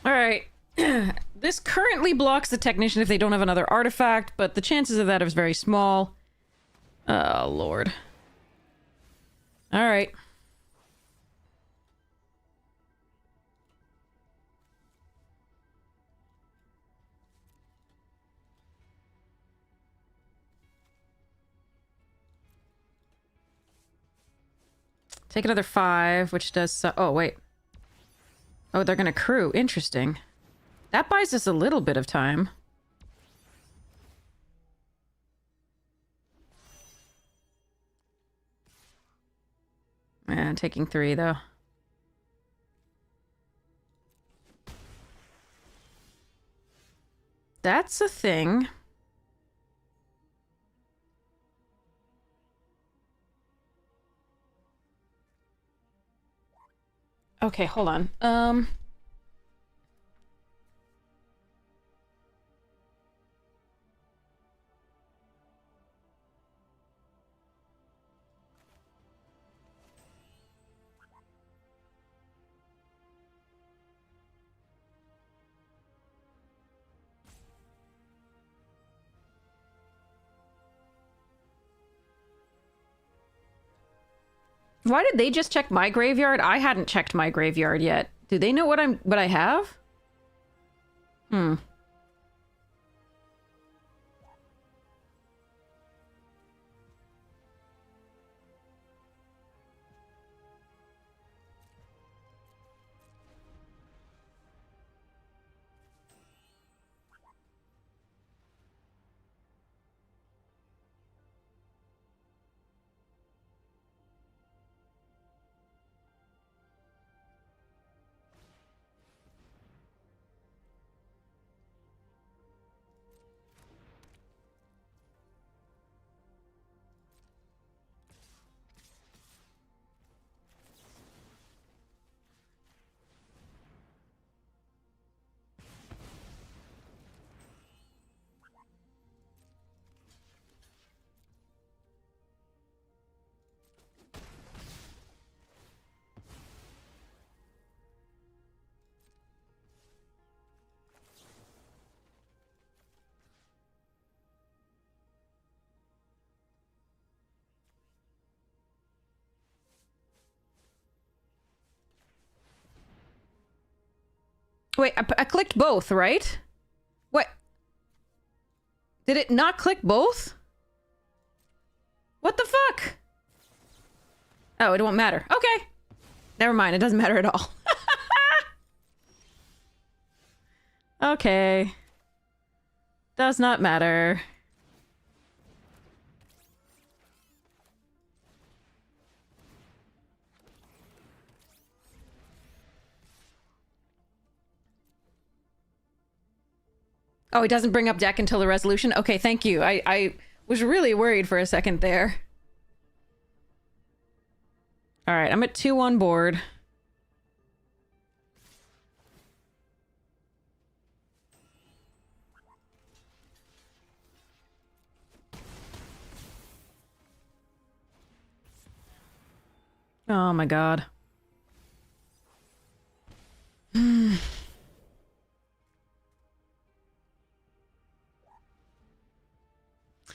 Alright. This currently blocks the Technician if they don't have another artifact, but the chances of that is very small. Oh, Lord. Alright. Take another 5, which does... oh, wait. Oh, they're gonna crew. Interesting. That buys us a little bit of time. Yeah, taking 3, though. That's a thing. Okay, hold on. Why did they just check my graveyard? I hadn't checked my graveyard yet. Do they know what I have? Hmm. Wait, I clicked both, right? What? Did it not click both? What the fuck? Oh, it won't matter. Okay. Never mind, it doesn't matter at all. Okay. Does not matter. Oh, it doesn't bring up deck until the resolution? Okay, thank you. I was really worried for a second there. Alright, I'm at 2-1 board. Oh my god.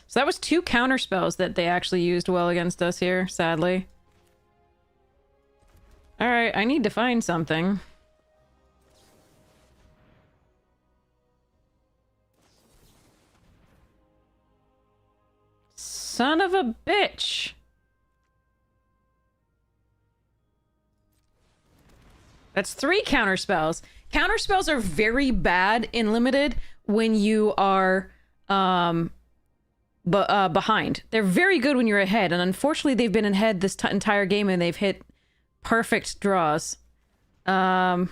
So that was 2 counter spells that they actually used well against us here, sadly. Alright, I need to find something. Son of a bitch! That's 3 counter spells. Counter spells are very bad in Limited when you are behind. They're very good when you're ahead, and unfortunately they've been ahead this entire game and they've hit perfect draws. There's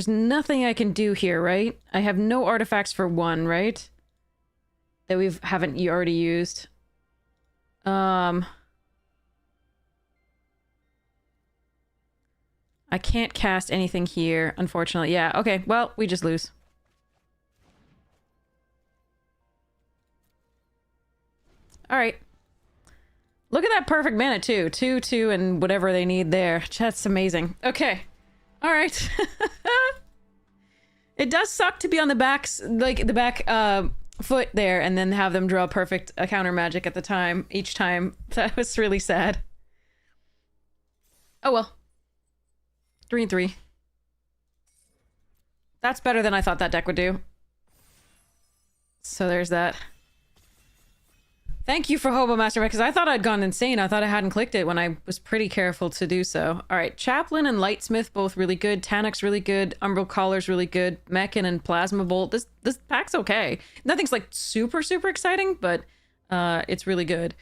nothing I can do here, right? I have no artifacts for 1, right? That we haven't already used. I can't cast anything here, unfortunately. Yeah, okay, well, we just lose. Alright. Look at that perfect mana, too. 2/2, and whatever they need there. That's amazing. Okay. Alright. It does suck to be on the backs, like, the back, foot there, and then have them draw perfect counter magic at the time, each time. That was really sad. Oh well. 3-3. That's better than I thought that deck would do. So there's that. Thank you for Hobo Master, because I thought I'd gone insane. I thought I hadn't clicked it when I was pretty careful to do so. Alright, Chaplain and Lightsmith both really good. Tannock's really good. Umbral Collar's really good. Mechan and Plasma Bolt. This pack's okay. Nothing's like super exciting, but it's really good.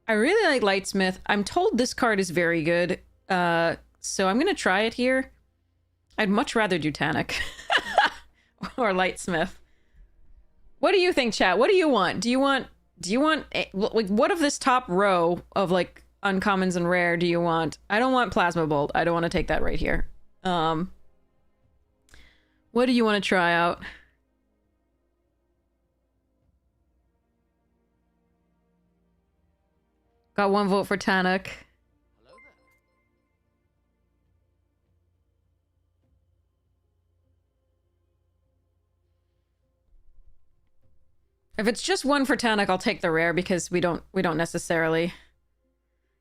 I really like Lightsmith. I'm told this card is very good. So I'm gonna try it here. I'd much rather do Tannock. Or Lightsmith. What do you think, chat? What do you want? Do you want like, what of this top row of like uncommons and rare do you want? I don't want Plasma Bolt. I don't want to take that right here. What do you want to try out? Got 1 vote for Tannock. If it's just 1 for Tannock, I'll take the rare because we don't necessarily.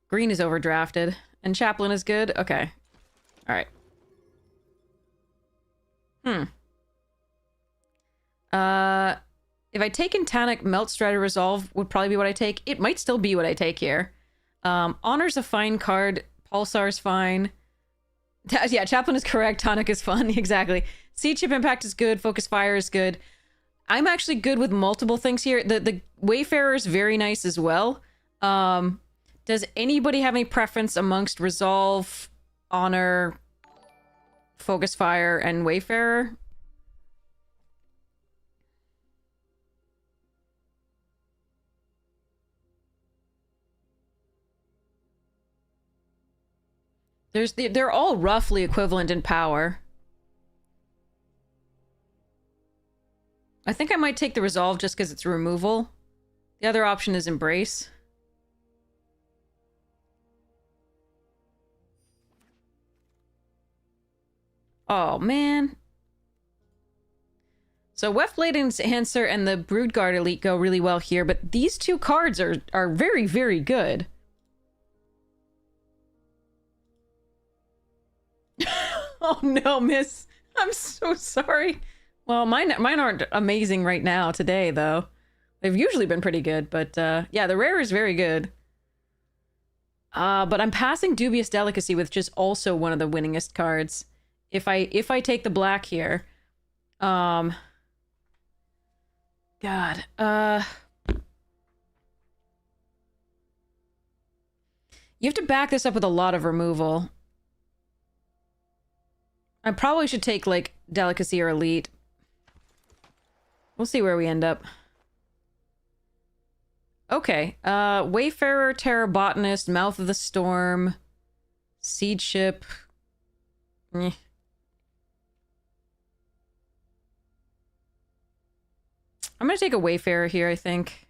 Green is overdrafted. And Chaplain is good? Okay. Alright. If I take in Tannock, Melt, Strider, Resolve would probably be what I take. It might still be what I take here. Honor's a fine card. Pulsar's fine. Yeah, Chaplain is correct. Tannock is fun. Exactly. Seed Chip Impact is good. Focus Fire is good. I'm actually good with multiple things here. The Wayfarer is very nice as well. Does anybody have any preference amongst Resolve, Honor, Focus Fire, and Wayfarer? They're all roughly equivalent in power. I think I might take the Resolve just because it's removal. The other option is Embrace. Oh, man. So Weftblade Enhancer and the Broodguard Elite go really well here, but these two cards are very, very good. Oh no, miss. I'm so sorry. Well, mine aren't amazing right now today, though. They've usually been pretty good, but yeah, the rare is very good. But I'm passing Dubious Delicacy, which is also one of the winningest cards. If I take the black here. God. You have to back this up with a lot of removal. I probably should take, like, Delicacy or Elite. We'll see where we end up. Okay. Wayfarer, Terror Botanist, Mouth of the Storm, Seed Ship. Eh. I'm gonna take a Wayfarer here, I think.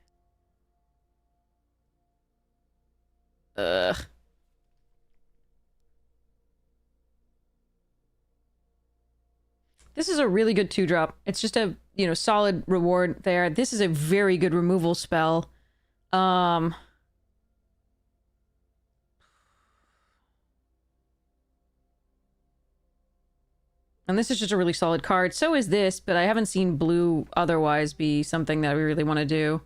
Ugh. This is a really good 2-drop. It's just a, you know, solid reward there. This is a very good removal spell. And this is just a really solid card. So is this, but I haven't seen blue otherwise be something that we really want to do.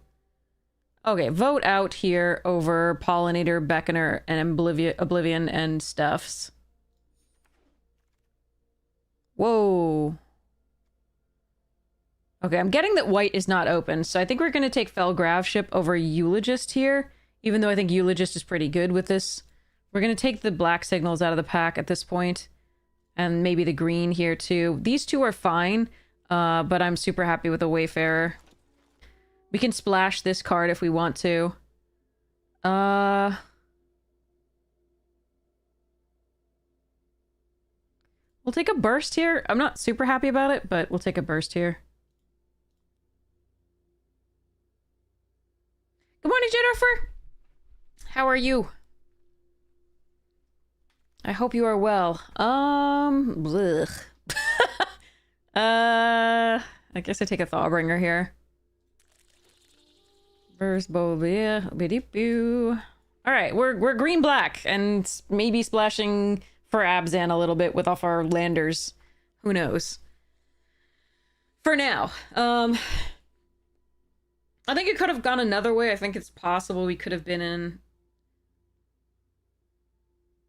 Okay, vote out here over Pollinator, Beckoner, and Oblivion and Stuffs. Whoa. Okay, I'm getting that white is not open, so I think we're going to take Felgraveship over Eulogist here, even though I think Eulogist is pretty good with this. We're going to take the black signals out of the pack at this point, and maybe the green here too. These two are fine, but I'm super happy with the Wayfarer. We can splash this card if we want to. We'll take a burst here. I'm not super happy about it, but we'll take a burst here. Good morning, Jennifer. How are you? I hope you are well. Blech. I guess I take a Thawbringer here. Verse Bovia. Alright, we're green-black, and maybe splashing for Abzan a little bit with off our landers. Who knows? For now. I think it could have gone another way. I think it's possible we could have been in...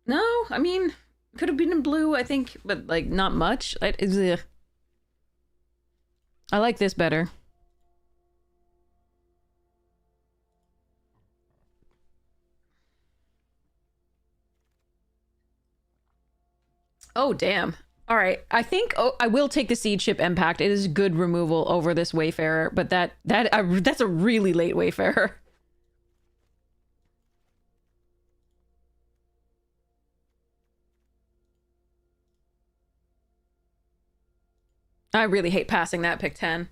No, I mean, could have been in blue, I think, but, like, not much. I like this better. Oh, damn. All right. I think I will take the Seed Ship Impact. It is good removal over this Wayfarer, but that's a really late Wayfarer. I really hate passing that pick 10.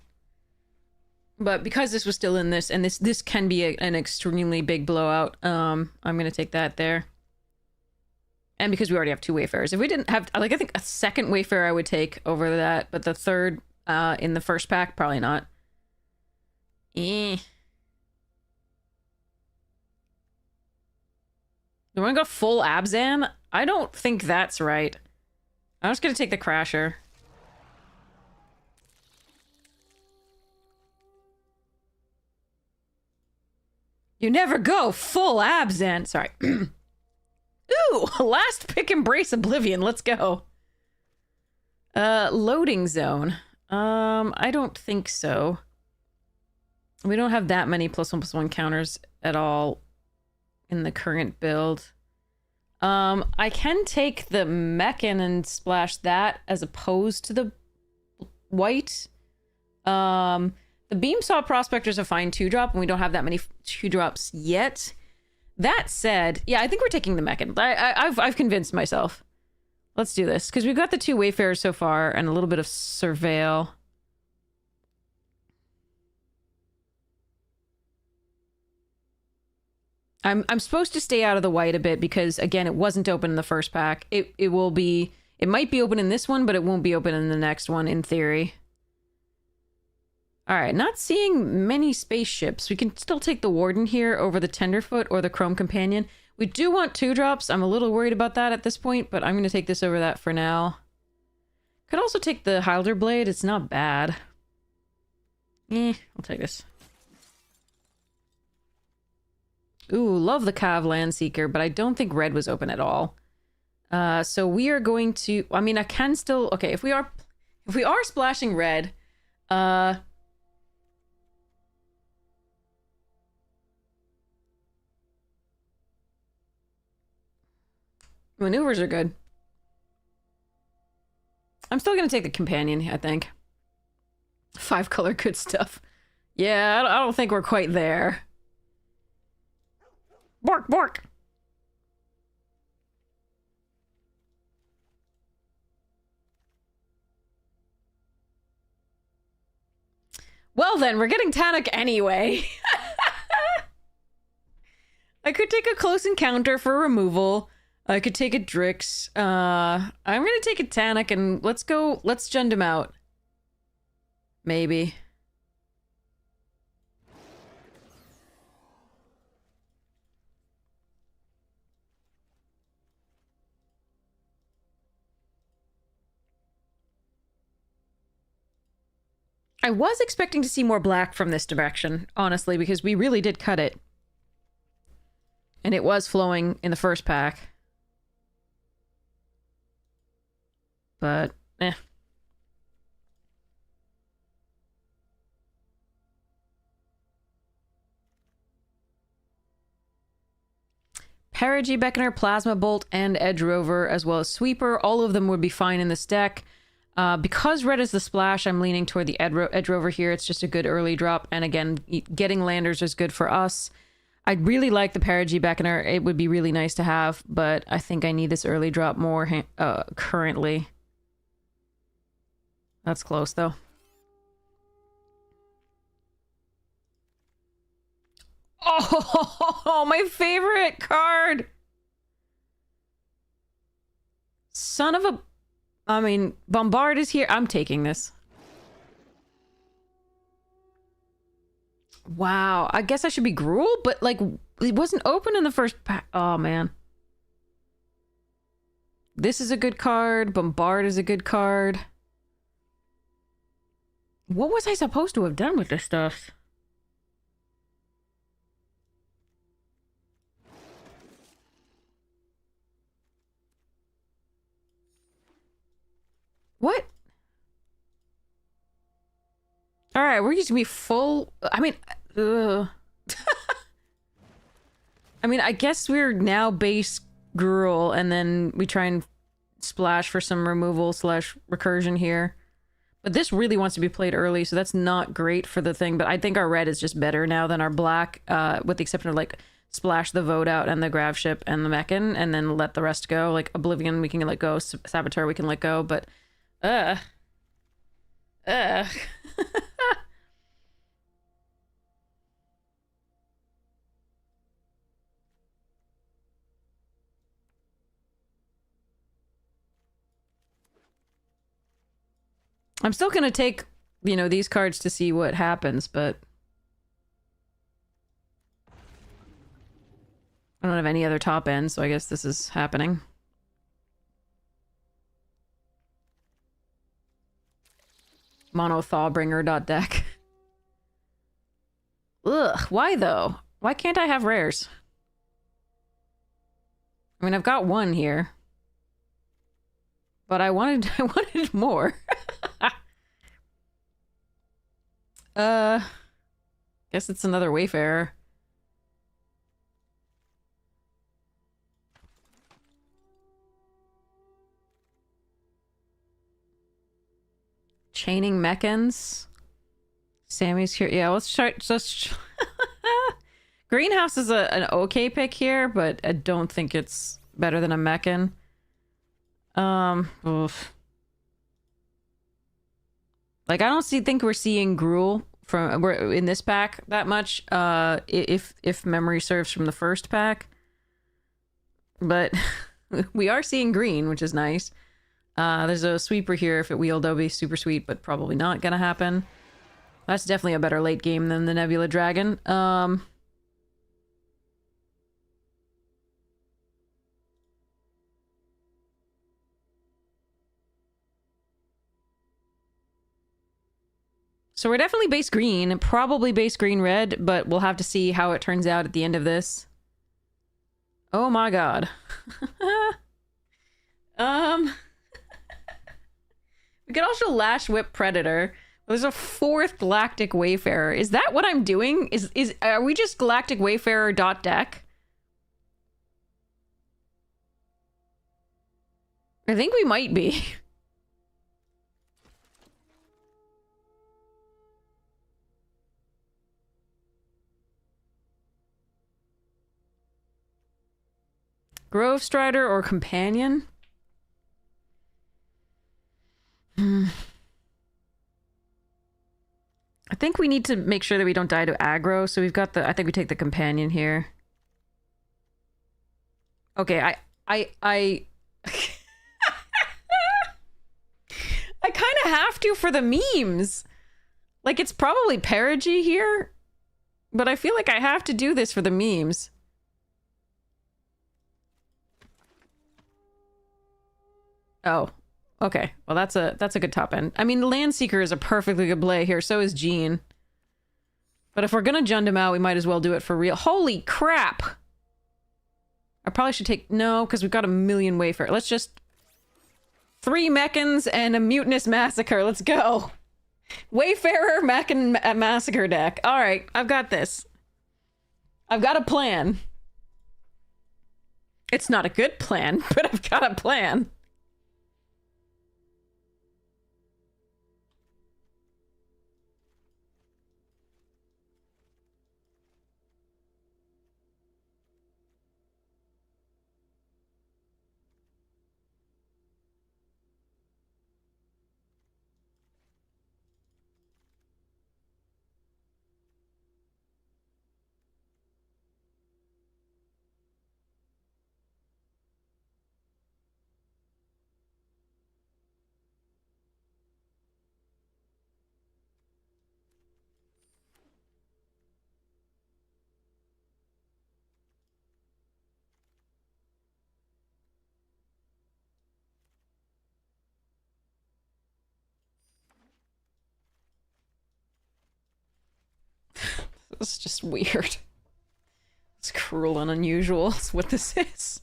But because this was still in this, and this can be an extremely big blowout, I'm going to take that there. And because we already have 2 Wayfarers. If we didn't have, like, I think a second Wayfarer I would take over that, but the third in the first pack, probably not. Do we want to go full Abzan? I don't think that's right. I'm just going to take the Crasher. You never go full Abzan. Sorry. Ooh, last pick Embrace Oblivion. Let's go. Loading zone. I don't think so. We don't have that many +1/+1 counters at all in the current build. I can take the Mechan and splash that as opposed to the white. The Beamsaw Prospector's a fine 2-drop, and we don't have that many 2-drops yet. That said, yeah, I think we're taking the Mechan. I've convinced myself. Let's do this, because we've got the 2 Wayfarers so far, and a little bit of Surveil. I'm supposed to stay out of the white a bit because, again, it wasn't open in the first pack. It might be open in this one, but it won't be open in the next one, in theory. All right, not seeing many spaceships. We can still take the Warden here over the Tenderfoot or the Chrome Companion. We do want 2-drops. I'm a little worried about that at this point, but I'm going to take this over that for now. Could also take the Hylder Blade. It's not bad. I'll take this. Ooh, love the Cav Landseeker, but I don't think red was open at all. So we are going to... I mean, I can still... Okay, if we are splashing red... Maneuvers are good. I'm still going to take the Companion, I think. 5-color good stuff. Yeah, I don't think we're quite there. Bork, bork! Well then, we're getting Tannock anyway. I could take a close encounter for removal. I could take a Drix. I'm gonna take a Tannock and let's Jund him out. Maybe. I was expecting to see more black from this direction, honestly, because we really did cut it. And it was flowing in the first pack. But, eh. Perigee, Beckoner, Plasma Bolt, and Edge Rover, as well as Sweeper. All of them would be fine in this deck. Because red is the splash, I'm leaning toward the Edge Rover here. It's just a good early drop. And again, getting landers is good for us. I'd really like the Perigee Beckoner. It would be really nice to have, but I think I need this early drop more currently. That's close, though. Oh, my favorite card! Son of a... I mean, Bombard is here. I'm taking this. Wow. I guess I should be Gruul, but, like, it wasn't open in the first pack. Oh, man. This is a good card. Bombard is a good card. What was I supposed to have done with this stuff? What? Alright, we're just gonna be full... I mean... I mean, I guess we're now base Gruul, and then we try and splash for some removal / recursion here. But this really wants to be played early, so that's not great for the thing. But I think our red is just better now than our black, with the exception of, like, splash the Vote out and the Grav Ship and the Mechan, and then let the rest go. Like, Oblivion we can let go, Saboteur we can let go, but... Ugh. I'm still gonna take, you know, these cards to see what happens, but I don't have any other top end, so I guess this is happening. Mono Thawbringer.deck. Ugh, why though? Why can't I have rares? I mean, I've got one here. But I wanted I wanted more. Guess it's another Wayfarer. Chaining Meccans. Sammy's here. Yeah, let's try just Greenhouse is an okay pick here, but I don't think it's better than a Meccan. Oof. Like, I don't think we're seeing Gruul we're in this pack that much. If memory serves from the first pack, but we are seeing green, which is nice. There's a sweeper here. If it wheeled, that would be super sweet, but probably not gonna happen. That's definitely a better late game than the Nebula Dragon. So we're definitely base green, probably base green red, but we'll have to see how it turns out at the end of this. Oh my god. We could also Lash Whip Predator. There's a fourth Galactic Wayfarer. Is that what I'm doing? Are we just Galactic Wayfarer .deck? I think we might be. Grove Strider or Companion? I think we need to make sure that we don't die to aggro, so we've got the... I think we take the Companion here. Okay, I I kind of have to for the memes. Like, it's probably Perigee here, but I feel like I have to do this for the memes. Oh, okay. Well, that's a good top end. I mean, the Landseeker is a perfectly good play here. So is Jean. But if we're gonna Jund him out, we might as well do it for real. Holy crap! I probably should take... No, because we've got a million Wayfarer. Let's just... 3 Meccans and a Mutinous Massacre. Let's go! Wayfarer Meccan Massacre deck. Alright, I've got this. I've got a plan. It's not a good plan, but I've got a plan. This is just weird. It's cruel and unusual. That's what this is.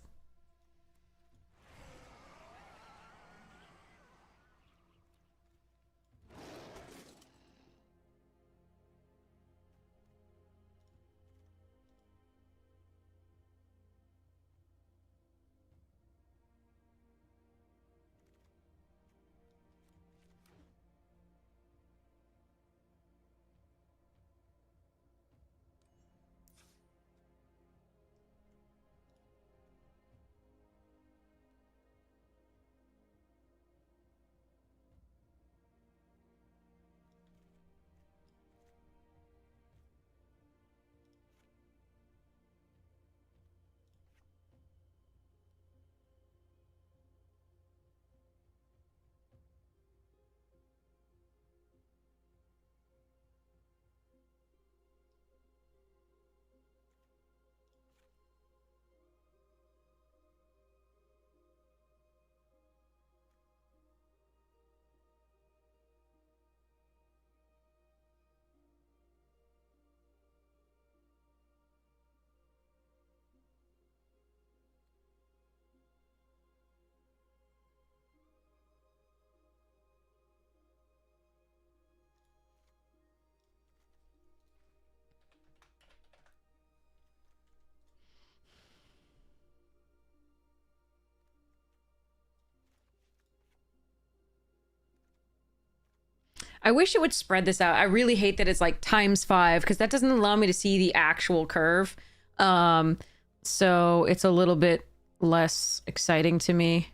I wish it would spread this out. I really hate that it's like ×5 because that doesn't allow me to see the actual curve. So it's a little bit less exciting to me.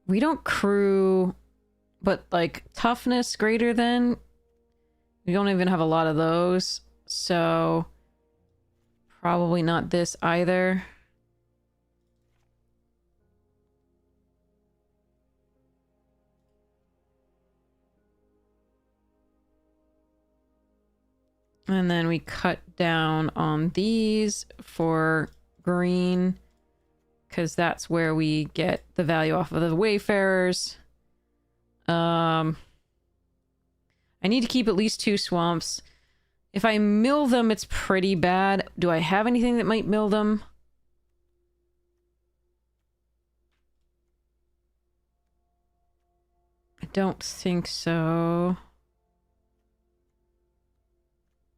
We don't crew, but like toughness greater than. We don't even have a lot of those. So probably not this either. And then we cut down on these for green, because that's where we get the value off of the wayfarers. I need to keep at least 2 swamps. If I mill them, it's pretty bad. Do I have anything that might mill them? I don't think so.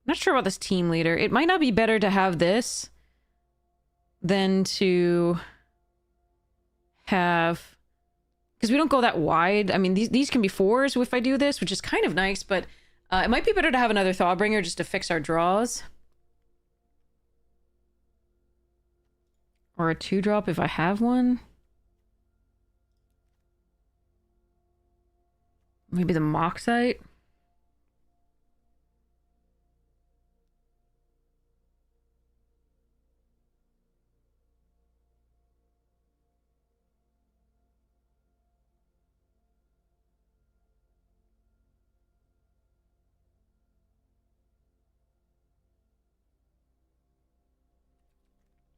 Not sure about this team leader. It might not be better to have this than to have... Because we don't go that wide. I mean, these can be 4s if I do this, which is kind of nice, but it might be better to have another Thawbringer just to fix our draws. Or a 2-drop if I have one. Maybe the Moxite.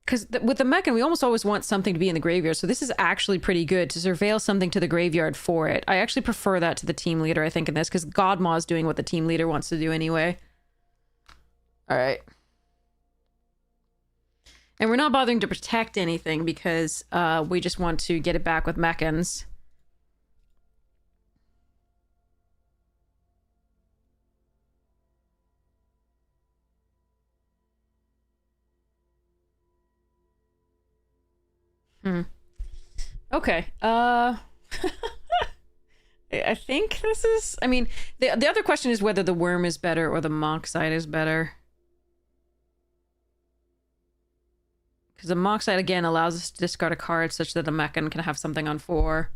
Because with the Meccan, we almost always want something to be in the graveyard, so this is actually pretty good to surveil something to the graveyard for it. I actually prefer that to the team leader, I think, in this, because Godmaw is doing what the team leader wants to do anyway. Alright. And we're not bothering to protect anything, because we just want to get it back with Meccans. Okay. I think this is... I mean, the other question is whether the worm is better or the Moxite is better. Because the Moxite, again, allows us to discard a card such that the Meccan can have something on 4.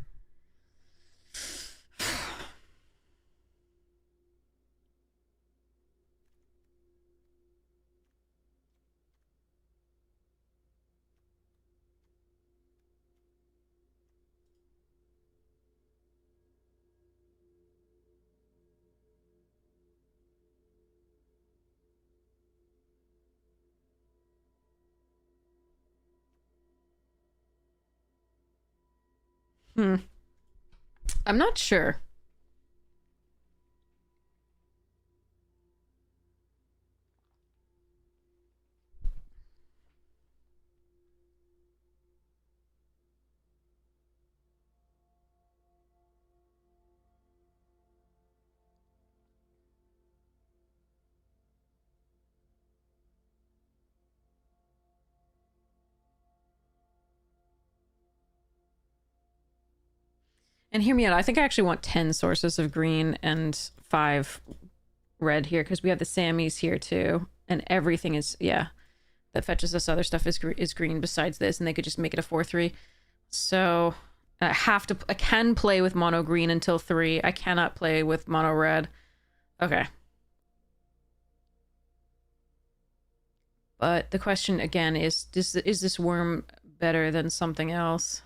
I'm not sure. And hear me out. I think I actually want 10 sources of green and 5 red here, because we have the Sammys here too. And everything is, yeah, that fetches us other stuff is green besides this, and they could just make it a 4/3. So I can play with mono green until 3. I cannot play with mono red. Okay. But the question again is this worm better than something else?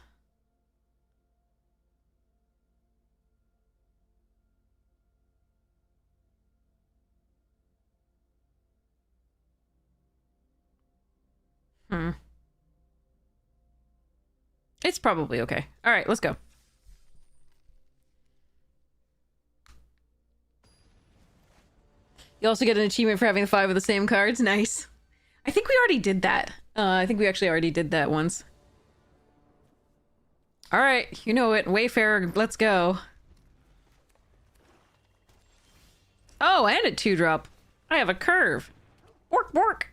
It's probably okay. All right, let's go. You also get an achievement for having 5 of the same cards. Nice. I think we already did that. I think we actually already did that once. All right, you know it. Wayfarer, let's go. Oh, and a 2-drop. I have a curve. Bork, bork.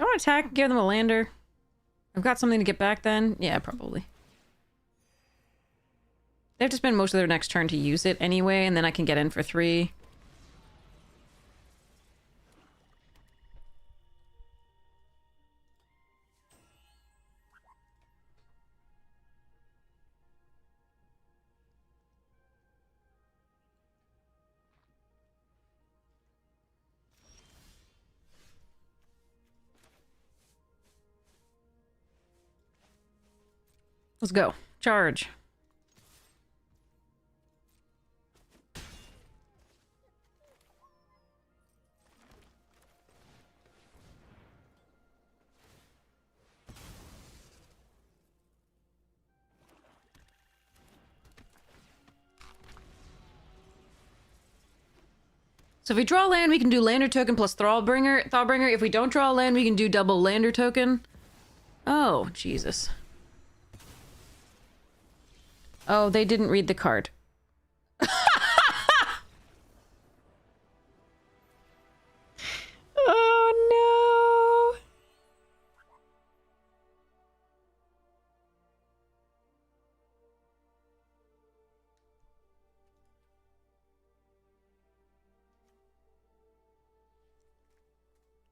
Do I want to attack and give them a lander? I've got something to get back then? Yeah, probably. They have to spend most of their next turn to use it anyway, and then I can get in for 3. Let's go. Charge. So if we draw land, we can do lander token plus Thawbringer. If we don't draw land, we can do double lander token. Oh, Jesus. Oh, they didn't read the card. Oh,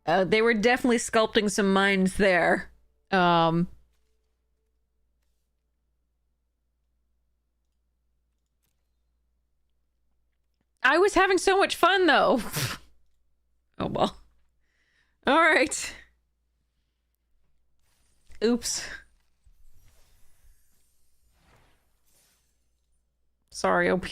no. They were definitely sculpting some minds there. I was having so much fun, though. Oh, well. All right. Oops. Sorry, OP.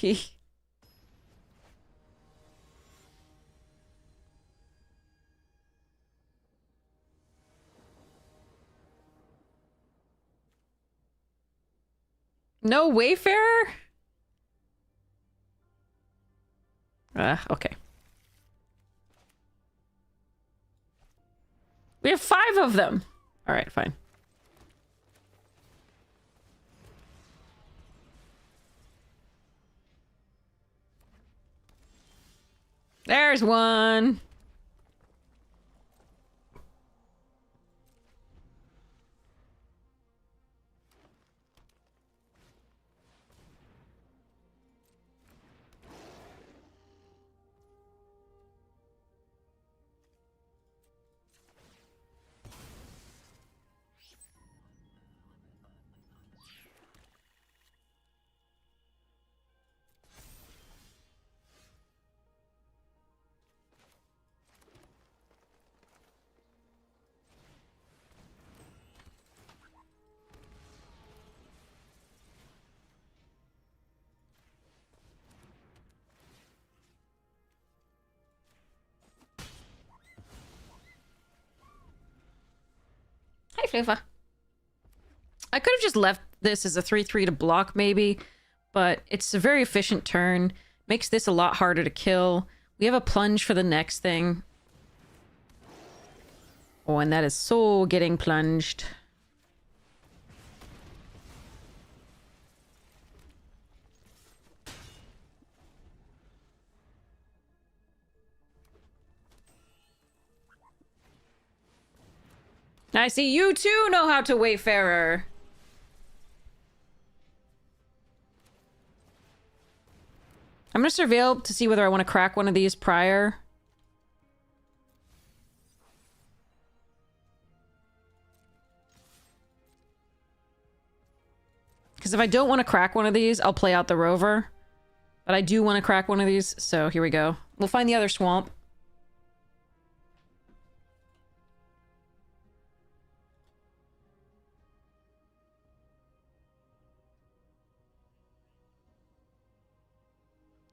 No Wayfarer? Okay. We have 5 of them. All right, fine. There's one. Hi, Floofa. I could have just left this as a 3/3 to block, maybe, but it's a very efficient turn. Makes this a lot harder to kill. We have a plunge for the next thing. Oh, and that is so getting plunged. I see you too know how to Wayfarer. I'm gonna surveil to see whether I want to crack one of these prior. Because if I don't want to crack one of these, I'll play out the rover. But I do want to crack one of these, so here we go. We'll find the other swamp.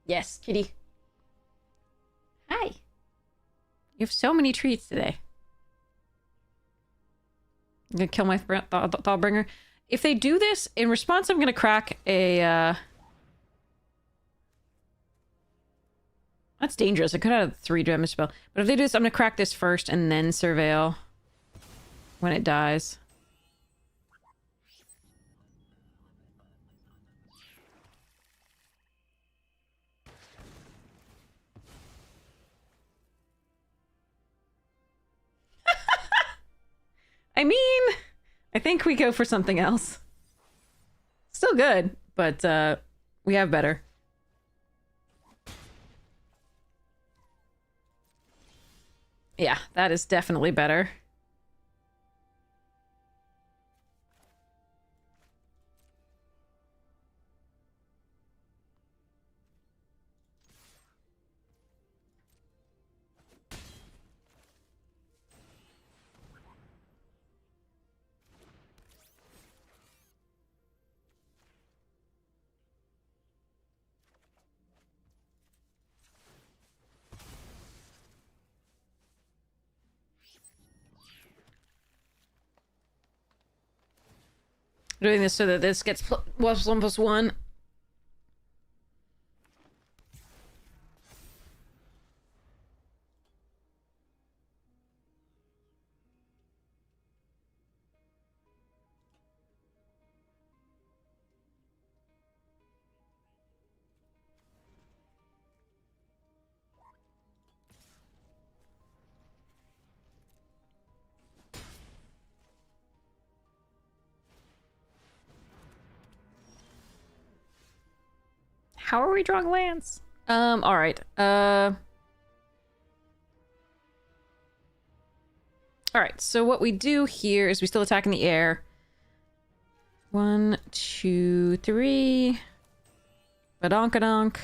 Yes, kitty. Hi. You have so many treats today. I'm gonna kill my Thawbringer. If they do this, in response, I'm gonna crack a, That's dangerous. I could have 3 damage spell. But if they do this, I'm gonna crack this first and then surveil when it dies. I mean, I think we go for something else. Still good, but we have better. Yeah, that is definitely better. Doing this so that this gets +1/+1. How are we drawing lands? Alright. Alright, so what we do here is we still attack in the air. 1, 2, 3. Badonkadonk.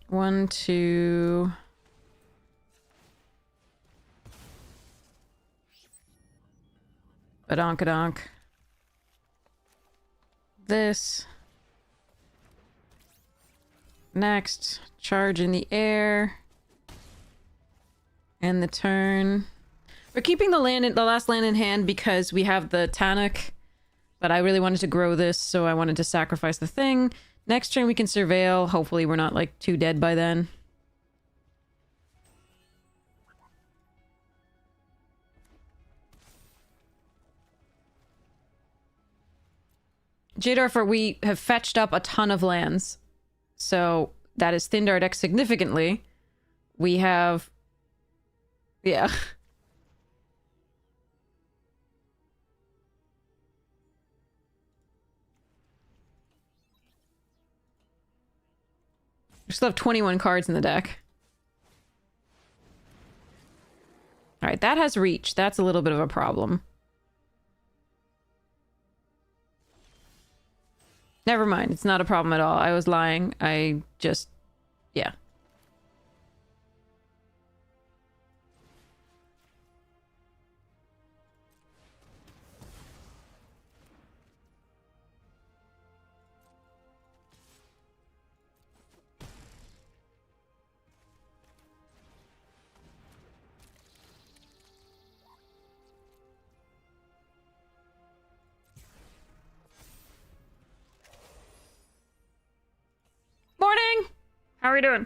One, two. Badonkadonk. This. Next. Charge in the air. And the turn. We're keeping the last land in hand because we have the Tannock. But I really wanted to grow this, so I wanted to sacrifice the thing. Next turn we can surveil. Hopefully we're not, like, too dead by then. Jadarfer, we have fetched up a ton of lands. So that has thinned our deck significantly. We have... Yeah. We still have 21 cards in the deck. Alright, that has reach. That's a little bit of a problem. Never mind. It's not a problem at all. I was lying. I just... Yeah. Morning! How are we doing?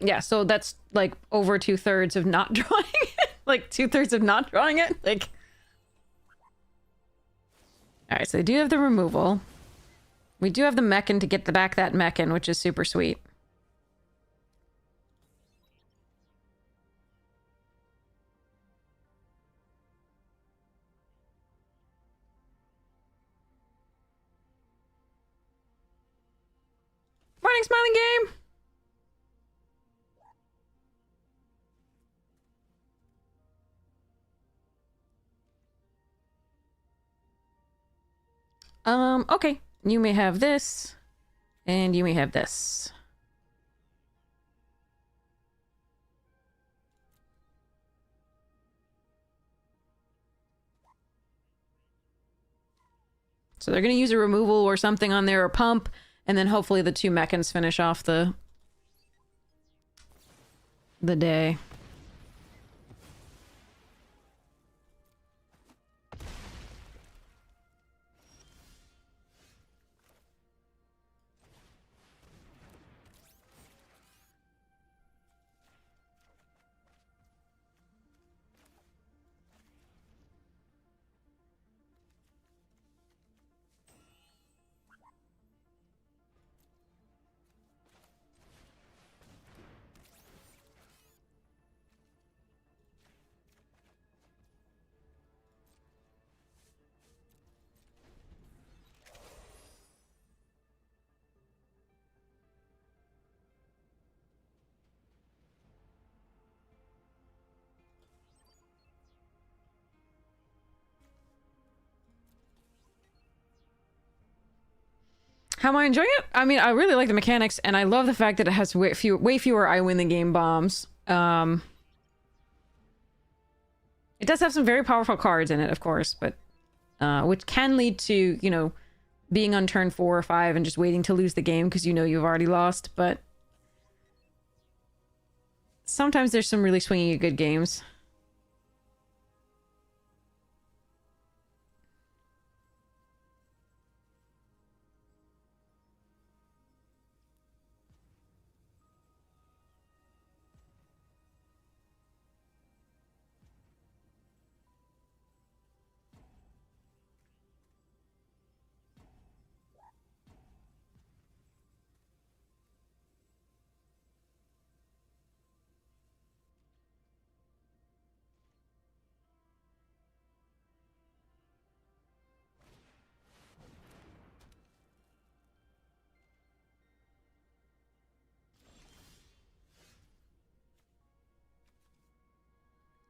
Yeah, so that's like over 2/3 of not drawing it. Like 2/3 of not drawing it. Like. Alright, so they do have the removal. We do have the Mechan to get back that Mechan, which is super sweet. Morning, Smiling Game! Okay. You may have this, and you may have this. So they're gonna use a removal or something on there, or pump, and then hopefully the two Mechans finish off the day. How am I enjoying it? I mean, I really like the mechanics, and I love the fact that it has way fewer I win the game bombs. It does have some very powerful cards in it, of course, but which can lead to, you know, being on turn 4 or 5 and just waiting to lose the game because you know you've already lost, but sometimes there's some really swingy good games.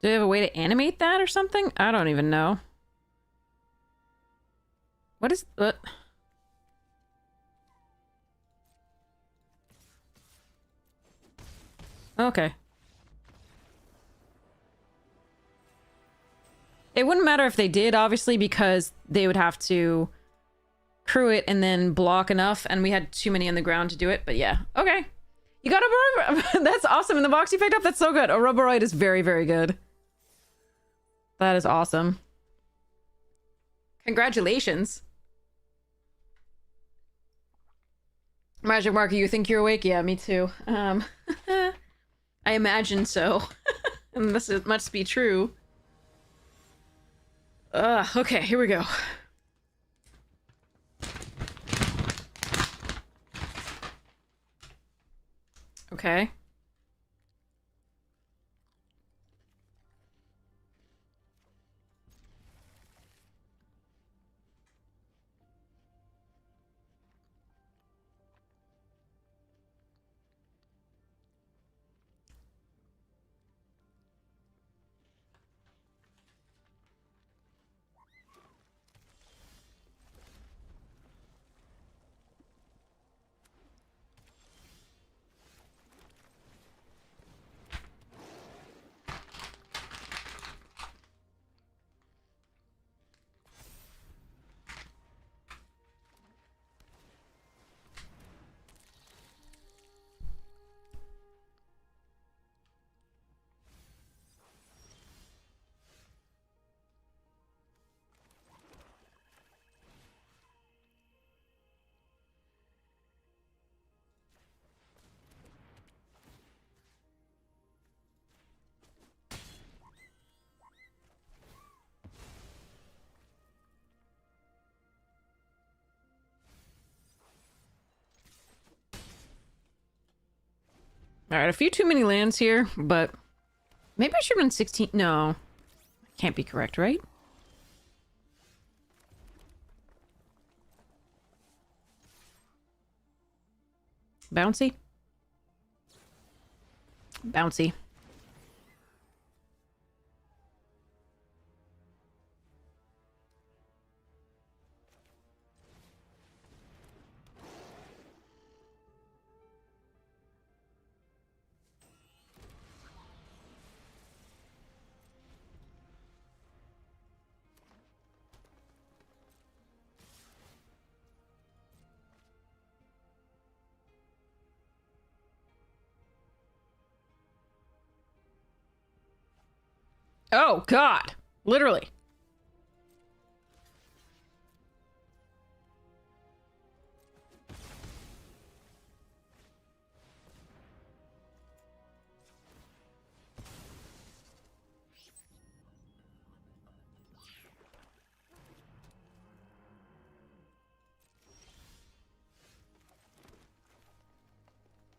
Do they have a way to animate that or something? I don't even know. What is... Okay. It wouldn't matter if they did, obviously, because they would have to crew it and then block enough, and we had too many on the ground to do it, but yeah. Okay. You got a... That's awesome. In the box you picked up, that's so good. A Roboroid is very, very good. That is awesome. Congratulations. Magic Marker, you think you're awake? Yeah, me too. I imagine so. And this must be true. Okay, here we go. Okay. Alright, a few too many lands here, but maybe I should run 16. No. Can't be correct, right? Bouncy? Bouncy. Oh, God. Literally.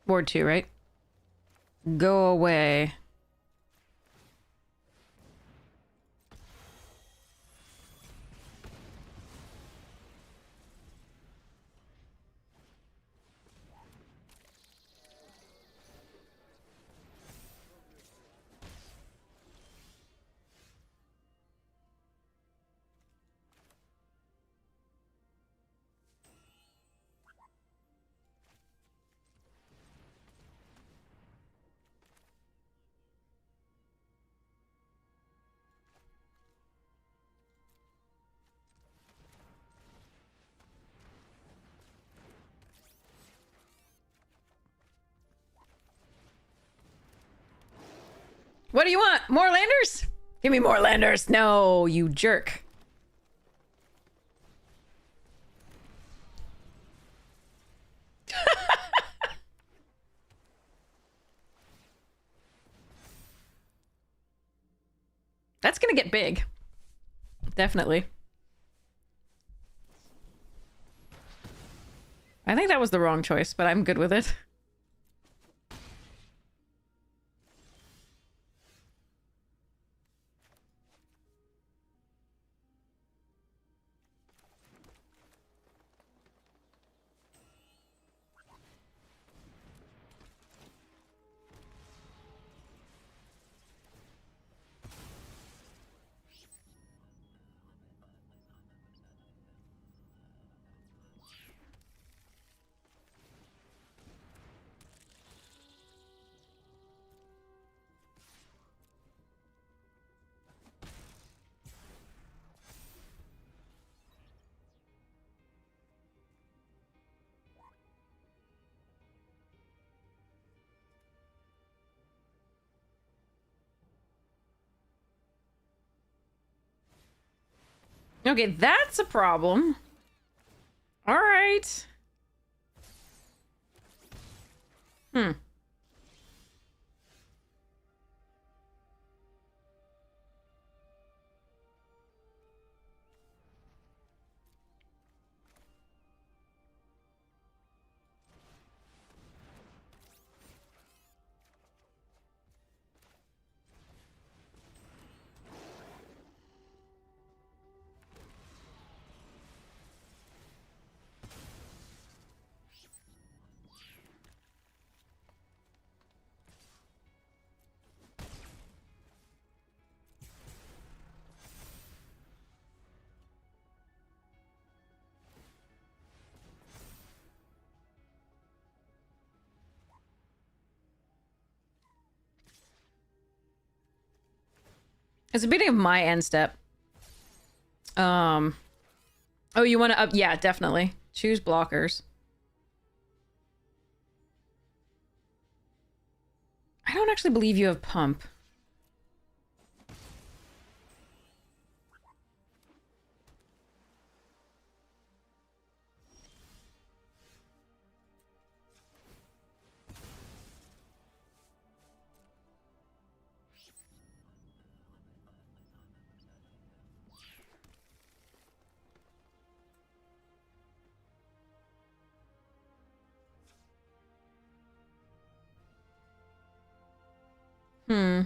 Board 2, right? Go away. What do you want? More landers? Give me more landers. No, you jerk. That's gonna get big. Definitely. I think that was the wrong choice, but I'm good with it. Okay, that's a problem. All right. Hmm. It's the beginning of my end step. Oh, you want to up? Yeah, definitely. Choose blockers. I don't actually believe you have pump. Hmm.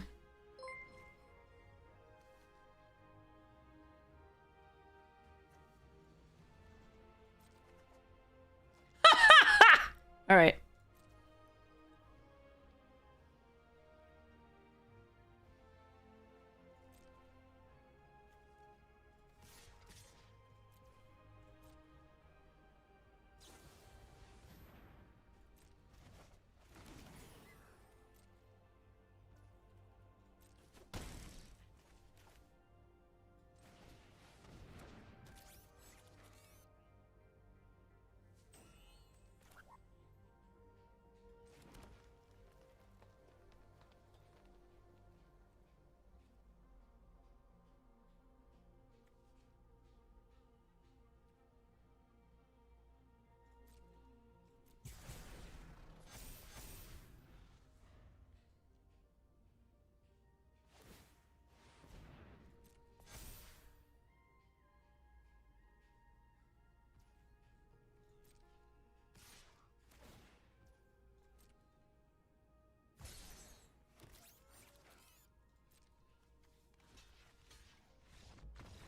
All right.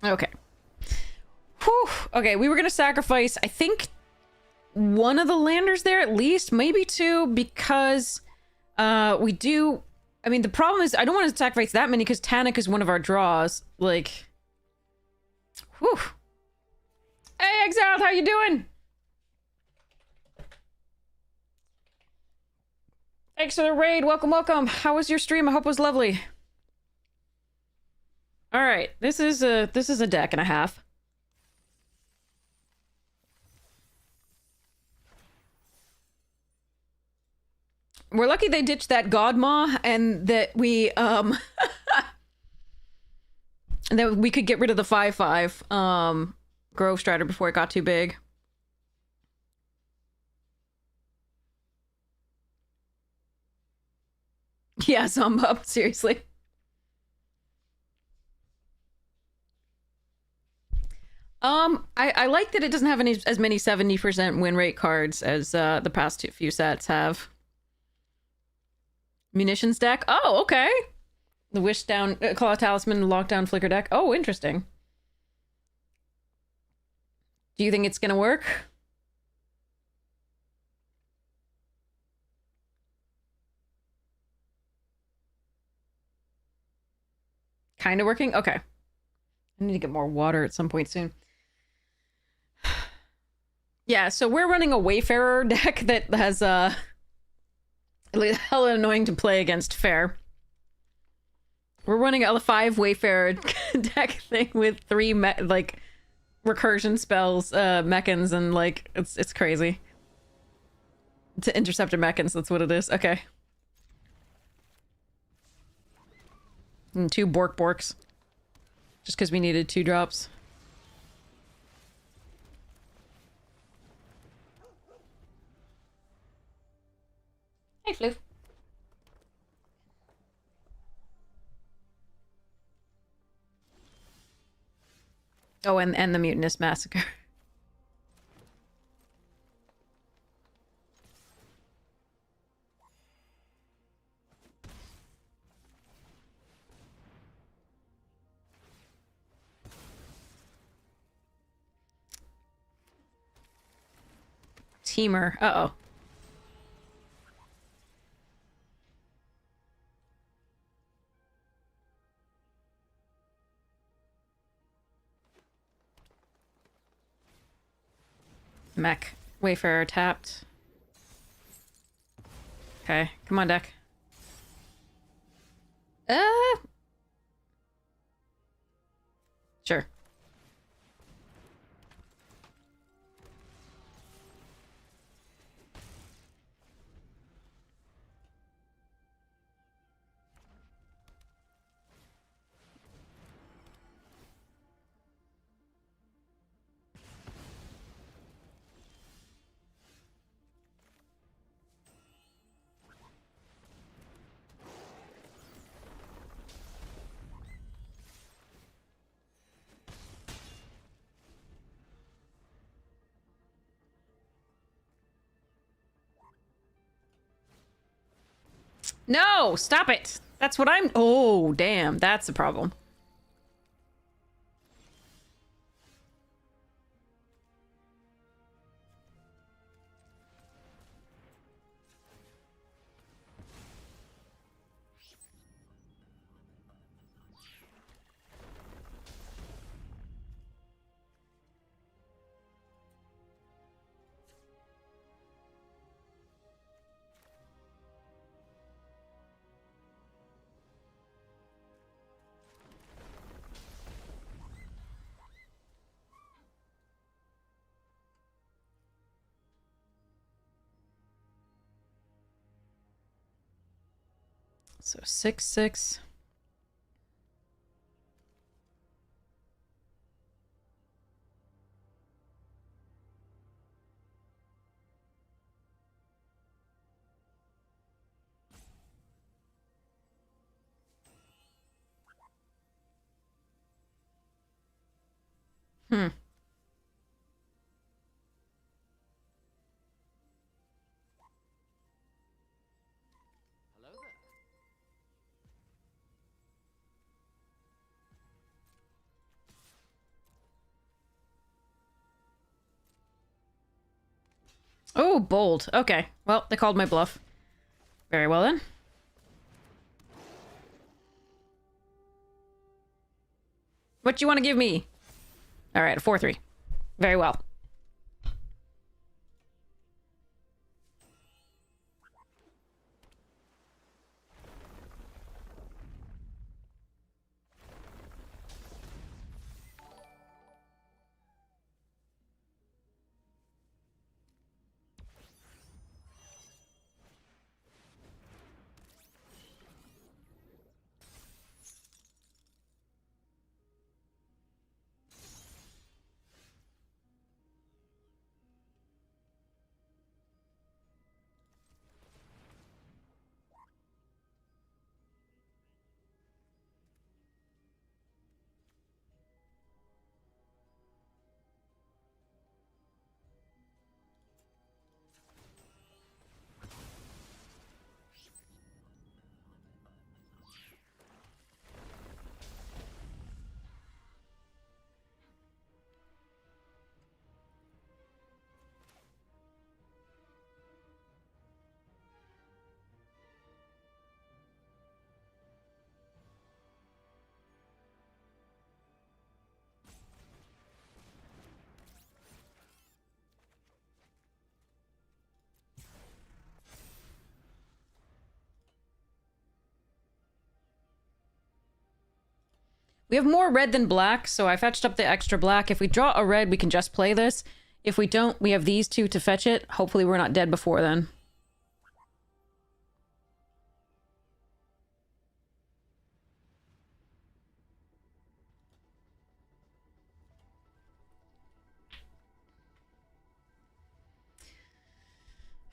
Okay. Whew. Okay, we were gonna sacrifice, I think, one of the landers there at least, maybe two, because we do. I mean, the problem is I don't want to sacrifice that many because Tanic is one of our draws. Like, whew. Hey, Exiled, how you doing? Thanks for the raid. Welcome, welcome. How was your stream? I hope it was lovely. All right, this is a deck and a half. We're lucky they ditched that Godmaw and that we And then we could get rid of the 5/5 Grove Strider before it got too big. Yeah, Zumbub, seriously. I like that it doesn't have as many 70% win rate cards as the past few sets have. Munitions deck? Oh, okay. The Wish Down, Claw Talisman, Lockdown Flicker deck. Oh, interesting. Do you think it's gonna work? Kind of working? Okay. I need to get more water at some point soon. Yeah, so we're running a Wayfarer deck that has hella annoying to play against fair. We're running a 5 Wayfarer deck thing with 3 like recursion spells, mechans, and like it's crazy. To intercept a mechans, that's what it is. Okay. And 2 Borks. Just because we needed 2 drops. Hey, Floof. Oh, and the Mutinous Massacre. Teamer. Uh-oh. Mech. Wayfarer tapped. Okay, come on, deck. Sure. No, stop it. That's what I'm... Oh, damn. That's a problem. So 6/6. Hmm. Oh, bold. Okay. Well, they called my bluff. Very well then. What you want to give me? All right, a 4/3. Very well. We have more red than black, so I fetched up the extra black. If we draw a red, we can just play this. If we don't, we have these two to fetch it. Hopefully we're not dead before then.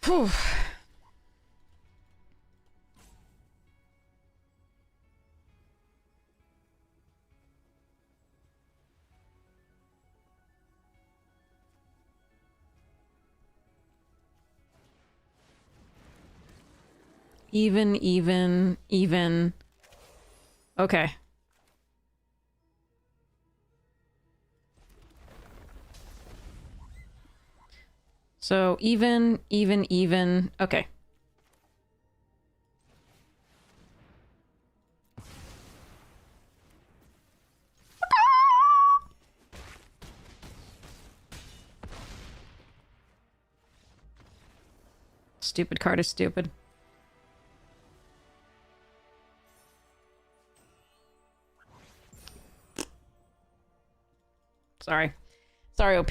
Whew. Even. Okay. So, even. Okay. Stupid card is stupid. Sorry. Sorry, OP.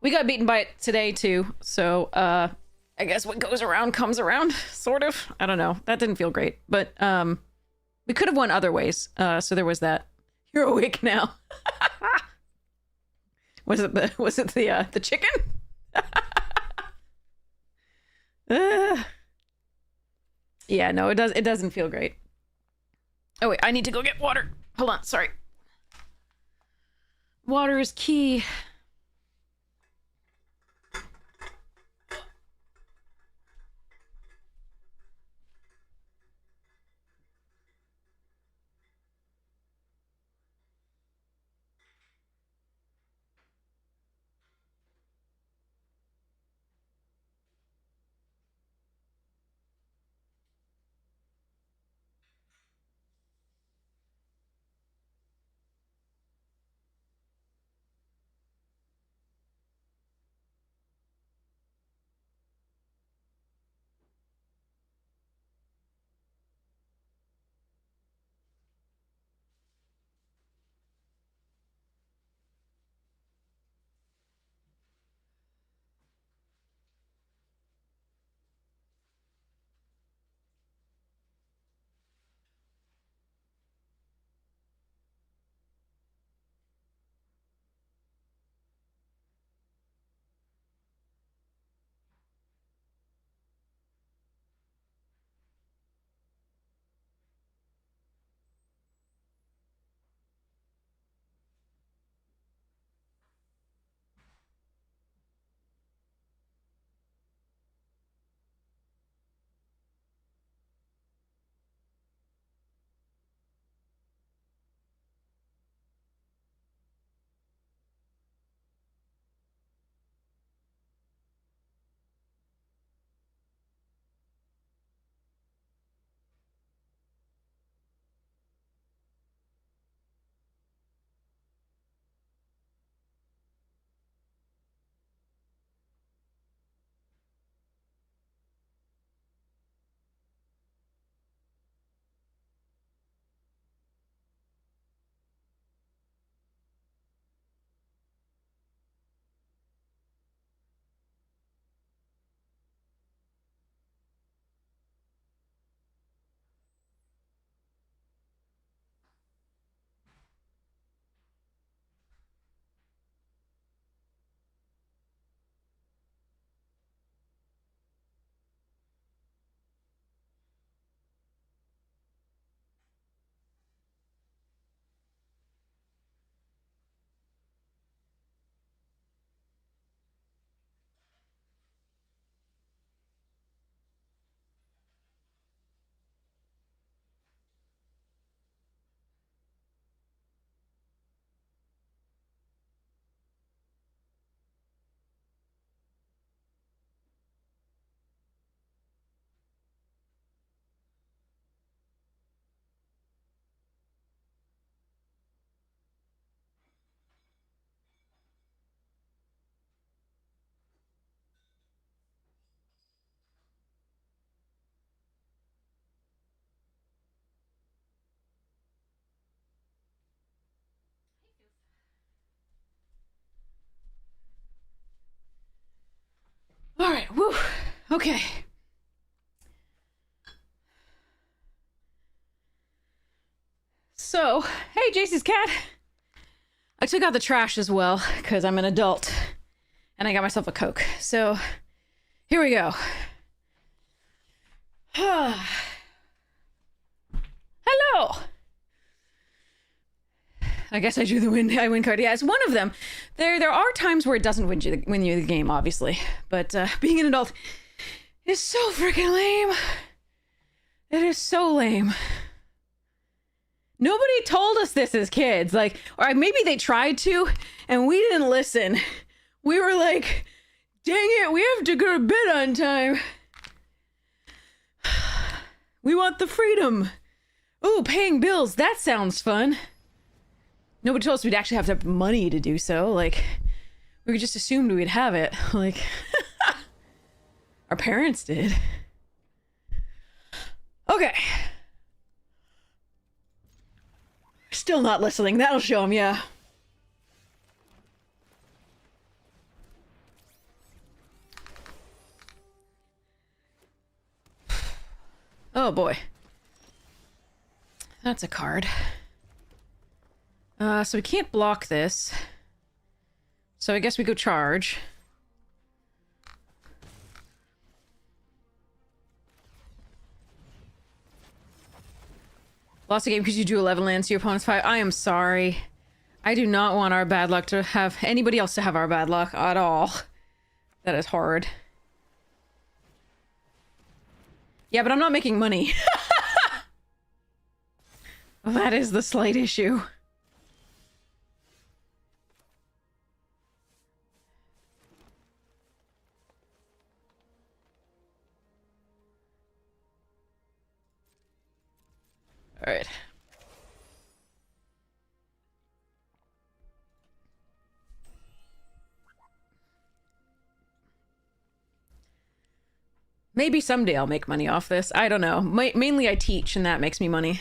We got beaten by it today, too. So, I guess what goes around comes around, sort of. I don't know. That didn't feel great. But, we could have won other ways. So there was that. You're awake now. Was it the chicken? Yeah, no, it doesn't feel great. Oh, wait, I need to go get water. Hold on, sorry. Water is key. Okay. So, hey, Jason's cat. I took out the trash as well, because I'm an adult. And I got myself a Coke. So, here we go. Hello! I guess I drew the win card. Yeah, it's one of them. There are times where it doesn't win you the game, obviously. But being an adult is so freaking lame. It is so lame. Nobody told us this as kids. Like, or maybe they tried to, and we didn't listen. We were like, dang it, we have to go to bed on time. We want the freedom. Ooh, paying bills. That sounds fun. Nobody told us we'd actually have money to do so. Like, we just assumed we'd have it. Like, our parents did. Okay. Still not listening. That'll show them, yeah. Oh boy. That's a card. So we can't block this. So I guess we go charge. Lost a game because you drew 11 lands to your opponent's 5. I am sorry. I do not want our bad luck to have anybody else to have our bad luck at all. That is hard. Yeah, but I'm not making money. That is the slight issue. All right. Maybe someday I'll make money off this. I don't know. Mainly I teach, and that makes me money.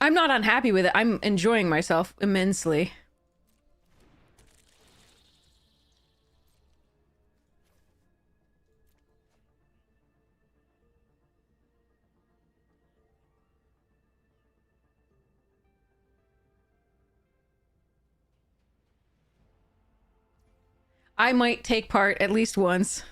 I'm not unhappy with it. I'm enjoying myself immensely. I might take part at least once.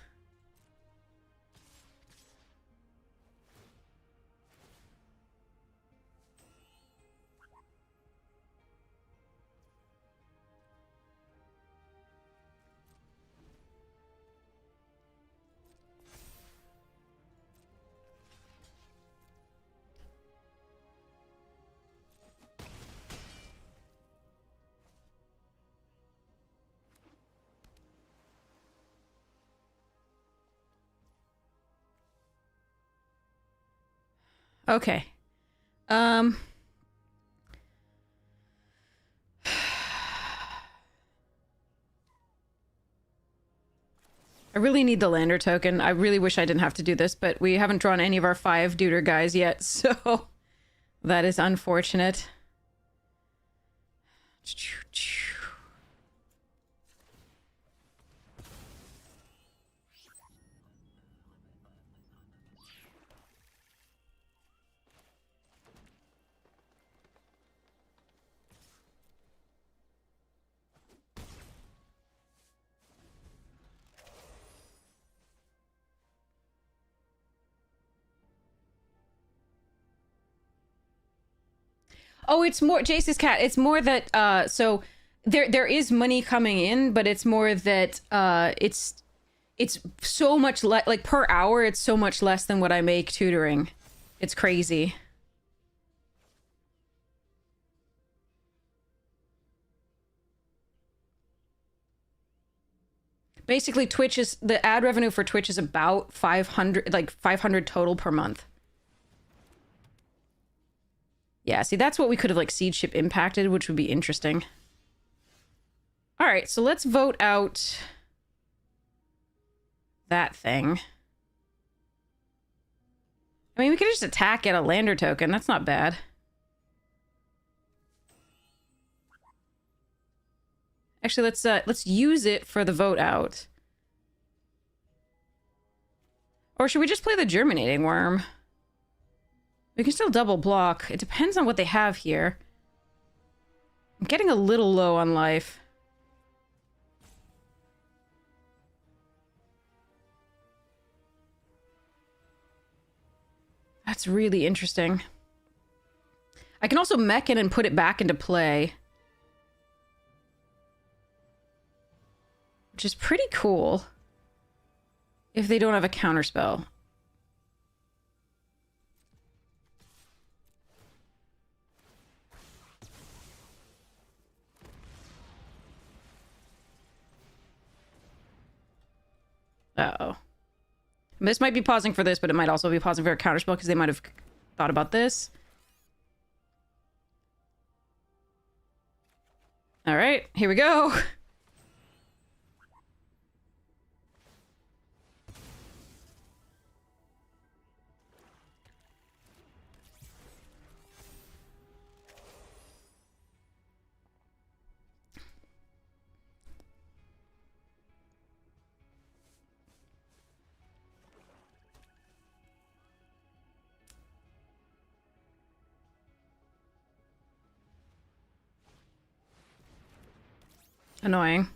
Okay. I really need the lander token. I really wish I didn't have to do this, but we haven't drawn any of our 5 Deuter guys yet, so that is unfortunate. Oh, it's more Jace's cat. It's more that so there is money coming in, but it's more that it's so much less, like per hour it's so much less than what I make tutoring. It's crazy. Basically Twitch is the ad revenue for Twitch is about 500, like 500 total per month. Yeah, see, that's what we could have, like, seed ship impacted, which would be interesting. All right, so let's vote out that thing. I mean, we could just attack, get a lander token. That's not bad. Actually, let's use it for the vote out. Or should we just play the germinating worm? We can still double block. It depends on what they have here. I'm getting a little low on life. That's really interesting. I can also mech it and put it back into play. Which is pretty cool. If they don't have a counterspell. Uh-oh. This might be pausing for this, but it might also be pausing for a counterspell because they might have thought about this. All right, here we go. Annoying.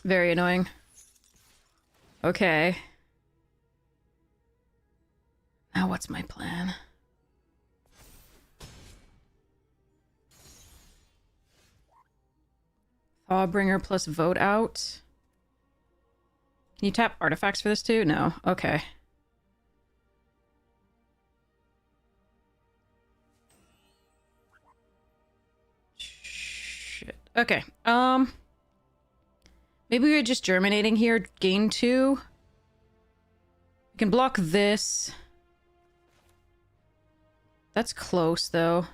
Very annoying. Okay. Now what's my plan? Thawbringer plus vote out. Can you tap artifacts for this too? No. Okay. Shit. Okay. Maybe we're just germinating here. Gain 2. We can block this. That's close, though.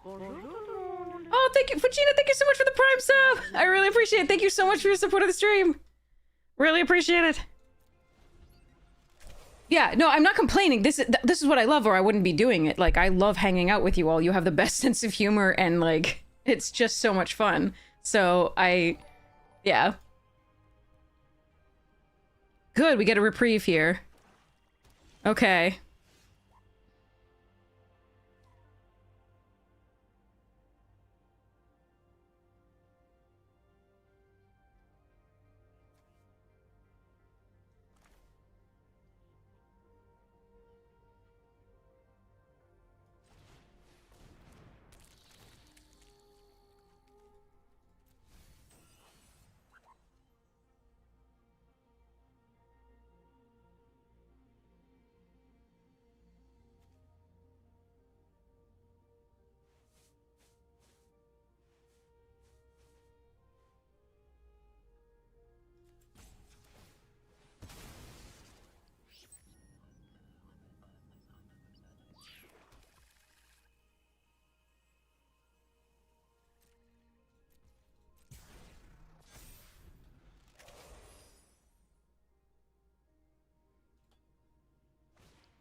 Oh, thank you, Fujina. Thank you so much for the Prime sub. I really appreciate it. Thank you so much for your support of the stream. Really appreciate it. Yeah, no, I'm not complaining. This is what I love, or I wouldn't be doing it. Like, I love hanging out with you all. You have the best sense of humor, and, like, it's just so much fun. So, yeah. Good, we get a reprieve here. Okay.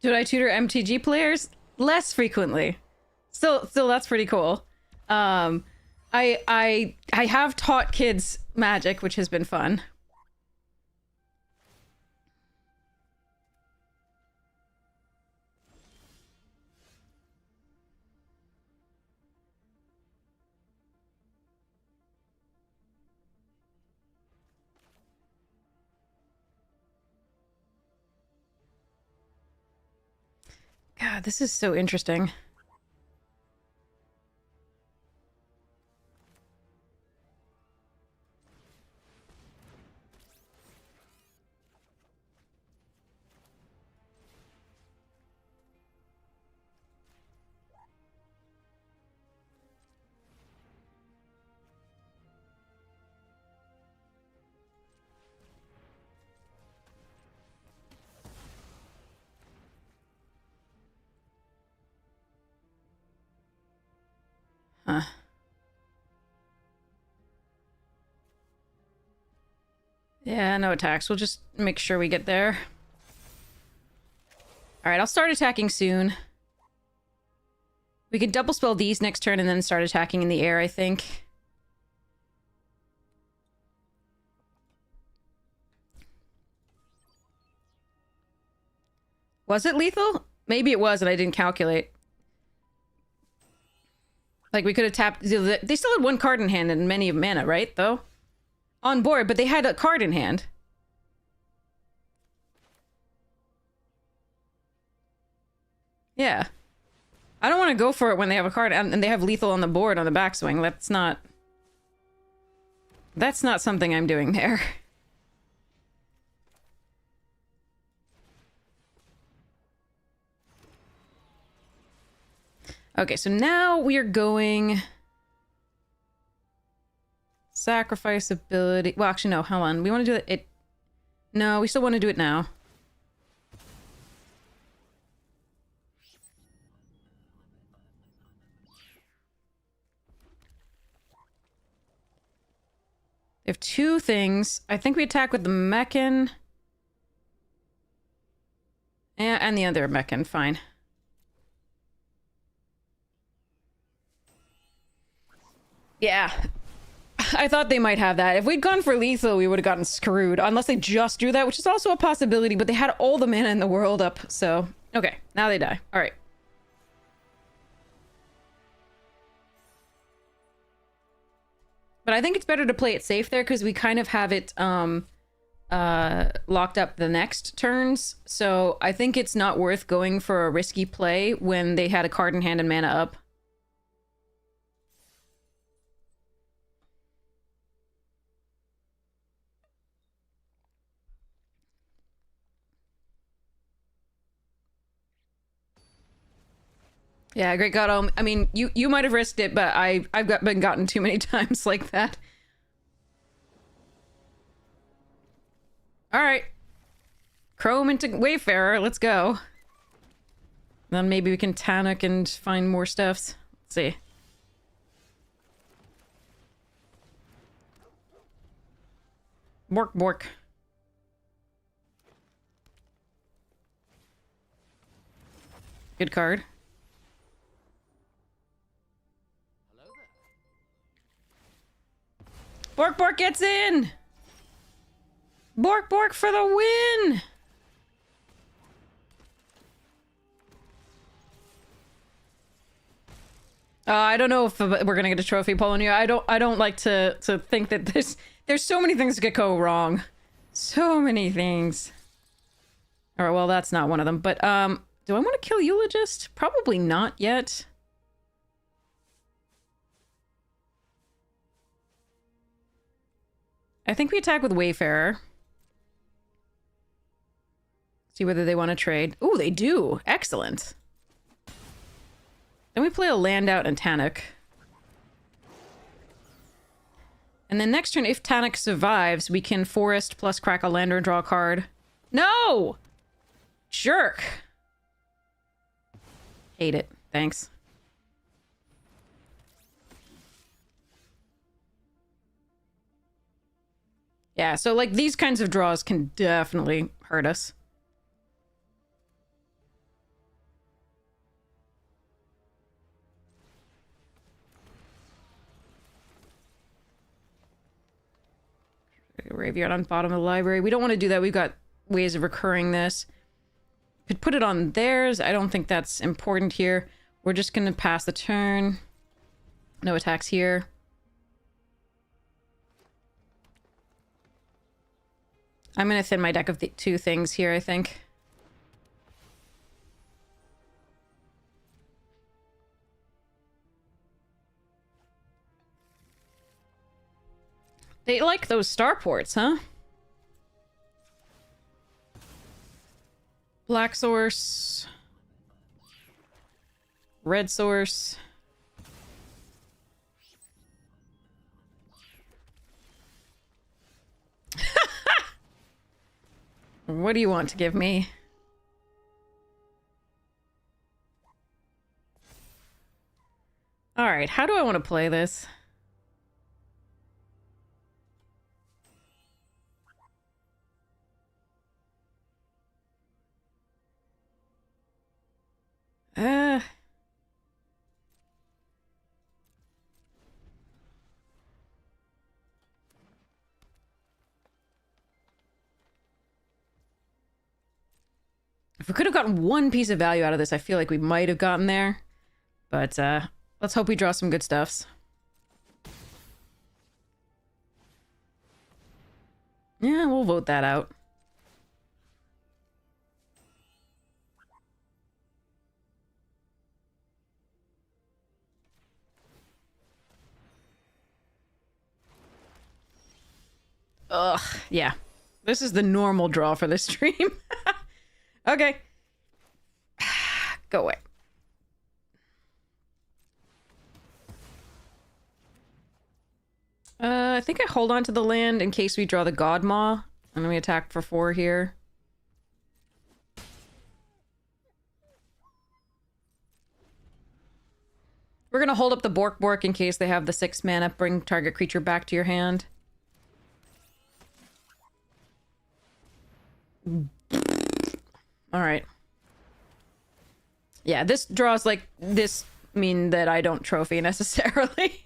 Should I tutor MTG players? Less frequently. Still that's pretty cool. I have taught kids Magic, which has been fun. God, this is so interesting. Huh. Yeah, no attacks. We'll just make sure we get there. Alright, I'll start attacking soon. We can double spell these next turn and then start attacking in the air, I think. Was it lethal? Maybe it was and I didn't calculate. Like, we could have tapped... They still had one card in hand and many of mana, right, though? On board, but they had a card in hand. Yeah. I don't want to go for it when they have a card and they have lethal on the board on the backswing. That's not... That's not something I'm doing there. Okay, so now we are going... Sacrifice ability... Well, actually, no, hold on. We want to do it... No, we still want to do it now. They have two things. I think we attack with the Mechan. And the other Mechan, fine. Yeah. I thought they might have that. If we'd gone for lethal, we would have gotten screwed. Unless they just drew that, which is also a possibility, but they had all the mana in the world up, so... Okay, now they die. Alright. But I think it's better to play it safe there, because we kind of have it, locked up the next turns. So I think it's not worth going for a risky play when they had a card in hand and mana up. Yeah, Great God, I mean, you might have risked it, but I've been gotten too many times like that. Alright. Chrome into Wayfarer, let's go. Then maybe we can Tanic and find more stuffs. Let's see. Bork, bork. Good card. Bork Bork gets in! Bork Bork for the win! I don't know if we're gonna get a trophy, Polonia. I don't like to think that there's so many things that could go wrong. So many things. Alright, well that's not one of them. But do I want to kill Eulogist? Probably not yet. I think we attack with Wayfarer. See whether they want to trade. Ooh, they do. Excellent. Then we play a land out and Tanic. And then next turn, if Tanic survives, we can forest plus crack a lander and draw a card. No! Jerk! Hate it. Thanks. Yeah, so, like, these kinds of draws can definitely hurt us. Graveyard on bottom of the library. We don't want to do that. We've got ways of recurring this. Could put it on theirs. I don't think that's important here. We're just going to pass the turn. No attacks here. I'm going to thin my deck of the two things here, I think. They like those starports, huh? Black source. Red source. What do you want to give me? Alright, how do I want to play this? If we could have gotten one piece of value out of this, I feel like we might have gotten there. But let's hope we draw some good stuffs. Yeah, we'll vote that out. Ugh, yeah. This is the normal draw for this stream. Okay. Go away. I think I hold on to the land in case we draw the Godmaw. And then we attack for 4 here. We're gonna hold up the Bork Bork in case they have the 6 mana, bring target creature back to your hand. Alright. Yeah, this draws like this mean that I don't trophy necessarily.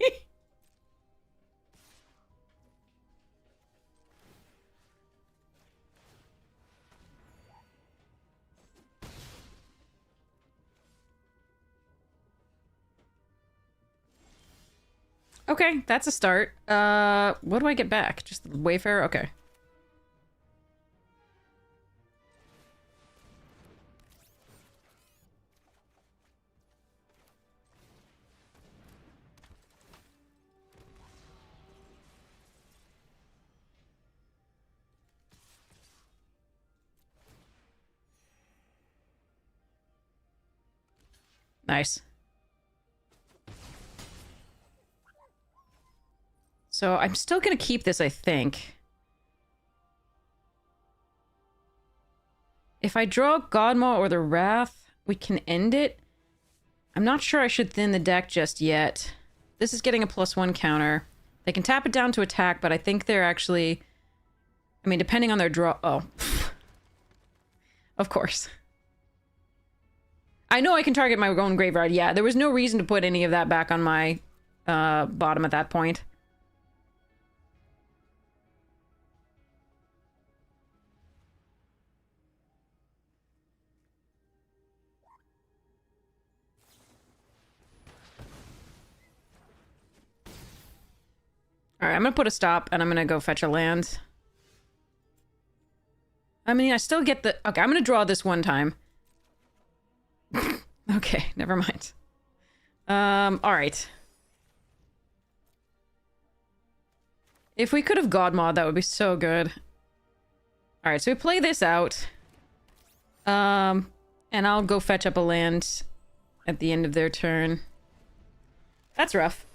Okay, that's a start. What do I get back? Just the Wayfarer? Okay. Nice. So I'm still gonna keep this, I think. If I draw Godmaw or the Wrath, we can end it. I'm not sure I should thin the deck just yet. This is getting a +1 counter. They can tap it down to attack, but I think they're actually... I mean, depending on their draw... Oh. Of course. I know I can target my own graveyard. Yeah, there was no reason to put any of that back on my bottom at that point. Alright, I'm gonna put a stop, and I'm gonna go fetch a land. I mean, I still get the... Okay, I'm gonna draw this one time. Okay, never mind. Alright. If we could have Godmod, that would be so good. Alright, so we play this out. And I'll go fetch up a land at the end of their turn. That's rough.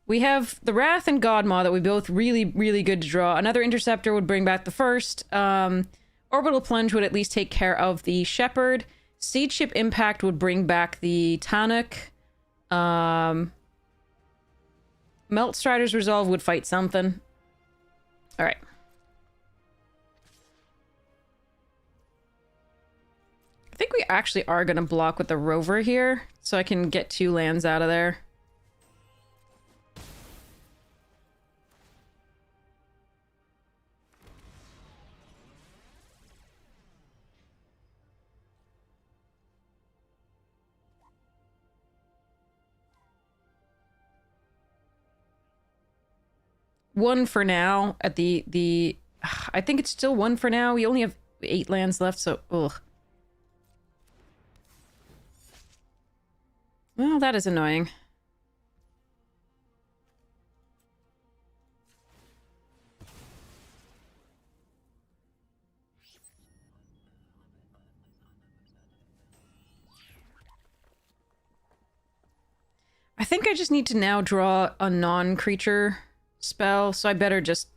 We have the Wrath and Godmaw that we both really, really good to draw. Another Interceptor would bring back the first. Orbital Plunge would at least take care of the Shepherd. Siege Ship Impact would bring back the Tanic. Melt Strider's Resolve would fight something. Alright. I think we actually are going to block with the Rover here, so I can get 2 lands out of there. One for now at the I think it's still 1 for now. We only have 8 lands left, so ugh. Well, that is annoying. I think I just need to now draw a non-creature spell, so I better just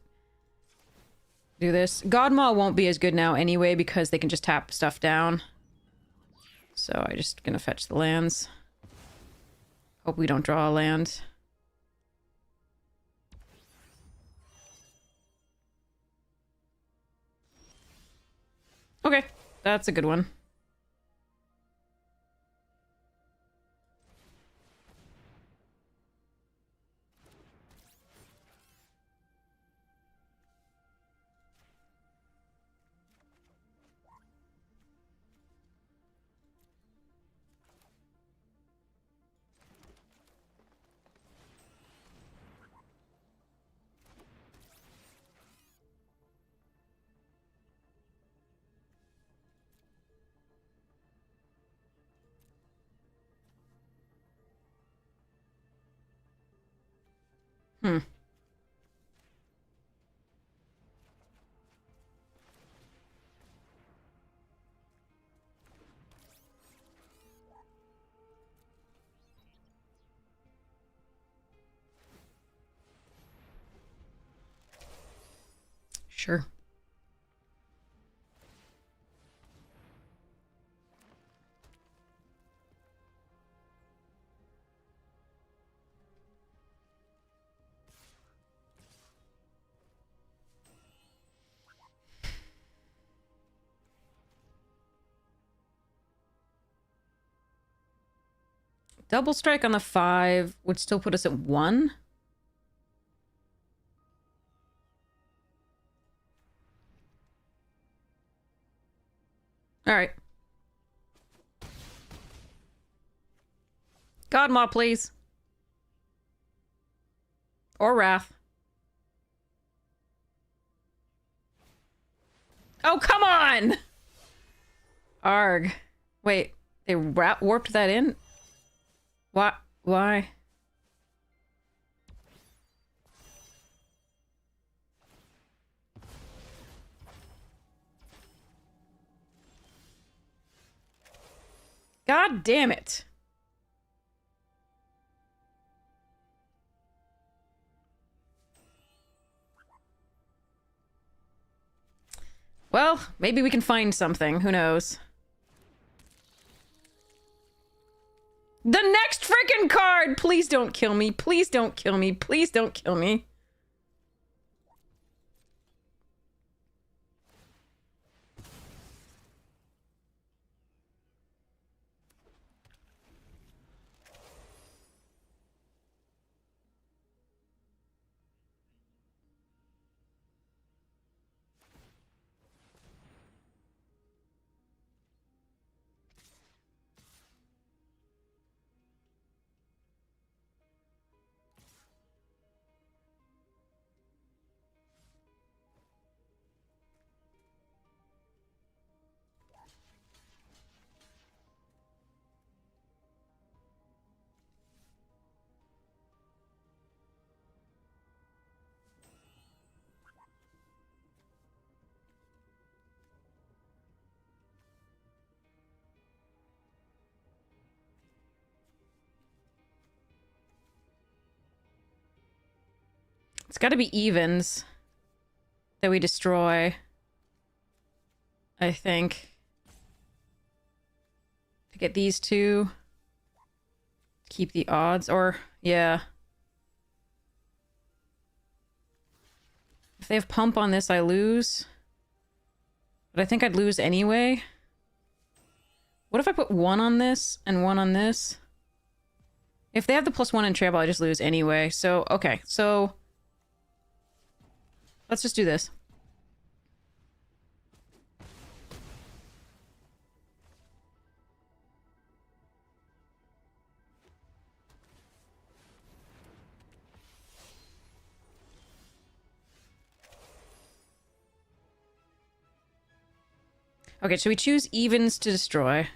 do this. Godmaw won't be as good now anyway because they can just tap stuff down. So I'm just gonna fetch the lands. Hope we don't draw a land. Okay, that's a good one. Hmm. Sure. Double strike on the 5 would still put us at 1. All right. Godmaw, please. Or Wrath. Oh, come on! Arg. Wait, they warped that in? What? Why? God damn it. Well, maybe we can find something. Who knows? The next freaking card! Please don't kill me. Please don't kill me. Please don't kill me. It's gotta be evens that we destroy. I think. To get these two. Keep the odds, or, yeah. If they have pump on this, I lose. But I think I'd lose anyway. What if I put 1 on this and 1 on this? If they have the +1 in trample, I just lose anyway. So, okay. So, let's just do this. Okay, so we choose evens to destroy.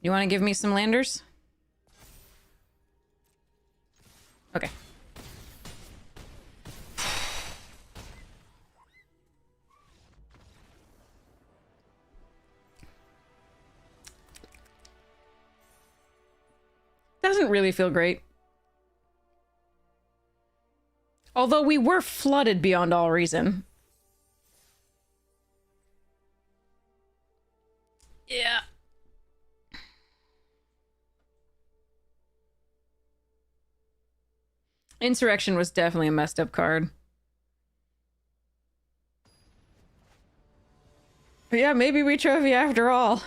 You want to give me some landers? Okay. Doesn't really feel great. Although we were flooded beyond all reason. Yeah. Insurrection was definitely a messed up card. But yeah, maybe we trophy after all.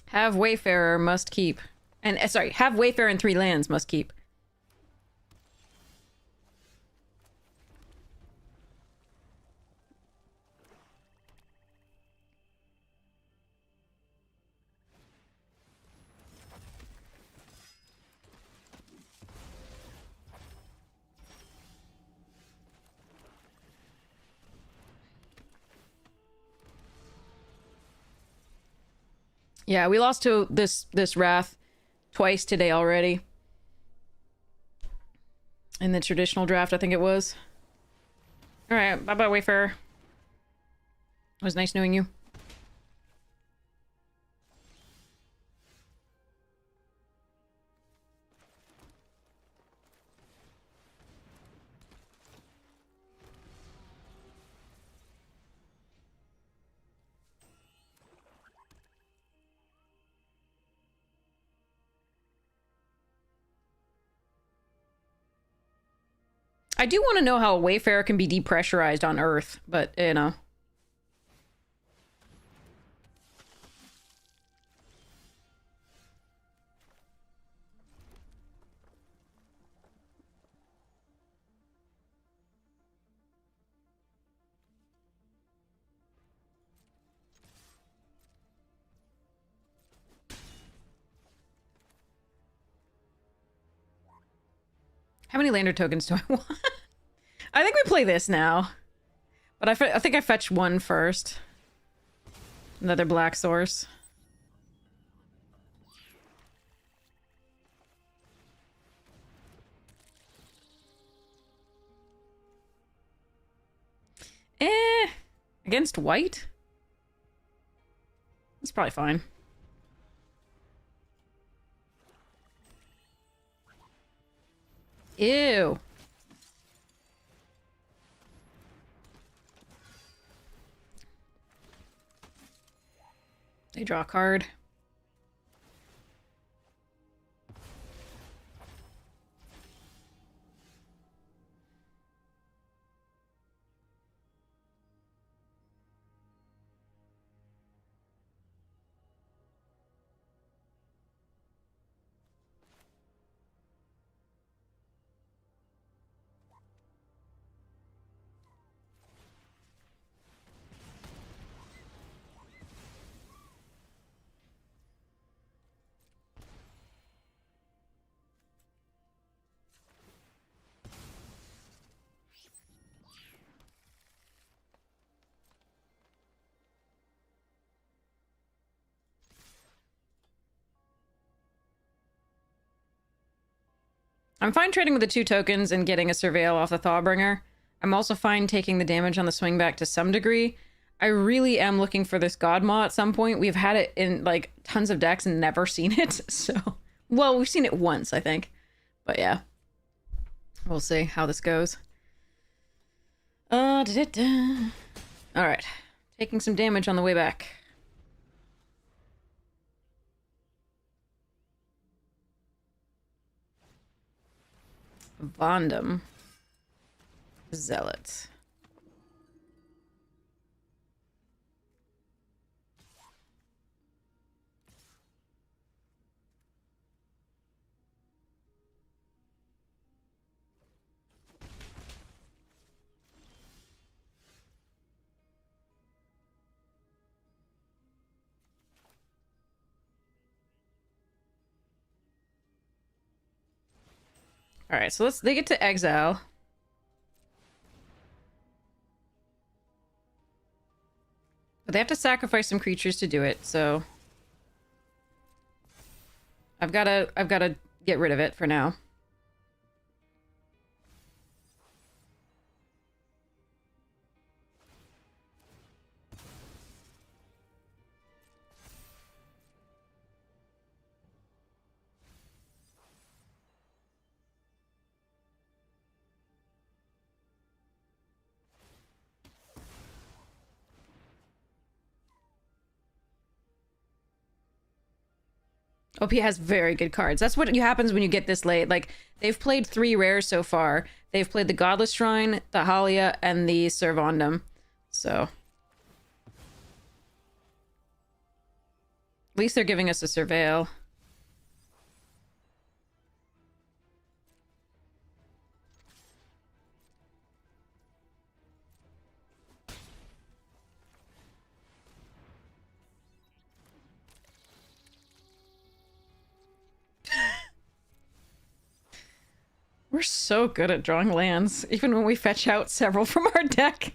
Have Wayfarer must keep. And, sorry, have Wayfarer and 3 lands must keep. Yeah, we lost to this Wrath twice today already. In the traditional draft, I think it was. Alright, bye-bye, Wayfarer. It was nice knowing you. I do want to know how a Wayfarer can be depressurized on Earth, but, you know. How many lander tokens do I want? I think we play this now. But I think I fetch one first. Another black source. Against white? That's probably fine. Ew. They draw a card. I'm fine trading with the 2 tokens and getting a Surveil off the Thawbringer. I'm also fine taking the damage on the swing back to some degree. I really am looking for this Godmaw at some point. We've had it in, like, tons of decks and never seen it, so... Well, we've seen it once, I think. But yeah. We'll see how this goes. Alright. Taking some damage on the way back. Vondum. Zealot. Alright, so they get to exile. But they have to sacrifice some creatures to do it, so... I've gotta get rid of it for now. OP has very good cards. That's what happens when you get this late. Like, they've played 3 rares so far. They've played the Godless Shrine, the Halia, and the Servondum. So... At least they're giving us a Surveil. We're so good at drawing lands, even when we fetch out several from our deck.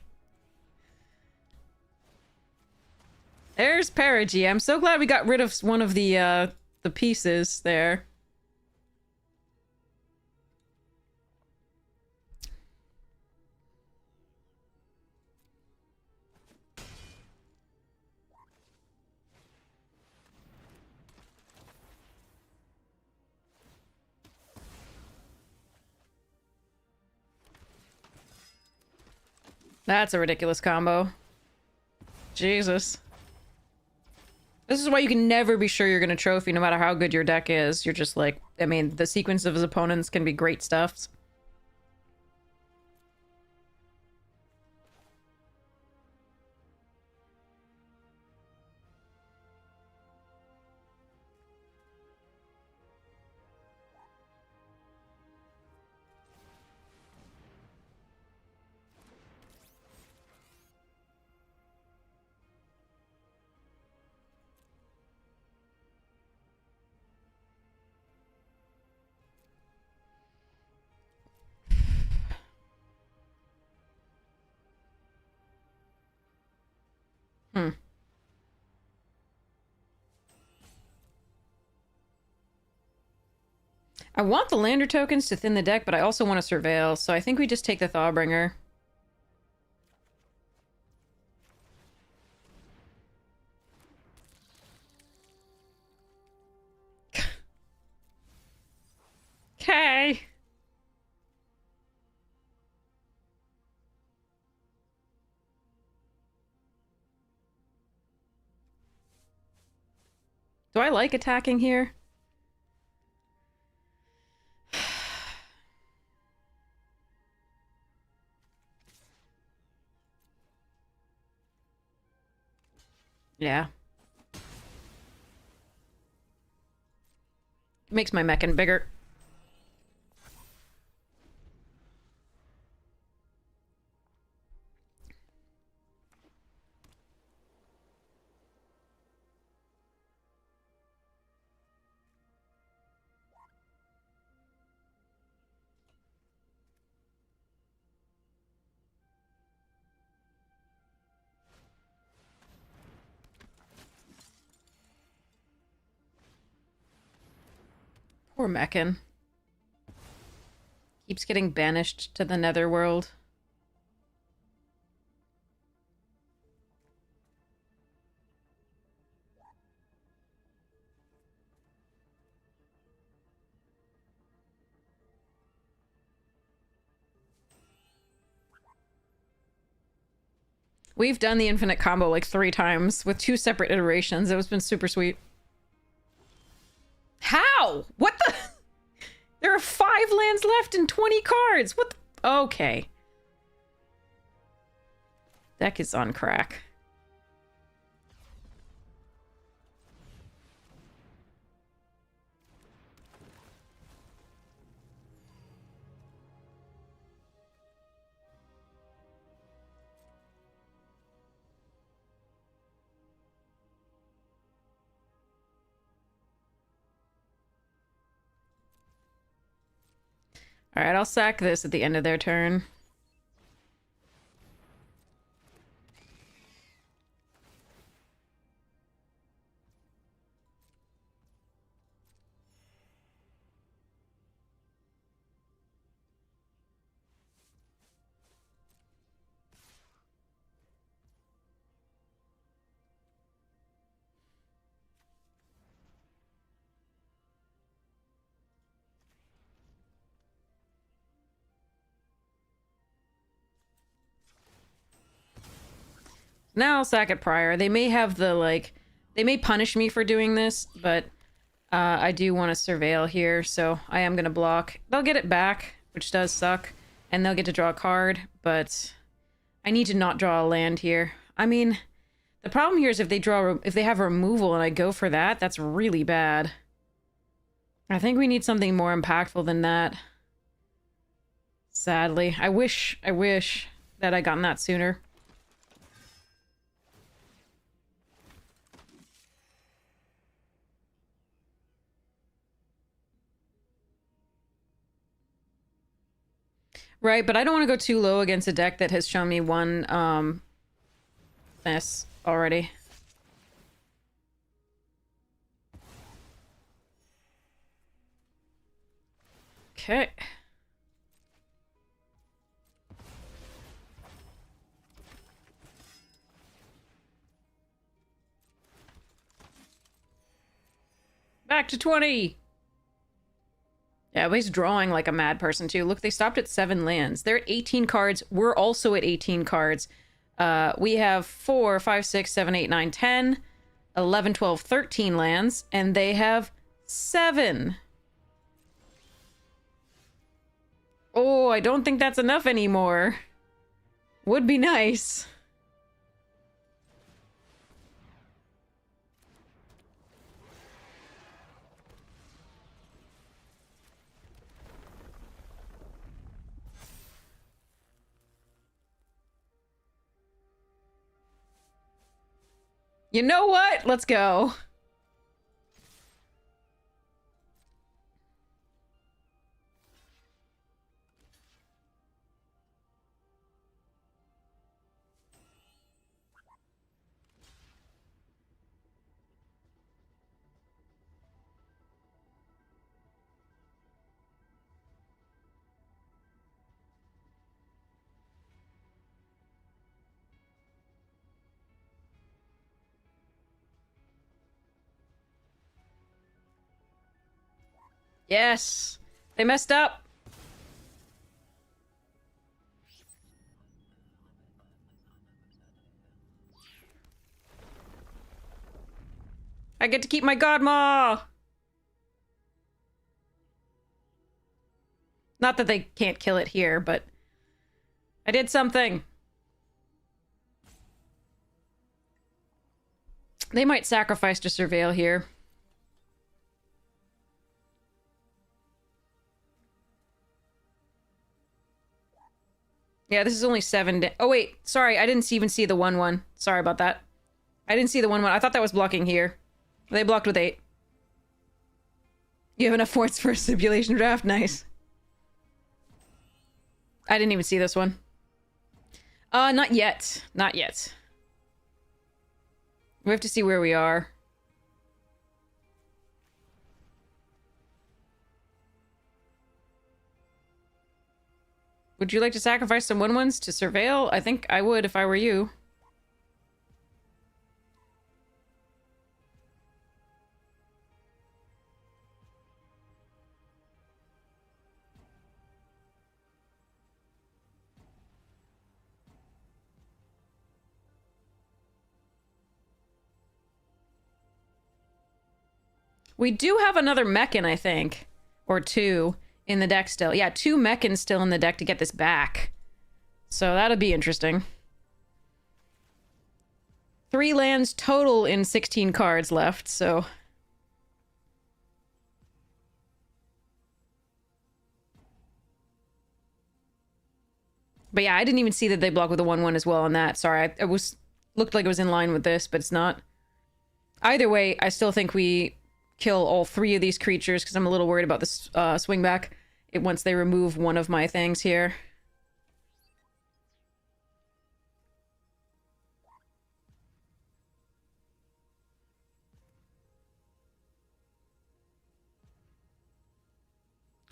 There's Perigee. I'm so glad we got rid of one of the pieces there. That's a ridiculous combo. Jesus. This is why you can never be sure you're gonna trophy no matter how good your deck is. You're just like, I mean, the sequence of his opponents can be great stuff. I want the lander tokens to thin the deck, but I also want to surveil, so I think we just take the Thawbringer. Okay. Do I like attacking here? Yeah. Makes my mechan bigger. Poor mechan. Keeps getting banished to the netherworld. We've done the infinite combo like 3 times with 2 separate iterations. It has been super sweet. How? What the? There are 5 lands left and 20 cards. What the? Okay. Deck is on crack. Alright, I'll sack this at the end of their turn. Now I'll sack it prior. They may have the, like... They may punish me for doing this, but... I do want to surveil here, so I am going to block. They'll get it back, which does suck. And they'll get to draw a card, but... I need to not draw a land here. I mean... The problem here is if they have removal and I go for that, that's really bad. I think we need something more impactful than that. Sadly. I wish that I gotten that sooner. Right, but I don't want to go too low against a deck that has shown me one, this already. Okay. Back to 20! Yeah, but he's drawing like a mad person, too. Look, they stopped at 7 lands. They're at 18 cards. We're also at 18 cards. We have 4, 5, 6, 7, 8, 9, 10, 11, 12, 13 lands, and they have 7. Oh, I don't think that's enough anymore. Would be nice. You know what? Let's go. Yes. They messed up. I get to keep my Godmaw! Not that they can't kill it here, but I did something. They might sacrifice to surveil here. Yeah, this is only 7 oh, wait. Sorry, I didn't even see the 1/1. Sorry about that. I didn't see the 1/1. I thought that was blocking here. They blocked with 8. You have enough forts for a stipulation draft? Nice. I didn't even see this one. Not yet. Not yet. We have to see where we are. Would you like to sacrifice some 1/1s to surveil? I think I would if I were you. We do have another Mechan, I think. Or 2 in the deck still. Yeah, 2 Mechans still in the deck to get this back. So that'll be interesting. 3 lands total in 16 cards left, so... But yeah, I didn't even see that they block with a 1/1 as well on that. Sorry, it was looked like it was in line with this, but it's not. Either way, I still think we kill all 3 of these creatures because I'm a little worried about this swing back once they remove one of my things here.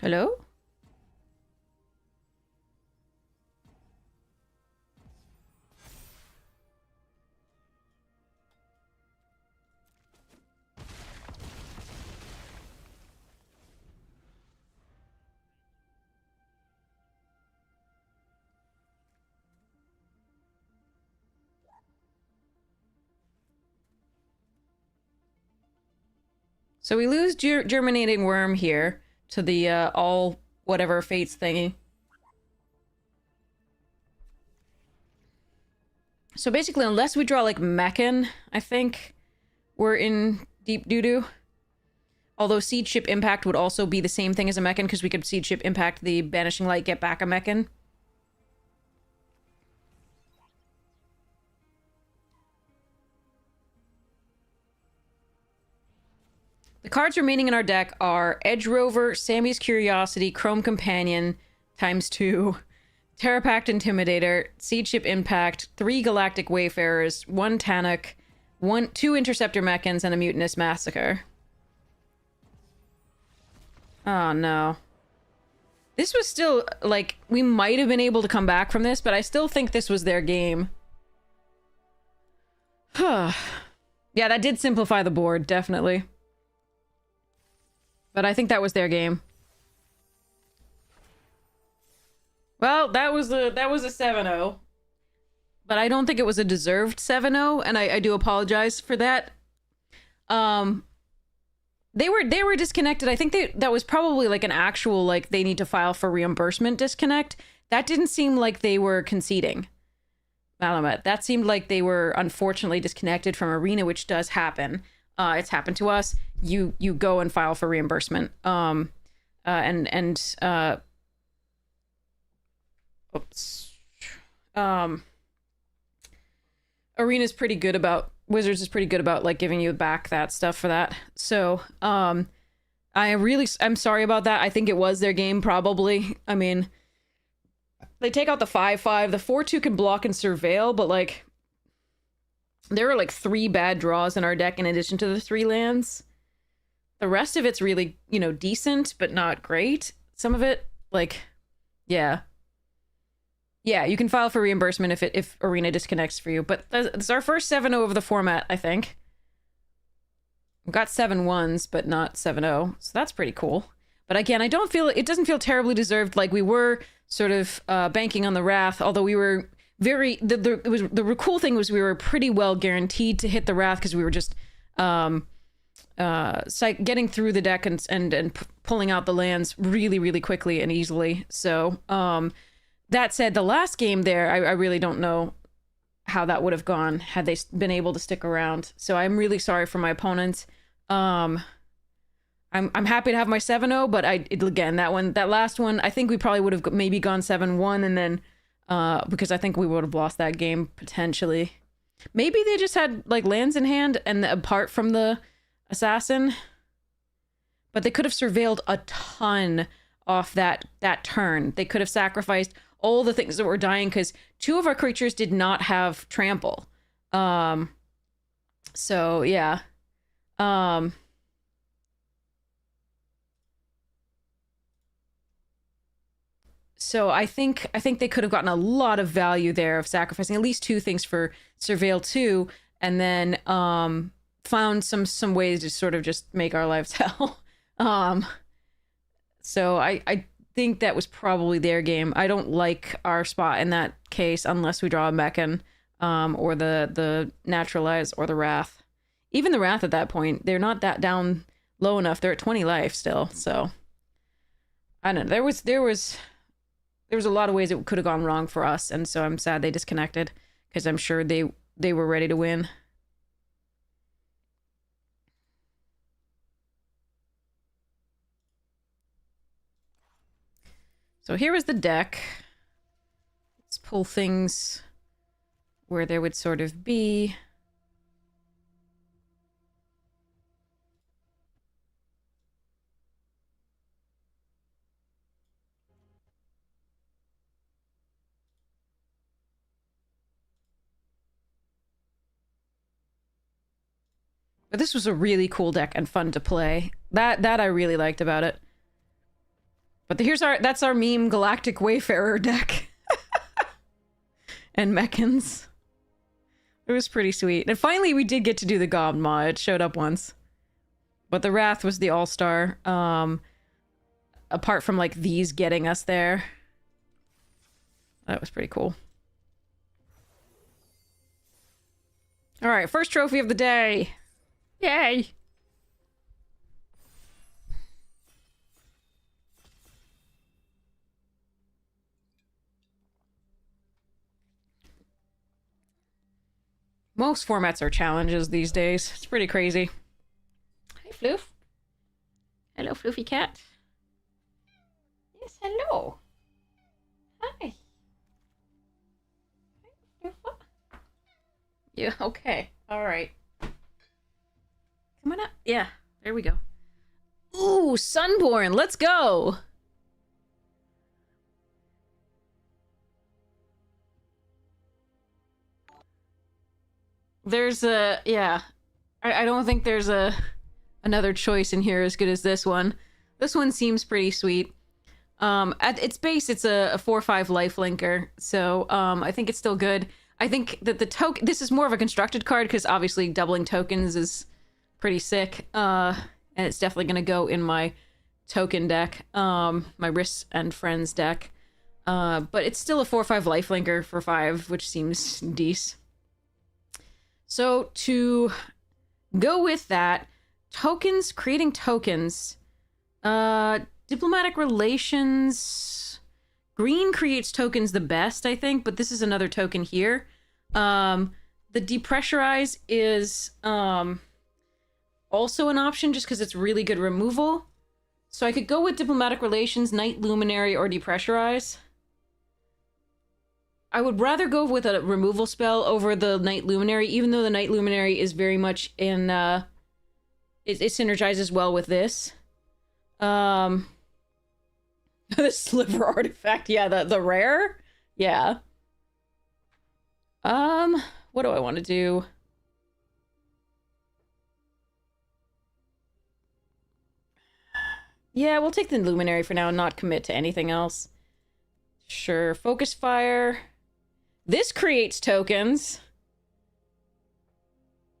Hello? So we lose Germinating Worm here to the all whatever fates thingy. So basically, unless we draw like Mechan, I think we're in deep doo-doo. Although Seed Ship Impact would also be the same thing as a Mechan, because we could Seed Ship Impact the Banishing Light, get back a Mechan. The cards remaining in our deck are Edge Rover, Sammy's Curiosity, Chrome Companion ×2, Terrapact Intimidator, Seed Ship Impact, 3 Galactic Wayfarers, 1 Tannock, 2 Interceptor Mechans, and a Mutinous Massacre. Oh no. This was still, like, we might have been able to come back from this, but I still think this was their game. Yeah, that did simplify the board, definitely. But I think that was their game. Well, that was a 7-0. But I don't think it was a deserved 7-0, and I do apologize for that. They were disconnected. I think that was probably like an actual, like, they need to file for reimbursement disconnect. That didn't seem like they were conceding. Malamet. That seemed like they were unfortunately disconnected from Arena, which does happen. It's happened to us. You go and file for reimbursement. Arena's pretty good about, Wizards is pretty good about, like, giving you back that stuff for that. So, I'm sorry about that. I think it was their game, probably. I mean, they take out the 5/5. The 4/2 can block and surveil, but, like, there are, like, 3 bad draws in our deck in addition to the 3 lands. The rest of it's really, you know, decent, but not great. Some of it, like, yeah. Yeah, you can file for reimbursement if Arena disconnects for you. But it's our first 7-0 of the format, I think. We've got 7-1s, but not 7-0. So that's pretty cool. But again, it doesn't feel terribly deserved. Like, we were sort of banking on the Wrath, although we were very, the cool thing was we were pretty well guaranteed to hit the Wrath because we were just getting through the deck and pulling out the lands really, really quickly and easily. So, that said, the last game there, I really don't know how that would have gone had they been able to stick around. So I'm really sorry for my opponent. I'm happy to have my 7-0, but again, that last one, I think we probably would have maybe gone 7-1, and then because I think we would have lost that game potentially. Maybe they just had, like, lands in hand and apart from the assassin, but they could have surveilled a ton off that turn. They could have sacrificed all the things that were dying because 2 of our creatures did not have trample. So yeah. So I think they could have gotten a lot of value there of sacrificing at least 2 things for Surveil 2, and then found some ways to sort of just make our lives hell. So I think that was probably their game. I don't like our spot in that case unless we draw a Mechan, or the Naturalize or the Wrath. Even the Wrath at that point, they're not that down low enough. They're at 20 life still. So I don't know. There was a lot of ways it could have gone wrong for us, and so I'm sad they disconnected because I'm sure they were ready to win. So here is the deck. Let's pull things where there would sort of be. But this was a really cool deck and fun to play. That I really liked about it. But that's our meme Galactic Wayfarer deck. And Mechans. It was pretty sweet. And finally we did get to do the Gob Maw. It showed up once. But the Wrath was the all-star. Apart from, like, these getting us there. That was pretty cool. Alright, first trophy of the day. Yay! Most formats are challenges these days. It's pretty crazy. Hi, Floof. Hello, Floofy cat. Yes, hello. Hi. Hi, Floofa. Yeah, okay. Alright. Come on up. Yeah, there we go. Ooh, Sunborn. Let's go. There's a, yeah. I don't think there's another choice in here as good as this one. This one seems pretty sweet. At its base, it's a 4/5 lifelinker, so I think it's still good. I think that the token, this is more of a constructed card because obviously doubling tokens is pretty sick, and it's definitely gonna go in my token deck, my Risks and Friends deck. But it's still a 4/5 lifelinker for 5, which seems decent. So to go with that, tokens, creating tokens, diplomatic relations, green creates tokens the best, I think, but this is another token here. The depressurize is also an option just because it's really good removal. So I could go with diplomatic relations, Night Luminary, or depressurize. I would rather go with a removal spell over the Night Luminary, even though the Night Luminary is very much in, it synergizes well with this. The Sliver artifact, yeah, the rare? Yeah. What do I want to do? Yeah, we'll take the Luminary for now and not commit to anything else. Sure, Focus Fire. This creates tokens.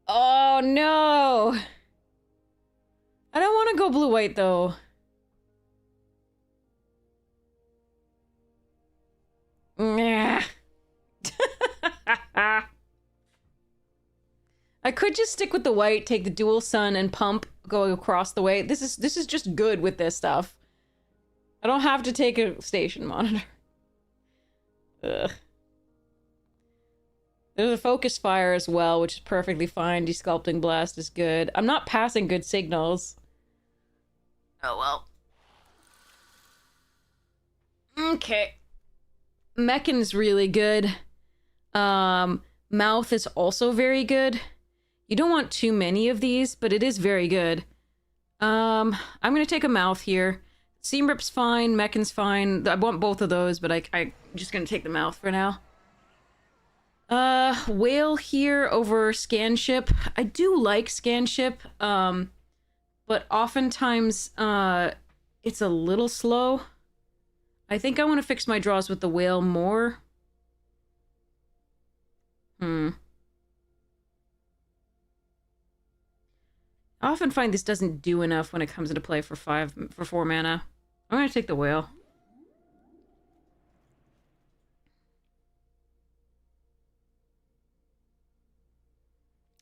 Oh, no. I don't want to go blue-white, though. Yeah. I could just stick with the white, take the dual sun, and pump going across the way. This is just good with this stuff. I don't have to take a station monitor. Ugh. There's a Focus Fire as well, which is perfectly fine. Desculpting Blast is good. I'm not passing good signals. Oh well. Okay. Mechan's really good. Mouth is also very good. You don't want too many of these, but it is very good. I'm gonna take a Mouth here. Seam Rip's fine, Mechan's fine. I want both of those, but I'm just gonna take the Mouth for now. Whale here over Scanship. I do like Scanship, but oftentimes, it's a little slow. I think I want to fix my draws with the Whale more. I often find this doesn't do enough when it comes into play for 4 mana. I'm gonna take the Whale.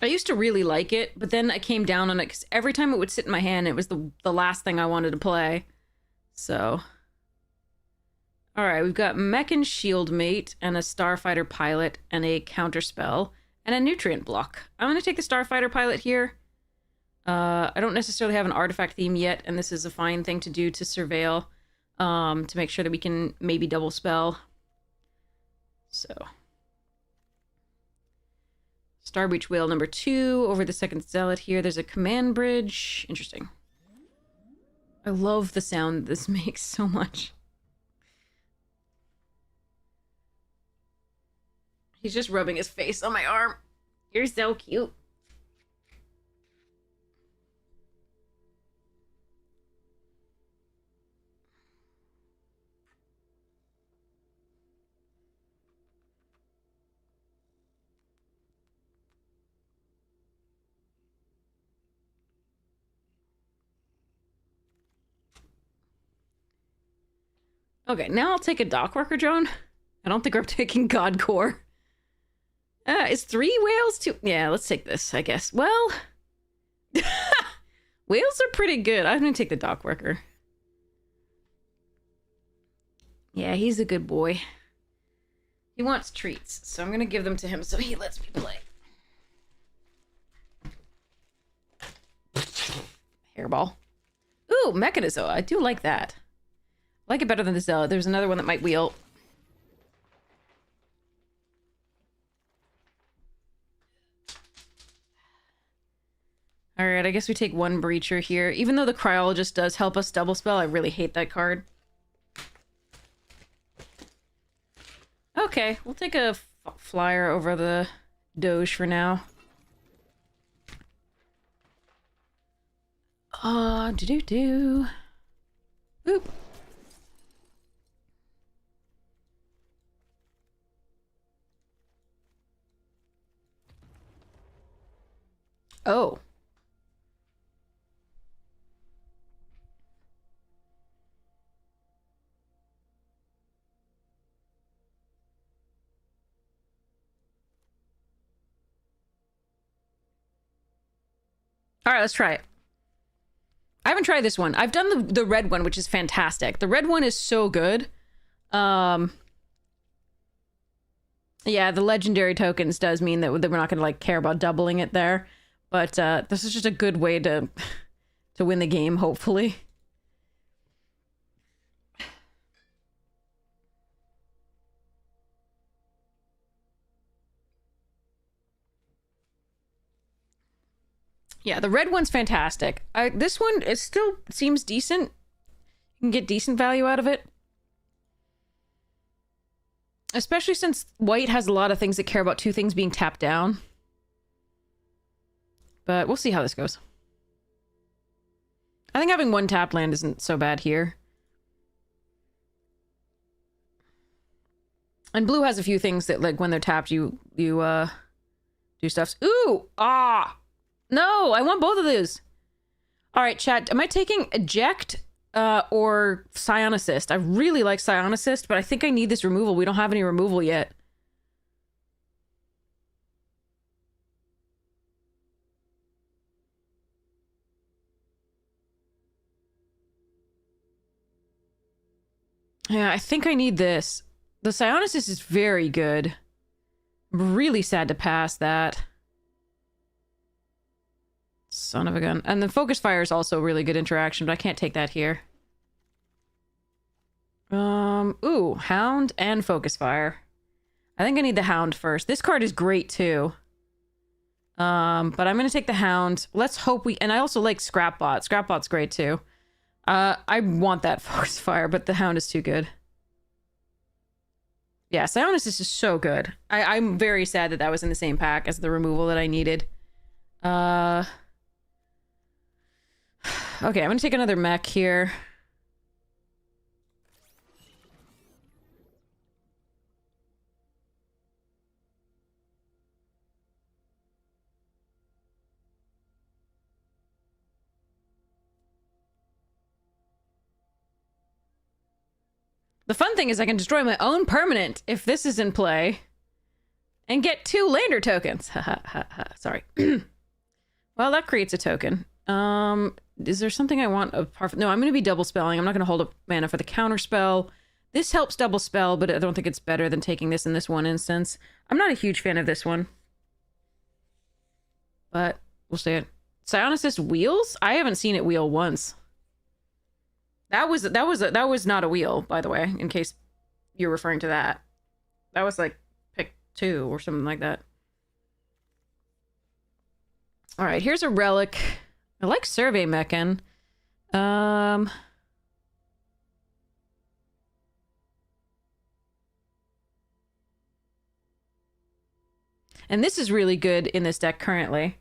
I used to really like it, but then I came down on it because every time it would sit in my hand, it was the last thing I wanted to play. So. Alright, we've got Mechan Shieldmate and a Starfighter Pilot and a Counterspell and a Nutrient Block. I'm going to take the Starfighter Pilot here. I don't necessarily have an artifact theme yet, and this is a fine thing to do to surveil, to make sure that we can maybe double spell. So. Starbreach Whale number 2 over the second Zealot here. There's a command bridge. Interesting. I love the sound this makes so much. He's just rubbing his face on my arm. You're so cute. Okay, now I'll take a Dockworker drone. I don't think we're taking God Core. Is 3 whales too? Yeah, let's take this, I guess. Well, whales are pretty good. I'm gonna take the Dockworker. Yeah, he's a good boy. He wants treats, so I'm gonna give them to him so he lets me play. Hairball. Ooh, Mechanizoa. I do like that. I like it better than the Zealot. There's another one that might wheel. Alright, I guess we take 1 Breacher here. Even though the Cryologist does help us double spell, I really hate that card. Okay, we'll take a flyer over the Doge for now. Boop. Oh. All right, let's try it. I haven't tried this one. I've done the red one, which is fantastic. The red one is so good. Yeah, the legendary tokens does mean that we're not going to like care about doubling it there. But this is just a good way to win the game, hopefully. Yeah, the red one's fantastic. This one, it still seems decent. You can get decent value out of it. Especially since white has a lot of things that care about two things being tapped down. But we'll see how this goes. I think having one tap land isn't so bad here. And blue has a few things that, like, when they're tapped, you do stuff. Ooh! Ah! No! I want both of those! Alright, chat. Am I taking eject or Scion Assist? I really like Scion Assist, but I think I need this removal. We don't have any removal yet. Yeah, I think I need this. The Scion Assist is very good. I'm really sad to pass that. Son of a gun. And the Focus Fire is also really good interaction, but I can't take that here. Ooh, Hound and Focus Fire. I think I need the Hound first. This card is great too. But I'm gonna take the Hound. Let's hope we... And I also like Scrapbot. Scrapbot's great too. I want that Focus Fire, but the Hound is too good. Yeah, Scion Assist is so good. I'm very sad that that was in the same pack as the removal that I needed. Okay, I'm gonna take another mech here. The fun thing is I can destroy my own permanent if this is in play. And get 2 lander tokens. Sorry. Well, that creates a token. Is there something I want apart from... No, I'm going to be double spelling. I'm not going to hold up mana for the counter spell. This helps double spell, but I don't think it's better than taking this in this one instance. I'm not a huge fan of this one. But we'll see it. Scion Assist wheels? I haven't seen it wheel once. That was not a wheel, by the way, in case you're referring to that. That was like pick 2 or something like that. All right, here's a relic. I like Survey Mechan. And this is really good in this deck currently.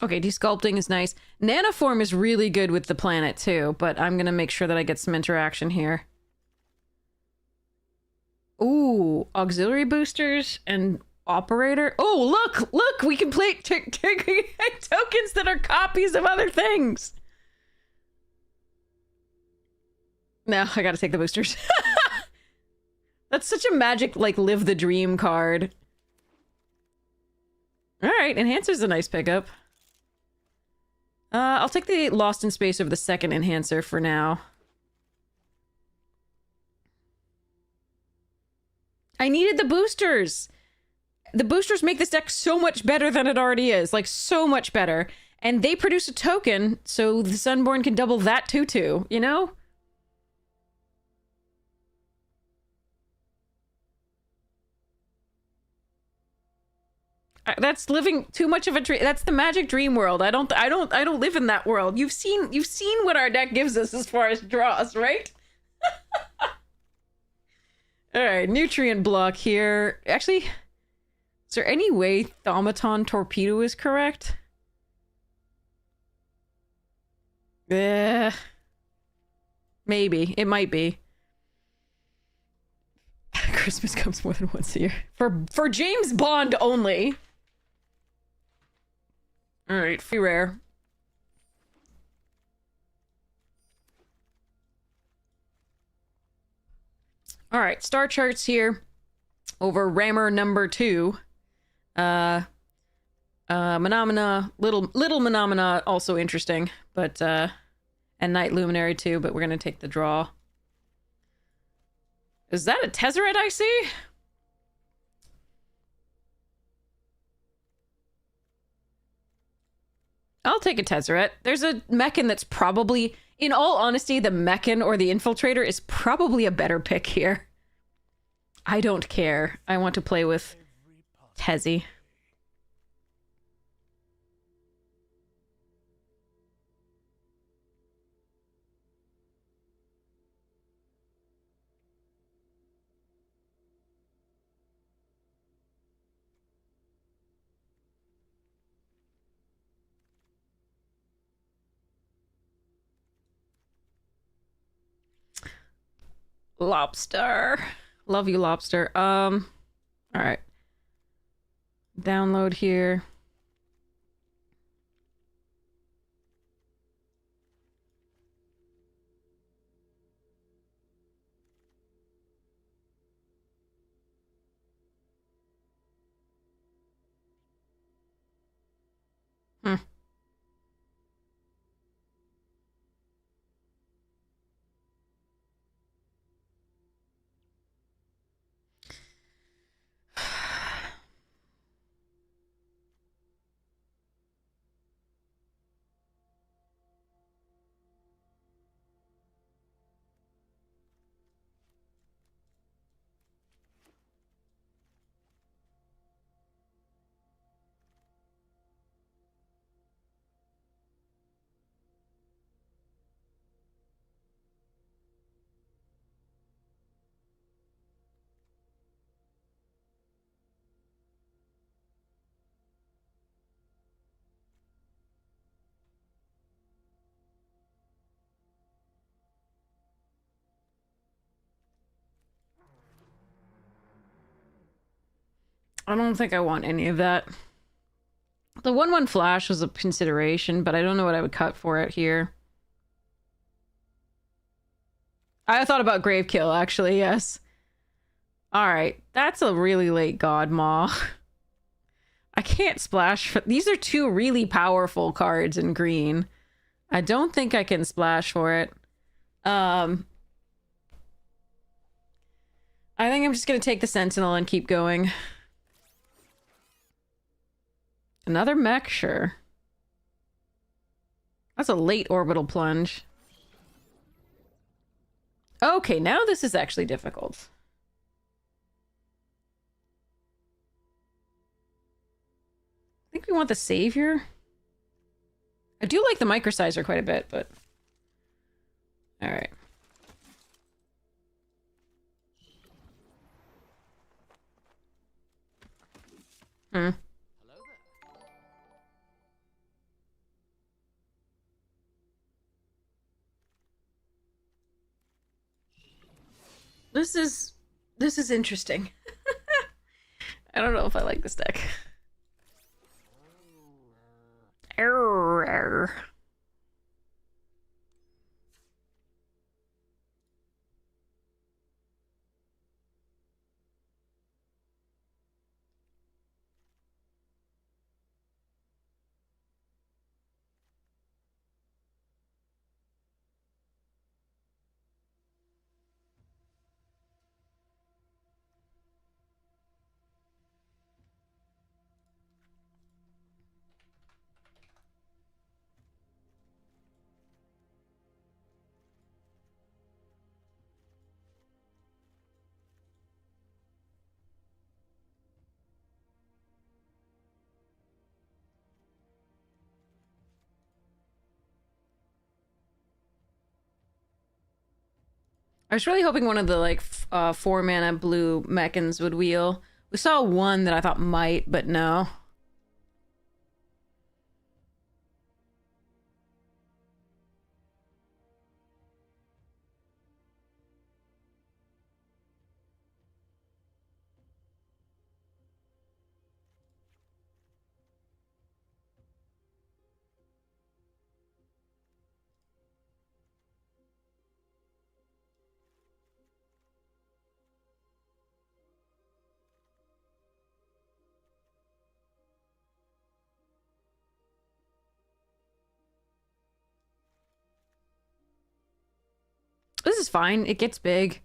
Okay, desculpting is nice. Nanoform is really good with the planet too, but I'm gonna make sure that I get some interaction here. Ooh, auxiliary boosters and operator. Oh, look, we can play tokens that are copies of other things. No, I gotta take the boosters. That's such a magic, like, live the dream card. All right, Enhancer's a nice pickup. I'll take the Lost in Space over the second Enhancer for now. I needed the boosters! The boosters make this deck so much better than it already is. Like, so much better. And they produce a token, so the Sunborn can double that tutu, you know? That's living too much of a dream. That's the magic dream world. I don't live in that world. You've seen what our deck gives us as far as draws, right? All right, nutrient block here. Actually, is there any way Thaumaton Torpedo is correct? Maybe. It might be. Christmas comes more than once a year. For James Bond only. Alright, free rare. Alright, star charts here. Over Rammer number 2. Menomina, little Menomina, also interesting, but, and Night Luminary too, but we're gonna take the draw. Is that a Tezzeret I see? I'll take a Tezzeret. There's a Mechan that's probably, in all honesty, the Mechan or the Infiltrator is probably a better pick here. I don't care. I want to play with Tezzy. Lobster. Love you, Lobster. All right. Download here. I don't think I want any of that. The 1/1 flash was a consideration, but I don't know what I would cut for it here. I thought about Gravekill, actually, yes. Alright, that's a really late God Maw. I can't splash for... These are two really powerful cards in green. I don't think I can splash for it. I think I'm just gonna take the Sentinel and keep going. Another mech, sure. That's a late orbital plunge. Okay, now this is actually difficult. I think we want the Savior. I do like the Microsizer quite a bit, but... Alright. This is interesting. I don't know if I like this deck. Error. I was really hoping one of the, like, 4-mana blue Mechans would wheel. We saw one that I thought might, but no. fine. It gets big,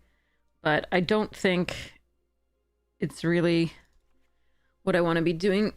but I don't think it's really what I want to be doing.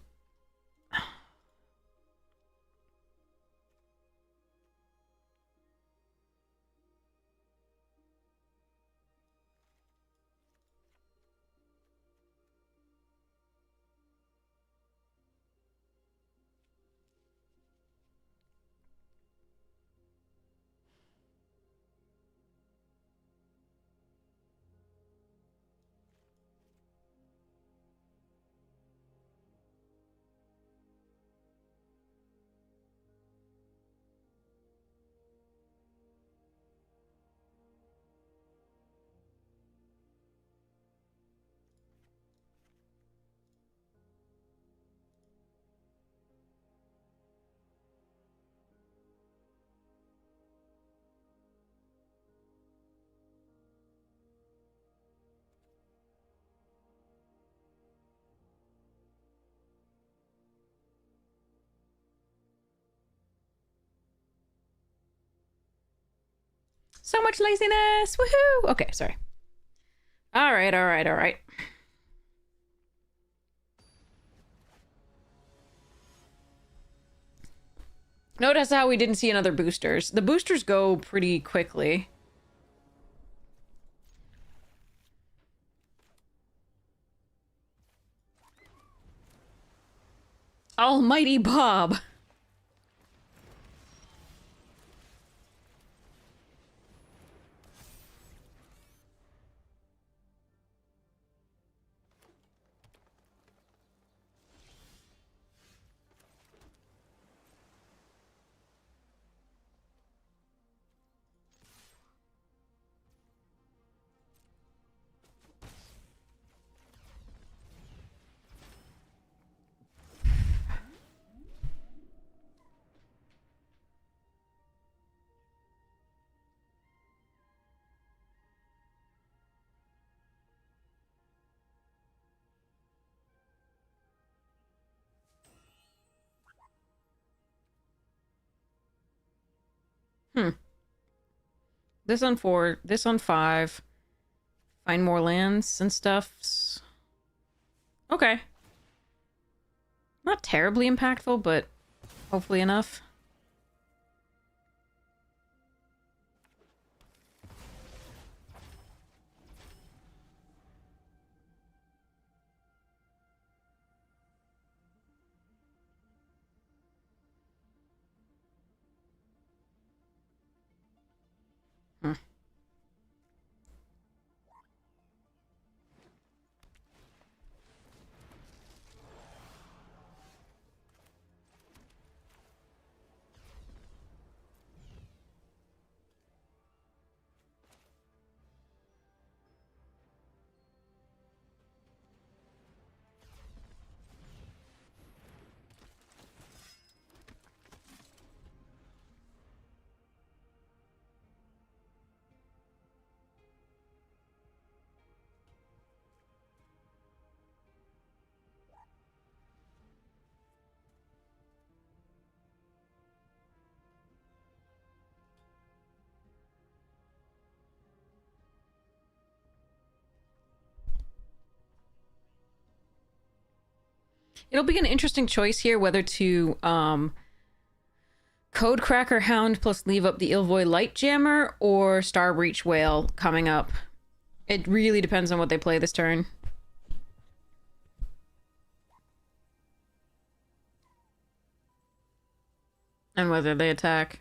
So much laziness! Woohoo! Okay, sorry. All right, all right, all right. Notice how we didn't see another boosters. The boosters go pretty quickly. Almighty Bob! This on 4, this on 5. Find more lands and stuff. Okay. Not terribly impactful, but hopefully enough. It'll be an interesting choice here whether to Code Cracker Hound plus leave up the Ilvoy Light Jammer or Star Breach Whale coming up. It really depends on what they play this turn. And whether they attack.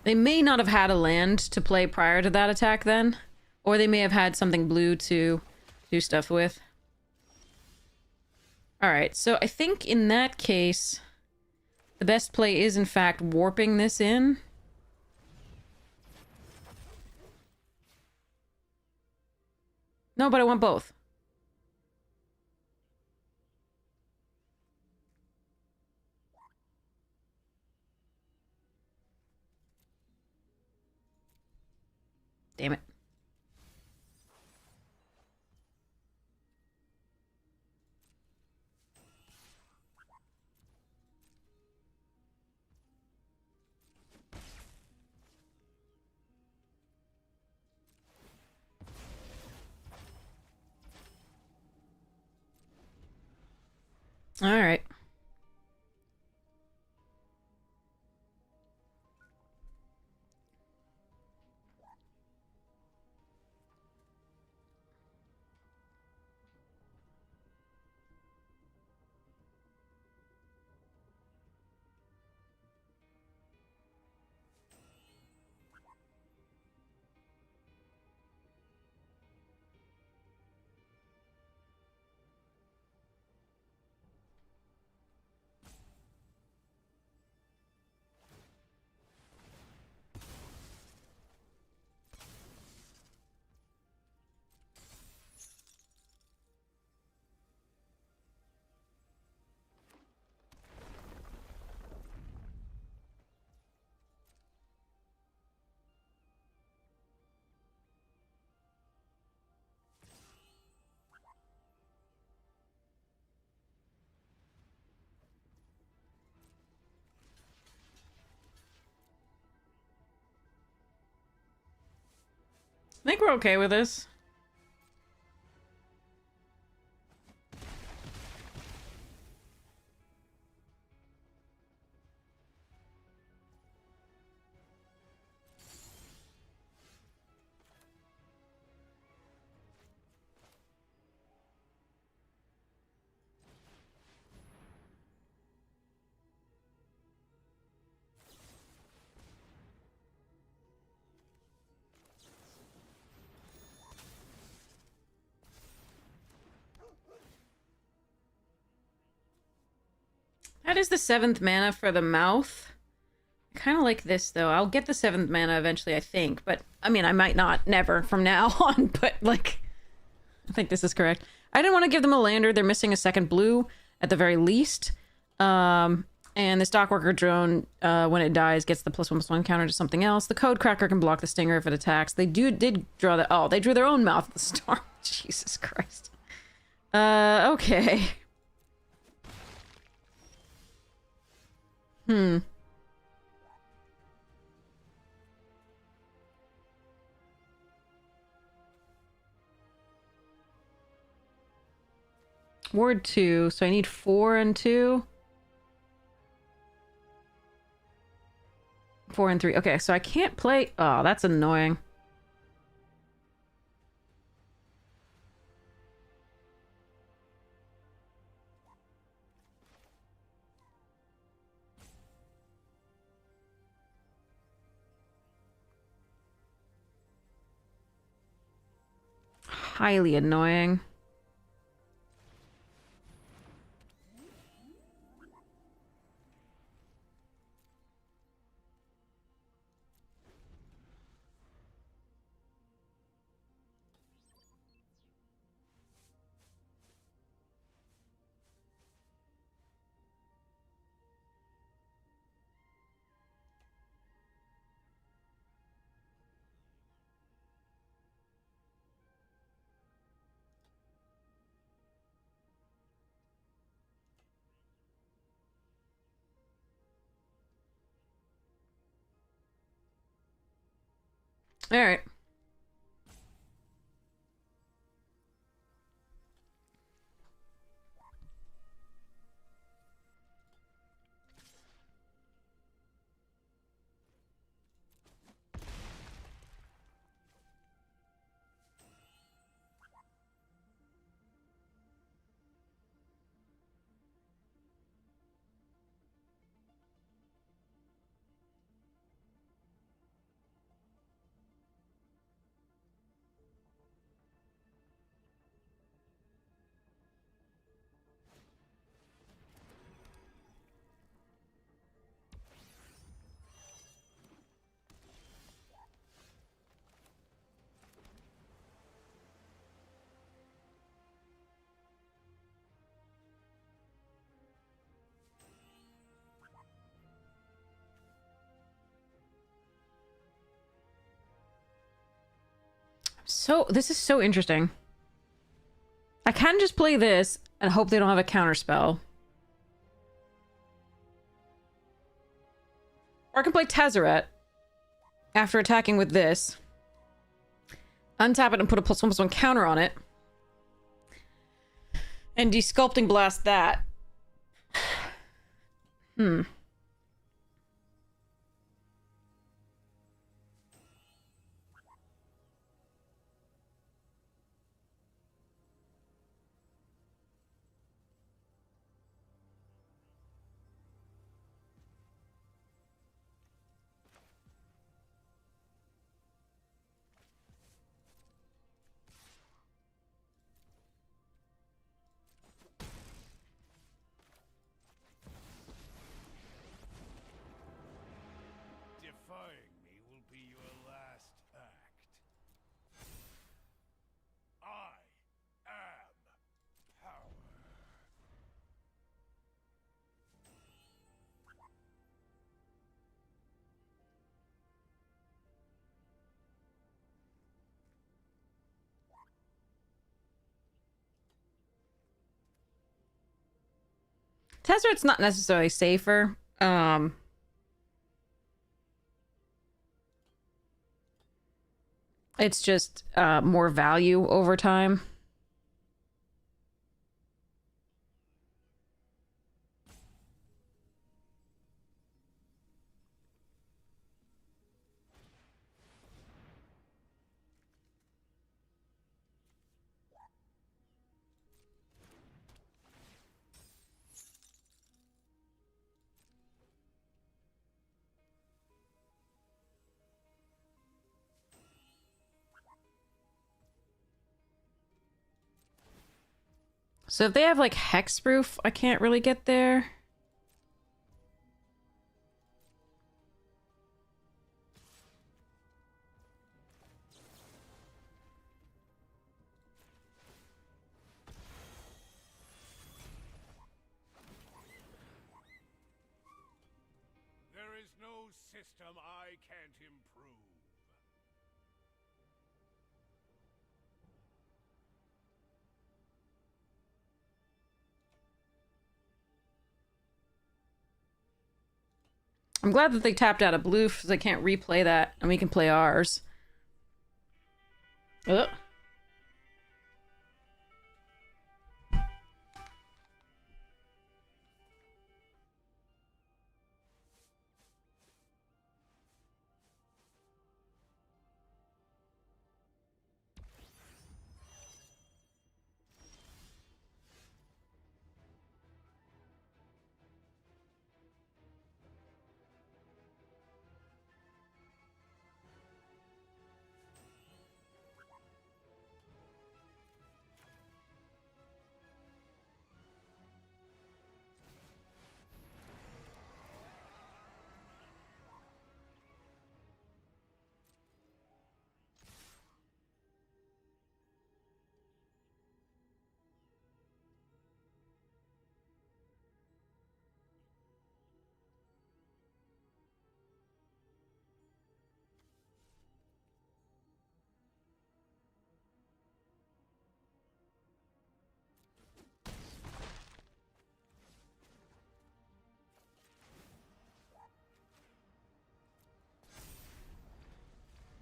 They may not have had a land to play prior to that attack then. Or they may have had something blue to do stuff with. Alright, so I think in that case, the best play is in fact warping this in. No, but I want both. Damn it. All right. I think we're okay with this. That is the 7th mana for the mouth. I kind of like this, though. I'll get the 7th mana eventually, I think. But, I mean, I might not, never from now on. But, like, I think this is correct. I didn't want to give them a lander. They're missing a 2nd blue, at the very least. And the Stockworker drone, when it dies, gets the +1/+1 counter to something else. The Code Cracker can block the Stinger if it attacks. They did draw the... Oh, they drew their own Mouth of the Storm. Jesus Christ. Okay. Ward 2, so I need 4 and 2. 4 and 3. Okay, so I can't play... Oh, that's annoying. Highly annoying. Alright. So, this is so interesting. I can just play this and hope they don't have a counterspell. Or I can play Tezzeret after attacking with this. Untap it and put a +1/+1 counter on it. And Desculpting Blast that. Defying me will be your last act. I am power. Tezzeret's not necessarily safer. It's just more value over time. So if they have like hexproof, I can't really get there. There is no system I can't improve. I'm glad that they tapped out a blue because they can't replay that and we can play ours. Ugh.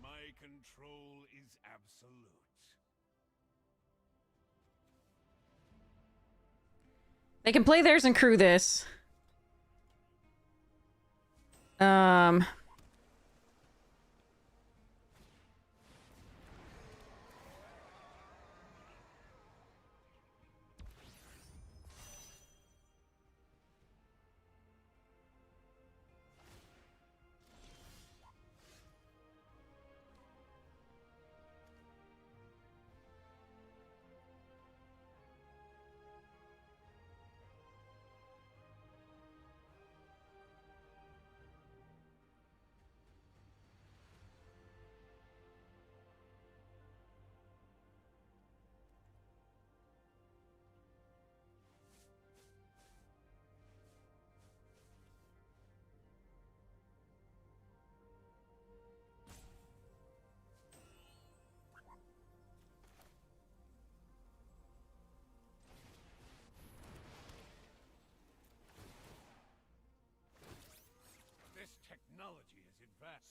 My control is absolute. They can play theirs and crew this. Um...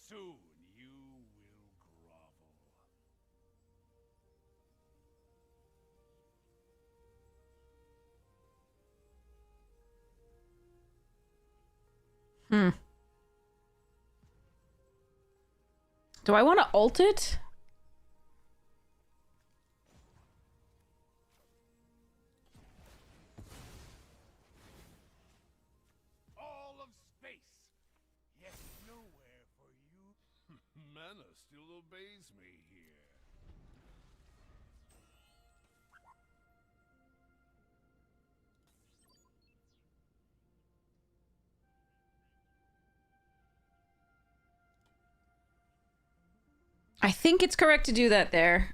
Soon you will grovel. Hmm. Do I want to ult it? All of space, yet nowhere for you. Mana still obeys me here. I think it's correct to do that there.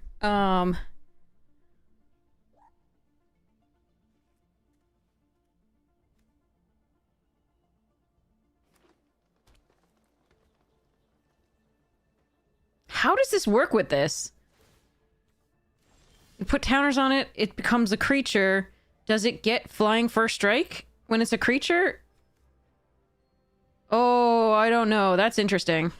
How does this work with this? You put counters on it, it becomes a creature. Does it get flying first strike when it's a creature? Oh, I don't know. That's interesting.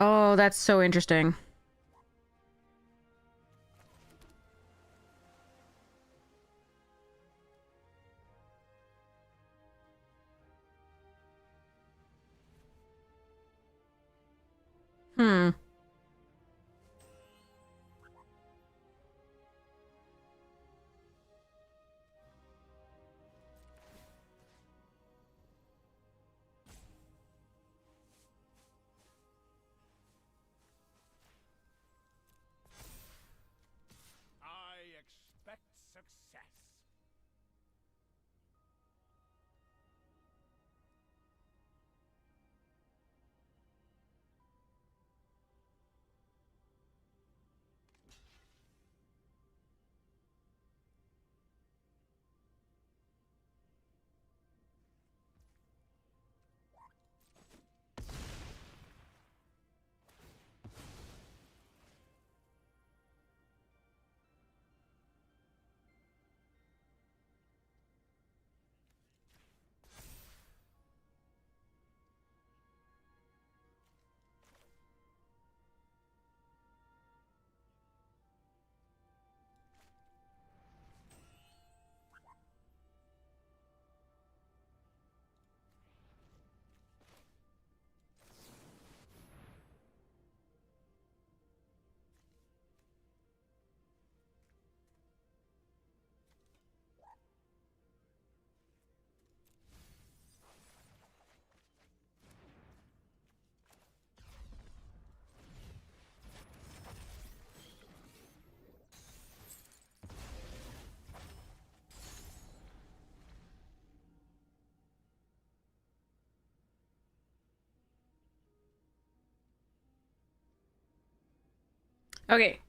Oh, that's so interesting. Hmm. I expect success. Okay.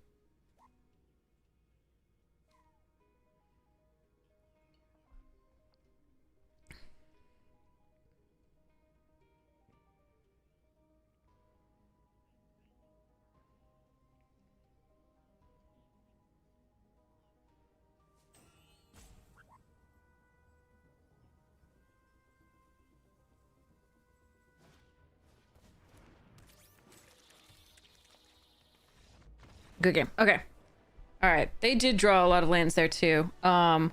Good game. Okay. All right. They did draw a lot of lands there too. More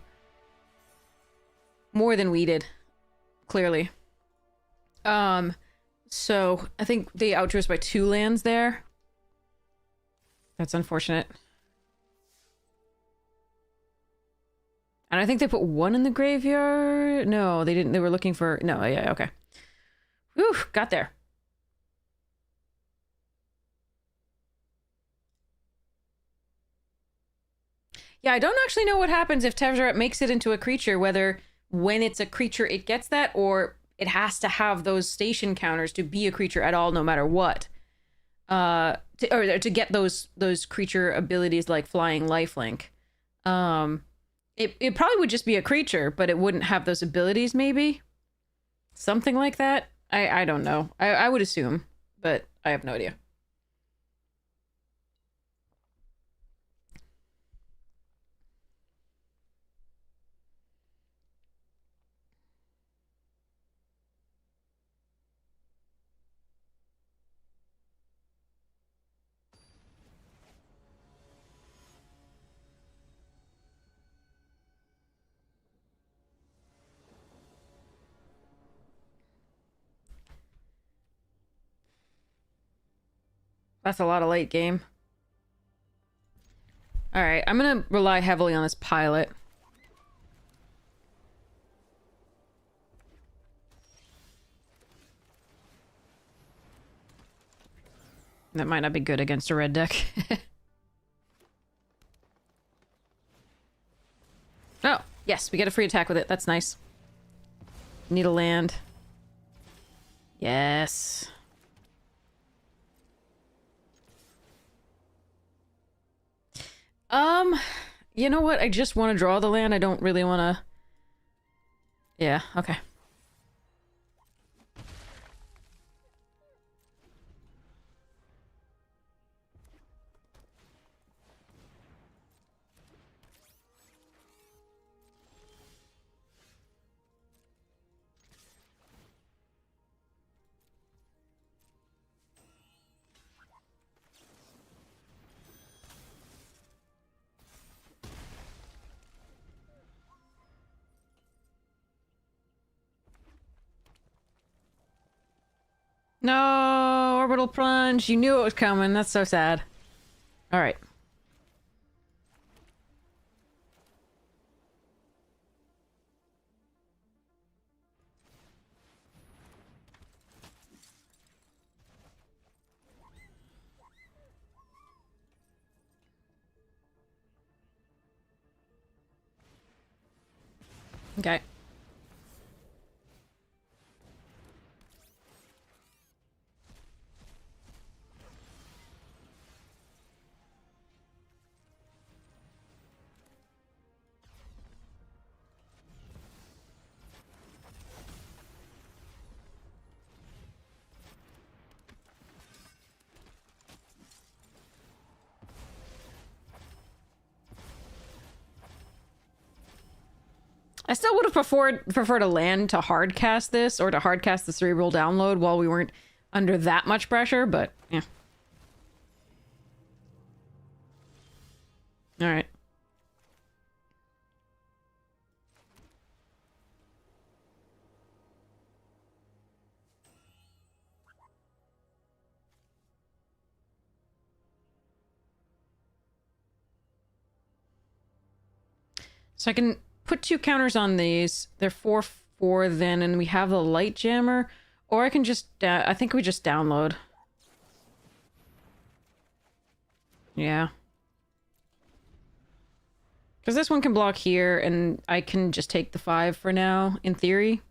than we did, clearly. So I think they outdrew us by 2 lands there. That's unfortunate. And I think they put 1 in the graveyard. No, they didn't. They were looking for... No, yeah, okay. Whew, got there. Yeah, I don't actually know what happens if Tezzeret makes it into a creature, whether when it's a creature it gets that, or it has to have those station counters to be a creature at all, no matter what. To get those creature abilities like Flying Lifelink. It probably would just be a creature, but it wouldn't have those abilities, maybe? Something like that? I don't know. I would assume, but I have no idea. That's a lot of late game. Alright, I'm gonna rely heavily on this pilot. That might not be good against a red deck. Oh, yes, we get a free attack with it. That's nice. Need a land. Yes. You know what? I just want to draw the land. I don't really want to... Yeah, okay. No, orbital plunge. You knew it was coming. That's so sad. All right. Okay. I still would have preferred a land to hardcast this, or to hardcast the Cerebral Download while we weren't under that much pressure, but yeah. Alright. So I can put 2 counters on these. They're 4/4 then, and we have the Light Jammer. Or I can just, I think we just download. Yeah. Because this one can block here, and I can just take the 5 for now, in theory.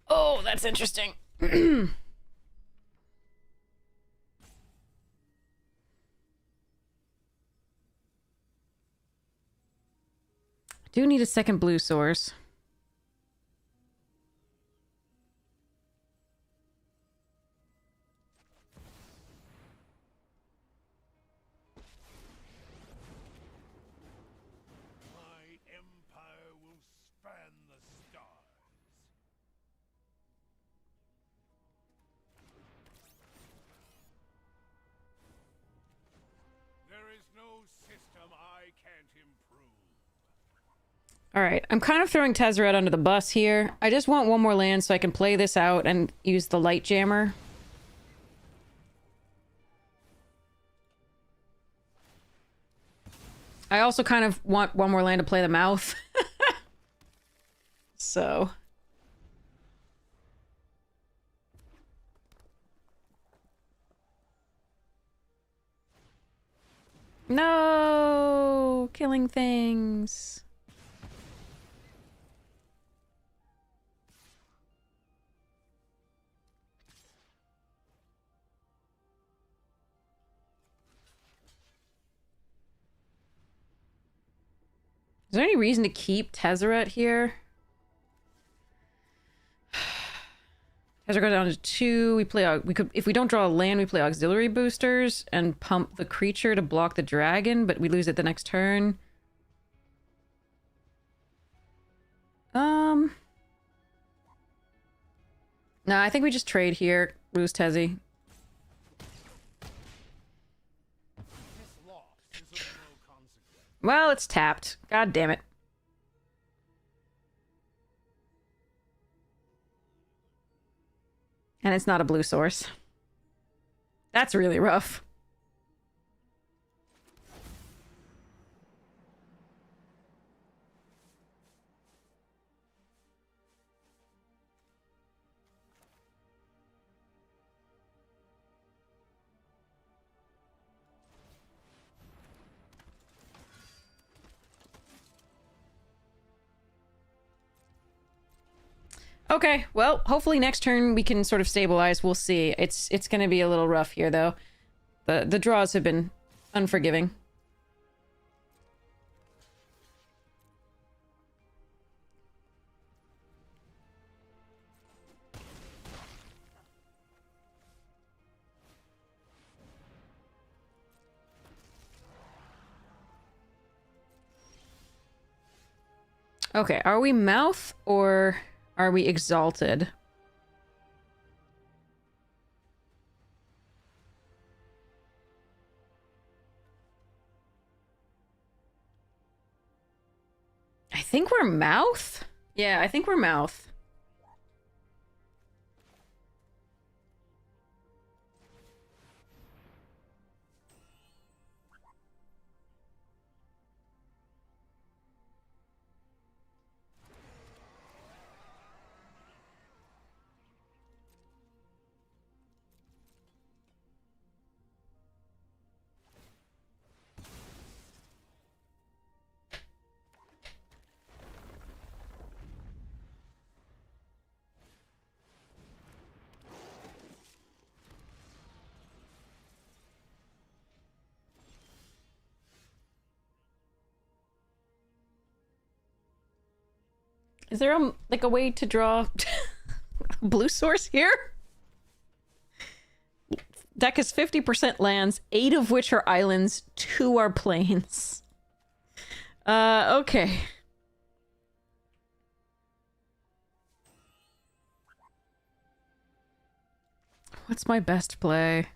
Oh, that's interesting. Do need a second blue source. My empire will span the stars. There is no system I can't improve. Alright, I'm kind of throwing Tezzeret under the bus here. I just want one more land so I can play this out and use the Light Jammer. I also kind of want one more land to play the mouth. So... No! Killing things. Is there any reason to keep Tezzeret here? Tezzeret goes down to 2. We could, if we don't draw a land, we play auxiliary boosters and pump the creature to block the dragon, but we lose it the next turn. No, I think we just trade here. Lose Tezzy. Well, it's tapped. God damn it. And it's not a blue source. That's really rough. Okay, well, hopefully next turn we can sort of stabilize. We'll see. It's going to be a little rough here, though. The draws have been unforgiving. Okay, are we mouth or are we exalted? I think we're mouth? Yeah, I think we're mouth. Is there like a way to draw a blue source here? Deck is 50% lands, 8 of which are islands, 2 are plains. Okay. What's my best play?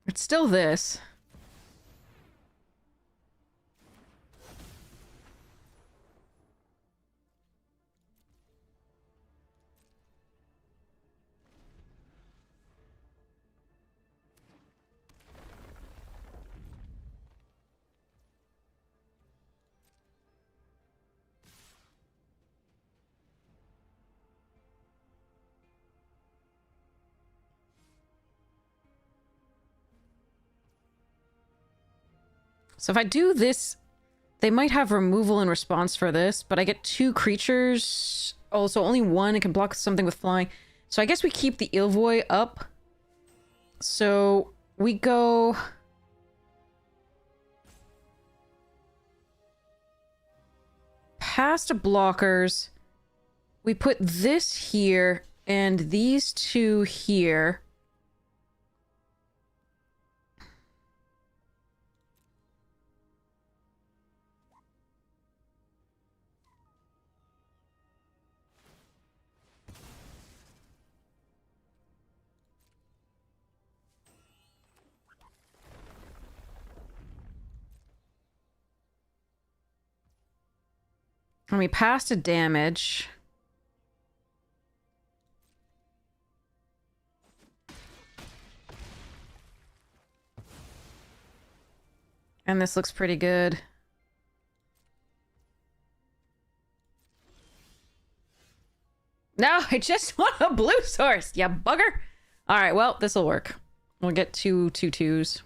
It's still this. So if I do this, they might have removal in response for this, but I get 2 creatures. Oh, so only 1. It can block something with flying. So I guess we keep the Ilvoy up. So we go... past blockers. We put this here and these 2 here. And we passed a damage. And this looks pretty good. No, I just want a blue source, you bugger. All right, well, this will work. We'll get 2 2/2s.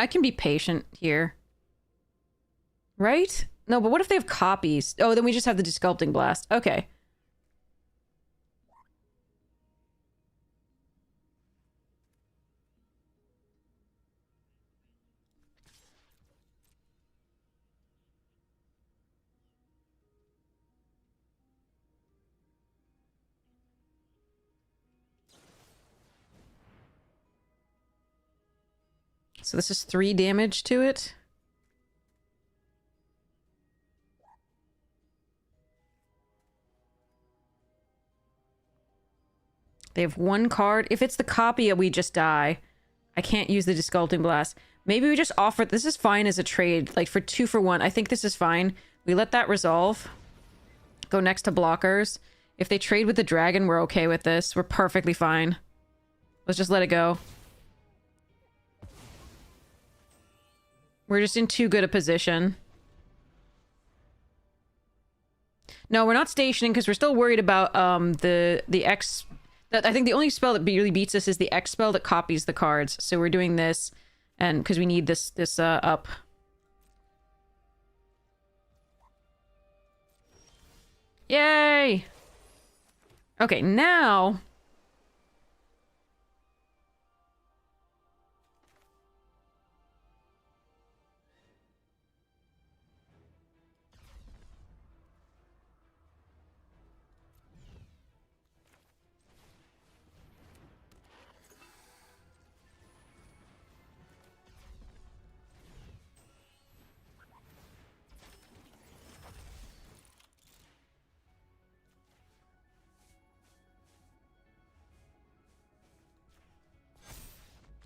I can be patient here. Right? No, but what if they have copies? Oh, then we just have the Desculpting Blast. Okay. So this is 3 damage to it. They have 1 card. If it's the copy, we just die. I can't use the Desculpting Blast. Maybe we just offer... This is fine as a trade. Like, for 2 for 1. I think this is fine. We let that resolve. Go next to blockers. If they trade with the dragon, we're okay with this. We're perfectly fine. Let's just let it go. We're just in too good a position. No, we're not stationing because we're still worried about the X... I think the only spell that really beats us is the X spell that copies the cards. So we're doing this, and because we need this up. Yay! Okay, now...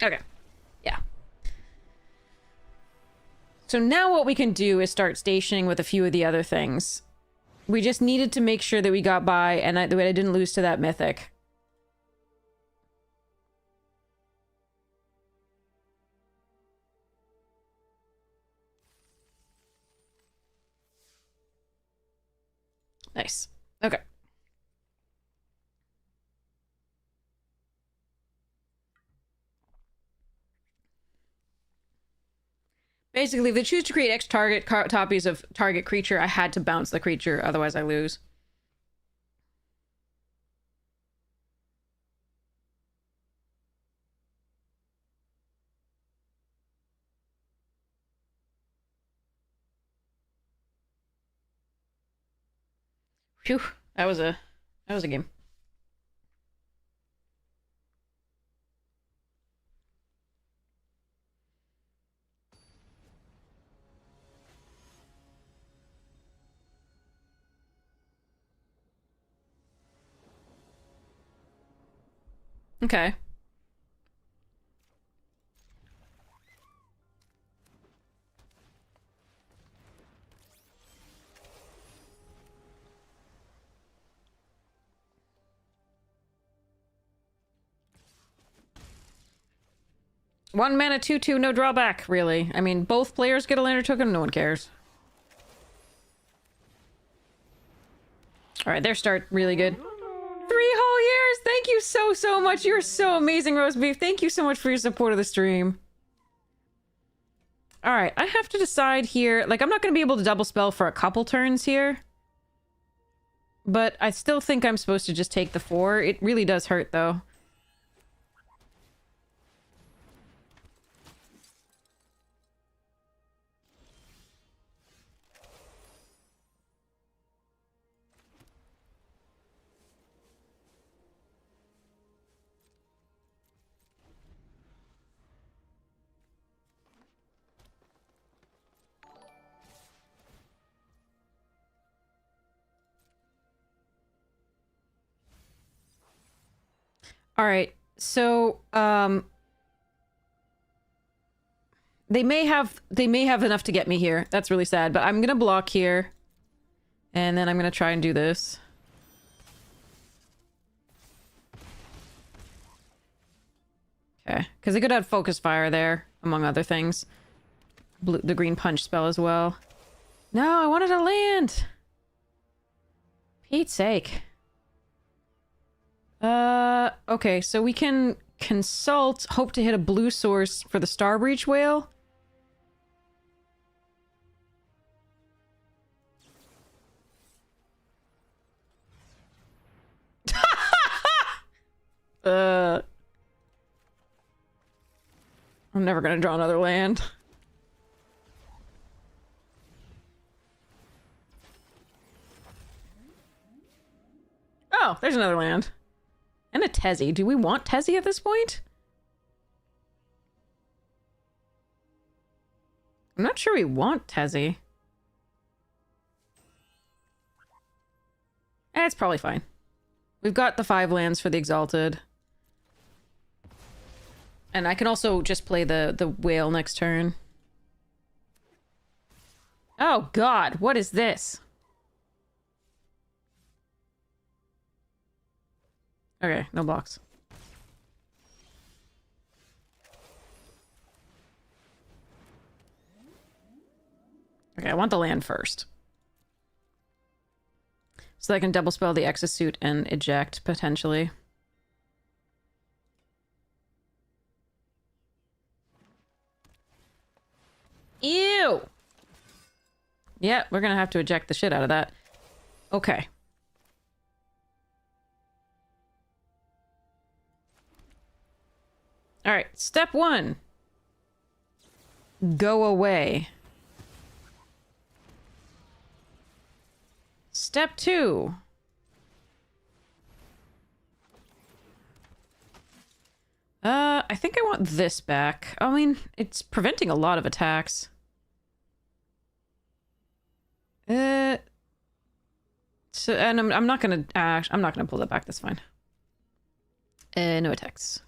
Okay. Yeah. So now what we can do is start stationing with a few of the other things. We just needed to make sure that we got by and that I didn't lose to that mythic. Nice. Okay. Basically, if they choose to create X target copies of target creature, I had to bounce the creature, otherwise I lose. Phew, that was a game. Okay. One mana, 2/2, no drawback, really. I mean, both players get a lander token, no one cares. Alright, their start really good. 3 whole years! Thank you so much! You're so amazing, Roast Beef. Thank you so much for your support of the stream. Alright, I have to decide here. Like, I'm not going to be able to double spell for a couple turns here. But I still think I'm supposed to just take the 4. It really does hurt, though. Alright, so, they may have enough to get me here. That's really sad, but I'm gonna block here. And then I'm gonna try and do this. Okay, because they could have Focus Fire there, among other things. The Green Punch spell as well. No, I wanted to land! Pete's sake. Okay, so we can consult, hope to hit a blue source for the Starbreach Whale. I'm never gonna draw another land. Oh, there's another land. And a Tezzy. Do we want Tezzy at this point? I'm not sure we want Tezzy. It's probably fine. We've got the 5 lands for the Exalted. And I can also just play the whale next turn. Oh god, what is this? Okay, no blocks. Okay, I want the land first. So that I can double spell the Exosuit and eject, potentially. Ew! Yeah, we're gonna have to eject the shit out of that. Okay. Alright, step 1. Go away. Step 2. I think I want this back. I mean, it's preventing a lot of attacks. So, and I'm not gonna pull that back. That's fine. No attacks.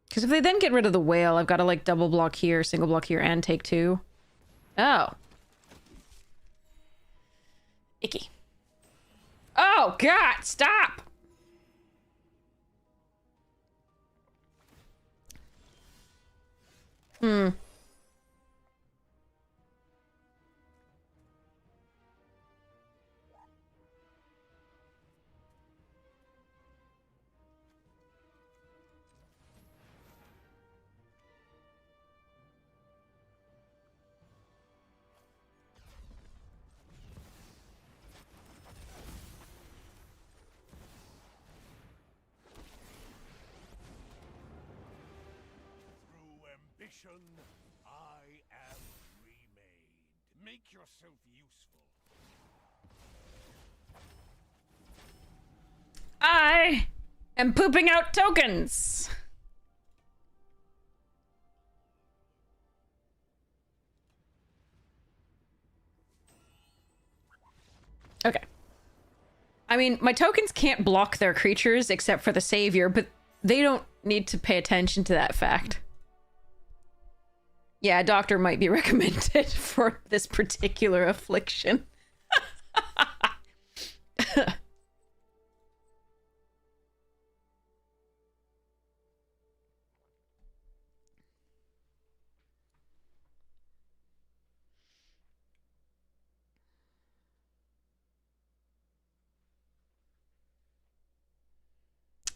Because if they then get rid of the whale, I've got to like double block here, single block here, and take 2. Oh. Icky. Oh, God, stop! Hmm. I am remade. Make yourself useful. I am pooping out tokens! Okay. I mean, my tokens can't block their creatures except for the savior, but they don't need to pay attention to that fact. Yeah, a doctor might be recommended for this particular affliction.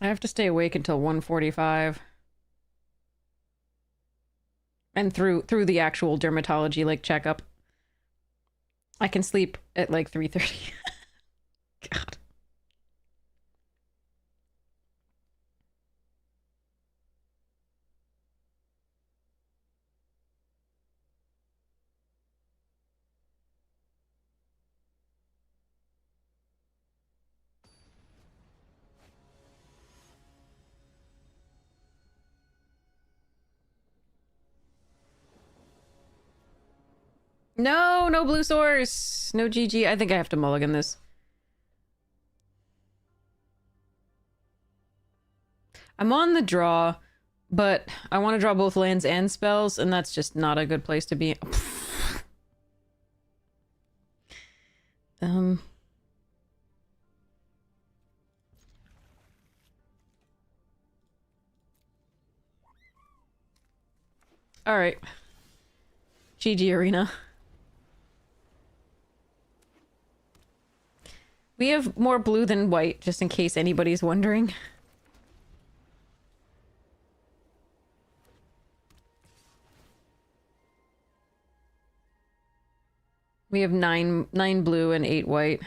I have to stay awake until 1:45. And through the actual dermatology like checkup. I can sleep at like 3:30. God. No, no blue source. No GG. I think I have to mulligan this. I'm on the draw, but I want to draw both lands and spells, and that's just not a good place to be. Alright. GG Arena. We have more blue than white, just in case anybody's wondering. We have nine blue and 8 white.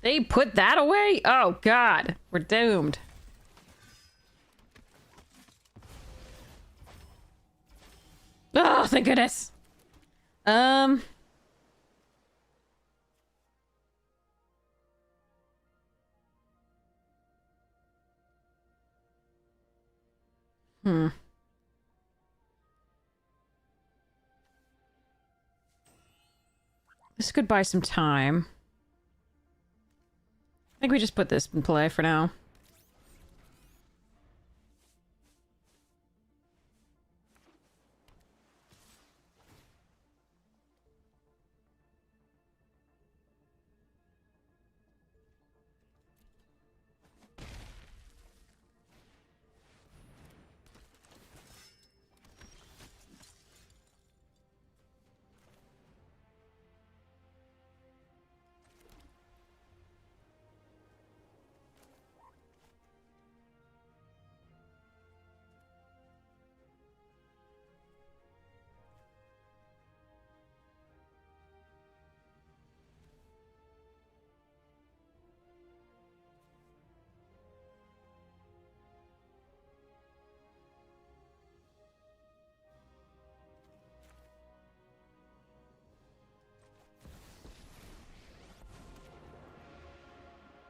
They put that away? Oh god, we're doomed. Oh, thank goodness. This could buy some time. I think we just put this in play for now.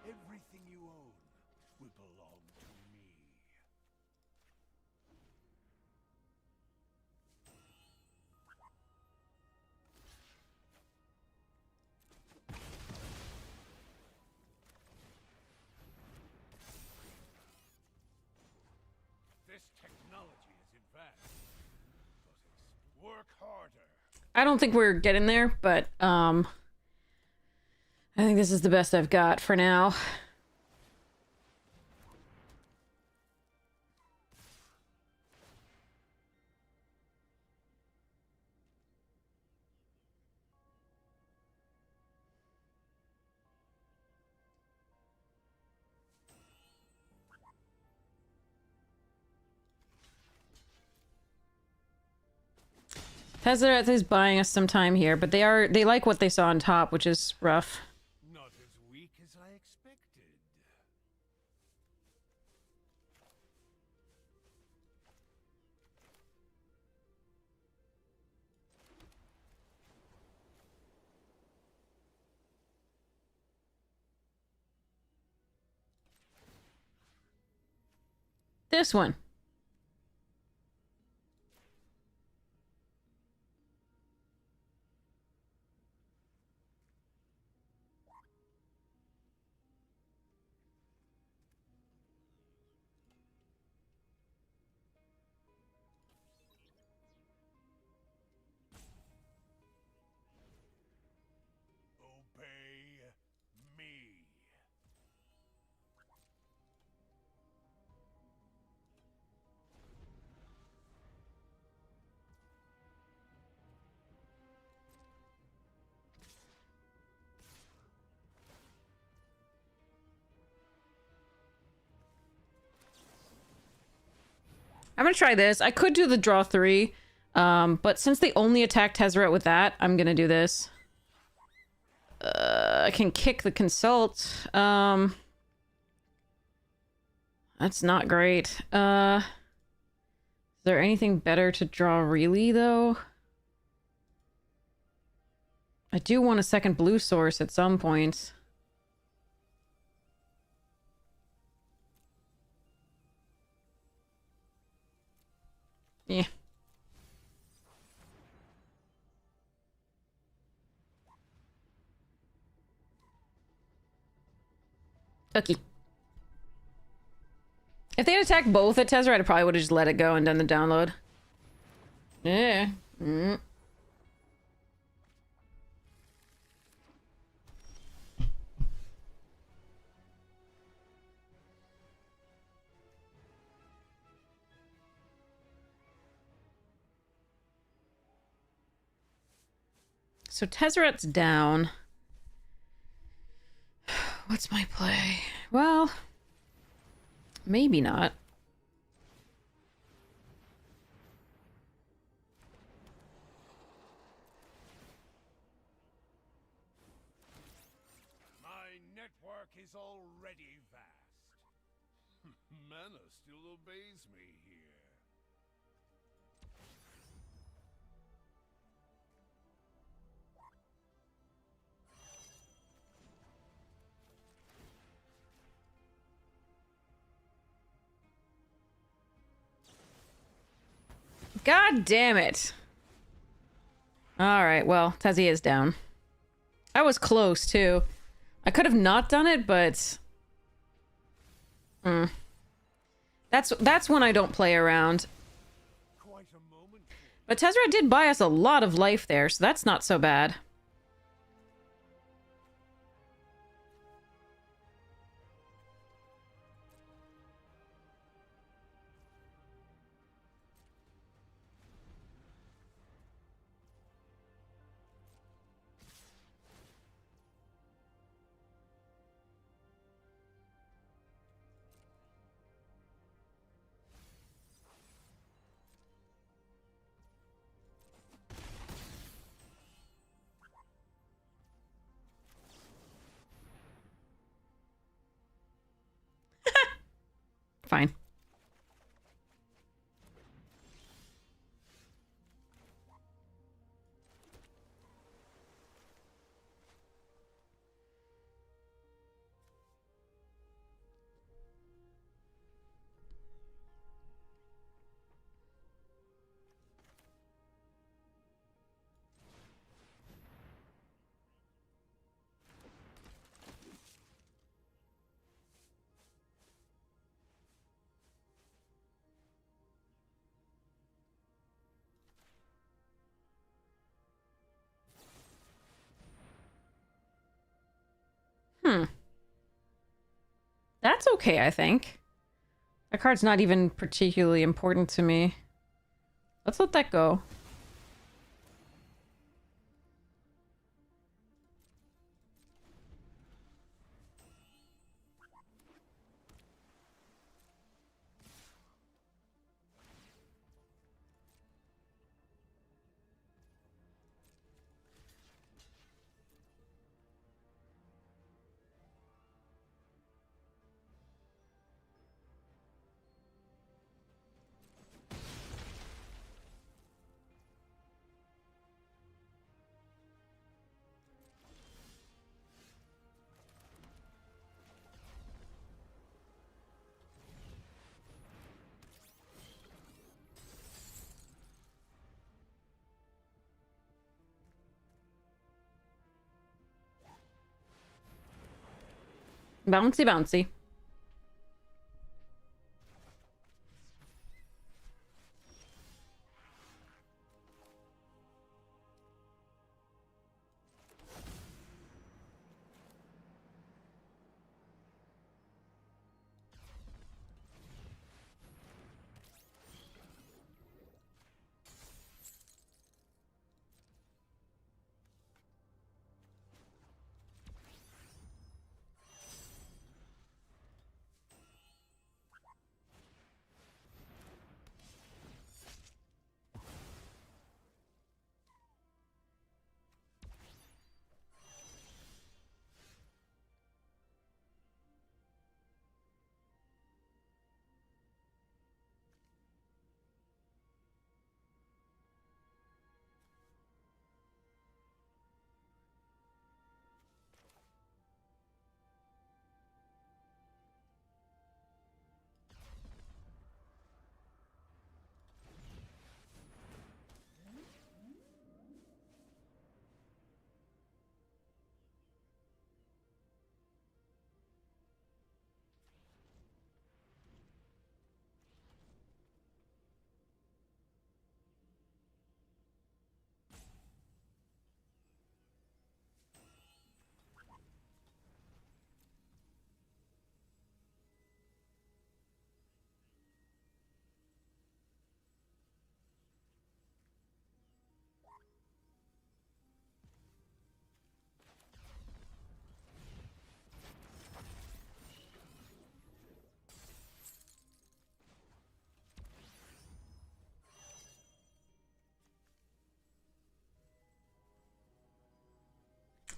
Everything you own will belong to me. This technology is advanced, but work harder. I don't think we're getting there, but I think this is the best I've got for now. Tezzeret is buying us some time here, but they like what they saw on top, which is rough. Not as weak as I expected. This one. Obey me. I'm gonna try this. I could do the draw 3, but since they only attack Tezzeret with that, I'm gonna do this. I can kick the consult. That's not great. Is there anything better to draw really, though? I do want a second blue source at some point. Yeah. Okay. If they had attacked both at Tezzeret, I probably would have just let it go and done the download. Yeah. So Tezzeret's down. What's my play? Well, maybe not. already vast. Mana still obeys me here. God damn it. Alright, well, Tezzy is down. I was close, too. I could have not done it, but... That's when I don't play around. Quite a moment. But Tezzeret did buy us a lot of life there, so that's not so bad. Fine. That's okay, I think. That card's not even particularly important to me. Let's let that go. Bouncy, bouncy.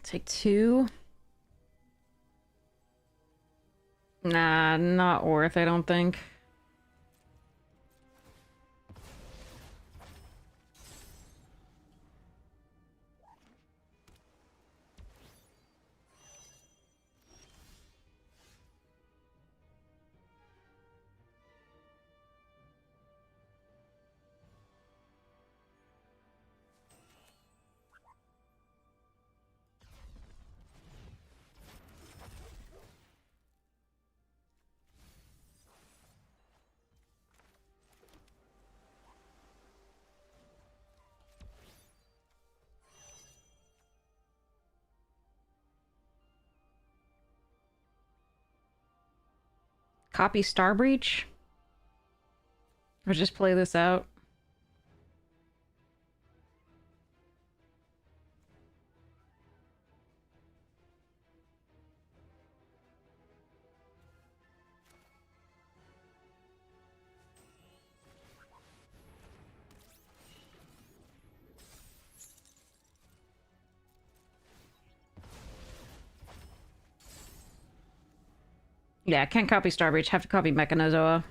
Take two. Nah, not worth, I don't think. Copy Star Breach? Or just play this out? Yeah, can't copy Star Breach. Have to copy Mechanozoa.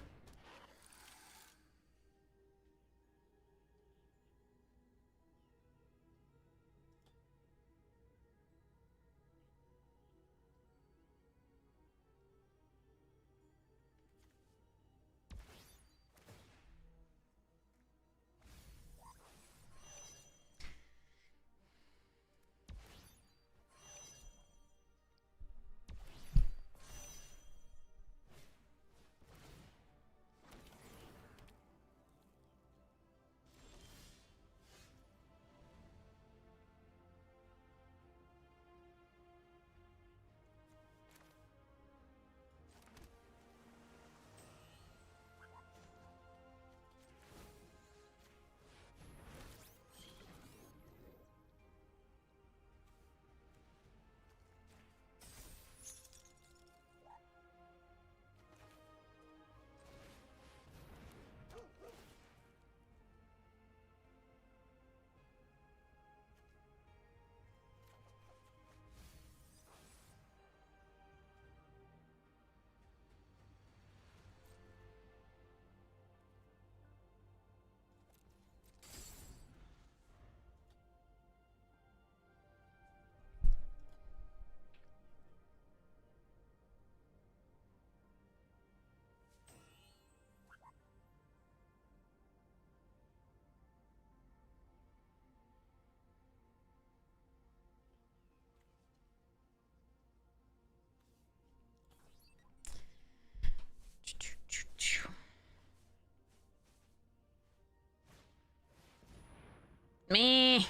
Me.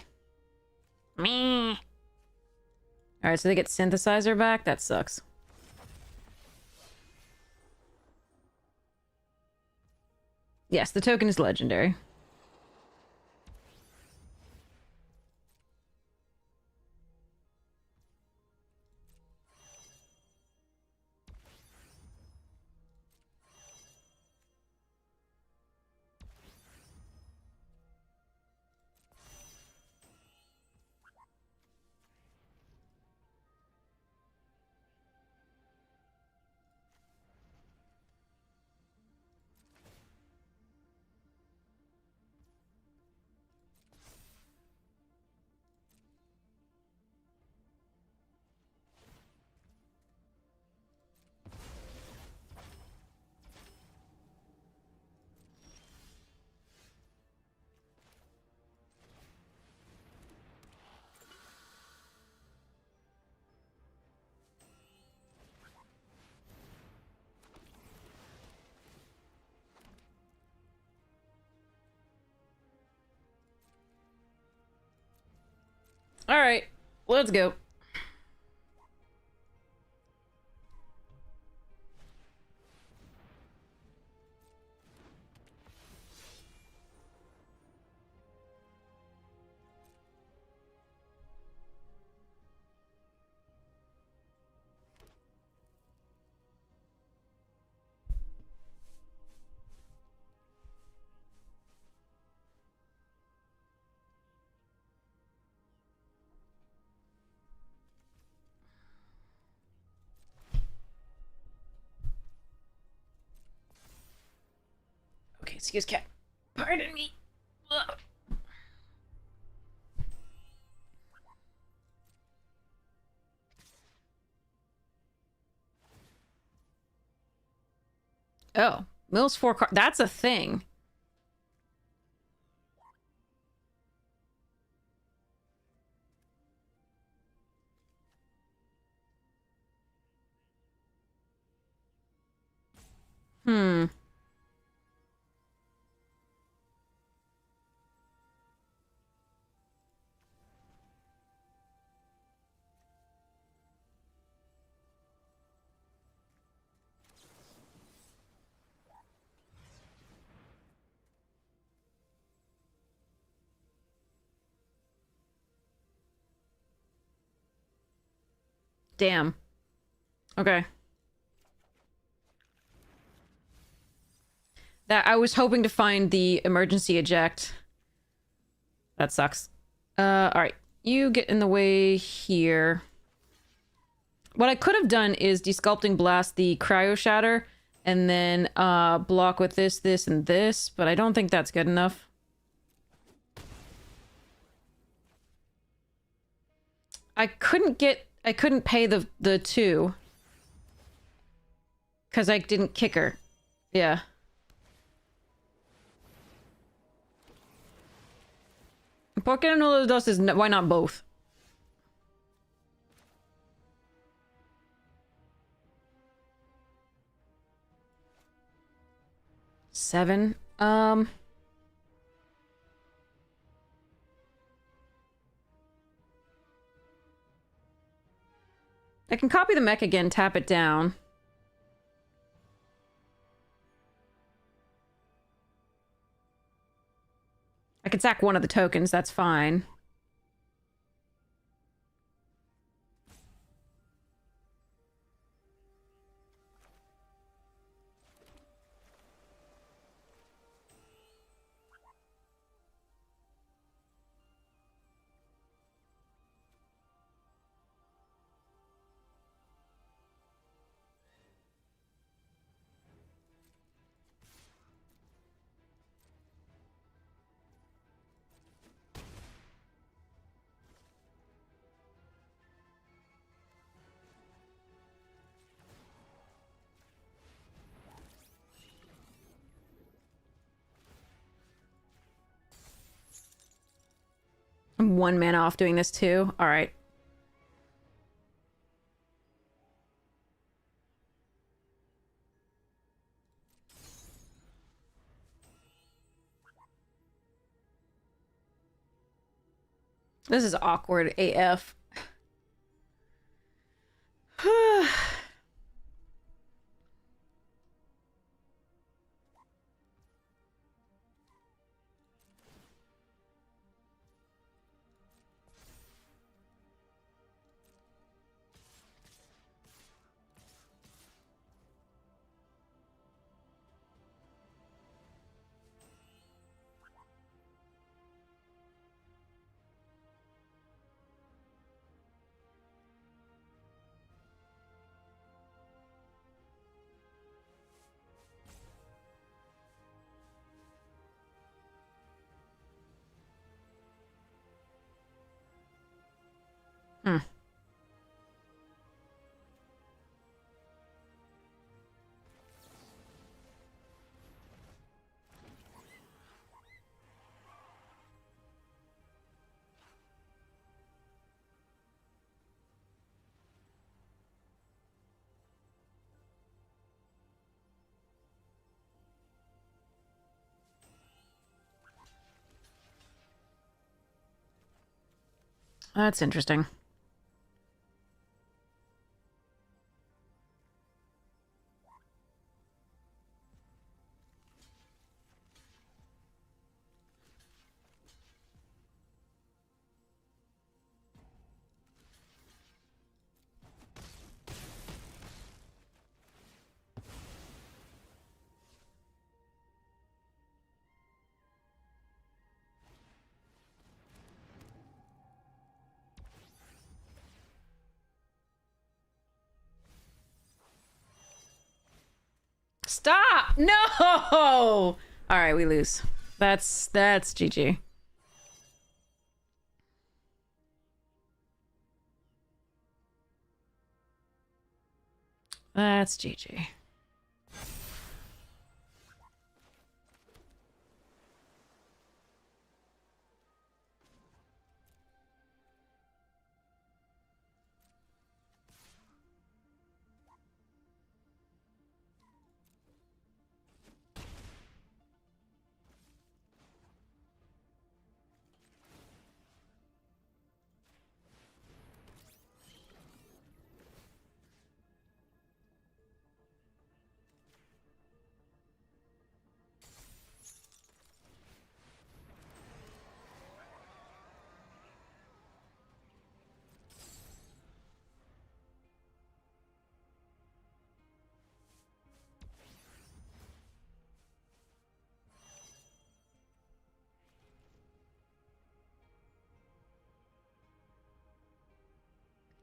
Me. Alright, so they get Synthesizer back? That sucks. Yes, the token is legendary. Alright, let's go. excuse cat. Pardon me. Ugh. Oh, Mills 4 car. That's a thing. Hmm. Damn. Okay. That I was hoping to find the emergency eject. That sucks. All right. You get in the way here. What I could have done is desculpting blast the cryo shatter and then block with this, this, and this, but I don't think that's good enough. I couldn't pay the two because I didn't kick her. Yeah. ¿Por qué no los dos is why not both? Seven. I can copy the mech again, tap it down. I can sack one of the tokens, that's fine. I'm 1 mana off doing this too. All right. This is awkward AF. Hmm. That's interesting. Stop! No! All right, we lose. That's GG. That's GG.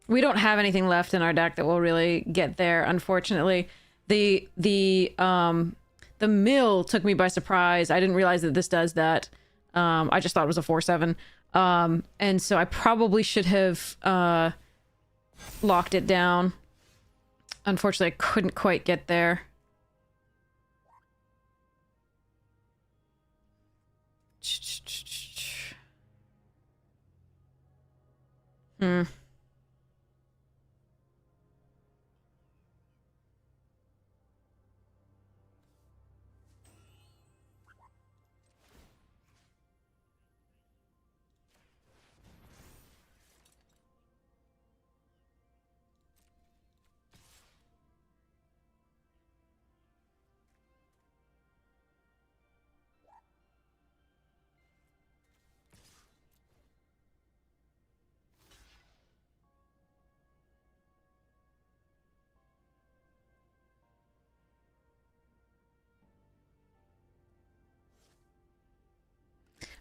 We don't have anything left in our deck that will really get there, unfortunately. The mill took me by surprise. I didn't realize that this does that. I just thought it was a 4/7. And so I probably should have locked it down. Unfortunately, I couldn't quite get there. Hmm.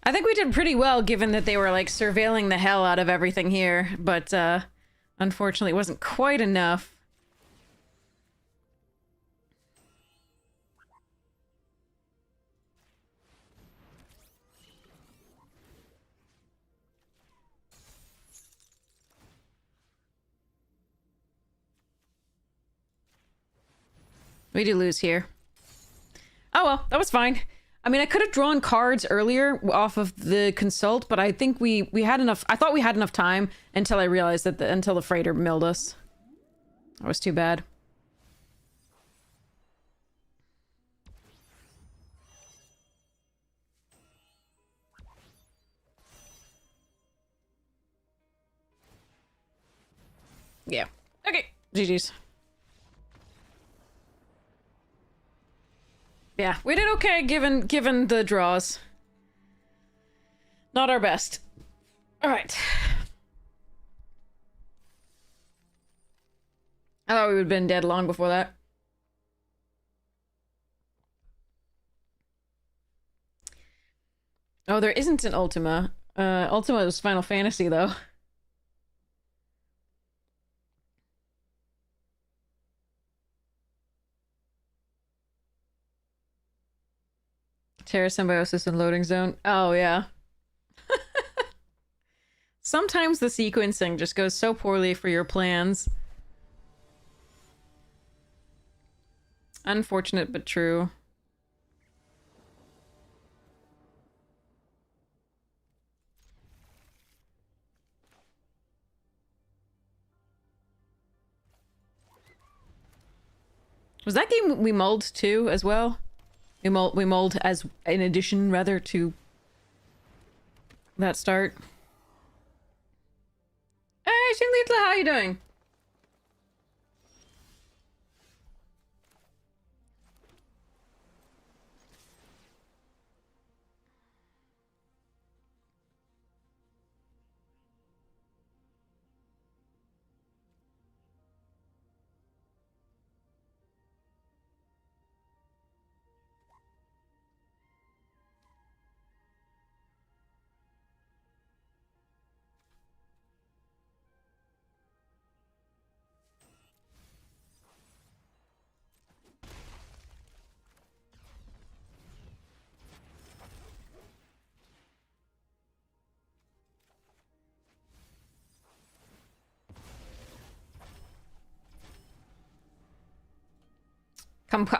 I think we did pretty well given that they were like surveilling the hell out of everything here, but unfortunately it wasn't quite enough. We do lose here. Oh well, that was fine. I mean, I could have drawn cards earlier off of the consult, but I think we had enough. I thought we had enough time until I realized that until the freighter milled us. That was too bad. Yeah. Okay. GG's. Yeah, we did okay given the draws. Not our best. All right. I thought we would have been dead long before that. Oh, there isn't an Ultima. Ultima is Final Fantasy, though. Terra Symbiosis and Loading Zone. Oh, yeah. Sometimes the sequencing just goes so poorly for your plans. Unfortunate, but true. Was that game we mulled too, as well? We mulled as in addition, rather, to that start. Hey, Shinlitla, how you doing?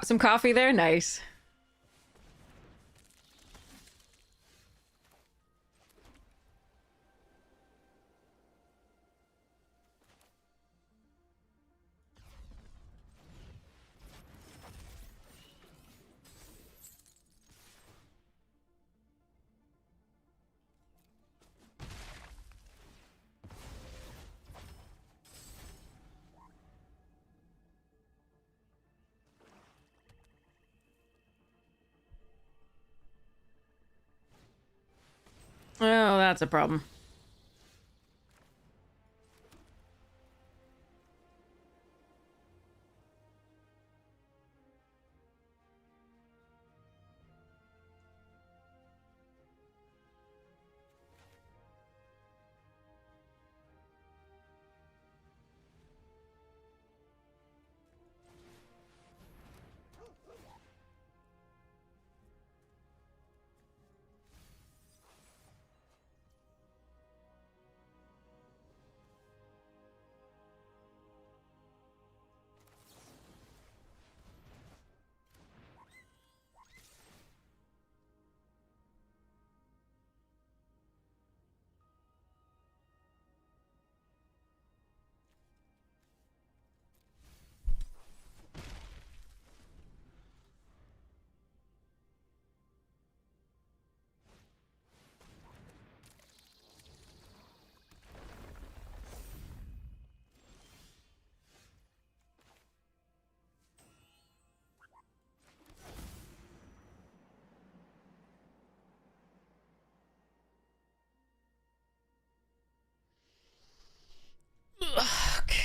Some coffee there? Nice. Oh, that's a problem. Okay.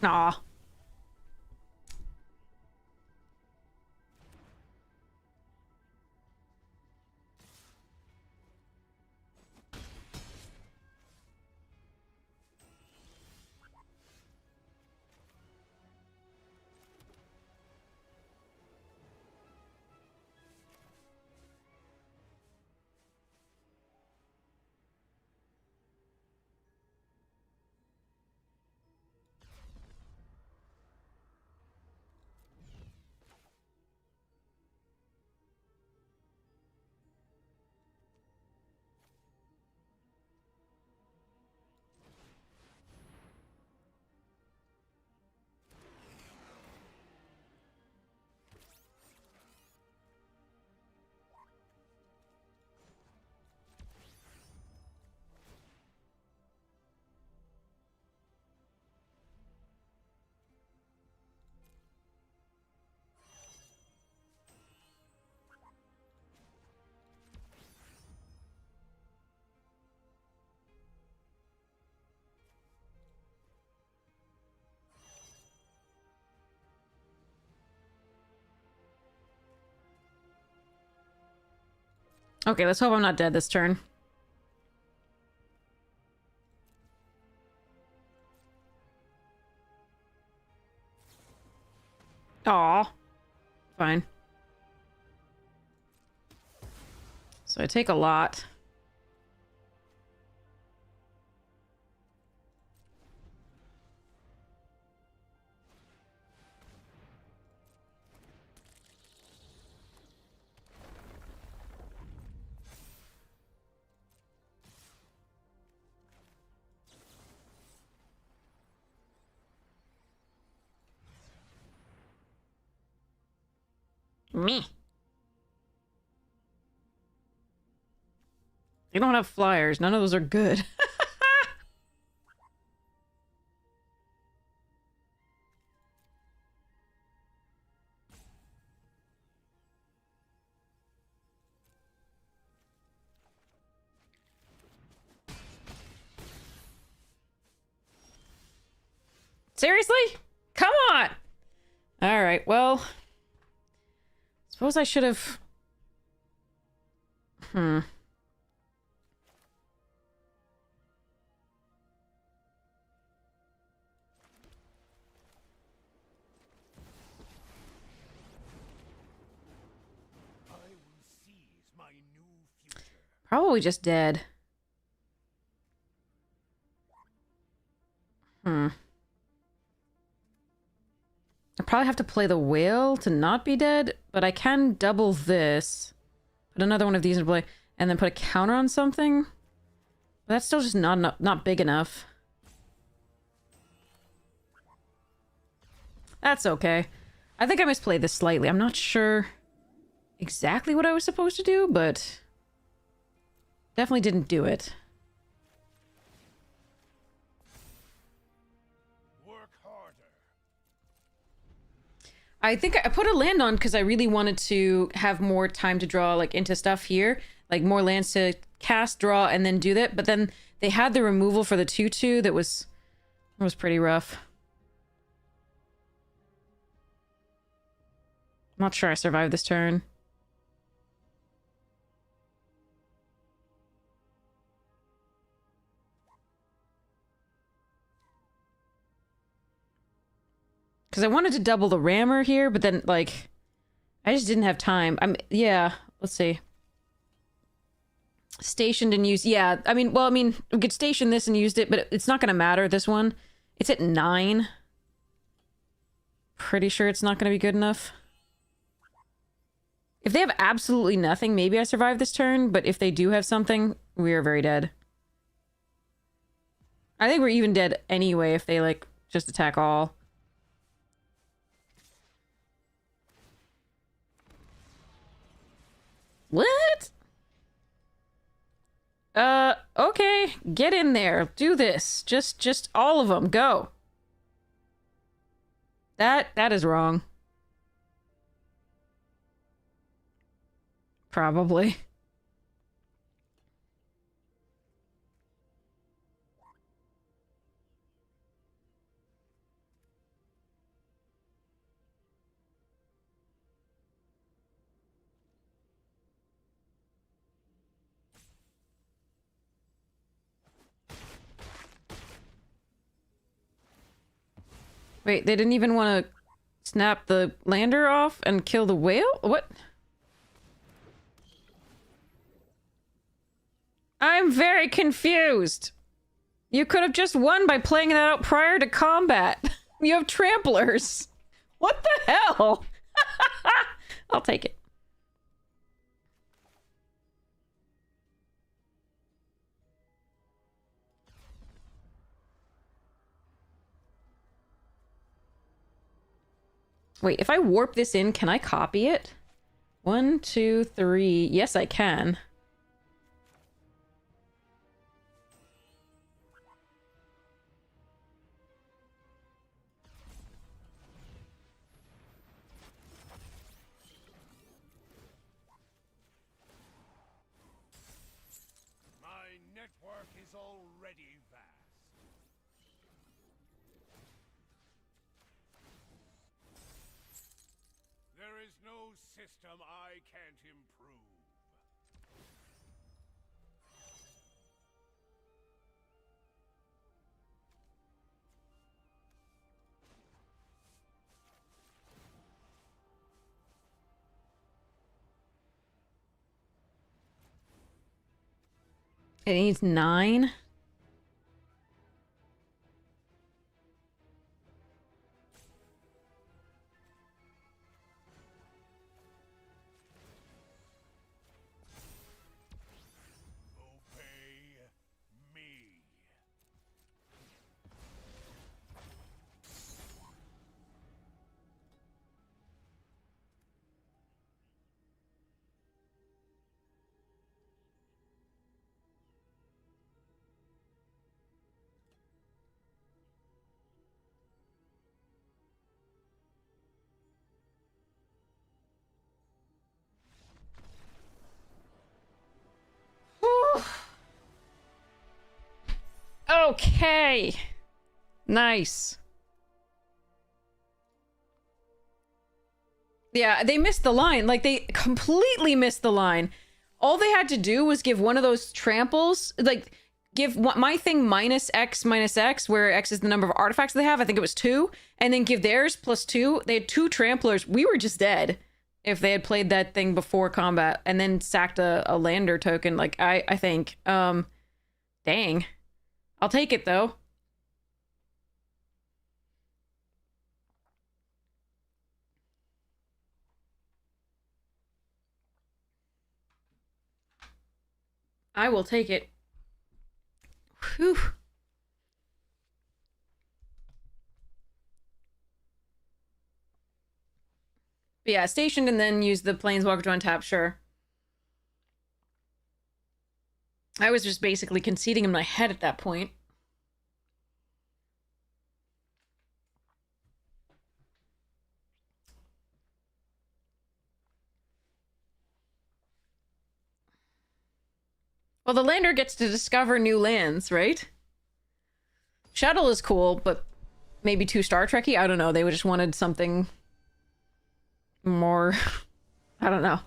Aw. Okay, let's hope I'm not dead this turn. Aw. Fine. So I take a lot. Me. They don't have flyers. None of those are good. Seriously? Come on! Alright, well... Suppose I should have... I will seize my new future. Probably just dead. I probably have to play the whale to not be dead, but I can double this. Put another one of these in play, and then put a counter on something. But that's still just not big enough. That's okay. I think I misplayed this slightly. I'm not sure exactly what I was supposed to do, but definitely didn't do it. Work harder. I think I put a land on because I really wanted to have more time to draw like into stuff here. Like more lands to cast, draw, and then do that. But then they had the removal for the 2/2 that was pretty rough. I'm not sure I survived this turn. Because I wanted to double the rammer here, but then, like, I just didn't have time. Yeah, let's see. Stationed and used, yeah. I mean, we could station this and used it, but it's not going to matter, this one. It's at 9. Pretty sure it's not going to be good enough. If they have absolutely nothing, maybe I survive this turn, but if they do have something, we are very dead. I think we're even dead anyway if they, like, just attack all. What? Okay. Get in there. Do this. Just all of them. Go. That is wrong. Probably. Wait, they didn't even want to snap the lander off and kill the whale? What? I'm very confused. You could have just won by playing that out prior to combat. You have tramplers. What the hell? I'll take it. Wait, if I warp this in, can I copy it? 1, 2, 3. Yes, I can. My network is already vast. There is no system I can't improve. It needs 9. Obey me. Okay. Nice. Yeah, they missed the line. Like, they completely missed the line. All they had to do was give one of those tramples, like, give my thing minus X, where X is the number of artifacts they have. I think it was 2. And then give theirs plus 2. They had 2 tramplers. We were just dead if they had played that thing before combat and then sacked a lander token. Like, I think. Dang. I'll take it, though. I will take it. Whew. But yeah, stationed and then use the planeswalker to untap, sure. I was just basically conceding in my head at that point. Well, the lander gets to discover new lands, right? Shuttle is cool, but maybe too Star Trek-y? I don't know. They just wanted something more... I don't know.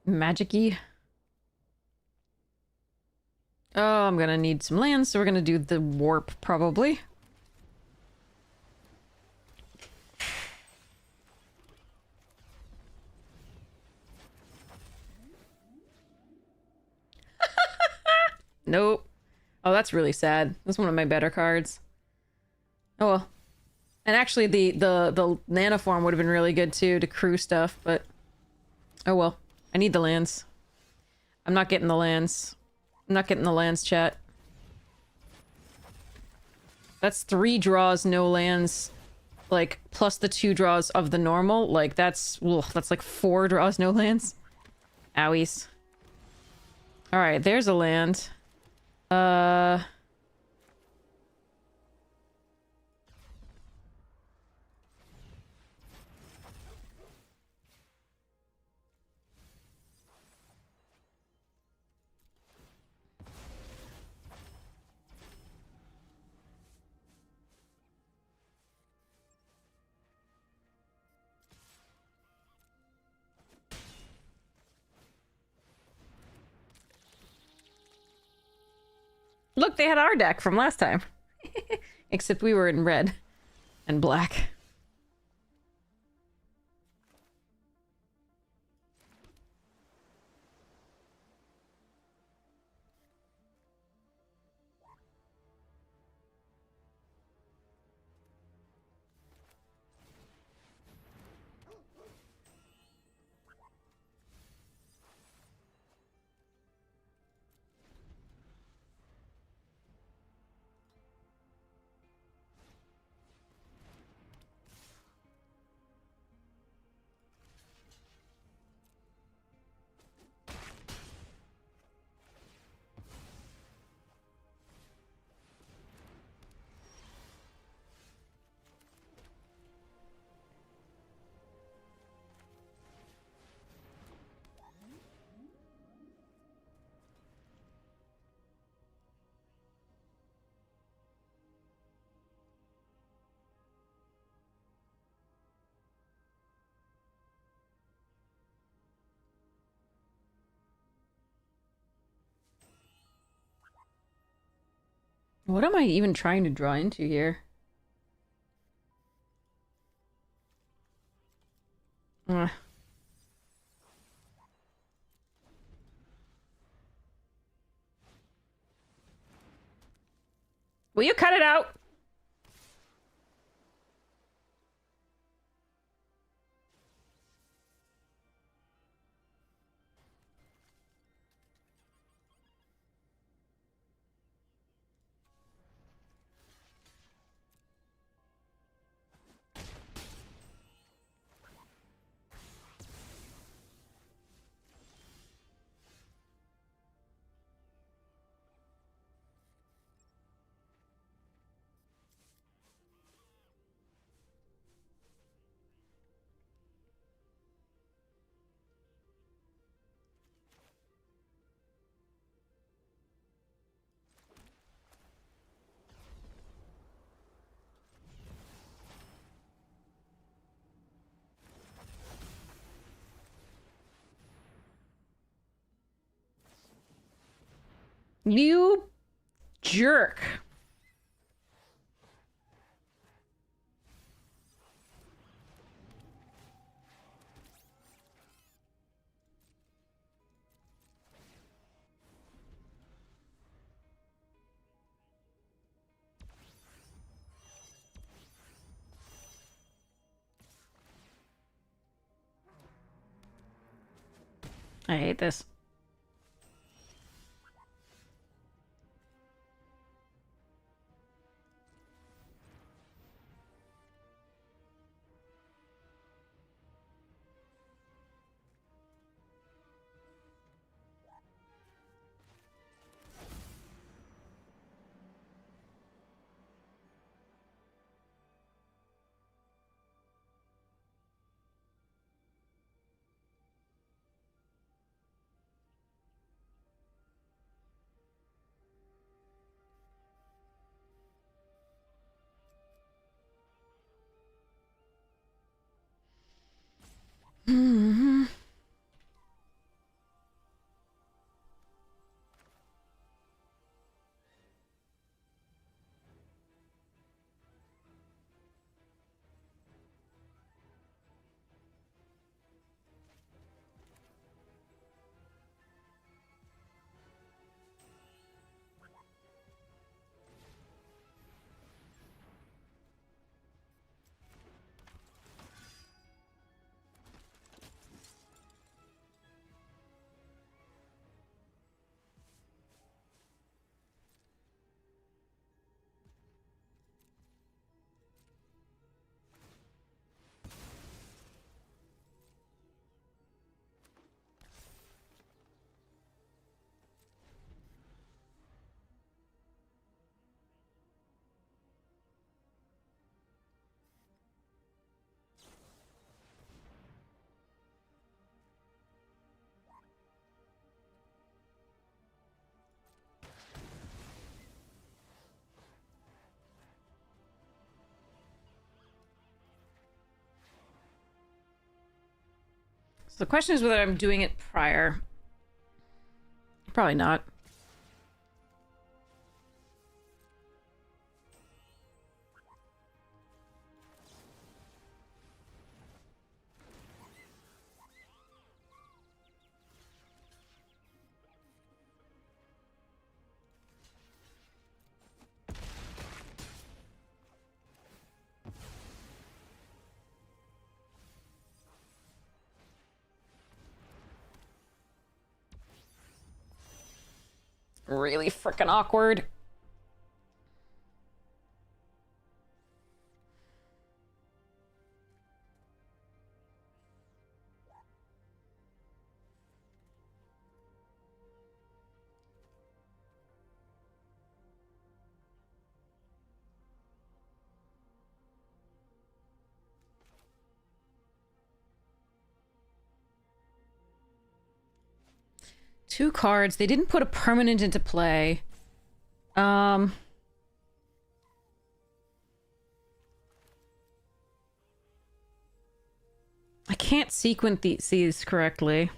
Magic-y? Oh, I'm gonna need some lands, so we're gonna do the warp, probably. Nope. Oh, that's really sad. That's one of my better cards. Oh well. And actually, the nanoform would have been really good too to crew stuff, but oh well. I need the lands. I'm not getting the lands. I'm not getting the lands, chat. That's 3 draws, no lands. Like, plus the 2 draws of the normal. Like, that's like 4 draws, no lands. Owies. Alright, there's a land. Look, they had our deck from last time. Except we were in red and black. What am I even trying to draw into here? Ugh. Will you cut it out? You jerk. I hate this. Mm-hmm. So the question is whether I'm doing it prior. Probably not. Really freaking awkward. Two cards. They didn't put a permanent into play. I can't sequence these correctly.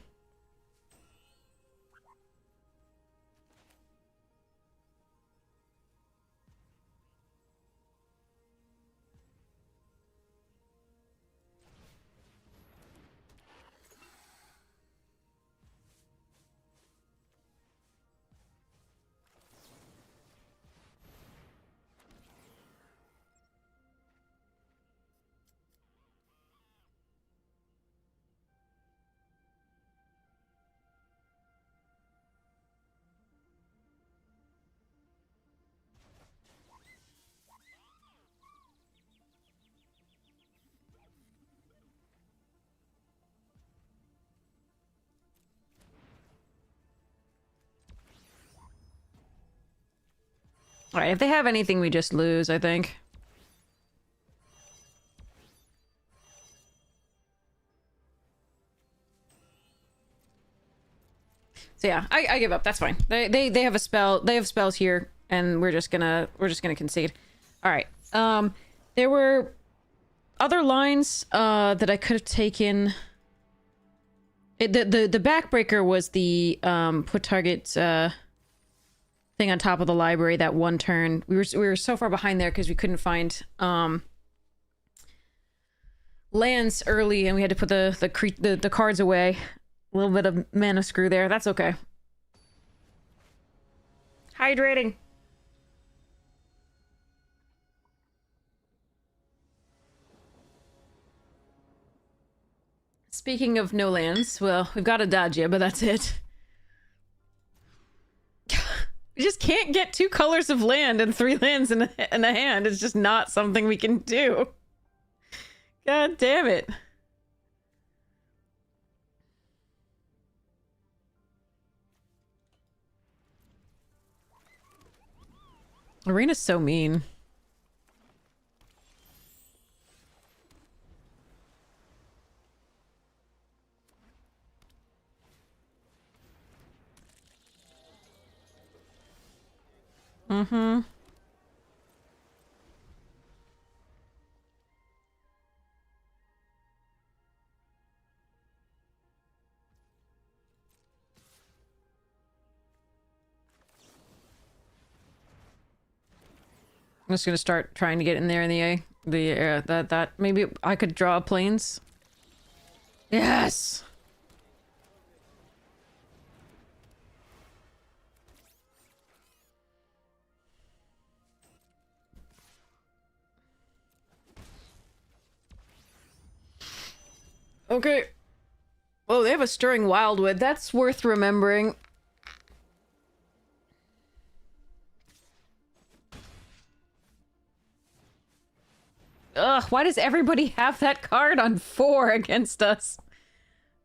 Alright, if they have anything, we just lose, I think. So yeah, I give up. That's fine. They have a spell. They have spells here, and we're just gonna concede. All right. There were other lines that I could have taken. The backbreaker was the put target thing on top of the library that one turn. We were so far behind there because we couldn't find lands early, and we had to put the cards away. A little bit of mana screw there. That's okay. Hydrating. Speaking of no lands, well, we've got a Dodgia, but that's it. We just can't get 2 colors of land and 3 lands in a hand. It's just not something we can do. God damn it. Arena's so mean. Mm-hmm. I'm just gonna start trying to get in there in the that maybe I could draw planes. Yes. Okay. Oh, they have a Stirring Wildwood. That's worth remembering. Ugh, why does everybody have that card on 4 against us?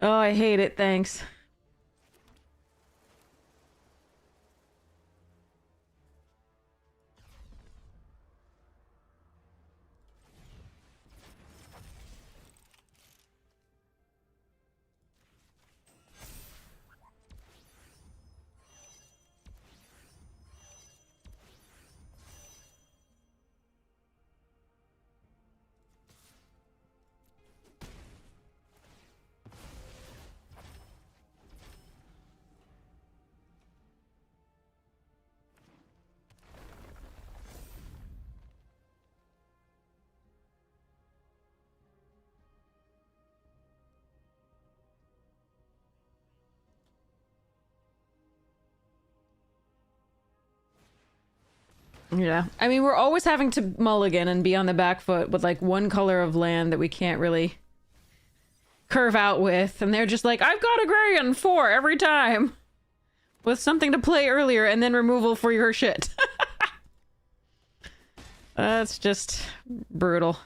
Oh, I hate it, thanks. Yeah. I mean, we're always having to mulligan and be on the back foot with, like, 1 color of land that we can't really curve out with. And they're just like, I've got a gray on 4 every time. With something to play earlier and then removal for your shit. That's just brutal.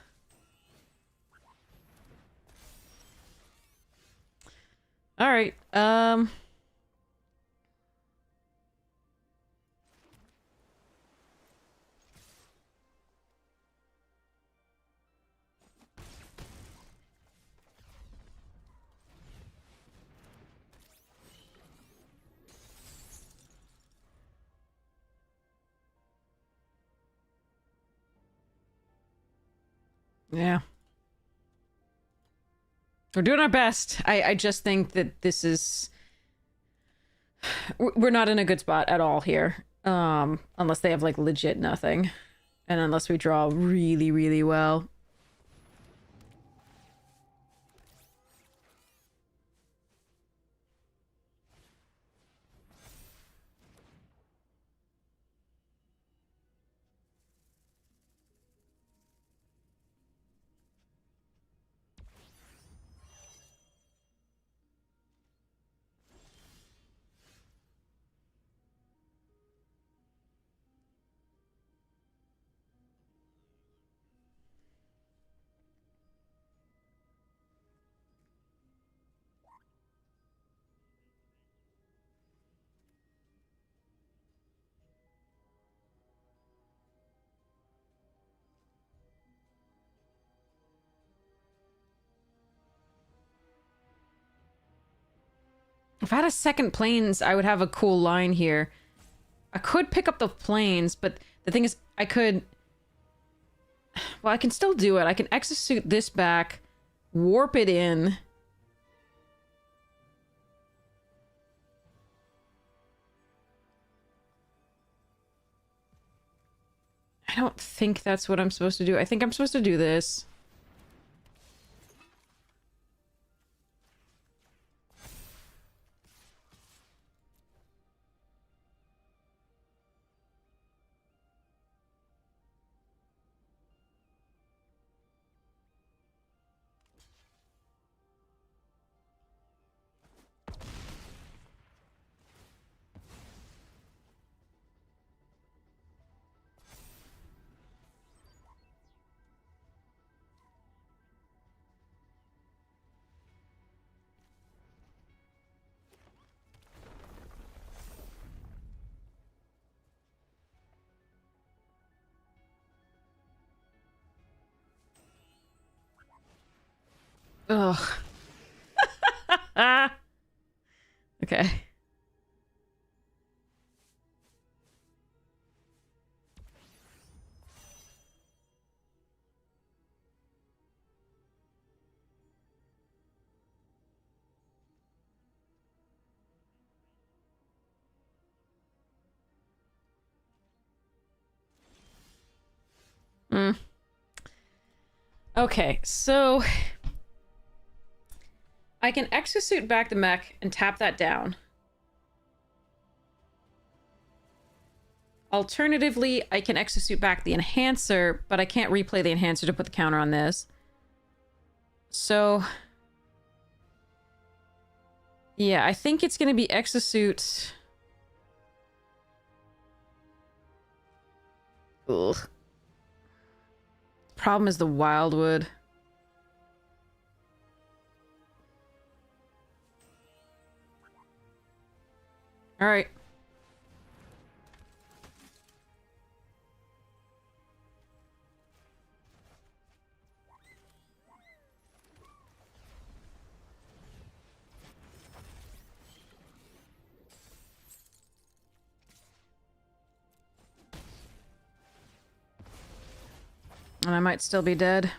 Alright, yeah. We're doing our best. I just think that this is... We're not in a good spot at all here. Unless they have, like, legit nothing. And unless we draw really, really well. If I had a second planes, I would have a cool line here. I could pick up the planes, but the thing is, I could... Well, I can still do it. I can exosuit this back, warp it in. I don't think that's what I'm supposed to do. I think I'm supposed to do this. Ugh. Okay. Okay, so... I can exosuit back the mech and tap that down. Alternatively, I can exosuit back the enhancer, but I can't replay the enhancer to put the counter on this. So... yeah, I think it's going to be exosuit... Ugh. Problem is the wildwood. Alright. And I might still be dead.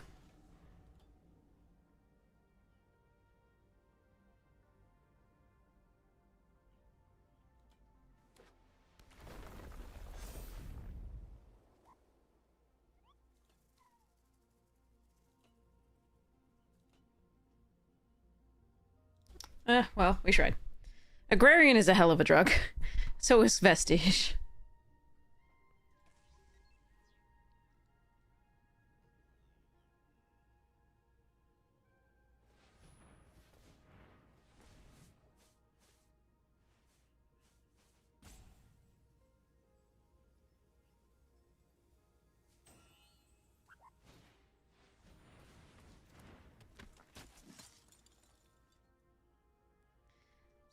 Well, we tried. Agrarian is a hell of a drug. So is Vestige.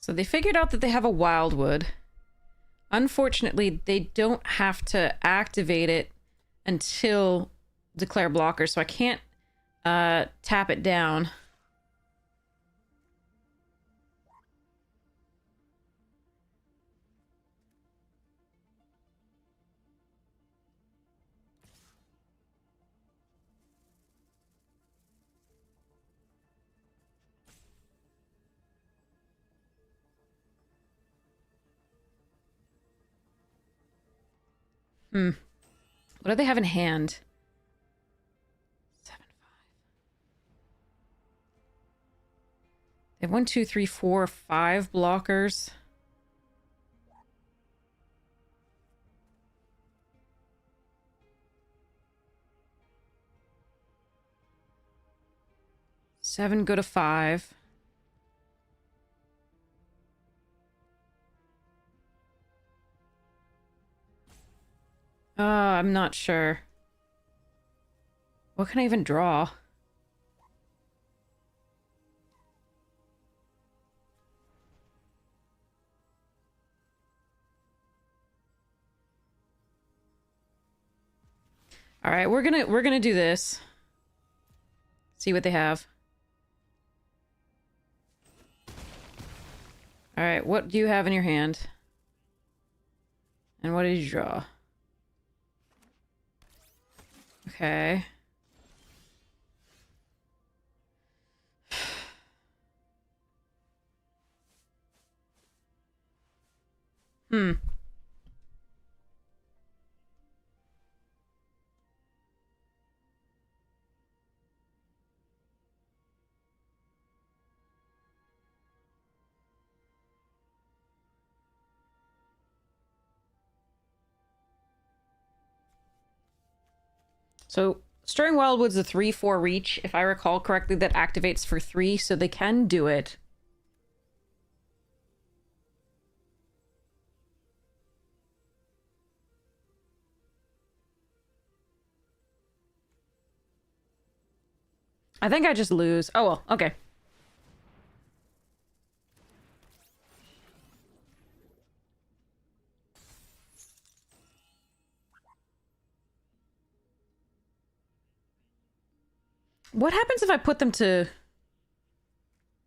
So they figured out that they have a wildwood. Unfortunately, they don't have to activate it until declare blocker, so I can't tap it down. What do they have in hand? 7, 5. They have 1, 2, 3, 4, 5 blockers. Seven go to 5. I'm not sure. What can I even draw? All right, we're gonna do this. See what they have. Alright, what do you have in your hand? And what did you draw? Okay. Hmm. So, Stirring Wildwood's a 3/4 reach. If I recall correctly, that activates for 3, so they can do it. I think I just lose. Oh well, okay. What happens if I put them to...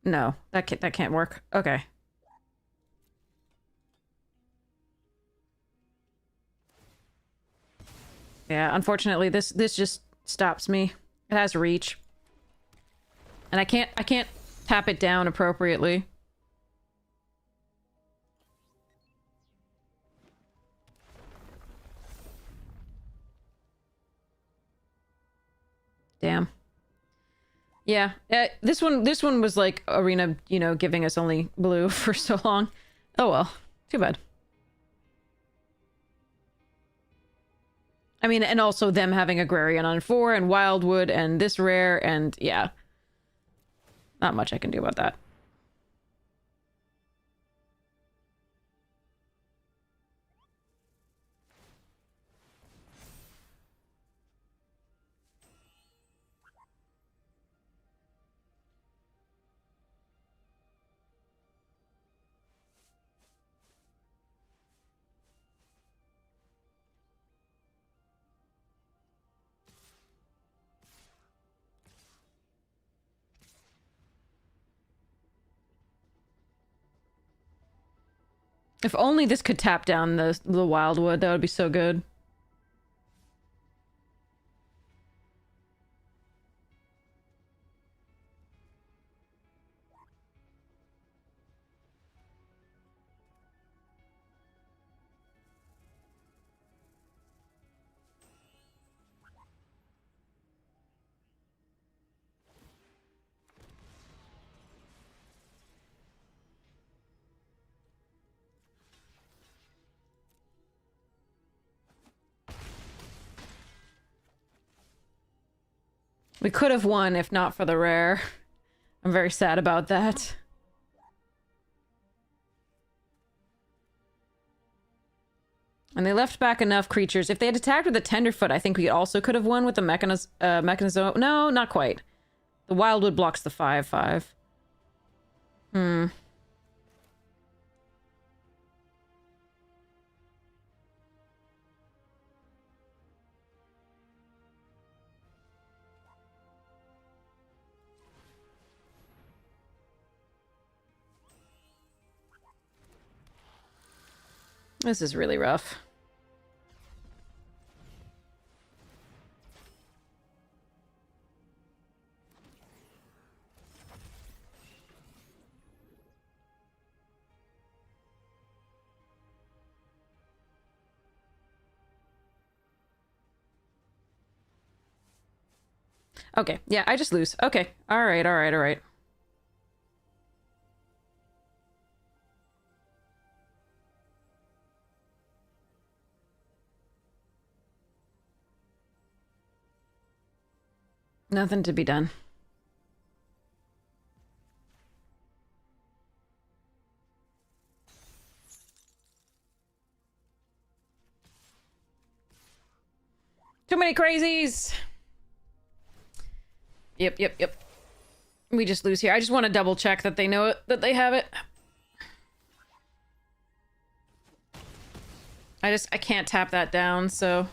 No, that can't work. Okay. Yeah, unfortunately, this just stops me. It has reach. And I can't tap it down appropriately. Damn. Yeah, this one was like Arena, you know, giving us only blue for so long. Oh well, too bad. I mean, and also them having Agrarian on 4 and Wildwood and this rare and yeah. Not much I can do about that. If only this could tap down the Wildwood, that would be so good. We could have won if not for the rare. I'm very sad about that. And they left back enough creatures. If they had attacked with a Tenderfoot, I think we also could have won with the Mechanism. No, not quite. The Wildwood blocks the 5/5. Hmm. This is really rough. Okay, yeah, I just lose. Okay, alright, alright, alright. Nothing to be done. Too many crazies! Yep. We just lose here. I just want to double check that they know it, that they have it. I can't tap that down, so...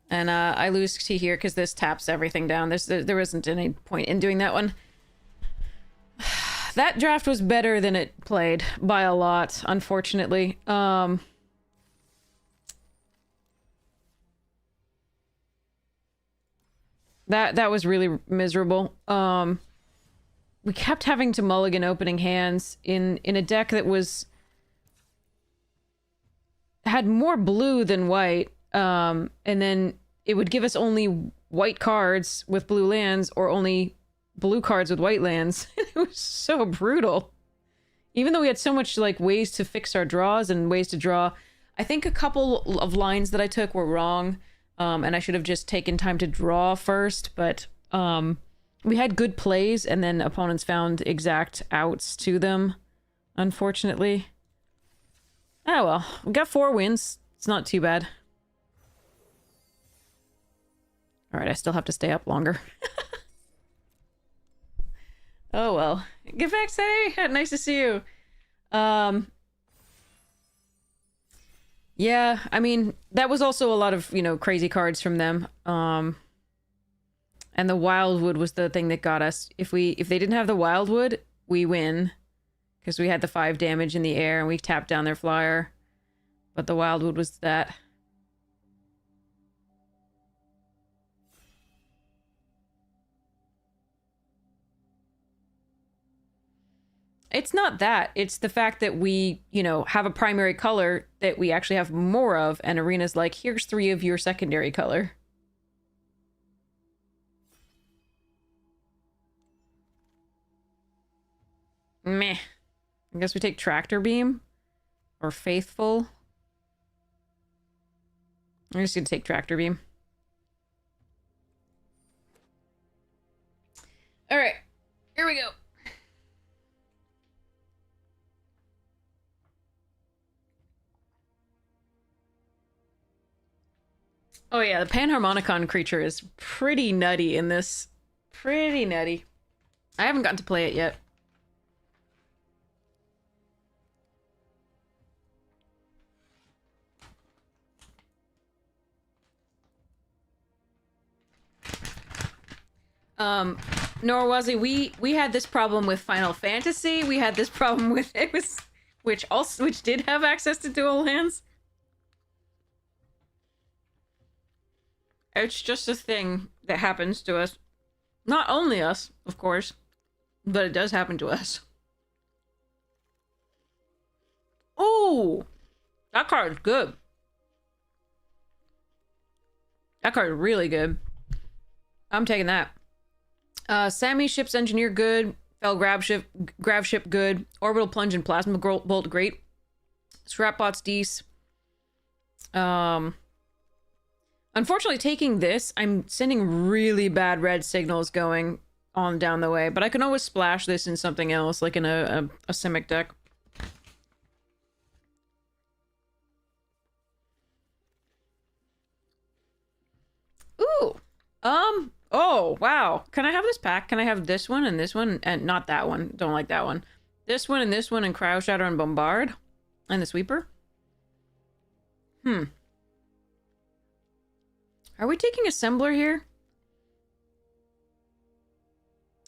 And, I lose to here because this taps everything down. There isn't any point in doing that one. that draft was better than it played by a lot, unfortunately. That was really miserable. We kept having to mulligan opening hands in a deck that had more blue than white. And then it would give us only white cards with blue lands or only blue cards with white lands. It was so brutal. Even though we had so much like ways to fix our draws and ways to draw, I think a couple of lines that I took were wrong. And I should have just taken time to draw first, but we had good plays and then opponents found exact outs to them, unfortunately. Oh well, we got 4 wins. It's not too bad. Alright, I still have to stay up longer. Oh well. Get back, Say! Nice to see you. Yeah, I mean, that was also a lot of, you know, crazy cards from them. And the Wildwood was the thing that got us. If they didn't have the Wildwood, we win. Because we had the 5 damage in the air and we tapped down their flyer. But the Wildwood was that. It's not that. It's the fact that we, you know, have a primary color that we actually have more of, and Arena's like, here's 3 of your secondary color. Meh. I guess we take Tractor Beam. Or Faithful. I'm just gonna take Tractor Beam. Alright. Here we go. Oh yeah, the Panharmonicon creature is pretty nutty in this. Pretty nutty. I haven't gotten to play it yet. Norwazi, we had this problem with Final Fantasy. We had this problem with which did have access to dual lands. It's just a thing that happens to us. Not only us, of course, but it does happen to us. Oh, that card is good. That card is really good. I'm taking that. Sammy Ship's Engineer, good. Fell Grab Ship, good. Orbital Plunge and Plasma Bolt, great. Scrapbot's Deece. Unfortunately, taking this, I'm sending really bad red signals going on down the way, but I can always splash this in something else, like in a Simic deck. Ooh! Oh, wow. Can I have this pack? Can I have this one and this one? And not that one. Don't like that one. This one and Cryo Shatter and Bombard? And the Sweeper? Are we taking Assembler here?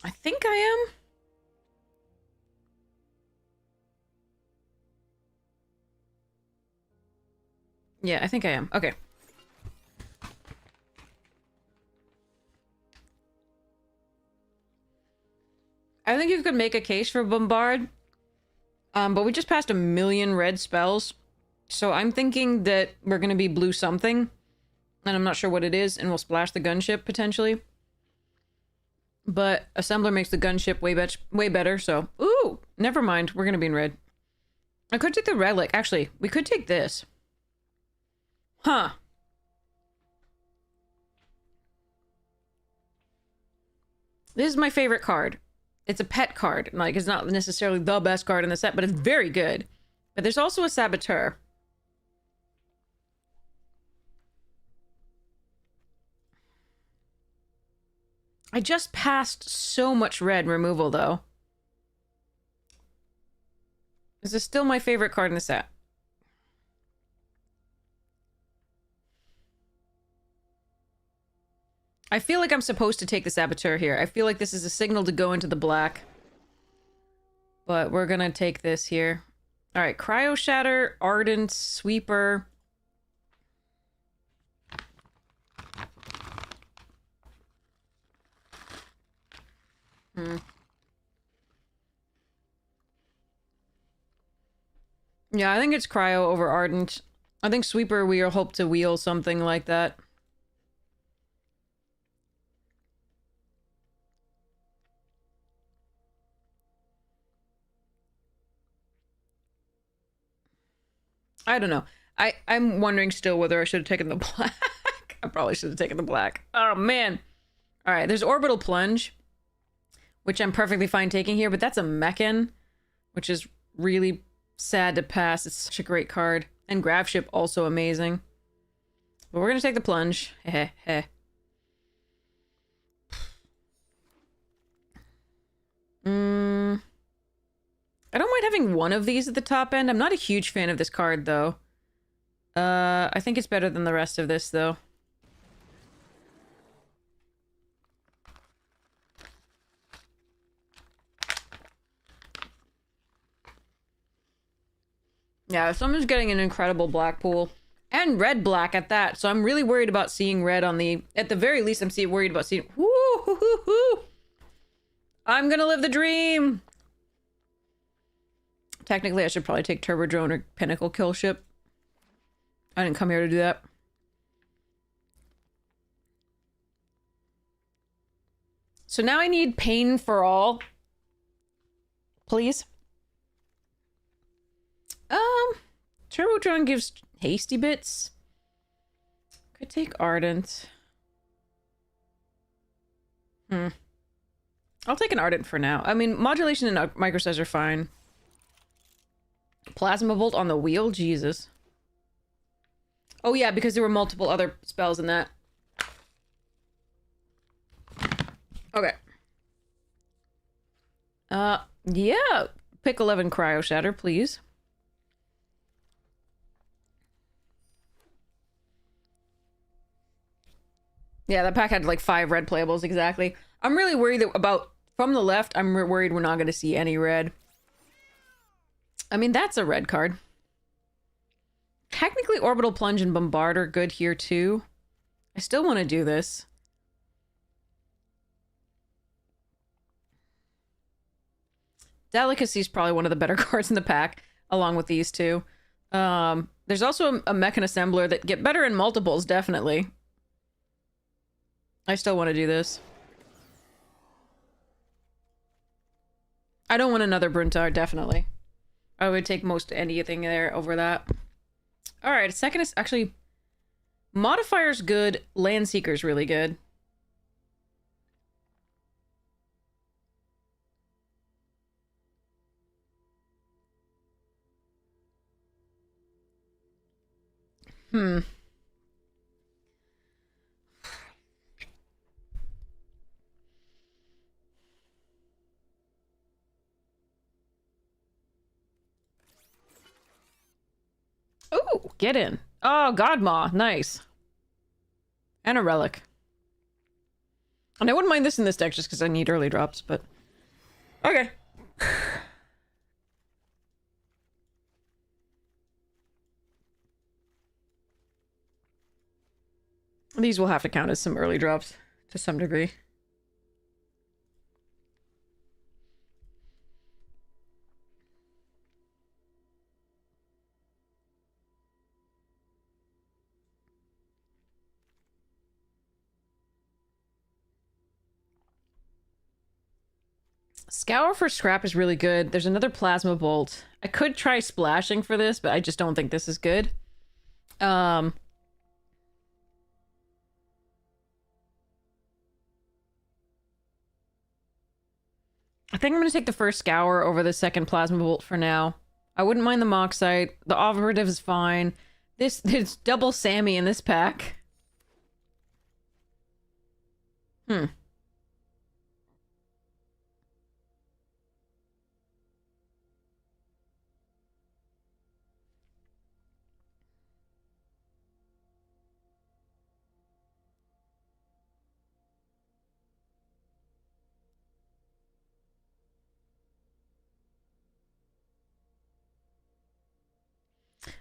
I think I am. Yeah, I think I am. Okay. I think you could make a case for Bombard. But we just passed 1 million red spells. So I'm thinking that we're going to be blue something. And I'm not sure what it is, and we'll splash the gunship, potentially. But Assembler makes the gunship way better, so... Ooh! Never mind, we're gonna be in red. I could take the Relic. Actually, we could take this. Huh. This is my favorite card. It's a pet card. Like, it's not necessarily the best card in the set, but it's very good. But there's also a Saboteur. I just passed so much red removal, though. This is still my favorite card in the set. I feel like I'm supposed to take the Saboteur here. I feel like this is a signal to go into the black. but we're gonna take this here. All right, Cryo Shatter, Ardent, Sweeper. Yeah, I think it's Cryo over Ardent. I think Sweeper, we hope to wheel something like that. I don't know. I'm wondering still whether I should have taken the black. I probably should have taken the black. Oh, man. All right, there's Orbital Plunge, which I'm perfectly fine taking here, but that's a Mechan, which is really sad to pass. It's such a great card. And Grav Ship, also amazing. But we're going to take the plunge. Heh heh. I don't mind having one of these at the top end. I'm not a huge fan of this card, though. I think it's better than the rest of this, though. Yeah, someone's getting an incredible black pool. And red black at that. So I'm really worried about seeing red on the... At the very least, I'm worried about seeing... Woo, hoo, hoo, hoo. I'm gonna live the dream! Technically, I should probably take Turbo Drone or Pinnacle Kill Ship. I didn't come here to do that. So now I need Pain for All. Please. Turbo Drone gives hasty bits. Could take Ardent. I'll take an Ardent for now. I mean, Modulation and Microsize are fine. Plasma Bolt on the wheel? Jesus. Oh yeah, because there were multiple other spells in that. Okay. Yeah. Pick 11 Cryo Shatter, please. Yeah, that pack had like 5 red playables, exactly. I'm really worried about... From the left, I'm worried we're not going to see any red. I mean, that's a red card. Technically, Orbital Plunge and Bombard are good here, too. I still want to do this. Delicacy is probably one of the better cards in the pack, along with these two. There's also a Mechan Assembler that get better in multiples, definitely. I still want to do this. I don't want another Bruntar, definitely. I would take most anything there over that. Alright, second is actually... Modifier's good, Landseeker's really good. Ooh, get in. Oh, Godmaw. Nice. And a Relic. And I wouldn't mind this in this deck just because I need early drops, but... Okay. These will have to count as some early drops to some degree. Scour for Scrap is really good. There's another Plasma Bolt. I could try splashing for this, but I just don't think this is good. I think I'm going to take the first Scour over the second Plasma Bolt for now. I wouldn't mind the Moxite. The Operative is fine. There's double Sammy in this pack.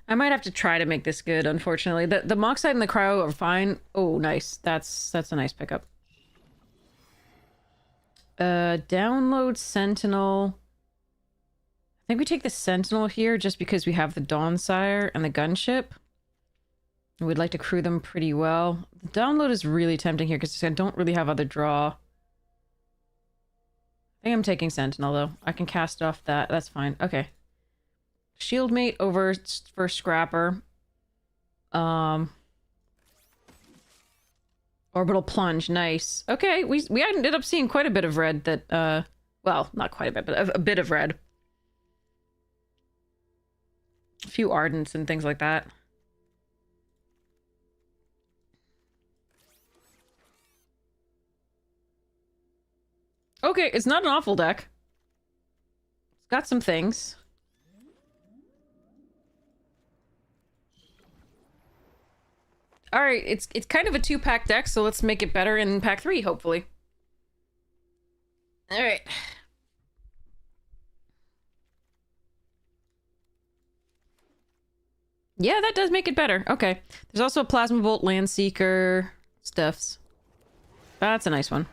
I might have to try to make this good, unfortunately. The Moxite and the Cryo are fine. Oh, nice. That's a nice pickup. Download Sentinel. I think we take the Sentinel here just because we have the Dawnsire and the gunship. We'd like to crew them pretty well. The download is really tempting here because I don't really have other draw. I think I'm taking Sentinel, though. I can cast off that. That's fine. Okay. Shieldmate over for Scrapper. Orbital Plunge. Nice. Okay, we ended up seeing quite a bit of red that, well, not quite a bit, but a bit of red. A few Ardents and things like that. Okay, it's not an awful deck. It's got some things. Alright, it's kind of a 2-pack deck, so let's make it better in pack 3, hopefully. Alright. Yeah, that does make it better. Okay. There's also a Plasma Bolt, Landseeker, stuffs. That's a nice one.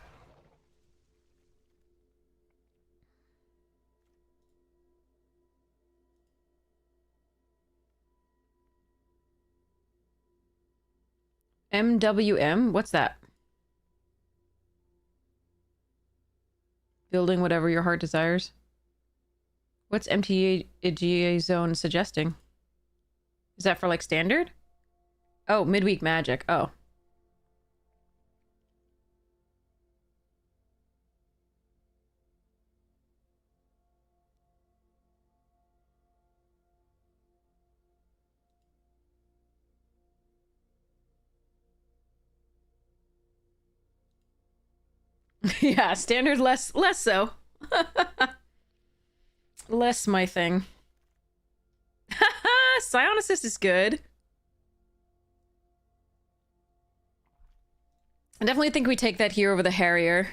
MWM? What's that? Building whatever your heart desires. What's MTGA Zone suggesting? Is that for, like, standard? Oh, midweek magic. Oh. Yeah, standard less so. Less my thing. Psionicist is good. I definitely think we take that here over the Harrier.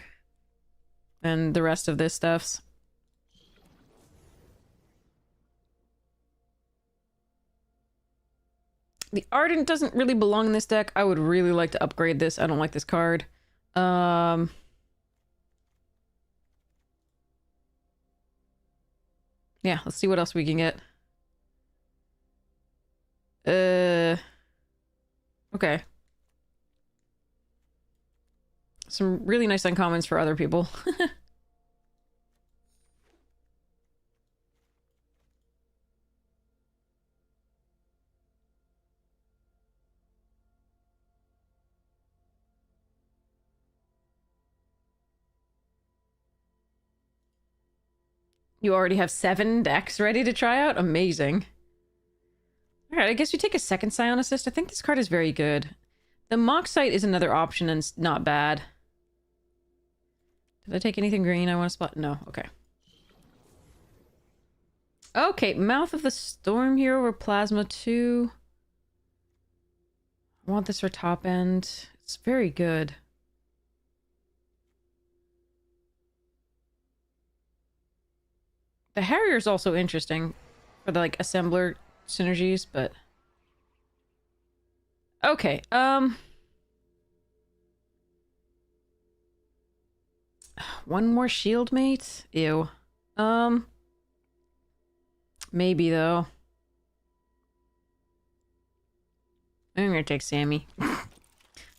And the rest of this stuffs. The Ardent doesn't really belong in this deck. I would really like to upgrade this. I don't like this card. Yeah, let's see what else we can get. Okay. Some really nice uncommons for other people. You already have 7 decks ready to try out? Amazing. Alright, I guess we take a second Psionicist. I think this card is very good. The Moxite is another option and it's not bad. Did I take anything green I want to spot? No, okay. Okay, Mouth of the Storm here over Plasma 2. I want this for top end. It's very good. The Harrier is also interesting for the, like, assembler synergies, but... Okay, one more shield mate? Ew. Maybe, though. I'm gonna take Sammy. I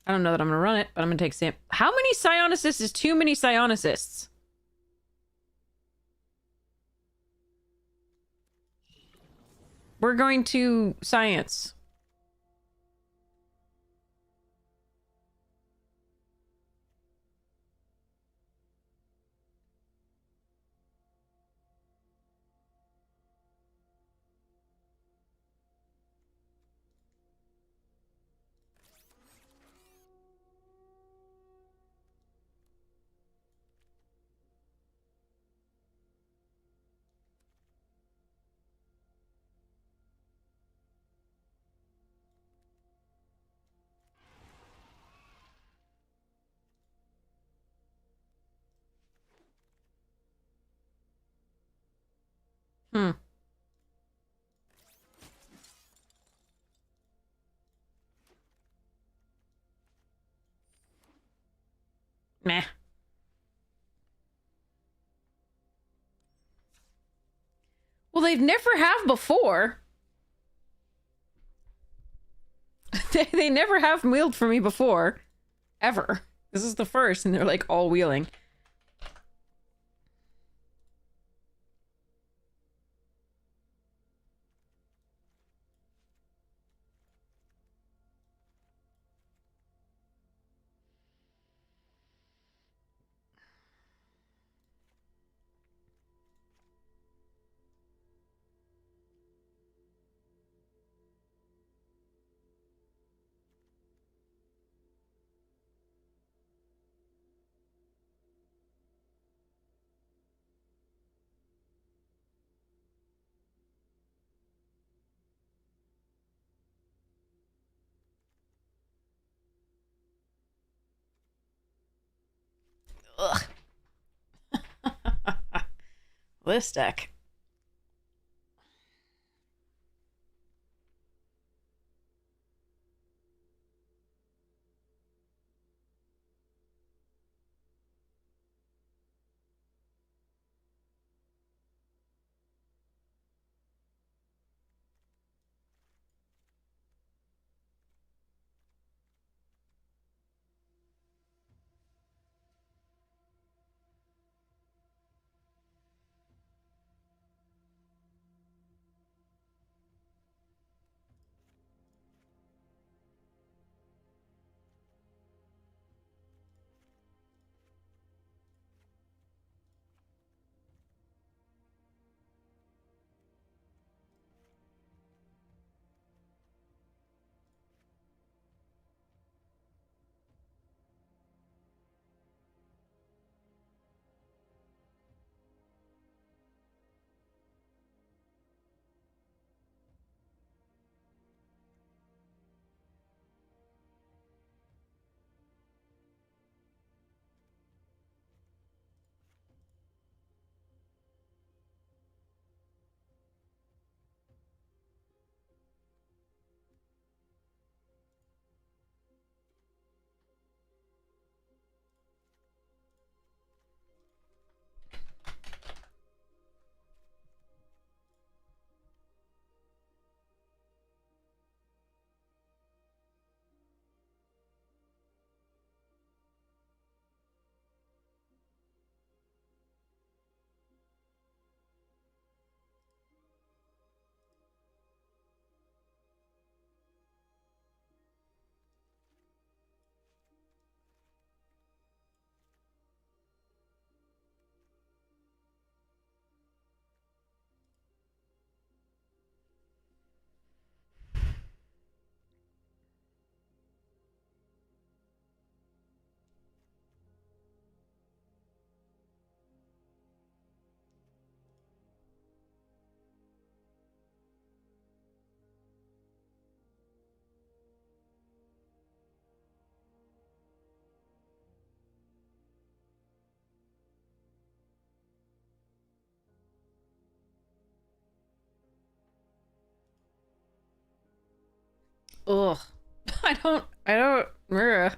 don't know that I'm gonna run it, but I'm gonna take Sam. How many Psionicists is too many Psionicists? We're going to science. Hmm. Meh. Well, they've never have before. They never have wheeled for me before. Ever. This is the first, and they're like all wheeling. Ugh. This deck. Ugh. I don't. Ugh.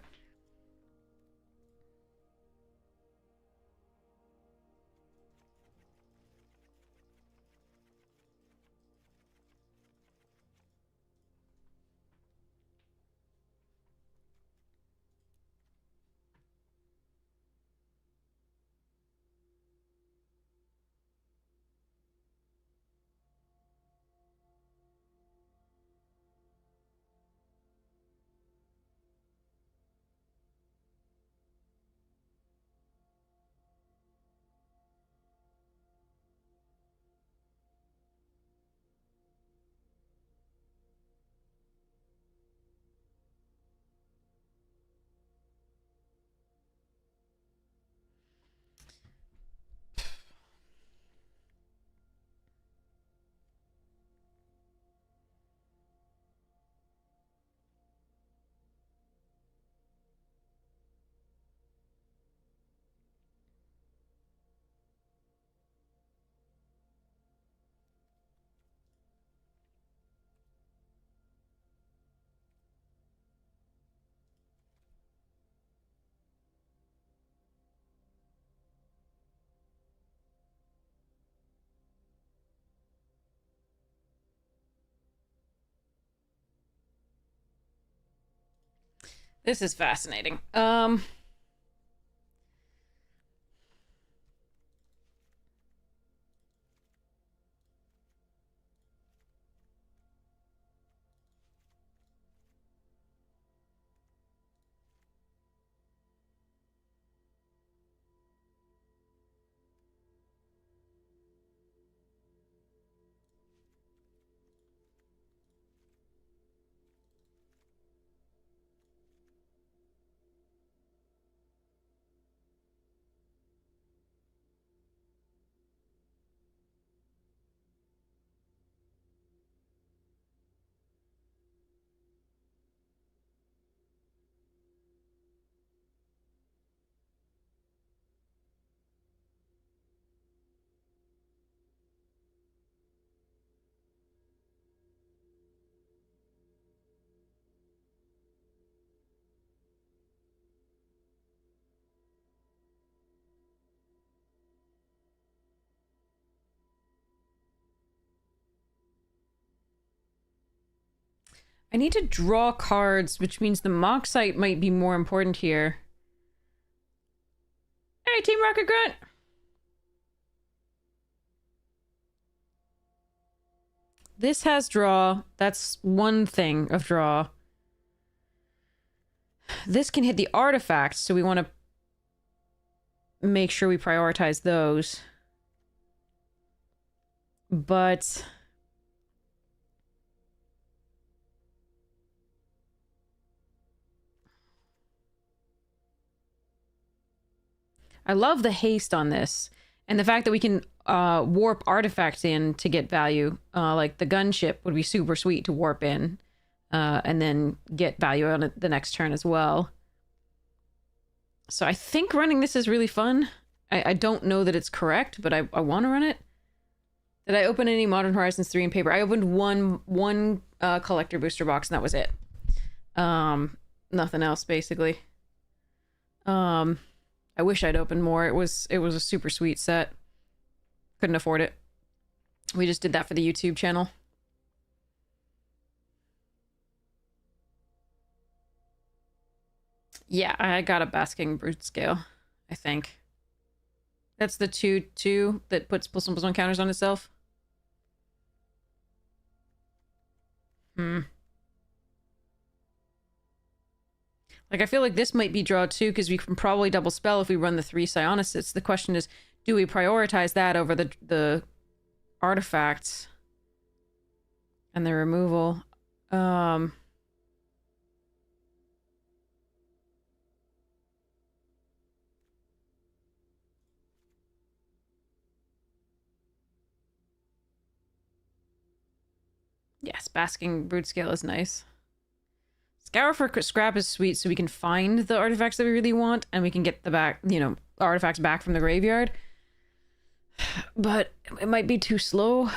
This is fascinating. I need to draw cards, which means the mock site might be more important here. Hey, Team Rocket Grunt! This has draw. That's one thing of draw. This can hit the artifacts, so we want to make sure we prioritize those. But I love the haste on this. And the fact that we can warp artifacts in to get value. Like the gunship would be super sweet to warp in. And then get value on it the next turn as well. So I think running this is really fun. I don't know that it's correct, but I want to run it. Did I open any Modern Horizons 3 in paper? I opened one collector booster box, and that was it. Nothing else, basically. I wish I'd opened more. It was a super sweet set. Couldn't afford it. We just did that for the YouTube channel. Yeah, I got a Basking Brute Scale, I think. That's the 2/2 that puts +1/+1 counters on itself. Like, I feel like this might be draw 2, because we can probably double spell if we run the 3 Psionicis. The question is, do we prioritize that over the artifacts and the removal? Yes, Basking Brute Scale is nice. Scour for Scrap is sweet, so we can find the artifacts that we really want, and we can get the artifacts back from the graveyard. But it might be too slow.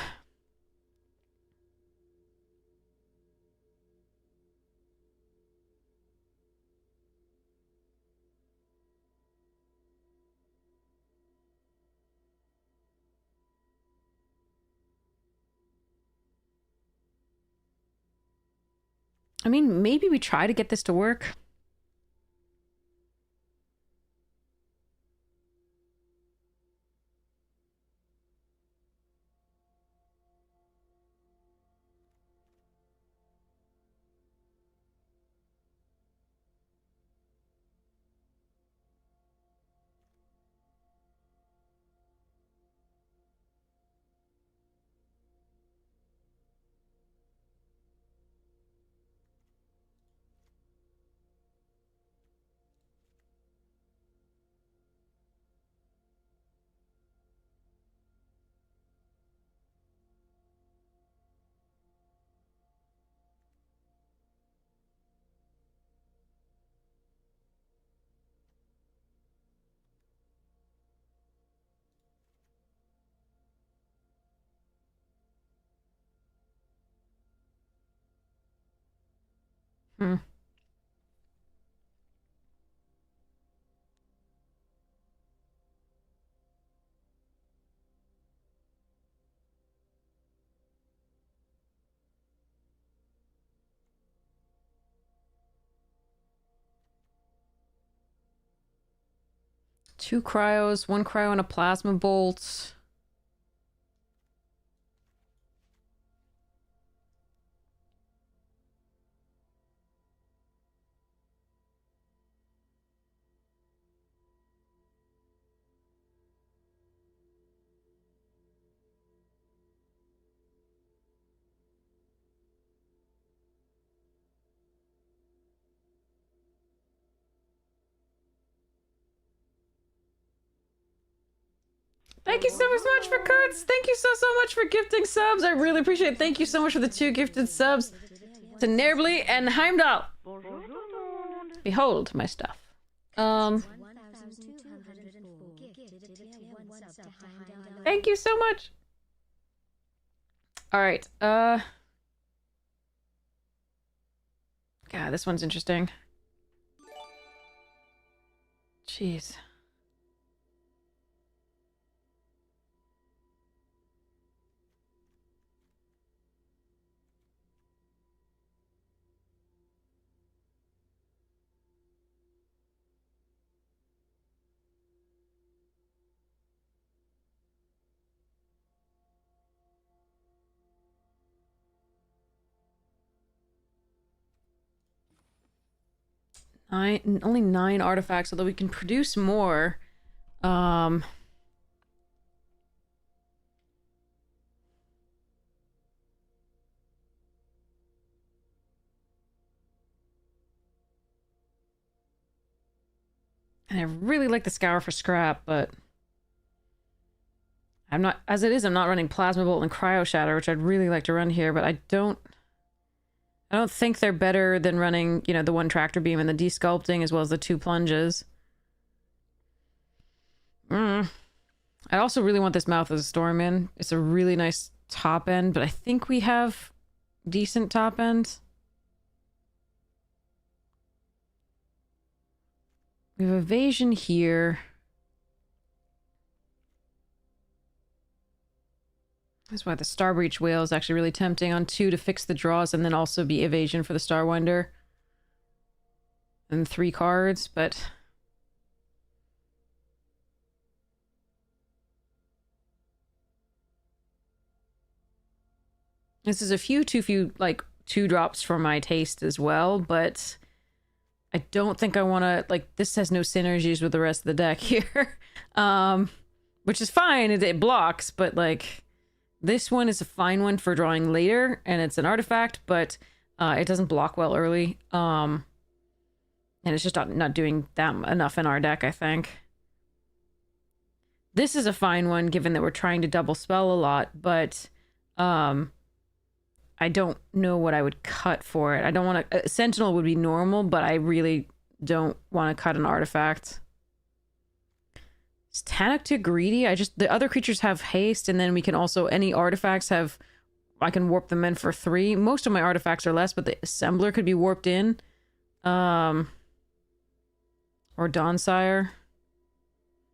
I mean, maybe we try to get this to work. Hmm. 2 cryos, 1 cryo and a plasma bolt. Thank you so much for Kurtz. Thank you so much for gifting subs. I really appreciate it. Thank you so much for the 2 gifted subs to Nerbly and Heimdall. Behold my stuff. Thank you so much. All right. God, this one's interesting. Jeez. Only 9 artifacts, although we can produce more. And I really like the scour for scrap, but I'm not, as it is, I'm not running plasma bolt and cryo shatter, which I'd really like to run here, but I don't think they're better than running, you know, the 1 tractor beam and the desculpting as well as the 2 plunges. I also really want this mouth as a storm in. It's a really nice top end, but I think we have decent top end. We have evasion here. That's why the Star Breach whale is actually really tempting on 2 to fix the draws and then also be evasion for the Starwinder. And 3 cards, but... This is too few, like, 2 drops for my taste as well, but... I don't think I want to, like, this has no synergies with the rest of the deck here. Which is fine, it blocks, but, like... This one is a fine one for drawing later, and it's an artifact, but it doesn't block well early. And it's just not doing that enough in our deck, I think. This is a fine one, given that we're trying to double spell a lot, but I don't know what I would cut for it. I don't want to... Sentinel would be normal, but I really don't want to cut an artifact. Is Tannock too greedy? The other creatures have haste, and then we can also, any artifacts have, I can warp them in for 3. Most of my artifacts are less, but the Assembler could be warped in. Or Dawnsire.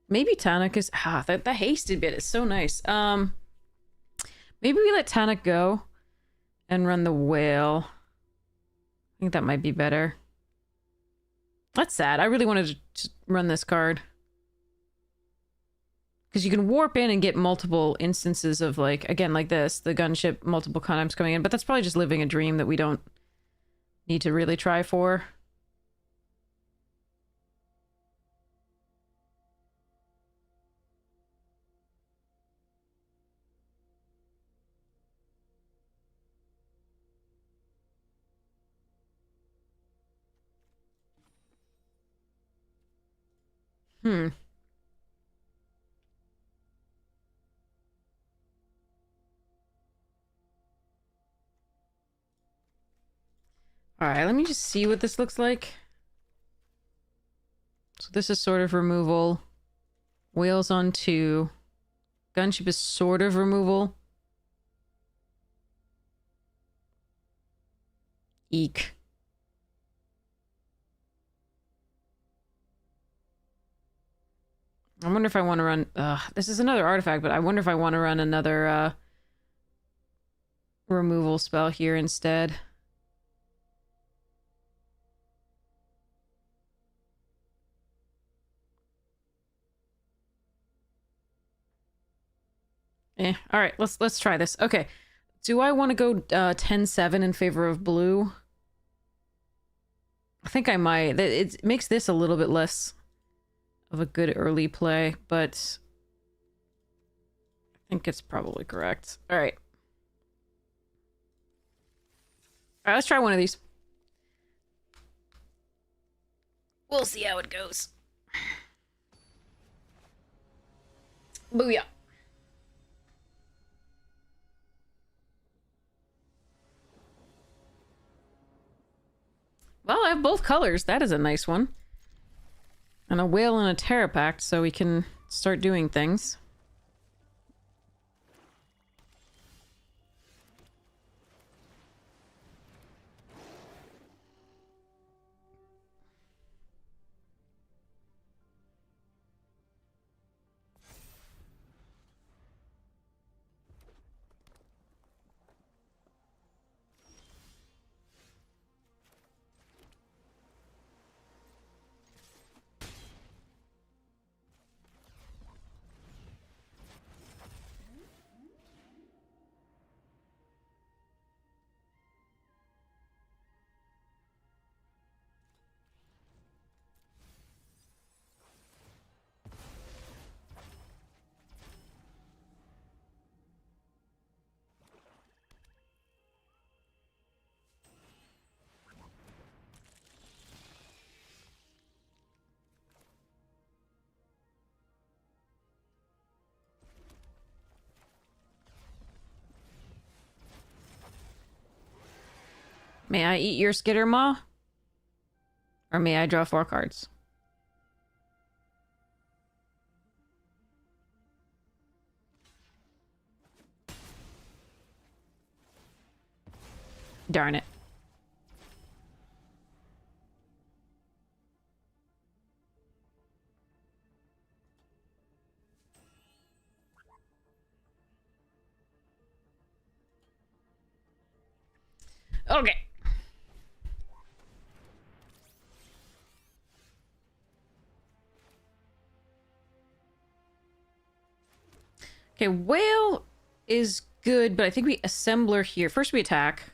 Maybe Tannock is, the hasted bit is so nice. Maybe we let Tannock go and run the whale. I think that might be better. That's sad. I really wanted to just run this card. Because you can warp in and get multiple instances of, like, again, like this, the gunship, multiple times coming in, but that's probably just living a dream that we don't need to really try for. Alright, let me just see what this looks like. So this is sort of removal. Whales on 2. Gunship is sort of removal. Eek. I wonder if I want to run... this is another artifact, but I wonder if I want to run another removal spell here instead. All right, let's try this. Okay. Do I want to go 10-7 in favor of blue? I think I might. It makes this a little bit less of a good early play, but I think it's probably correct. All right. All right, let's try one of these. We'll see how it goes. Booyah. Well, I have both colors. That is a nice one. And a whale and a Terrapact, so we can start doing things. May I eat your Skittermaw? Or may I draw 4 cards? Darn it. Okay. Okay, whale is good, but I think we assembler here. First we attack.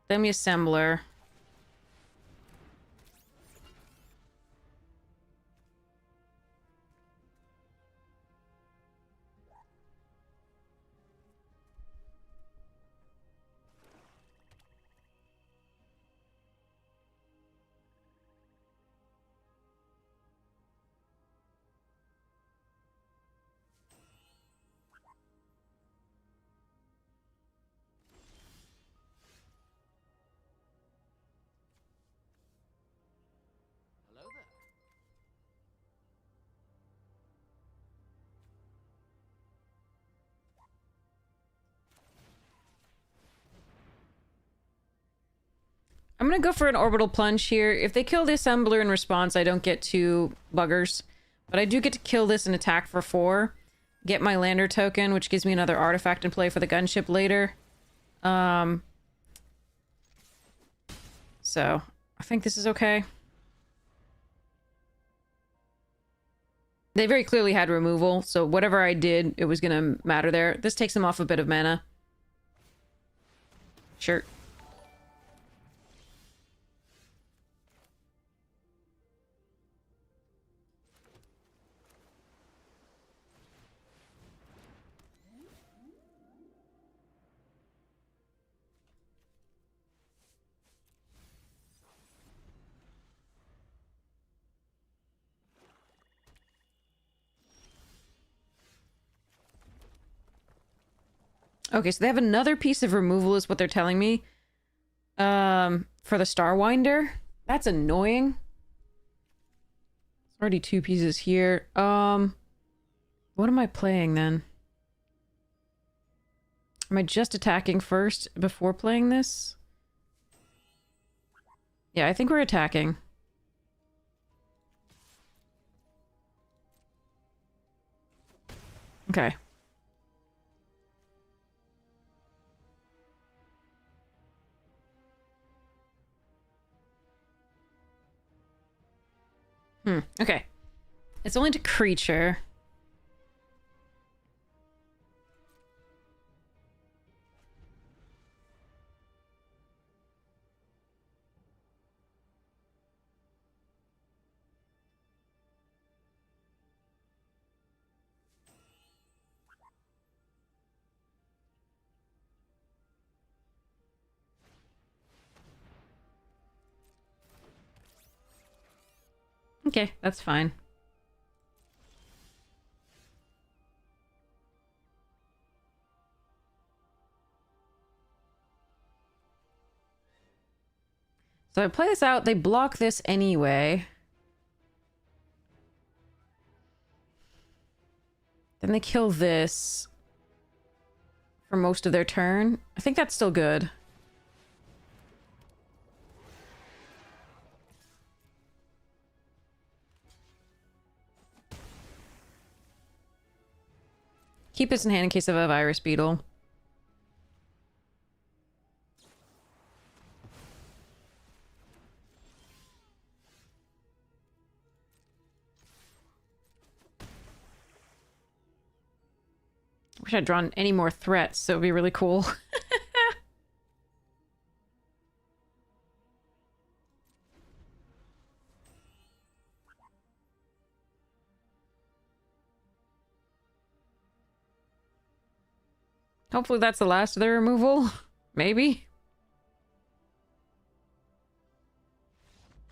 Then we assembler. Hello there. I'm gonna go for an orbital plunge here. If they kill the assembler in response, I don't get 2 buggers. But I do get to kill this and attack for 4. Get my lander token, which gives me another artifact in play for the gunship later. So, I think this is okay. They very clearly had removal, so whatever I did, it was gonna matter there. This takes them off a bit of mana. Sure. Okay, so they have another piece of removal is what they're telling me. For the Starwinder. That's annoying. There's already 2 pieces here. What am I playing then? Am I just attacking first before playing this? Yeah, I think we're attacking. Okay. Okay. It's only to creature. Okay, that's fine. So I play this out, they block this anyway. Then they kill this for most of their turn. I think that's still good. Keep this in hand in case of a virus beetle. Wish I'd drawn any more threats, so it would be really cool. Hopefully that's the last of the removal. Maybe.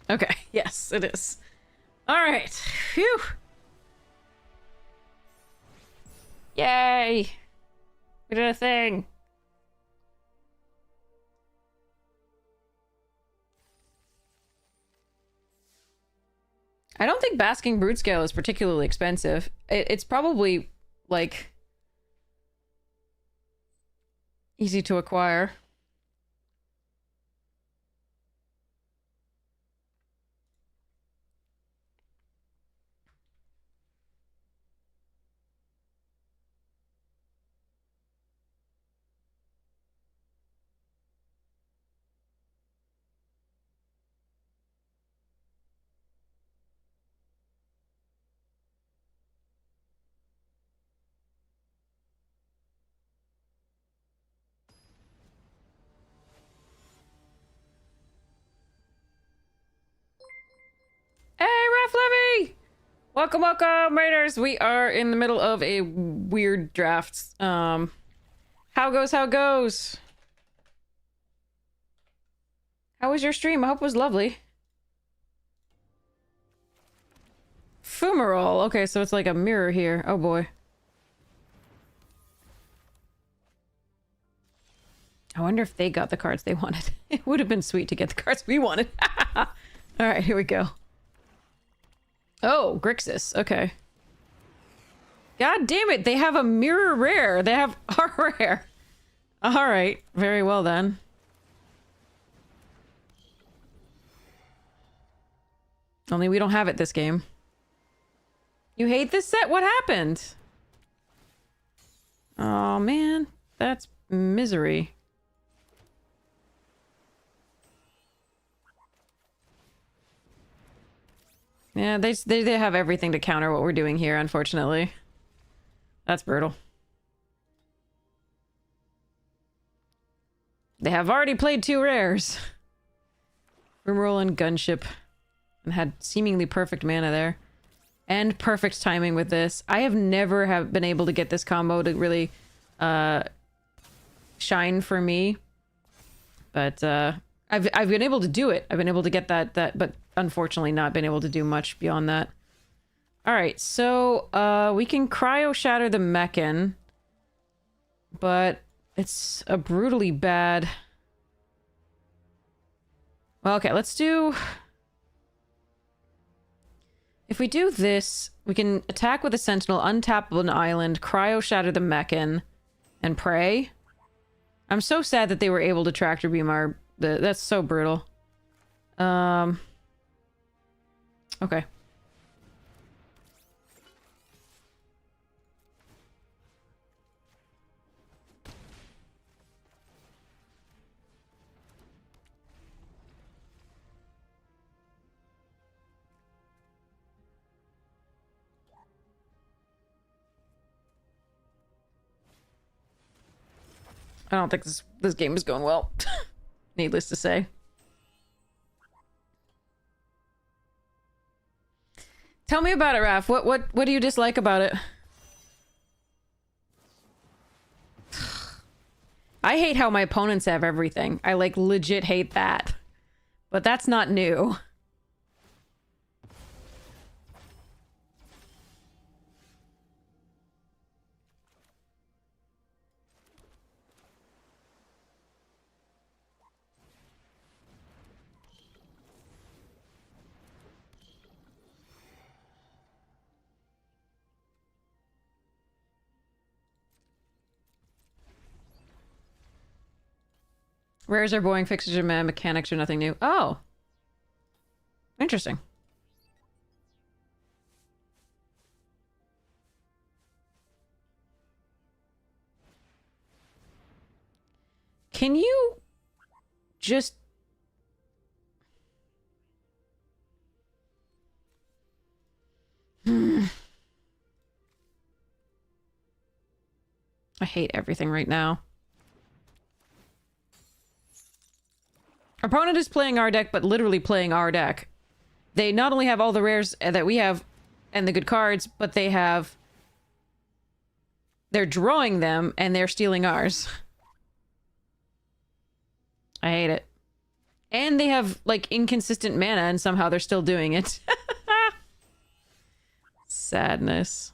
Okay, yes, it is. Alright. Phew. Yay! We did a thing. I don't think Basking Broodscale is particularly expensive. It's probably, like, easy to acquire. Hey, Ref Levy! Welcome, welcome, Raiders! We are in the middle of a weird draft. How goes, how goes? How was your stream? I hope it was lovely. Fumarole. Okay, so it's like a mirror here. Oh boy. I wonder if they got the cards they wanted. It would have been sweet to get the cards we wanted. Alright, here we go. Oh, Grixis. Okay. God damn it, they have a mirror rare. They have our rare. Alright, very well then. Only we don't have it this game. You hate this set? What happened? Oh man, that's misery. Yeah, they have everything to counter what we're doing here, unfortunately. That's brutal. They have already played 2 rares. Rimroll and Gunship. And had seemingly perfect mana there. And perfect timing with this. I have never been able to get this combo to really shine for me. But I've been able to do it. I've been able to get that but unfortunately not been able to do much beyond that. Alright, so we can Cryo Shatter the Mechan. But it's a brutally bad... Well, okay, let's do... If we do this, we can attack with a Sentinel, untap an island, Cryo Shatter the Mechan, and pray. I'm so sad that they were able to Tractor Beam our... That's so brutal. Okay. I don't think this game is going well. Needless to say. Tell me about it, Raph. What do you dislike about it? I hate how my opponents have everything. I like legit hate that. But that's not new. Rares are boring, fixtures are meh, mechanics are nothing new. Oh. Interesting. Can you just... I hate everything right now. Opponent is playing our deck, but literally playing our deck. They not only have all the rares that we have and the good cards, but they have... They're drawing them, and they're stealing ours. I hate it. And they have, like, inconsistent mana, and somehow they're still doing it. Sadness.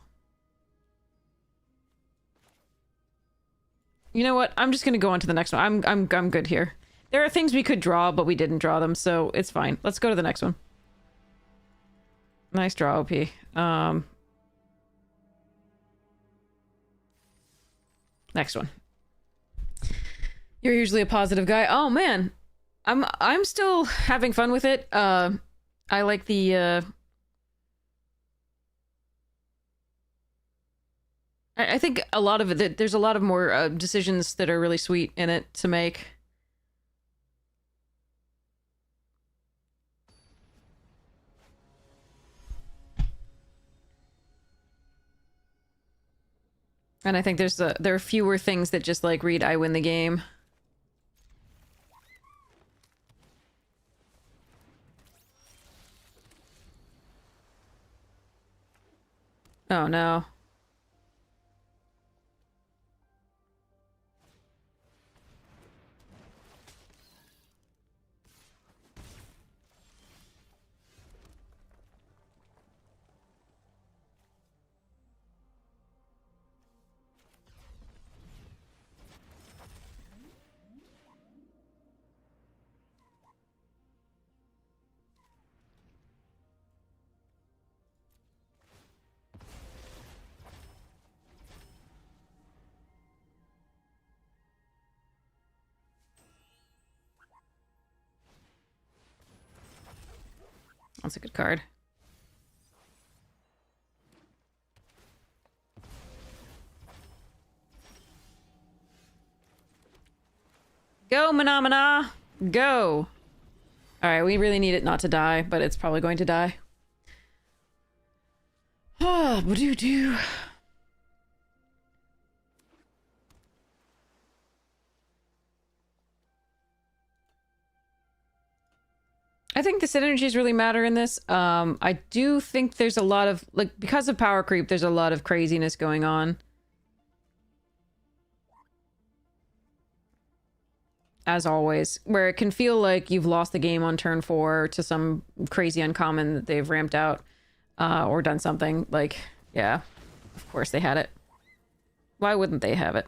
You know what? I'm just gonna go on to the next one. I'm good here. There are things we could draw, but we didn't draw them, so it's fine. Let's go to the next one. Nice draw, OP. Next one. You're usually a positive guy. Oh man, I'm still having fun with it. I like the. I think a lot of it. There's a lot of more decisions that are really sweet in it to make. And I think there are fewer things that just like read I win the game. Oh no. That's a good card. Go, Manamana! Go! Alright, we really need it not to die, but it's probably going to die. Ah, ba-doo-doo. I think the synergies really matter in this. I do think there's a lot of, like, because of power creep, there's a lot of craziness going on. As always, where it can feel like you've lost the game on turn 4 to some crazy uncommon that they've ramped out, or done something. Like, yeah, of course they had it. Why wouldn't they have it?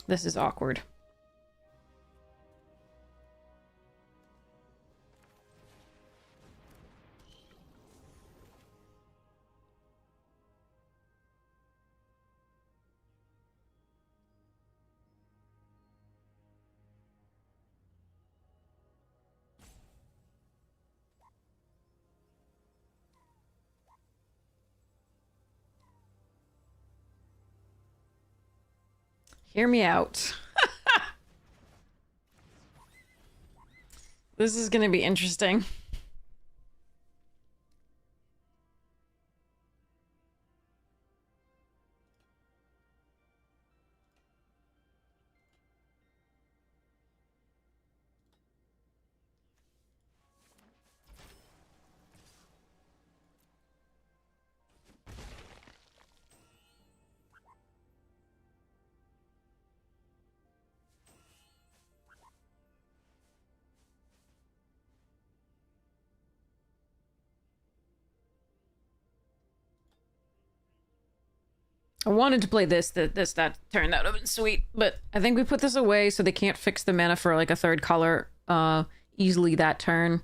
This is awkward. Hear me out. This is gonna be interesting. I wanted to play that turn. That would have been sweet. But I think we put this away so they can't fix the mana for like a third color easily that turn.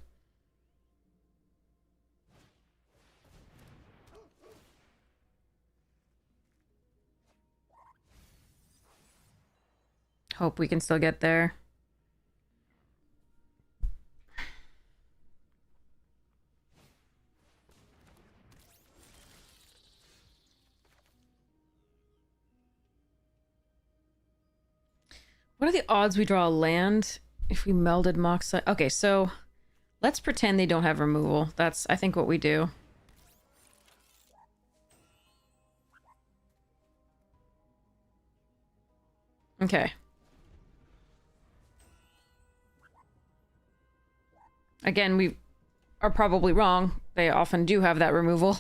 Hope we can still get there. What are the odds we draw a land if we melded Moxite? Okay, so let's pretend they don't have removal. That's, I think, what we do. Okay. Again, we are probably wrong. They often do have that removal.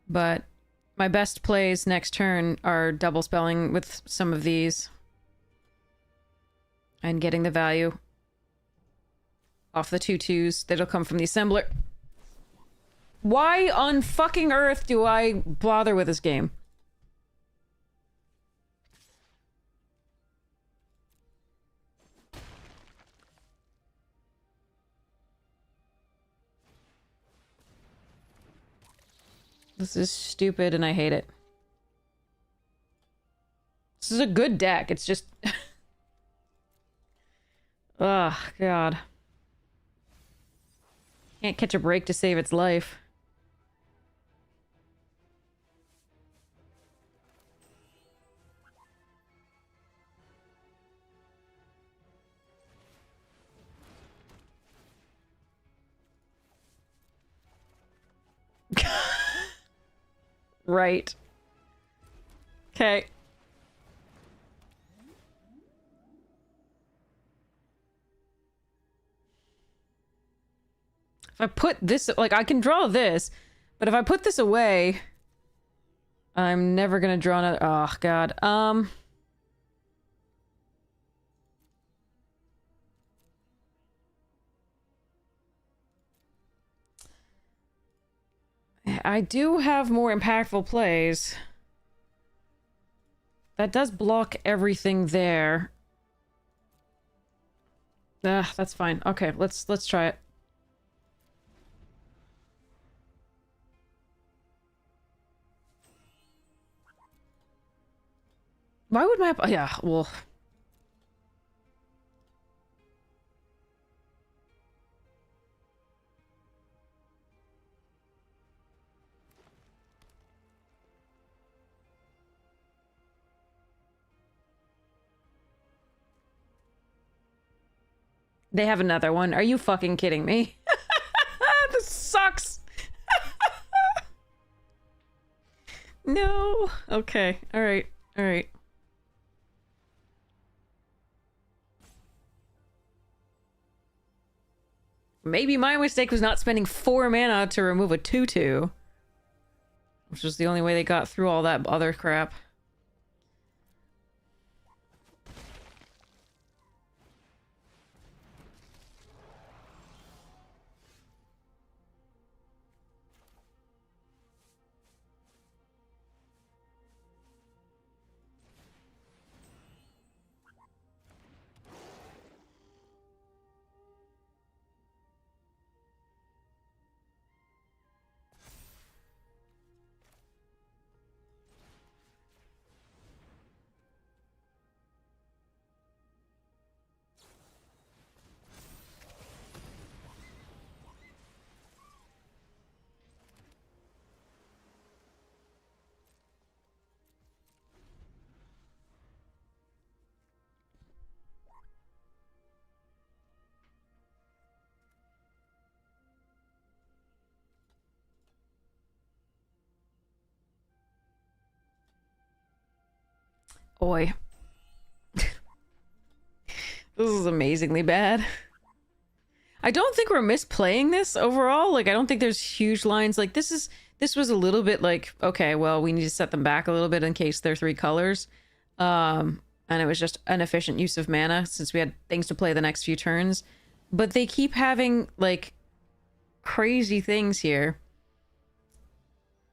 But my best plays next turn are double spelling with some of these. And getting the value off the 2/2s that'll come from the assembler. Why on fucking earth do I bother with this game? This is stupid and I hate it. This is a good deck. It's just... Ugh, God. Can't catch a break to save its life. Right. Okay. If I put this, like, I can draw this, but if I put this away, I'm never gonna draw another. Oh, God. I do have more impactful plays. That does block everything there. That's fine. Okay, let's try it. Why would my... Yeah, well... They have another one. Are you fucking kidding me? This sucks. No. Okay. All right. All right. Maybe my mistake was not spending 4 mana to remove a 2/2. Which was the only way they got through all that other crap. Oi. This is amazingly bad. I don't think we're misplaying this overall. Like, I don't think there's huge lines. Like, this was a little bit like, okay, well, we need to set them back a little bit in case they're 3 colors. And it was just an efficient use of mana since we had things to play the next few turns. But they keep having, like, crazy things here.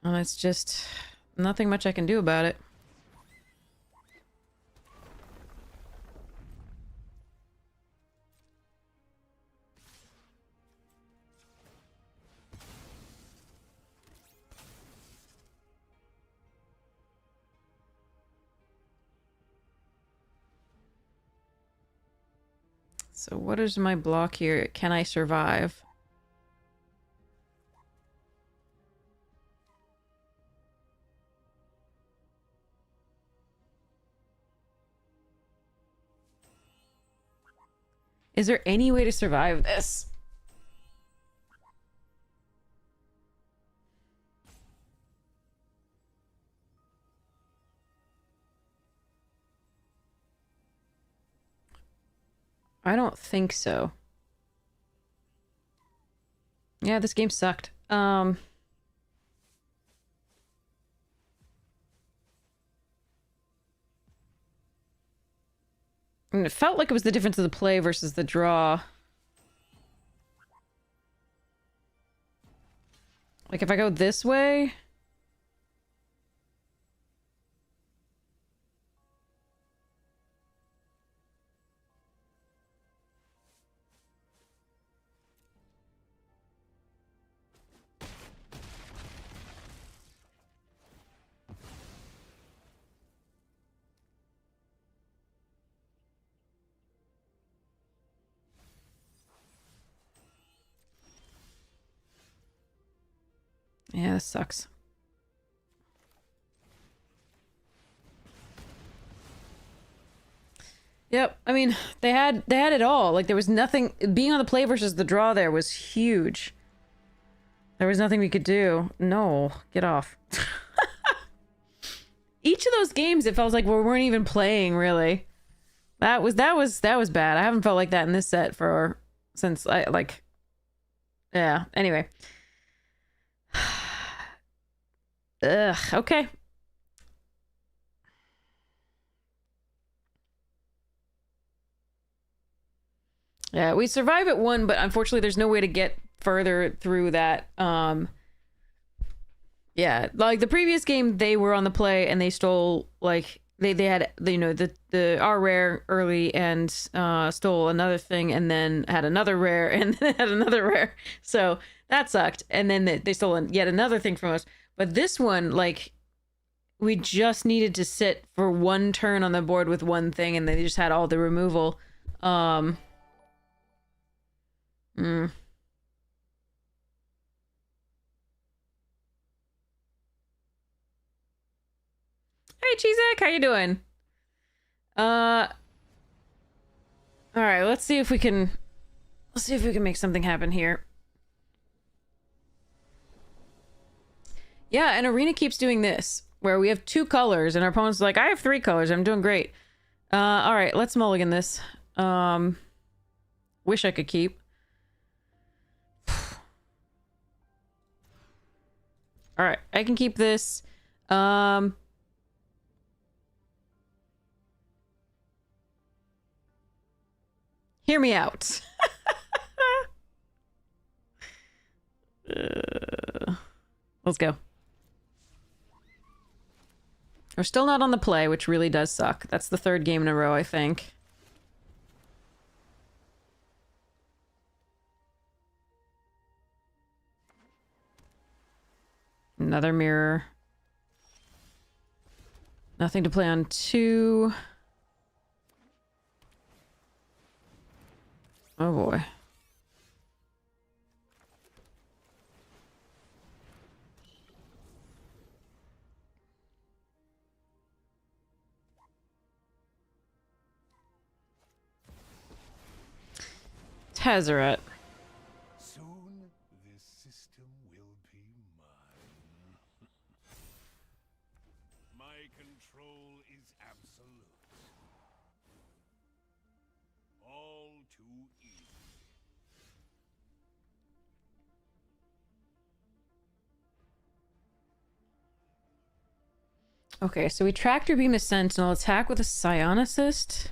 And it's just nothing much I can do about it. So what is my block here? Can I survive? Is there any way to survive this? I don't think so. Yeah, this game sucked. And it felt like it was the difference of the play versus the draw. Like, if I go this way... Yeah, this sucks. Yep, I mean, they had it all. Like, there was nothing... Being on the play versus the draw there was huge. There was nothing we could do. No, get off. Each of those games, it felt like we weren't even playing, really. That was bad. I haven't felt like that in this set since I, like... Yeah, anyway. Ugh, okay. Yeah, we survive at 1, but unfortunately there's no way to get further through that. Yeah, like the previous game, they were on the play and they stole, like, they had, you know, the R rare early and stole another thing and then had another rare and then had another rare. So that sucked. And then they stole yet another thing from us. But this one, like, we just needed to sit for 1 turn on the board with 1 thing and they just had all the removal. Hey, Chizak, how you doing? All right, let's see if we can make something happen here. Yeah, and Arena keeps doing this, where we have 2 colors, and our opponent's like, I have 3 colors, I'm doing great. All right, let's mulligan this. Wish I could keep. All right, I can keep this. Hear me out. Let's go. We're still not on the play, which really does suck. That's the 3rd game in a row, I think. Another mirror. Nothing to play on 2. Oh boy. Tezzeret. Soon this system will be mine. My control is absolute. All too easy. Okay, so we tractor beam the sentinel, attack with a psionicist.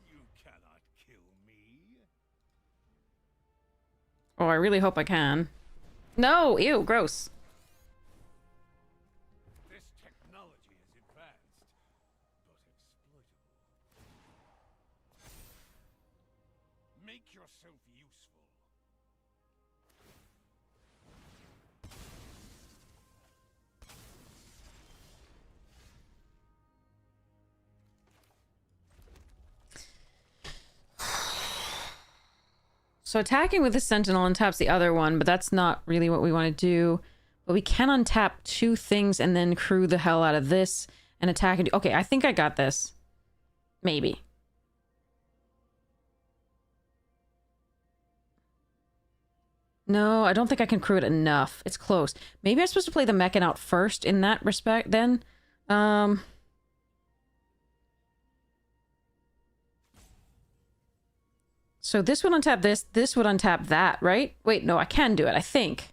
You cannot kill me. Oh, I really hope I can. No! Ew, gross. This technology is advanced, but exploitable. Make yourself useful. So attacking with the sentinel untaps the other one, but that's not really what we want to do. But we can untap two things and then crew the hell out of this and attack and do... Okay, I think I got this. Maybe. No, I don't think I can crew it enough. It's close. Maybe I'm supposed to play the mechan out first in that respect then. So this would untap this would untap that, right? Wait, no, I can do it, I think.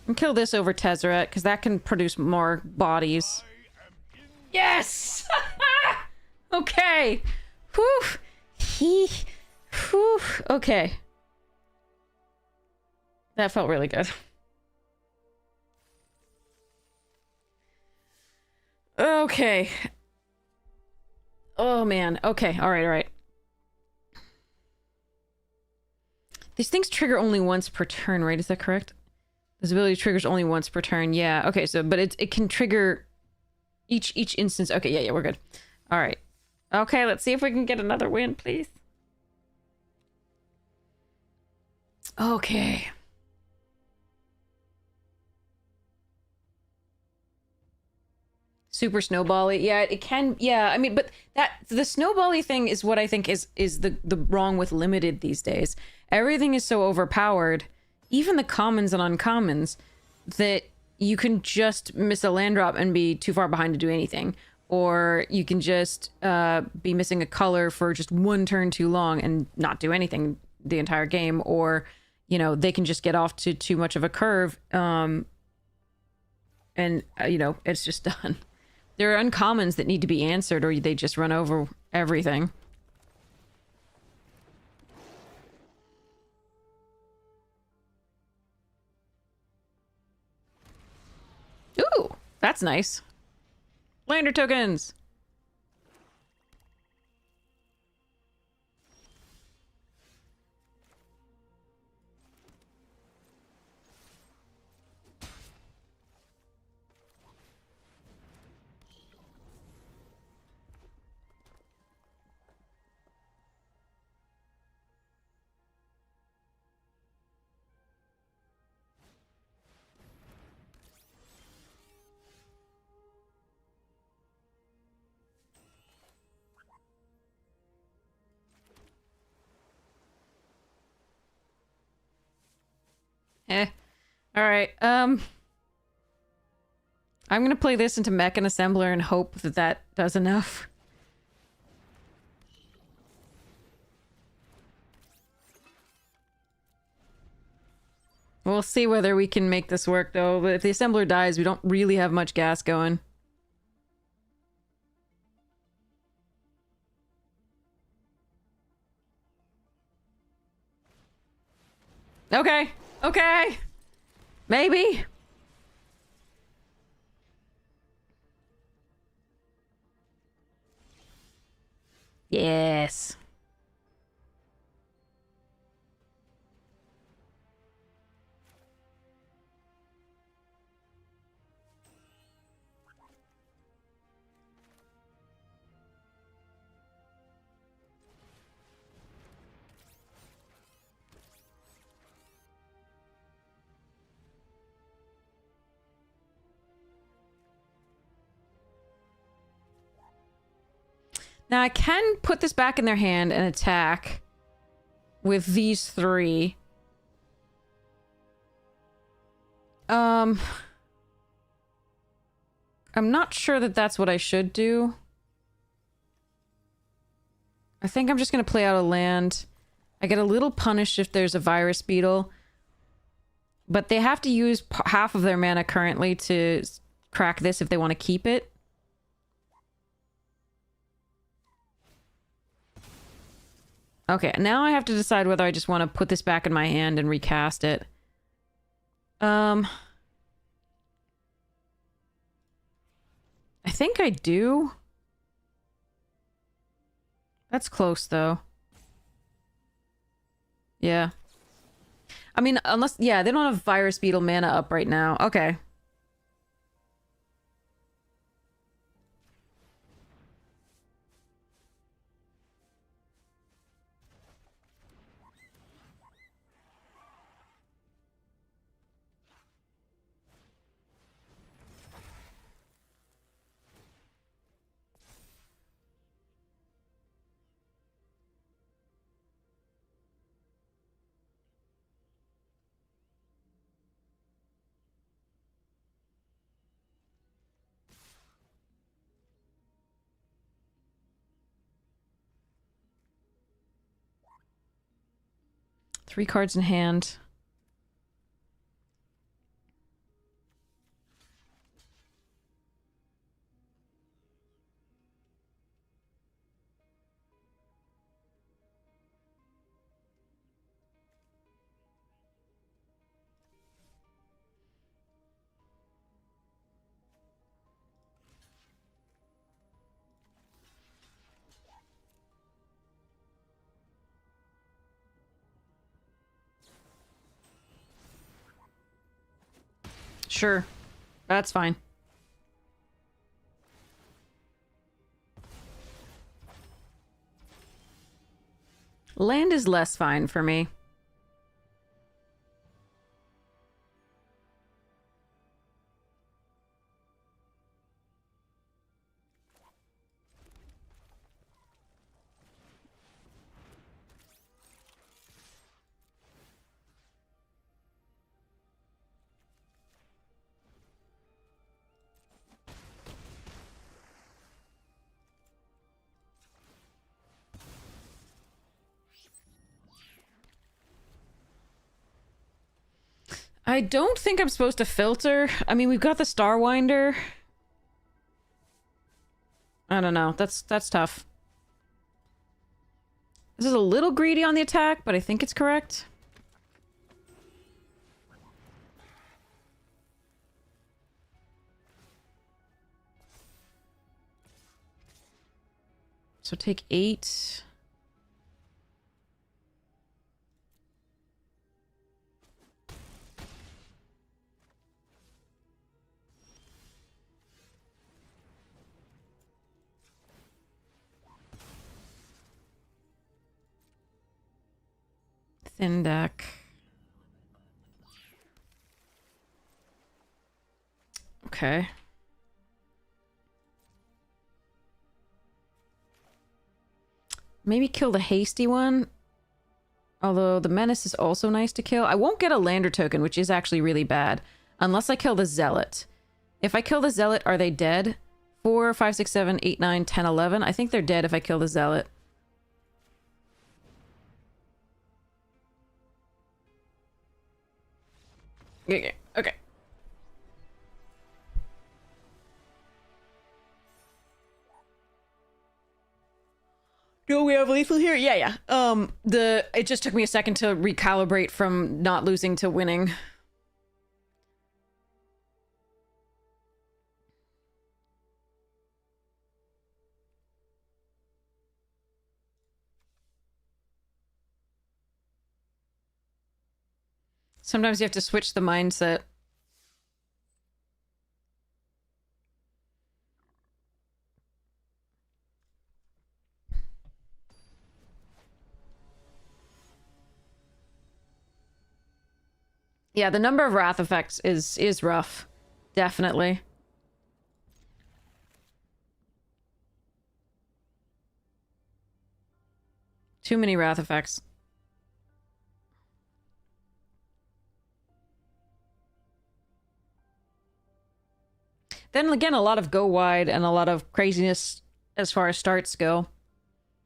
And kill this over Tezzeret, because that can produce more bodies. Yes! Okay. Whew. Whew. Okay. That felt really good. Okay. Oh, man. Okay. All right, all right. These things trigger only once per turn, right? Is that correct? This ability triggers only once per turn. Yeah. Okay, so, but it can trigger each instance. Okay, yeah, we're good. All right. Okay, let's see if we can get another win, please. Okay. Super snowbally. Yeah, it can. Yeah, I mean, but the snowbally thing is what I think is the wrong with limited these days. Everything is so overpowered, even the commons and uncommons, that you can just miss a land drop and be too far behind to do anything. Or you can just be missing a color for just one turn too long and not do anything the entire game. Or, you know, they can just get off to too much of a curve. And, you know, it's just done. There are uncommons that need to be answered or they just run over everything. Ooh, that's nice. Lander tokens! Alright, I'm gonna play this into Mech and Assembler and hope that that does enough. We'll see whether we can make this work, though. But if the Assembler dies, we don't really have much gas going. Okay. Okay. Maybe. Yes. Now I can put this back in their hand and attack with these three. I'm not sure that that's what I should do. I think I'm just gonna play out a land. I get a little punished if there's a virus beetle. But they have to use half of their mana currently to crack this if they want to keep it. Okay, now I have to decide whether I just want to put this back in my hand and recast it. I think I do. That's close, though. Yeah. I mean, unless... Yeah, they don't have Virus Beetle mana up right now. Okay. Three cards in hand. Sure. That's fine. Land is less fine for me. I don't think I'm supposed to filter. I mean, we've got the Starwinder. I don't know. That's tough. This is a little greedy on the attack, but I think it's correct. So take 8. Thin deck. Okay. Maybe kill the hasty one. Although the menace is also nice to kill. I won't get a lander token, which is actually really bad. Unless I kill the zealot. If I kill the zealot, are they dead? 4, 5, 6, 7, 8, 9, 10, 11. I think they're dead if I kill the zealot. Okay. Okay. Do we have lethal here? Yeah. It just took me a second to recalibrate from not losing to winning. Sometimes you have to switch the mindset. Yeah, the number of wrath effects is rough. Definitely. Too many wrath effects. Then again, a lot of go wide and a lot of craziness as far as starts go.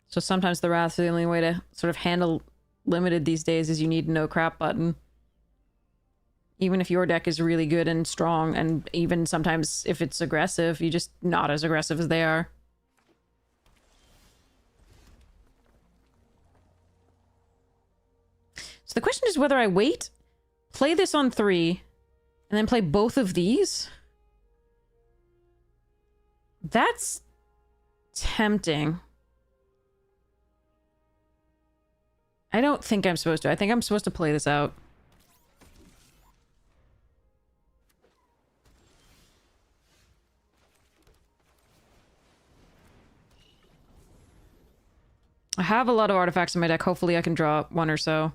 So sometimes the wraths are the only way to sort of handle limited these days is you need a no crap button. Even if your deck is really good and strong, and even sometimes if it's aggressive, you're just not as aggressive as they are. So the question is whether I wait, play this on 3, and then play both of these. That's tempting. I don't think I'm supposed to. I think I'm supposed to play this out. I have a lot of artifacts in my deck. Hopefully I can draw one or so.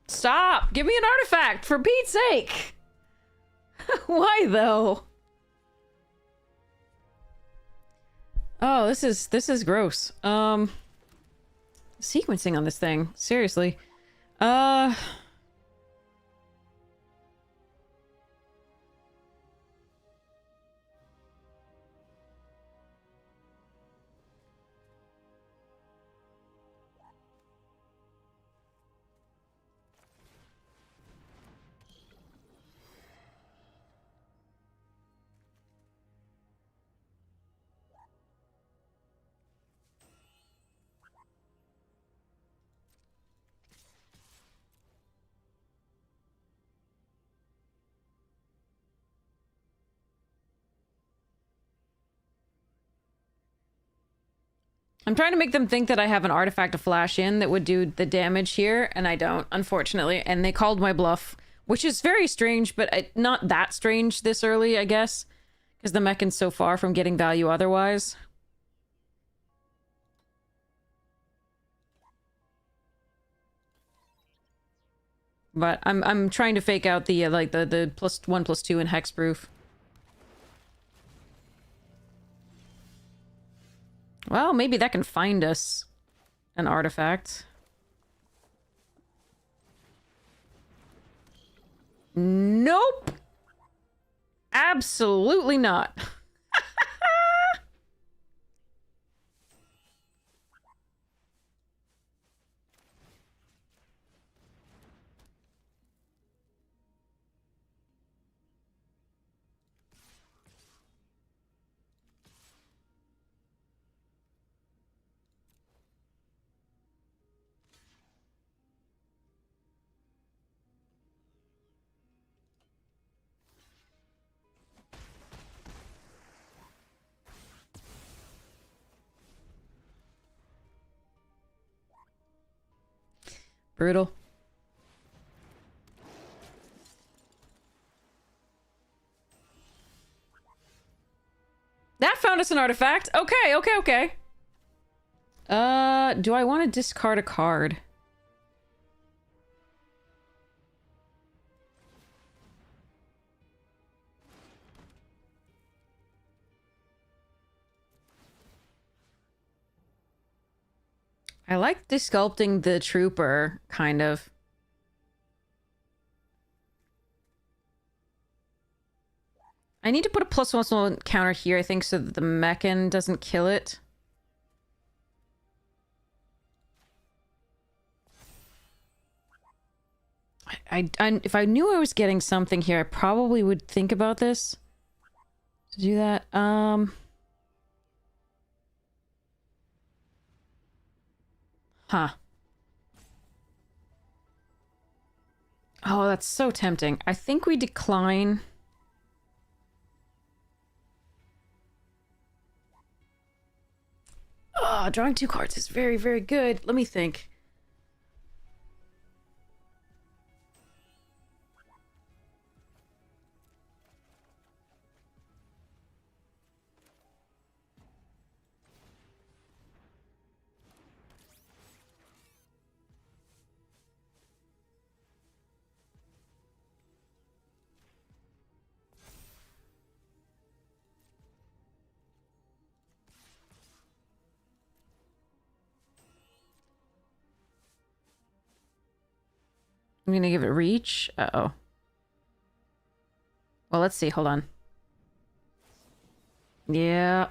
Stop! Give me an artifact, for Pete's sake! Why, though? Oh, this is gross. Sequencing on this thing. Seriously. I'm trying to make them think that I have an artifact to flash in that would do the damage here, and I don't, unfortunately. And they called my bluff, which is very strange, but not that strange this early, I guess, because the Mechan's so far from getting value otherwise. But I'm trying to fake out the like the +1/+2 in hexproof. Well, maybe that can find us an artifact. Nope. Absolutely not. Brutal. That found us an artifact. Okay. Do I want to discard a card? I like desculpting the trooper, kind of. I need to put a +1/+1 counter here, I think, so that the mechan doesn't kill it. If I knew I was getting something here, I probably would think about this. To do that, Huh. Oh, that's so tempting. I think we decline. Oh, drawing 2 cards is very, very good. Let me think. I'm gonna give it reach. Uh-oh. Well, let's see. Hold on. Yeah.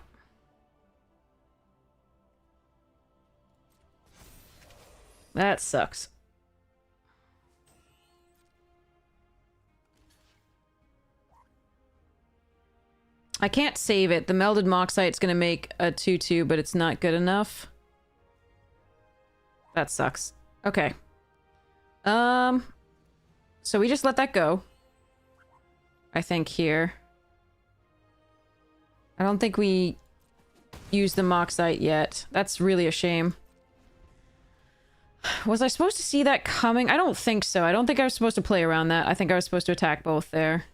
That sucks. I can't save it. The melded moxite's gonna make a 2/2, but it's not good enough. That sucks. Okay. So we just let that go. I think here. I don't think we used the moxite yet. That's really a shame. Was I supposed to see that coming? I don't think so. I don't think I was supposed to play around that. I think I was supposed to attack both there.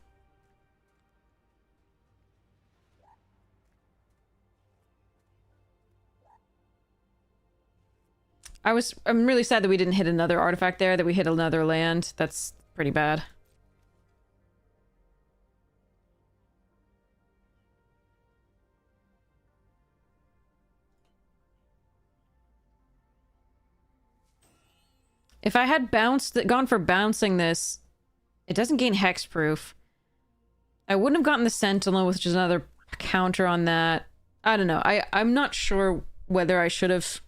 I'm really sad that we didn't hit another artifact there, that we hit another land. That's pretty bad. If I had gone for bouncing this, it doesn't gain hexproof. I wouldn't have gotten the Sentinel, which is another counter on that. I don't know. I'm not sure whether I should have...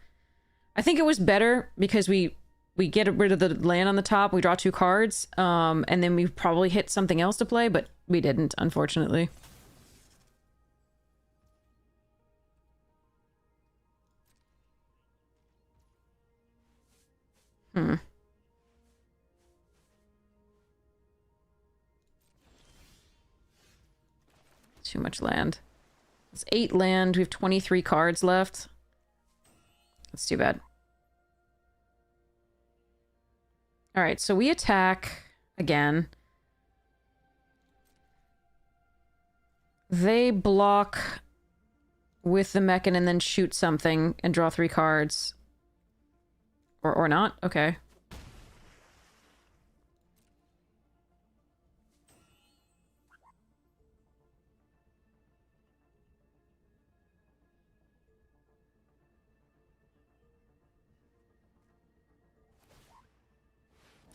I think it was better because we get rid of the land on the top, we draw 2 cards, and then we probably hit something else to play, but we didn't, unfortunately. Too much land. It's 8 land. We have 23 cards left. That's too bad. Alright, so we attack again. They block with the mechan and then shoot something and draw 3 cards. Or not? Okay.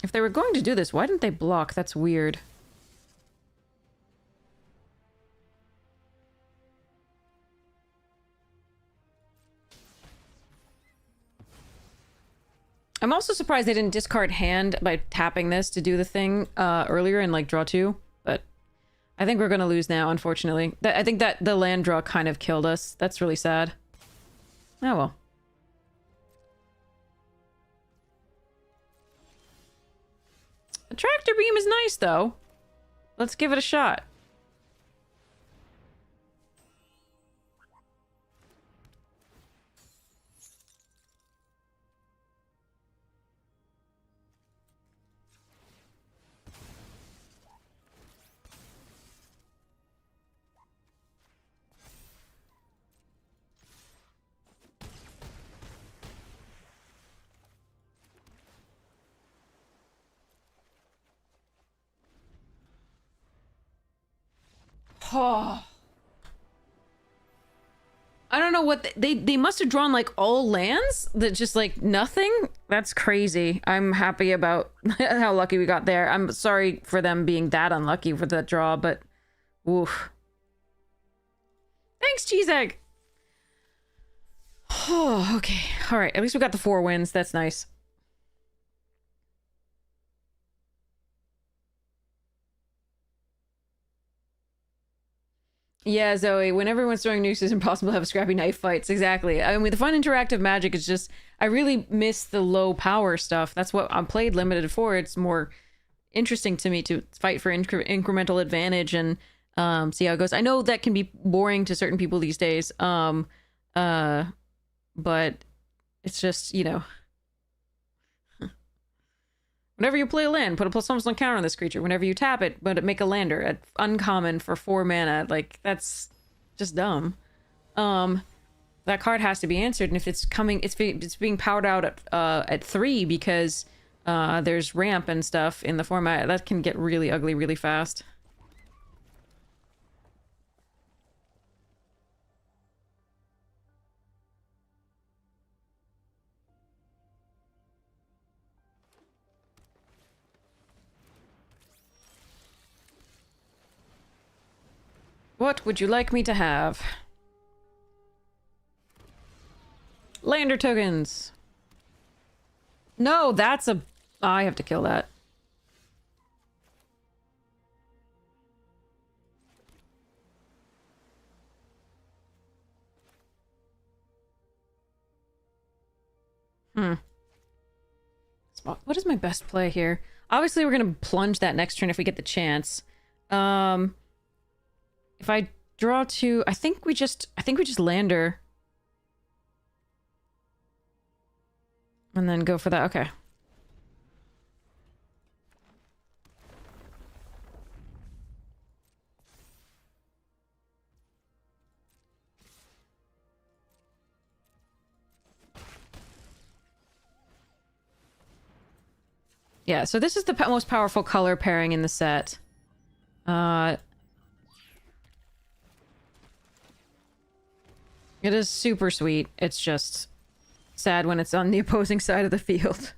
If they were going to do this, why didn't they block? That's weird. I'm also surprised they didn't discard hand by tapping this to do the thing earlier and, like, draw 2. But I think we're gonna lose now, unfortunately. I think that the land draw kind of killed us. That's really sad. Oh well. A tractor beam is nice, though. Let's give it a shot. Oh. I don't know what they must have drawn like all lands that just like nothing. That's crazy. I'm happy about how lucky we got there. I'm sorry for them being that unlucky for that draw, but oof. Thanks, cheese egg. Oh, okay. All right. At least we got the 4 wins. That's nice. Yeah, Zoe, when everyone's throwing nukes, it's impossible to have scrappy knife fights. Exactly. I mean, the fun interactive magic is just... I really miss the low power stuff. That's what I'm played limited for. It's more interesting to me to fight for incremental advantage and see how it goes. I know that can be boring to certain people these days, but it's just, you know... Whenever you play a land, put a +1/+1 counter on this creature. Whenever you tap it, but make a lander at uncommon for 4 mana. Like, that's just dumb. That card has to be answered, and if it's coming, it's being powered out at 3 because there's ramp and stuff in the format. That can get really ugly really fast. What would you like me to have? Lander tokens. No, that's a... I have to kill that. What is my best play here? Obviously, we're gonna plunge that next turn if we get the chance. If I draw 2, I think we just lander. And then go for that. Okay. Yeah, so this is the most powerful color pairing in the set. It is super sweet. It's just sad when it's on the opposing side of the field.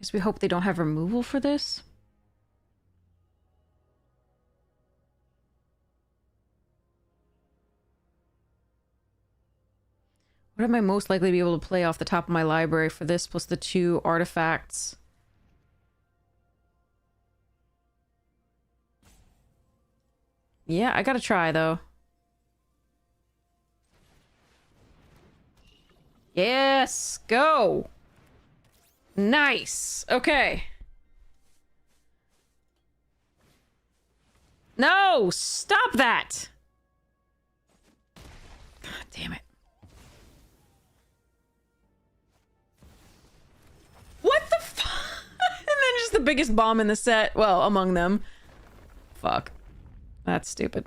Guess we hope they don't have removal for this. What am I most likely to be able to play off the top of my library for this, plus the 2 artifacts? Yeah, I gotta try, though. Yes! Go! Nice! Okay. No! Stop that! God damn it. What the fuck? And then just the biggest bomb in the set. Well, among them. Fuck. That's stupid.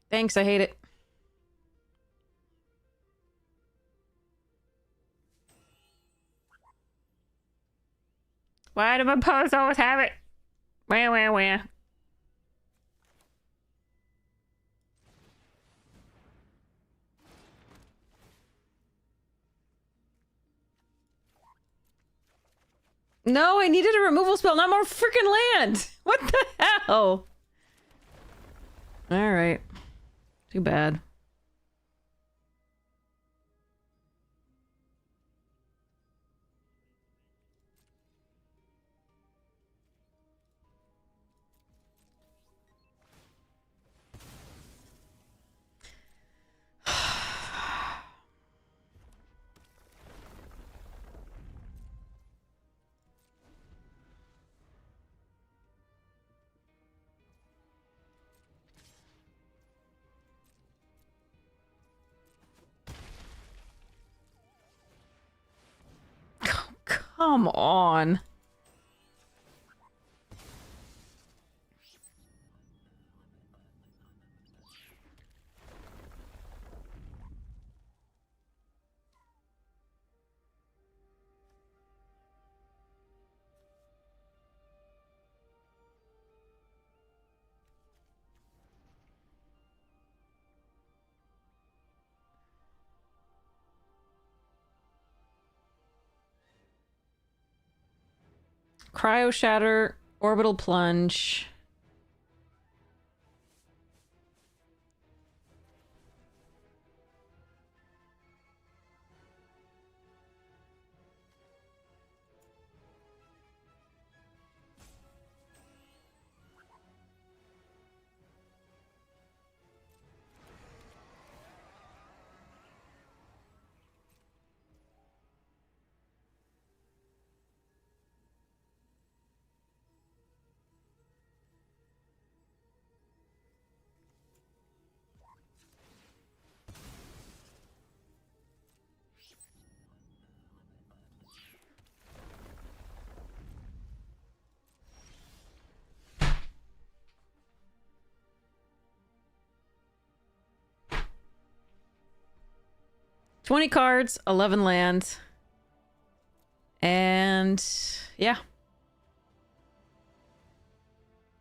Thanks, I hate it. Why do my opponents always have it? Where? No, I needed a removal spell, not more freaking land! What the hell? Alright. Too bad. Come on. Cryo Shatter, Orbital Plunge. $20 cards, 11 lands. And yeah.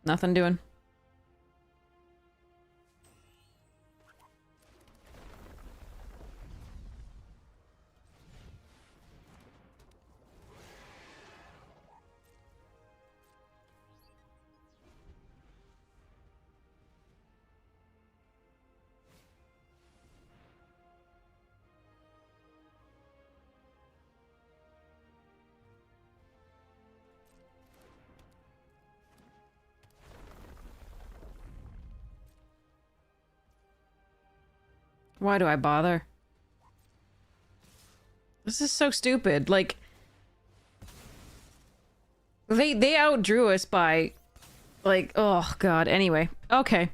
Nothing doing. Why do I bother? This is so stupid. Like, they outdrew us by, like, oh god. Anyway, okay.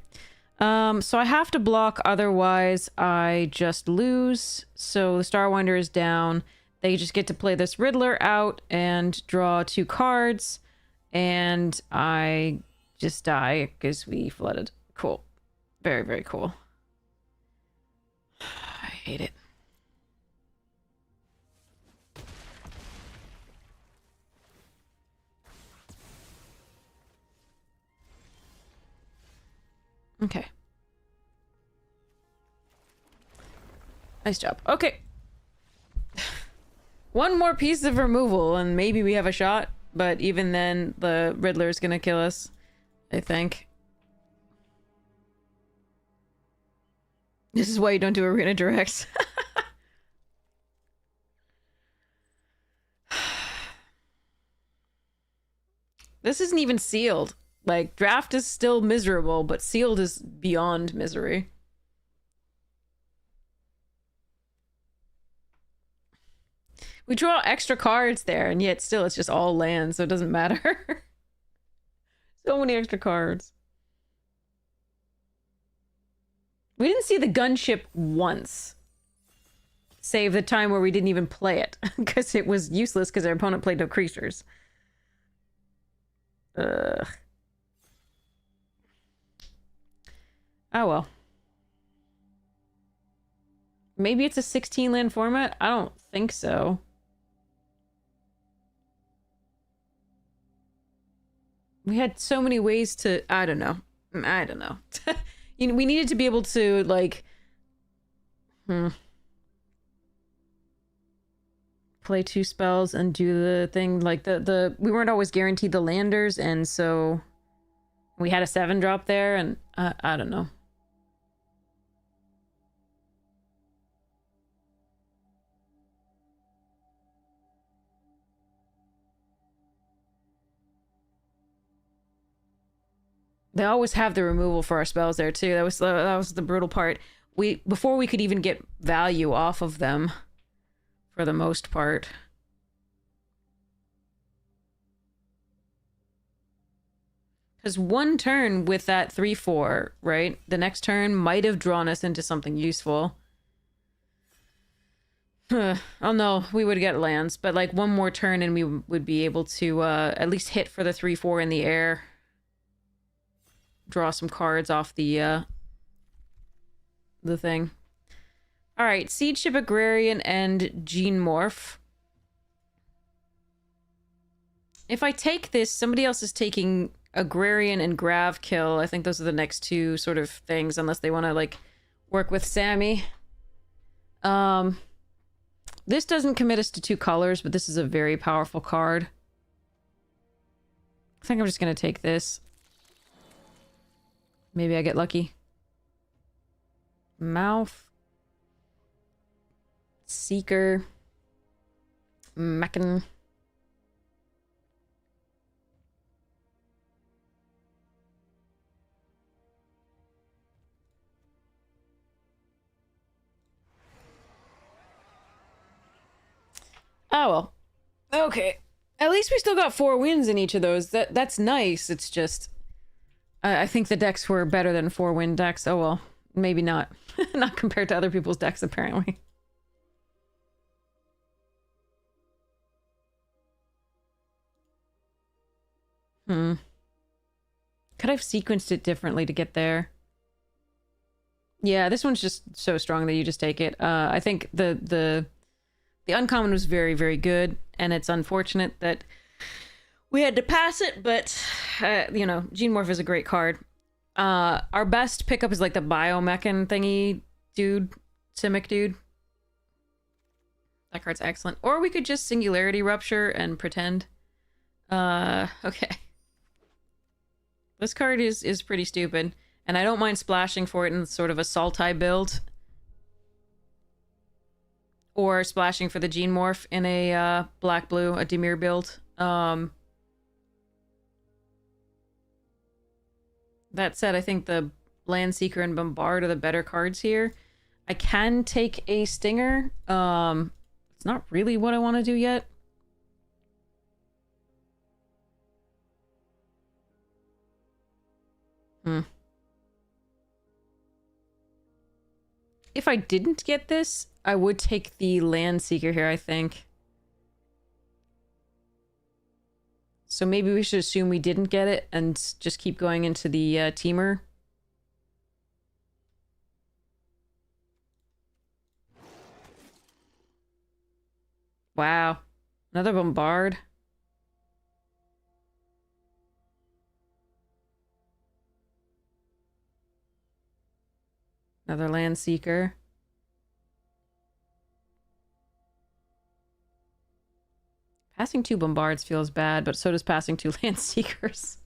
So I have to block, otherwise I just lose. So the Starwinder is down. They just get to play this Riddler out and draw 2 cards, and I just die because we flooded. Cool. Very, very cool. I hate it. Okay. Nice job. Okay. One more piece of removal and maybe we have a shot, but even then the Riddler's gonna kill us, I think. This is why you don't do Arena Directs. This isn't even sealed. Like, draft is still miserable, but sealed is beyond misery. We draw extra cards there, and yet still it's just all land, so it doesn't matter. So many extra cards. We didn't see the gunship once. Save the time where we didn't even play it, because it was useless because our opponent played no creatures. Ugh. Oh well. Maybe it's a 16 land format? I don't think so. We had so many ways to... I don't know. I don't know. You know, we needed to be able to, like... play 2 spells and do the thing. Like, we weren't always guaranteed the landers, and so we had a 7-drop there, and I don't know. They always have the removal for our spells there too. That was the brutal part. Before we could even get value off of them, for the most part. Because one turn with that 3/4, right? The next turn might have drawn us into something useful. Oh no, we would get lands, but like one more turn and we would be able to at least hit for the 3/4 in the air. Draw some cards off the thing. All right, Siege Ship Agrarian and Gene Morph. If I take this, somebody else is taking Agrarian and Grav Kill. I think those are the next 2 sort of things, unless they want to like work with Sammy. This doesn't commit us to 2 colors, but this is a very powerful card. I think I'm just gonna take this. Maybe I get lucky. Mouth. Seeker. Mechan. Oh well. Okay. At least we still got 4 wins in each of those. That's nice. It's just I think the decks were better than 4-win decks. Oh well. Maybe not. Not compared to other people's decks, apparently. Could I have sequenced it differently to get there? Yeah, this one's just so strong that you just take it. I think the uncommon was very, very good, and it's unfortunate that we had to pass it, but, you know, Gene Morph is a great card. Our best pickup is like the Biomechan thingy dude, Simic dude. That card's excellent. Or we could just Singularity Rupture and pretend. Okay. This card is pretty stupid, and I don't mind splashing for it in sort of a Sultai build. Or splashing for the Gene Morph in a black-blue, a Dimir build. That said, I think the Landseeker and Bombard are the better cards here. I can take a Stinger. It's not really what I want to do yet. If I didn't get this, I would take the Landseeker here, I think. So maybe we should assume we didn't get it and just keep going into the Teamer. Wow. Another Bombard. Another Landseeker. Passing 2 Bombards feels bad, but so does passing 2 Landseekers.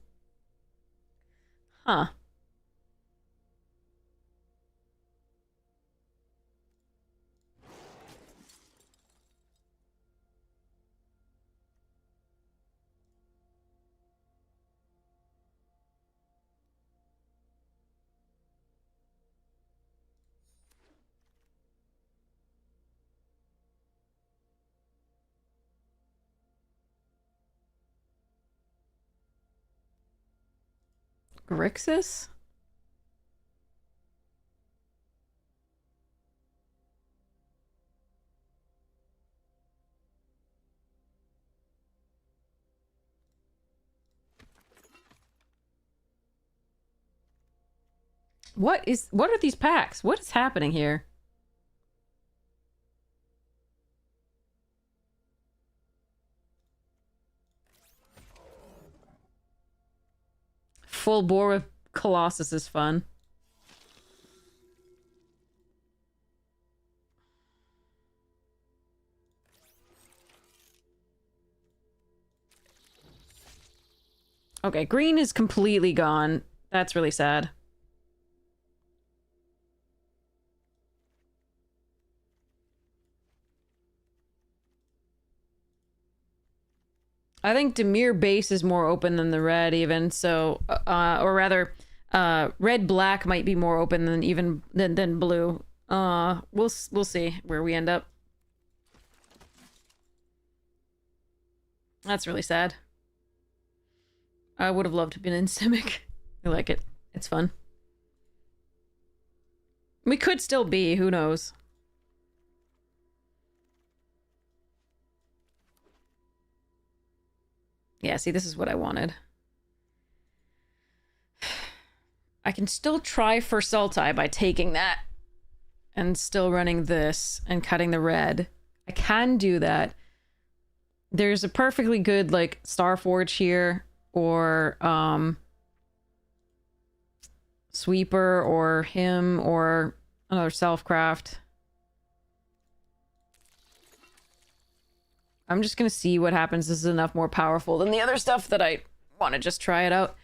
Huh. Grixis? What are these packs? What is happening here? Full bore with Colossus is fun. Okay, green is completely gone. That's really sad. I think Demir base is more open than the red even, so or rather red black might be more open than even than blue. We'll see where we end up. That's really sad. I would have loved to have been in Simic. I like it. It's fun. We could still be, who knows? Yeah, see, this is what I wanted. I can still try for Sultai by taking that and still running this and cutting the red. I can do that. There's a perfectly good, like, Starforge here, or, Sweeper, or him, or another Selfcraft. I'm just gonna see what happens. This is enough more powerful than the other stuff that I want to just try it out.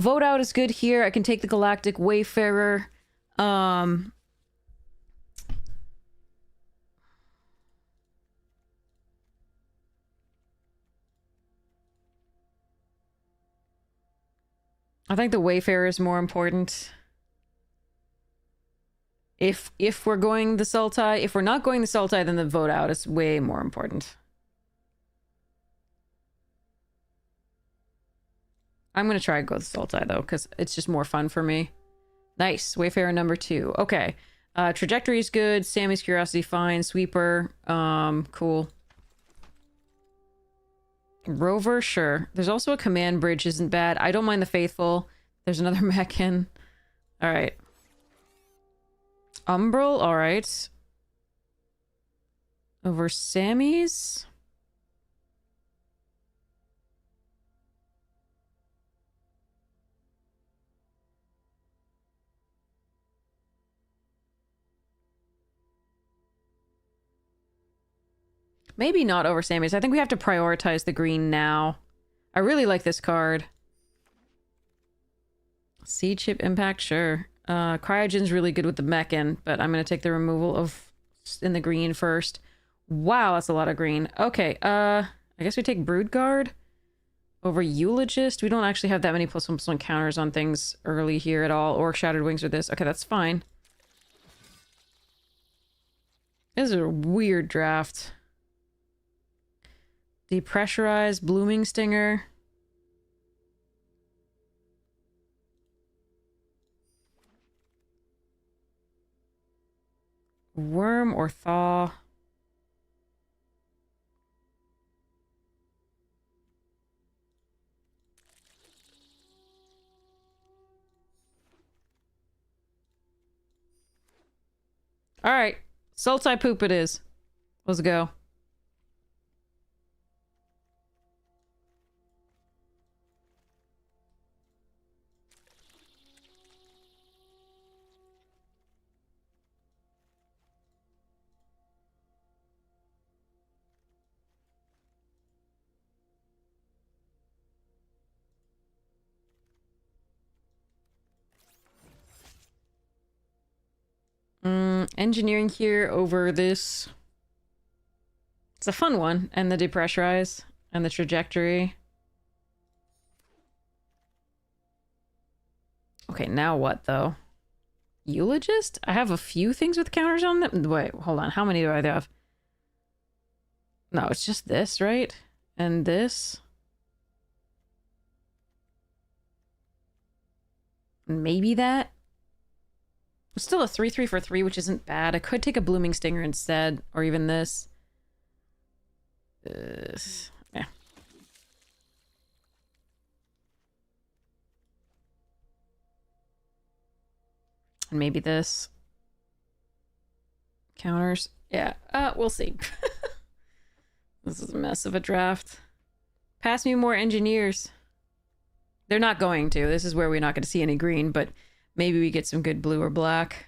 Vote out is good here. I can take the Galactic Wayfarer. I think the Wayfarer is more important. If we're going the Sultai, if we're not going the Sultai, then the vote out is way more important. I'm gonna try and go the Sultai though, because it's just more fun for me. Nice. Wayfarer number 2. Okay. Trajectory is good. Sammy's Curiosity fine. Sweeper. Cool. Rover, sure. There's also a command bridge, isn't bad. I don't mind the Faithful. There's another Mechan. Alright. Umbral, alright. Over Sammy's? Maybe not over Sammy's. I think we have to prioritize the green now. I really like this card. Seed Chip Impact, sure. Cryogen's really good with the Mechan, but I'm going to take the removal of in the green first. Wow, that's a lot of green. Okay, I guess we take Broodguard over Eulogist. We don't actually have that many +1/+1 counters on things early here at all, or Shattered Wings or this. Okay, that's fine. This is a weird draft. Depressurize, Blooming Stinger. Worm or Thaw. Alright. Sultai Poop it is. Let's go. Engineering here over this. It's a fun one. And the Depressurize. And the Trajectory. Okay, now what, though? Eulogist? I have a few things with counters on them. Wait, hold on. How many do I have? No, it's just this, right? And this. Maybe that. It's still a 3/3 for 3, which isn't bad. I could take a Blooming Stinger instead, or even this. Yeah. And maybe this. Counters. Yeah, we'll see. This is a mess of a draft. Pass me more engineers. They're not going to. This is where we're not going to see any green, but maybe we get some good blue or black.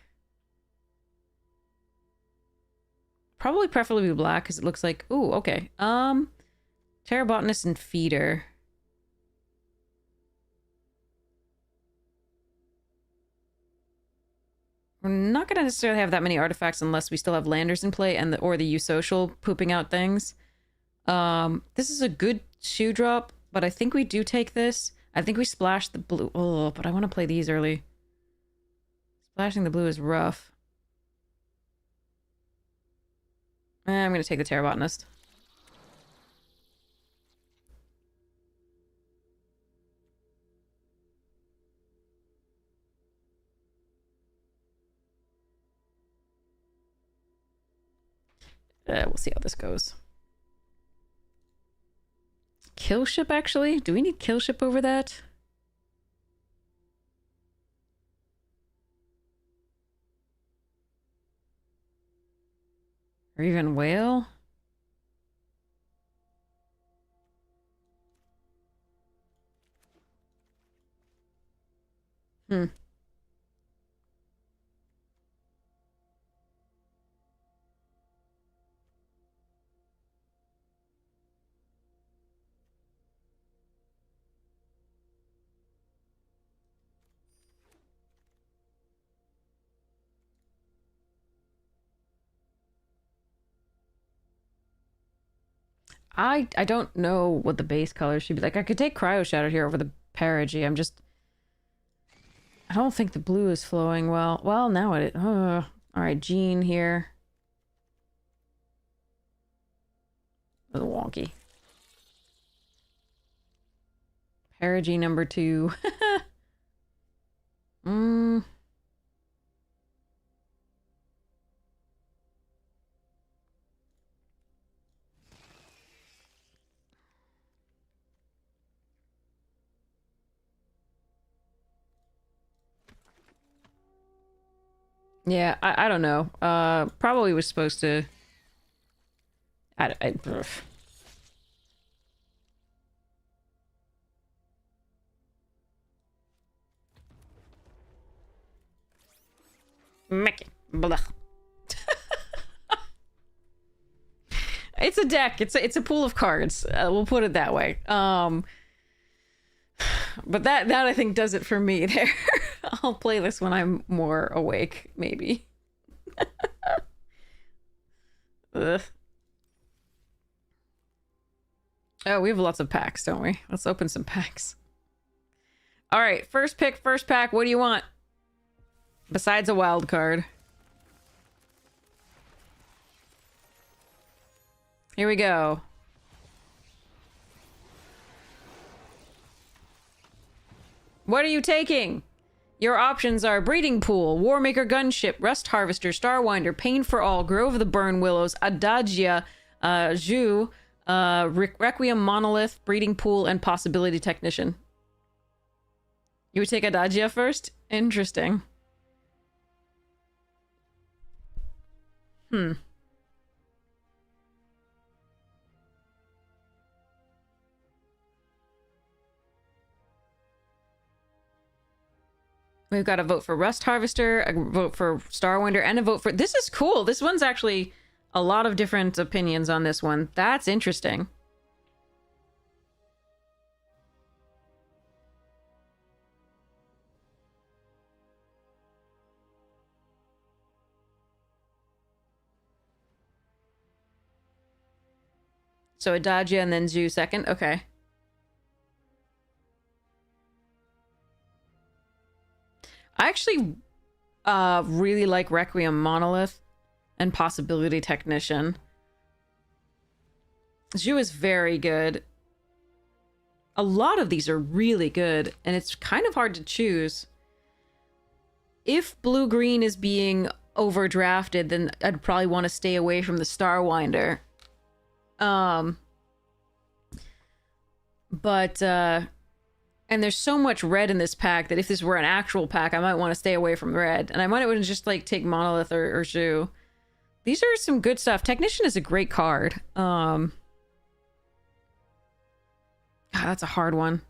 Probably preferably black, because it looks like... Ooh, okay. Terra Botanist and Feeder. We're not going to necessarily have that many artifacts unless we still have landers in play and or the Eusocial pooping out things. This is a good shoe drop, but I think we do take this. I think we splash the blue. Oh, but I want to play these early. Splashing the blue is rough. I'm going to take the Terrabotanist. We'll see how this goes. Kill ship, actually? Do we need kill ship over that? Or even whale? Hmm. I don't know what the base color should be. Like, I could take Cryo Shadow here over the Perigee. I don't think the blue is flowing well. Well, now it... Alright, Jean here. A little wonky. Perigee number 2. Yeah, I don't know. Probably was supposed to... Mickey. It's a deck. It's a pool of cards. We'll put it that way. But that I think does it for me there. I'll play this when I'm more awake, maybe. Ugh. Oh, we have lots of packs, don't we? Let's open some packs. All right, first pick, first pack. What do you want? Besides a wild card. Here we go. What are you taking? Your options are Breeding Pool, Warmaker Gunship, Rust Harvester, Starwinder, Pain for All, Grove of the Burn Willows, Adagia, Zhu, Requiem Monolith, Breeding Pool, and Possibility Technician. You would take Adagia first? Interesting. We've got a vote for Rust Harvester, a vote for Starwinder, and a vote for... This is cool. This one's actually a lot of different opinions on this one. That's interesting. So Adagia and then Zhu second? Okay. I actually really like Requiem Monolith and Possibility Technician. Zhu is very good. A lot of these are really good, and it's kind of hard to choose. If blue-green is being overdrafted, then I'd probably want to stay away from the Starwinder. And there's so much red in this pack that if this were an actual pack, I might want to stay away from red. And I might want to just, like, take Monolith or Zhu. These are some good stuff. Technician is a great card. God, that's a hard one.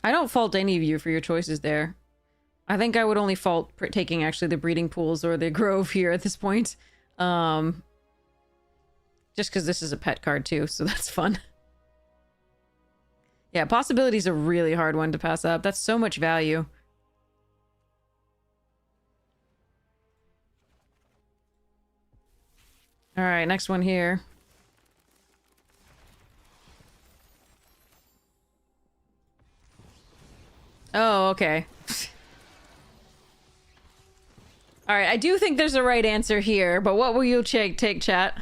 I don't fault any of you for your choices there. I think I would only fault taking, actually, the Breeding Pools or the Grove here at this point. Just because this is a pet card, too, so that's fun. Yeah, Possibility is a really hard one to pass up. That's so much value. All right, next one here. Oh, okay. All right, I do think there's a right answer here, but what will you take, chat?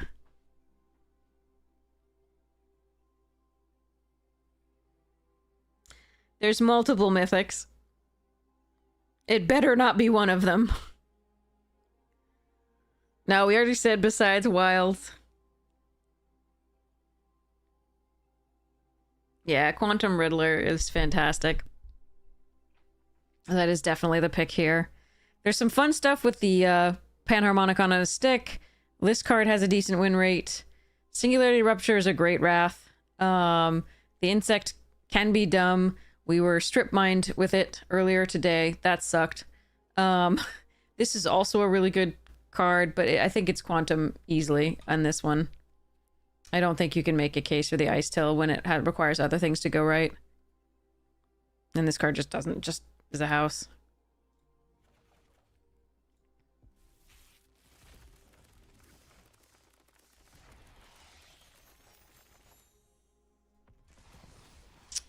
There's multiple mythics. It better not be one of them. No, we already said besides wilds. Yeah, Quantum Riddler is fantastic. That is definitely the pick here. There's some fun stuff with the Panharmonic on a stick. This card has a decent win rate. Singularity Rupture is a great wrath. The insect can be dumb. We were strip mined with it earlier today. That sucked. This is also a really good card, but I think it's Quantum easily on this one. I don't think you can make a case for the Ice Tail when it requires other things to go right. And this card just doesn't, just is a house.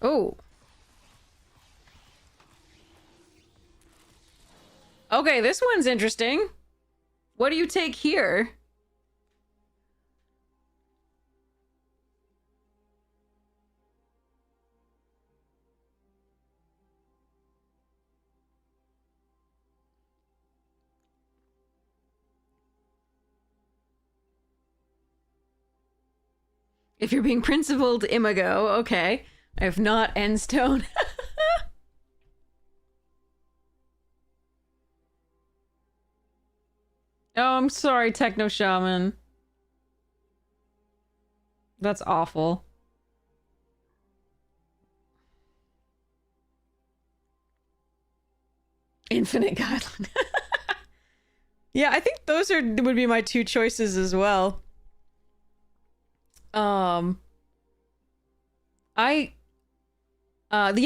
Oh. Okay, this one's interesting. What do you take here? If you're being principled, Imago. Okay. If not, Endstone. Oh, I'm sorry, Techno Shaman. That's awful. Infinite Guideline. Yeah, I think those would be my two choices as well. Yeah,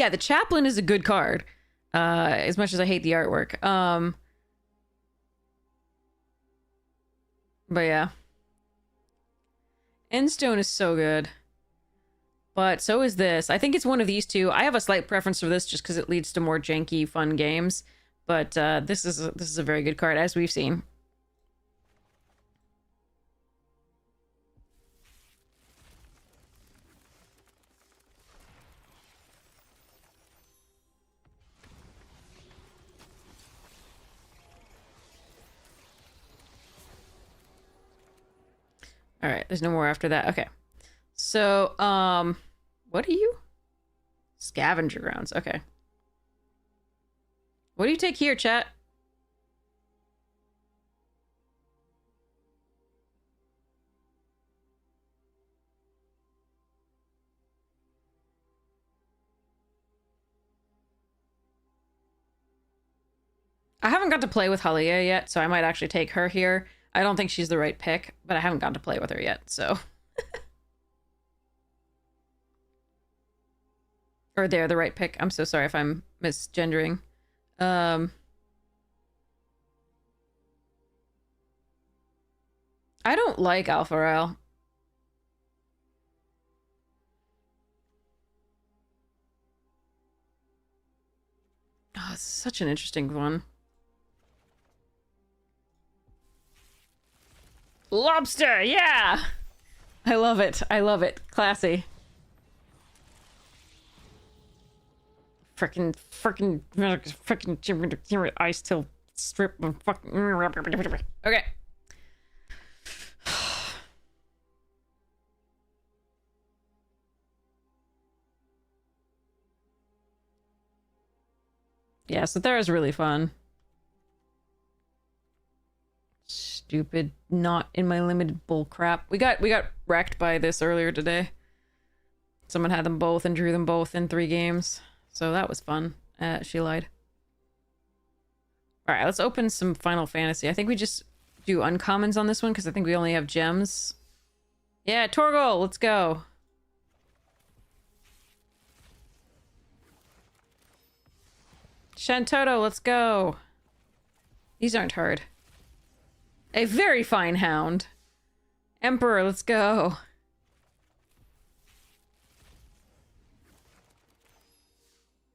the Chaplain is a good card. As much as I hate the artwork. But yeah. Endstone is so good. But so is this. I think it's one of these two. I have a slight preference for this just because it leads to more janky, fun games. But this is a very good card, as we've seen. All right, there's no more after that. Okay. So, what are you? Scavenger Grounds. Okay. What do you take here, chat? I haven't got to play with Halia yet, so I might actually take her here. I don't think she's the right pick, but I haven't gotten to play with her yet, so. Or they're the right pick. I'm so sorry if I'm misgendering. I don't like Alpha Rail. Oh, it's such an interesting one. Lobster, yeah! I love it. I love it. Classy. Frickin' ice till strip and fucking. Okay. Yeah, so Thera's really fun. Stupid, not in my limited bull crap. We got wrecked by this earlier today. Someone had them both and drew them both in 3 games. So that was fun. She lied. Alright, let's open some Final Fantasy. I think we just do uncommons on this one because I think we only have gems. Yeah, Torgal, let's go. Shantoto, let's go. These aren't hard. A very fine hound. Emperor, let's go.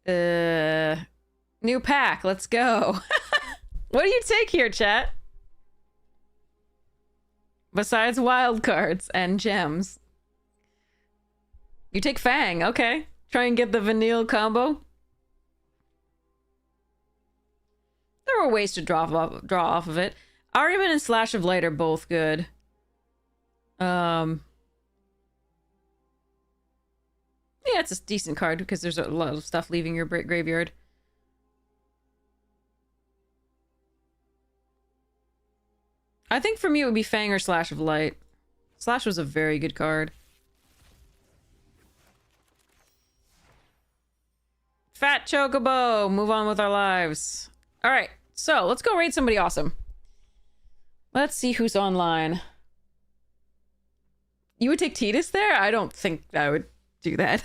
New pack, let's go. What do you take here, chat? Besides wild cards and gems. You take Fang, okay. Try and get the Vanille combo. There were ways to draw off of it. Argument and Slash of Light are both good. Yeah, it's a decent card because there's a lot of stuff leaving your graveyard. I think for me it would be Fang or Slash of Light. Slash was a very good card. Fat Chocobo! Move on with our lives. Alright, so let's go raid somebody awesome. Let's see who's online. You would take Tidus there? I don't think I would do that.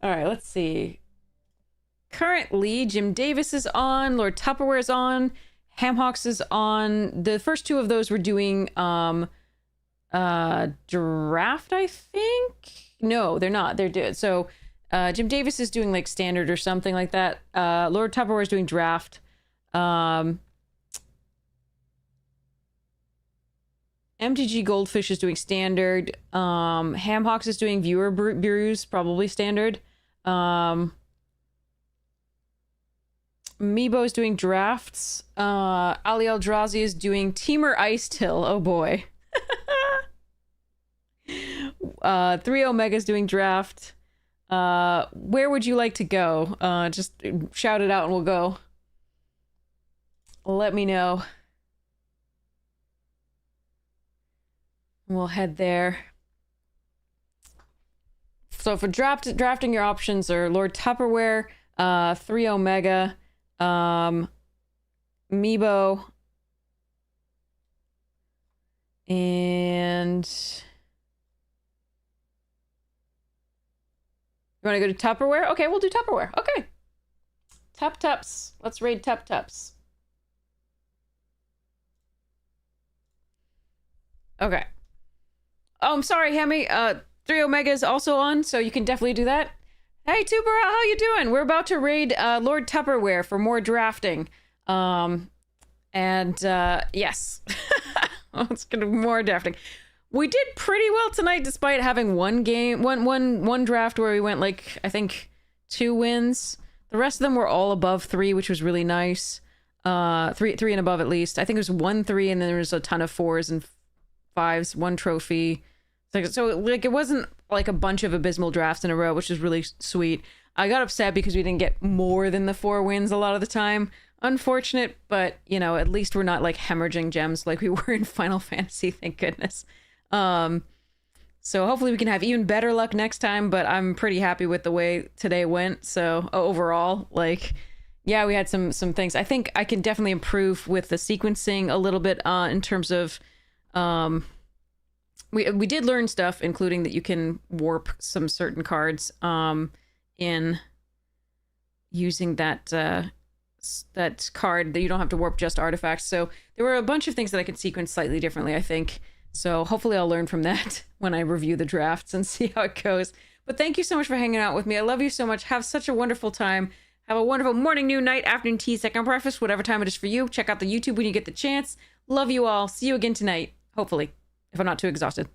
Alright, let's see. Currently, Jim Davis is on, Lord Tupperware is on, Hamhawks is on. The first two of those were doing draft, I think? No, they're not. They're doing so Jim Davis is doing like standard or something like that. Lord Tupperware is doing draft. MTG Goldfish is doing standard. Hamhawks is doing viewer brews, probably standard. Meebo is doing drafts. Ali Eldrazi is doing Teamer Ice Till. Oh boy. 3 Omega is doing draft. Where would you like to go? Just shout it out and we'll go. Let me know. We'll head there. So for drafting, your options are Lord Tupperware, 3 Omega, Meebo, and you want to go to Tupperware? Okay, we'll do Tupperware. Okay. Tups. Let's raid Tups. Okay. Oh, I'm sorry, Hemi. 3 Omega is also on, so you can definitely do that. Hey, Tupera, how you doing? We're about to raid Lord Tupperware for more drafting. Yes. It's gonna be more drafting. We did pretty well tonight, despite having one draft where we went like, I think 2 wins. The rest of them were all above 3, which was really nice. 3 and above at least. I think it was 1-3, and then there was a ton of 4s and 5s, 1 trophy. So it wasn't like a bunch of abysmal drafts in a row, which is really sweet. I got upset because we didn't get more than the 4 wins a lot of the time. Unfortunate, but you know, at least we're not like hemorrhaging gems like we were in Final Fantasy, thank goodness. So hopefully we can have even better luck next time, but I'm pretty happy with the way today went. So overall, like, yeah, we had some things. I think I can definitely improve with the sequencing a little bit in terms of we did learn stuff, including that you can warp some certain cards in using that card, that you don't have to warp just artifacts. So there were a bunch of things that I could sequence slightly differently, I think. So hopefully I'll learn from that when I review the drafts and see how it goes. But thank you so much for hanging out with me. I love you so much. Have such a wonderful time. Have a wonderful morning, noon, night, afternoon, tea, second breakfast, whatever time it is for you. Check out the YouTube when you get the chance. Love you all. See you again tonight, hopefully, if I'm not too exhausted.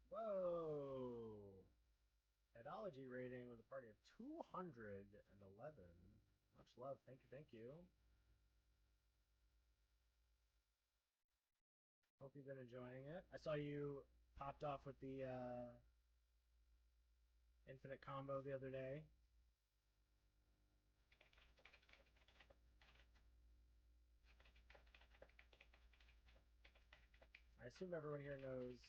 Whoa! Etology rating with a party of 211. Much love. Thank you. Hope you've been enjoying it. I saw you popped off with the infinite combo the other day. I assume everyone here knows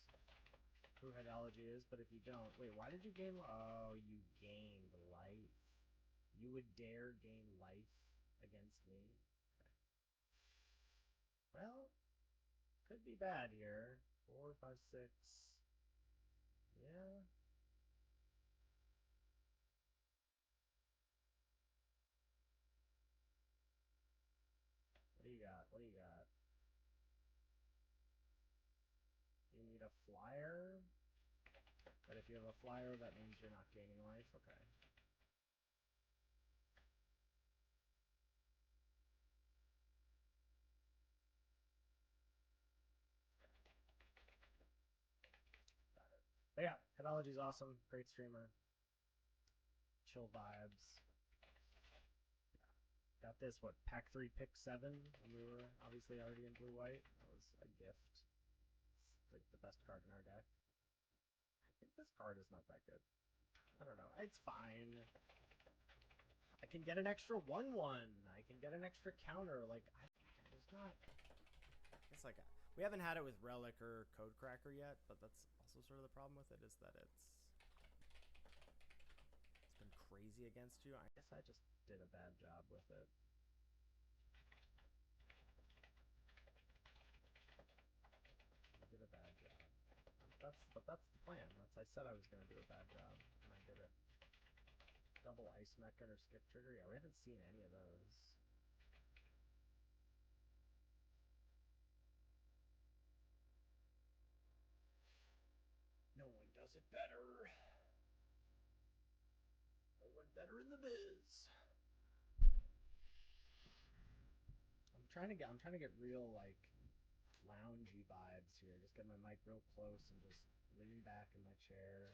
who Headology is, but if you don't, wait, why did you gain? Oh, you gained life. You would dare gain life against me? Well, could be bad here. 4, 5, 6. Yeah. What do you got? You need a flyer? But if you have a flyer, that means you're not gaining life? Okay. Got it. But yeah, Headology's awesome. Great streamer. Chill vibes. Got this, what, pack 3, pick 7, and we were obviously already in blue-white. That was a gift. It's like the best card in our deck. I think this card is not that good. I don't know. It's fine. I can get an extra 1/1. I can get an extra counter. Like, there's not. It's like we haven't had it with Relic or Codecracker yet, but that's also sort of the problem with it is that it's been crazy against you. I guess I just did a bad job with it. I did a bad job. But that's the plan. I said I was gonna do a bad job, and I did it. Double Ice Mecha or Skip Trigger? Yeah, we haven't seen any of those. No one does it better. No one better in the biz. I'm trying to get real like loungy vibes here. Just get my mic real close and just lean back in my chair.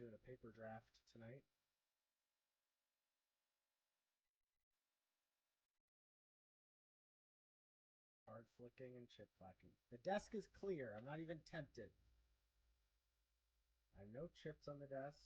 Doing a paper draft tonight. Card flicking and chip flacking. The desk is clear. I'm not even tempted. I have no chips on the desk.